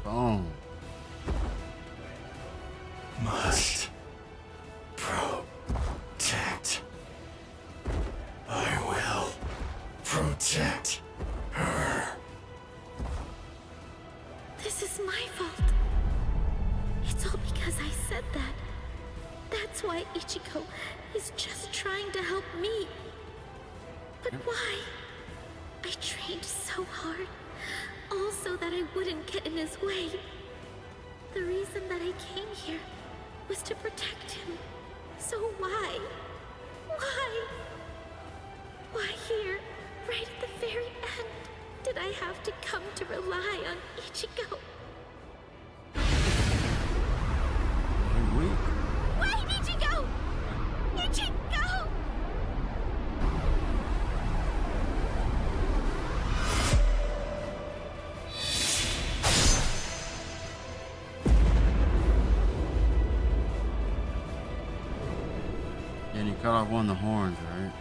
Boom. Must protect. I will protect her. This is my fault. It's all because I said that. That's why Ichigo is just trying to help me. But why? I trained so hard, all so that I wouldn't get in his way. The reason that I came here was to protect him. So why? Why? Why here, right at the very end, did I have to come to rely on Ichigo? Wait, Ichigo! Ichigo! And you cut off one of the horns, right?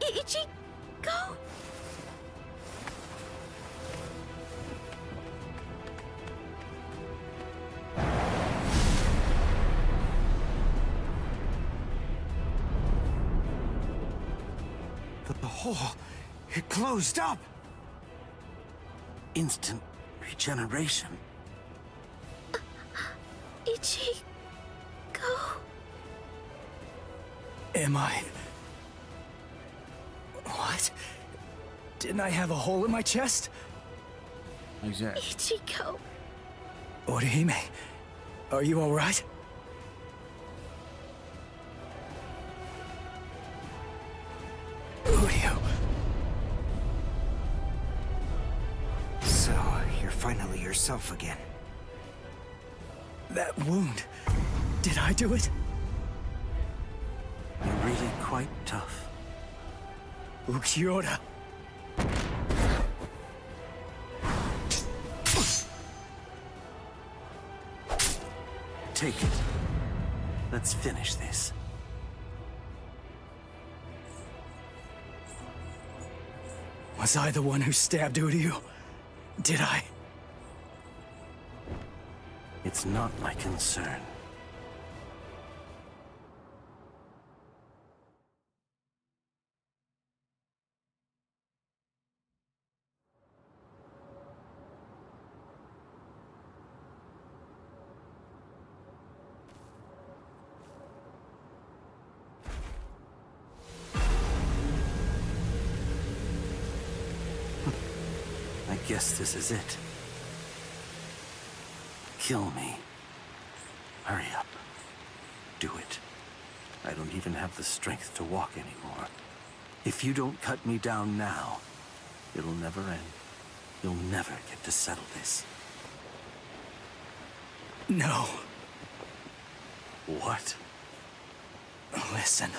Ichigo? The hole, it closed up. Instant regeneration. Ichigo? Am I... What? Didn't I have a hole in my chest? Exactly. Ichigo. Orihime, are you alright? Uryu. So, you're finally yourself again. That wound, did I do it? You're really quite tough. Ukiura. Take it. Let's finish this. Was I the one who stabbed Uryu? Did I? It's not my concern. I guess this is it. Kill me. Hurry up. Do it. I don't even have the strength to walk anymore. If you don't cut me down now, it'll never end. You'll never get to settle this. No. What? Listen.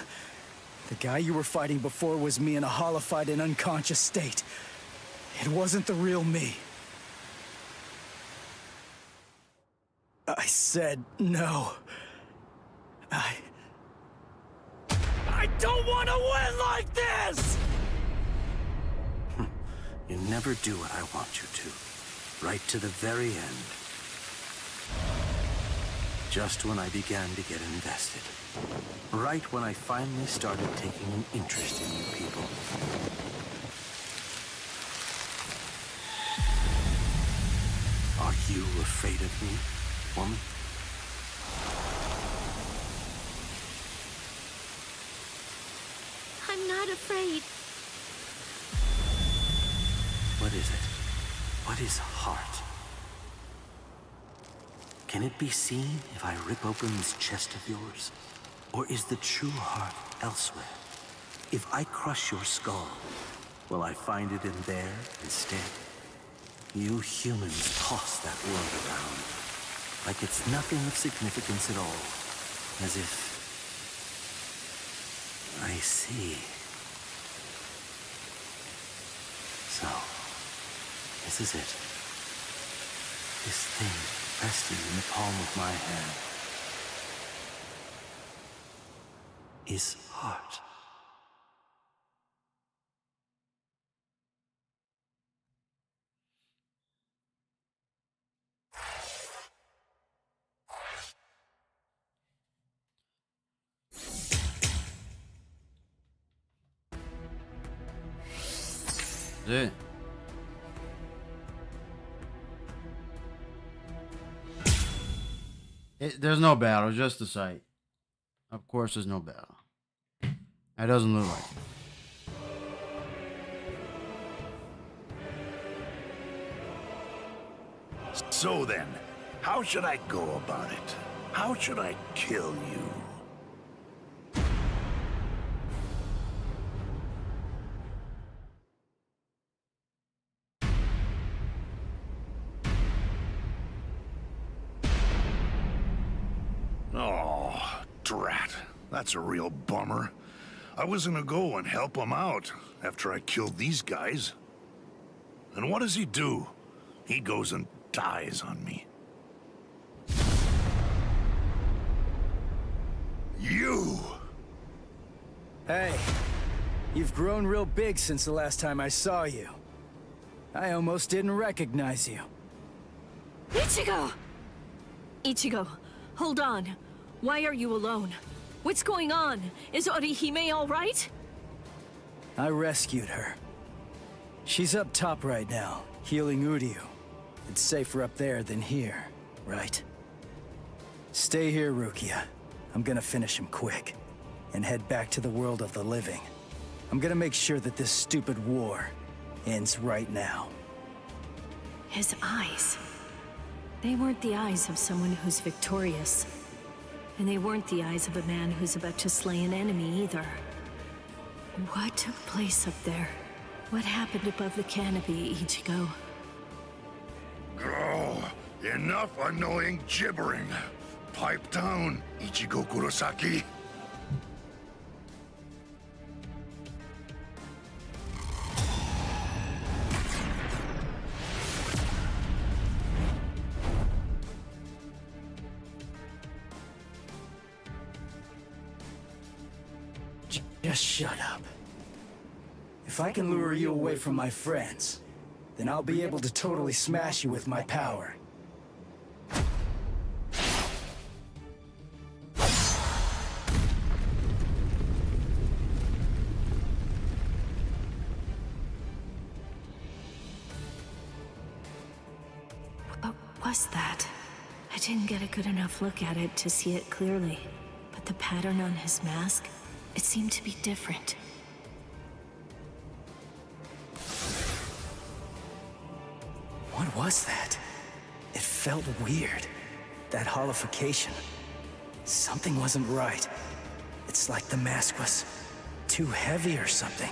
The guy you were fighting before was me in a hollified and unconscious state. It wasn't the real me. I said no. I don't want to win like this! You never do what I want you to. Right to the very end. Just when I began to get invested. Right when I finally started taking an interest in you people. Are you afraid of me, woman? I'm not afraid. What is it? What is heart? Can it be seen if I rip open this chest of yours? Or is the true heart elsewhere? If I crush your skull, will I find it in there instead? You humans toss that world around, like it's nothing of significance at all, as if... I see. So, this is it. This thing resting in the palm of my hand is heart. That's it. There's no battle, just the sight. Of course, there's no battle. That doesn't look like it. So then, how should I go about it? How should I kill you? Oh, drat. That's a real bummer. I was gonna go and help him out after I killed these guys. And what does he do? He goes and dies on me. You! Hey, you've grown real big since the last time I saw you. I almost didn't recognize you. Ichigo! Ichigo, hold on. Why are you alone? What's going on? Is Orihime all right? I rescued her. She's up top right now, healing Uryu. It's safer up there than here, right? Stay here, Rukia. I'm gonna finish him quick, and head back to the world of the living. I'm gonna make sure that this stupid war ends right now. His eyes. They weren't the eyes of someone who's victorious. And they weren't the eyes of a man who's about to slay an enemy either. What took place up there? What happened above the canopy, Ichigo? Oh, enough annoying gibbering. Pipe down, Ichigo Kurosaki. Just shut up. If I can lure you away from my friends, then I'll be able to totally smash you with my power. What was that? I didn't get a good enough look at it to see it clearly, but the pattern on his mask, it seemed to be different. What was that? It felt weird. That holification. Something wasn't right. It's like the mask was too heavy or something.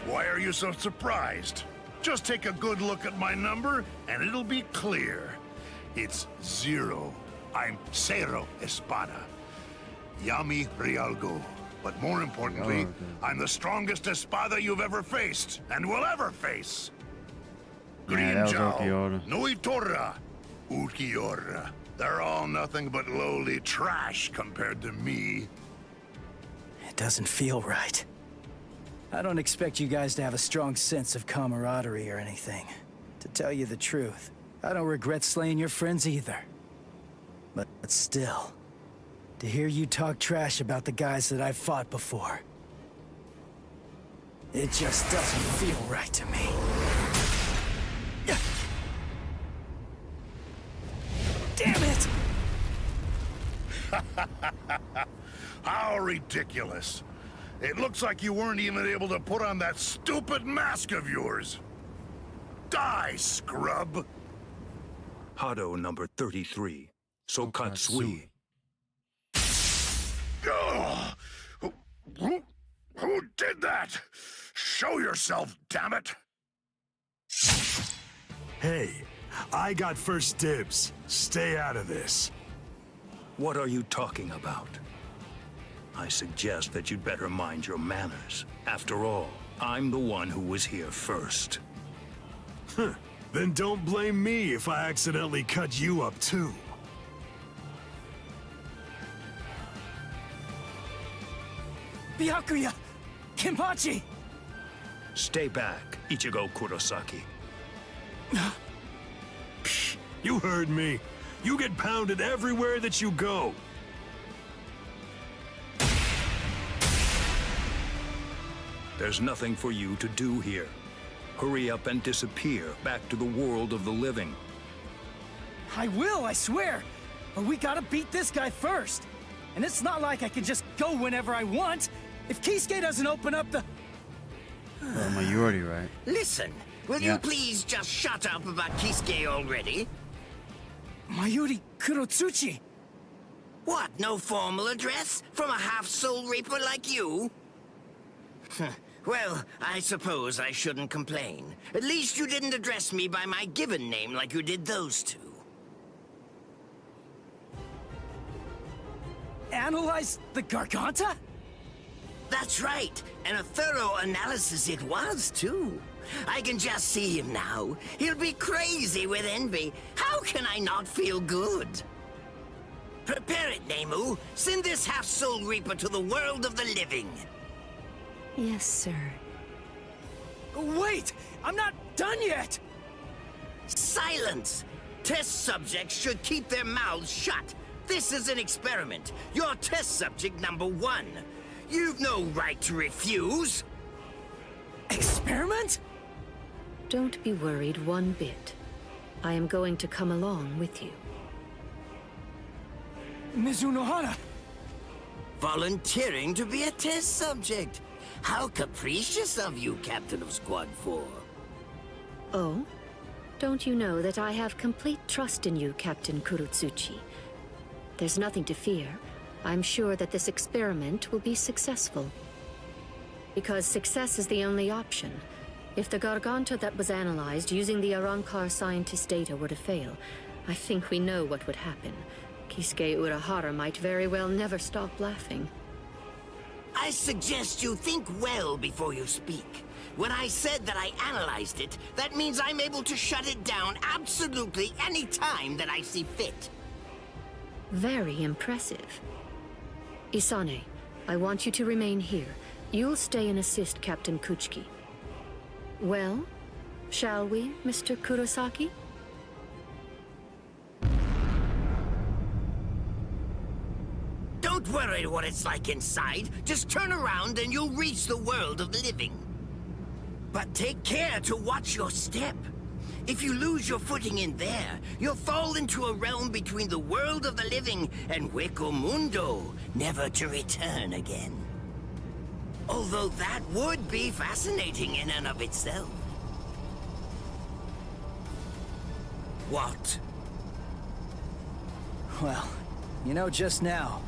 Why are you so surprised? Just take a good look at my number, and it'll be clear. It's 0. I'm Cero Espada. Yami Realgo. But more importantly, I'm the strongest Espada you've ever faced, and will ever face. Grinjao, Nuitora, Ukiora. They're all nothing but lowly trash compared to me. It doesn't feel right. I don't expect you guys to have a strong sense of camaraderie or anything. To tell you the truth, I don't regret slaying your friends either. But still, to hear you talk trash about the guys that I've fought before, it just doesn't feel right to me. Damn it! How ridiculous. It looks like you weren't even able to put on that stupid mask of yours. Die, scrub! Hado number 33, Sokatsui. Who did that? Show yourself, damn it! Hey, I got first dibs. Stay out of this. What are you talking about? I suggest that you'd better mind your manners. After all, I'm the one who was here first. Then don't blame me if I accidentally cut you up too. Byakuya! Kenpachi! Stay back, Ichigo Kurosaki. You heard me. You get pounded everywhere that you go. There's nothing for you to do here. Hurry up and disappear back to the world of the living. I will, I swear! But we gotta beat this guy first! And it's not like I can just go whenever I want! If Kisuke doesn't open up the... Well, Mayuri, right? Listen, will you please just shut up about Kisuke already? Mayuri Kurotsuchi! What, no formal address? From a half-soul reaper like you? Well, I suppose I shouldn't complain. At least you didn't address me by my given name like you did those two. Analyze the Garganta? That's right, and a thorough analysis it was, too. I can just see him now. He'll be crazy with envy. How can I not feel good? Prepare it, Nemu. Send this half-soul reaper to the world of the living. Yes, sir. Wait! I'm not done yet! Silence! Test subjects should keep their mouths shut. This is an experiment. You're test subject number 1. You've no right to refuse. Experiment? Don't be worried one bit. I am going to come along with you. Mizunohara! Volunteering to be a test subject. How capricious of you, Captain of Squad 4. Oh? Don't you know that I have complete trust in you, Captain Kurotsuchi? There's nothing to fear. I'm sure that this experiment will be successful. Because success is the only option. If the Garganta that was analyzed using the Arrancar scientist data were to fail, I think we know what would happen. Kisuke Urahara might very well never stop laughing. I suggest you think well before you speak. When I said that I analyzed it, that means I'm able to shut it down absolutely any time that I see fit. Very impressive. Isane, I want you to remain here. You'll stay and assist Captain Kuchiki. Well, shall we, Mr. Kurosaki? Don't worry what it's like inside. Just turn around and you'll reach the world of the living. But take care to watch your step. If you lose your footing in there, you'll fall into a realm between the world of the living and Hueco Mundo, never to return again. Although that would be fascinating in and of itself. What? Well, you know, just now,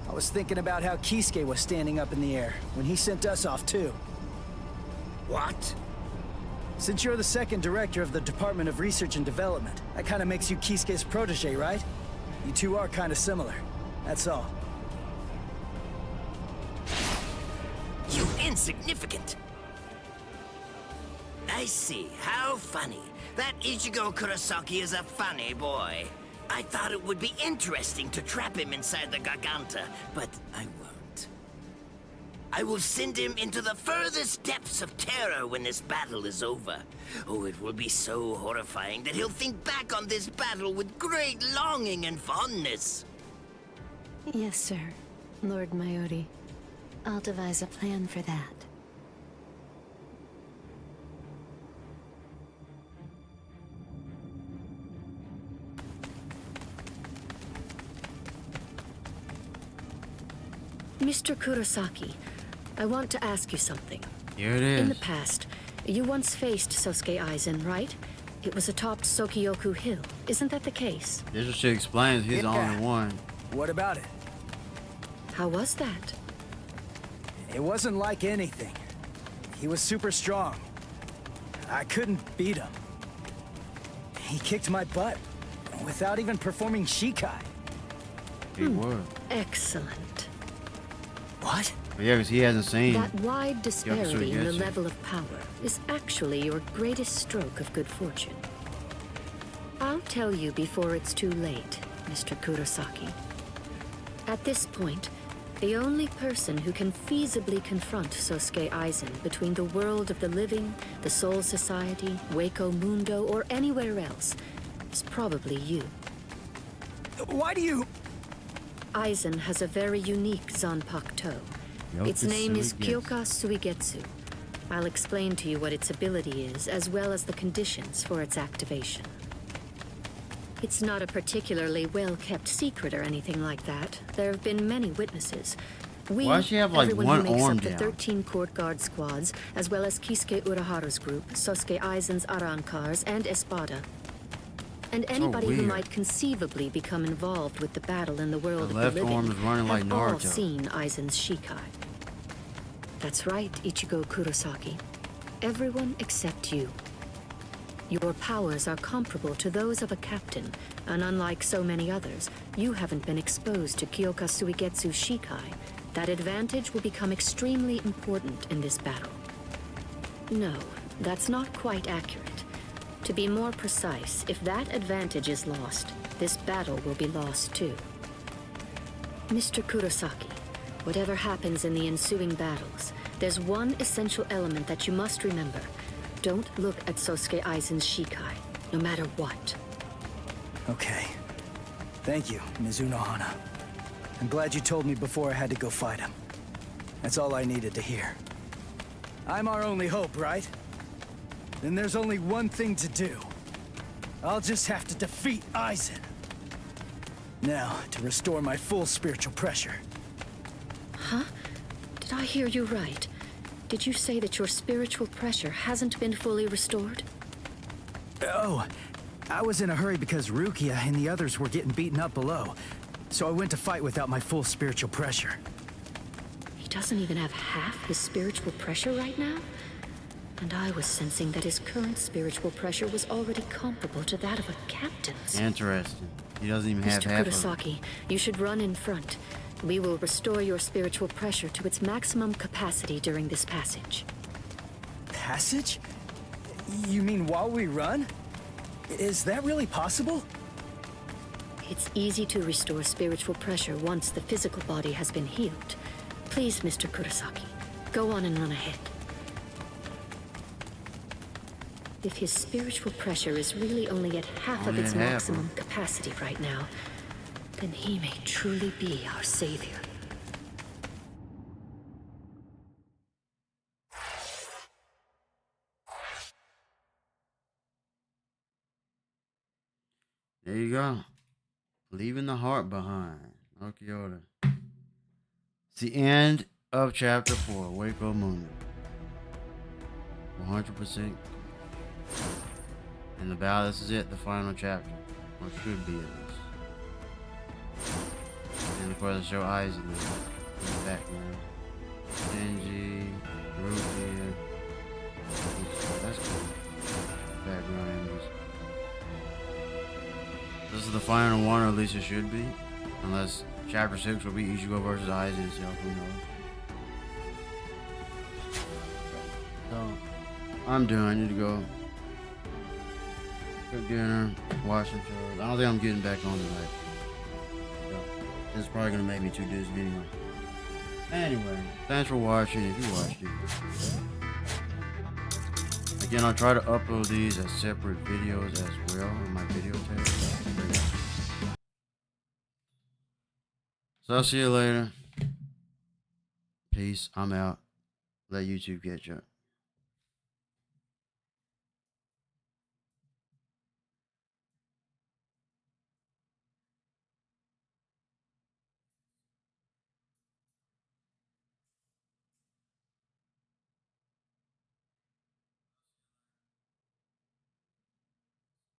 I was thinking about how Kisuke was standing up in the air when he sent us off too. What? Since you're the second director of the Department of Research and Development, that kind of makes you Kisuke's protege, right? You two are kind of similar. That's all. You insignificant! I see. How funny. That Ichigo Kurosaki is a funny boy. I thought it would be interesting to trap him inside the Garganta, but I won't. I will send him into the furthest depths of terror when this battle is over. Oh, it will be so horrifying that he'll think back on this battle with great longing and fondness. Yes, sir. Lord Mayuri. I'll devise a plan for that. Mr. Kurosaki, I want to ask you something. Here it is. In the past, you once faced Sosuke Aizen, right? It was atop Sokyoku Hill. Isn't that the case? This is what she explains. He's the only one. What about it? How was that? It wasn't like anything. He was super strong. I couldn't beat him. He kicked my butt without even performing Shikai. He was. Excellent. What? But yeah, because he hasn't seen That wide disparity in the Genesis. level of power is actually your greatest stroke of good fortune. I'll tell you before it's too late, Mr. Kurosaki. At this point, the only person who can feasibly confront Sosuke Aizen between the world of the living, the Soul Society, Hueco Mundo, or anywhere else is probably you. Why do you... Aizen has a very unique Zanpakuto. Its name is Kyoka Suigetsu. I'll explain to you what its ability is, as well as the conditions for its activation. It's not a particularly well-kept secret or anything like that. There have been many witnesses. We, Why does she have, like, everyone one who makes arm up the down? 13 court guard squads, as well as Kisuke Uraharu's group, Sosuke Aizen's Arankars, and Espada. And anybody who weird. might conceivably become involved with the battle in the world The of left the living arm is running like have all Naruto. seen Aizen's Shikai. That's right, Ichigo Kurosaki. Everyone except you. Your powers are comparable to those of a captain, and unlike so many others, you haven't been exposed to Kyoka Suigetsu's Shikai. That advantage will become extremely important in this battle. No, that's not quite accurate. To be more precise, if that advantage is lost, this battle will be lost too. Mr. Kurosaki, whatever happens in the ensuing battles, there's one essential element that you must remember. Don't look at Sosuke Aizen's Shikai, no matter what. Okay. Thank you, Ms. Unohana. I'm glad you told me before I had to go fight him. That's all I needed to hear. I'm our only hope, right? Then there's only one thing to do. I'll just have to defeat Aizen. Now, to restore my full spiritual pressure. Huh? Did I hear you right? Did you say that your spiritual pressure hasn't been fully restored? Oh, I was in a hurry because Rukia and the others were getting beaten up below. So I went to fight without my full spiritual pressure. He doesn't even have half his spiritual pressure right now? And I was sensing that his current spiritual pressure was already comparable to that of a captain's. Interesting. He doesn't even have Mr. half of it. Kurosaki, you should run in front. We will restore your spiritual pressure to its maximum capacity during this passage. Passage? You mean while we run? Is that really possible? It's easy to restore spiritual pressure once the physical body has been healed. Please, Mr. Kurosaki, go on and run ahead. If his spiritual pressure is really only at half of Only its at half, maximum capacity right now, then he may truly be our savior. There you go. Leaving the heart behind. Okioda. It's the end of chapter 4, Hueco Mundo. 100%. And the battle, this is it, the final chapter. Or it should be at least. And of course, I show Aizen in the background. Shinji, Rukia. That's cool. Background images. This is the final one, or at least it should be. Unless chapter 6 will be Ichigo versus Aizen itself, who knows. So, I'm done. I need to go cook dinner, wash some shows. I don't think I'm getting back on tonight. So, this is probably going to make me too dizzy anyway. Anyway, thanks for watching if you watched it. Again, I'll try to upload these as separate videos as well in my video tab. So I'll see you later. Peace. I'm out. Let YouTube catch up.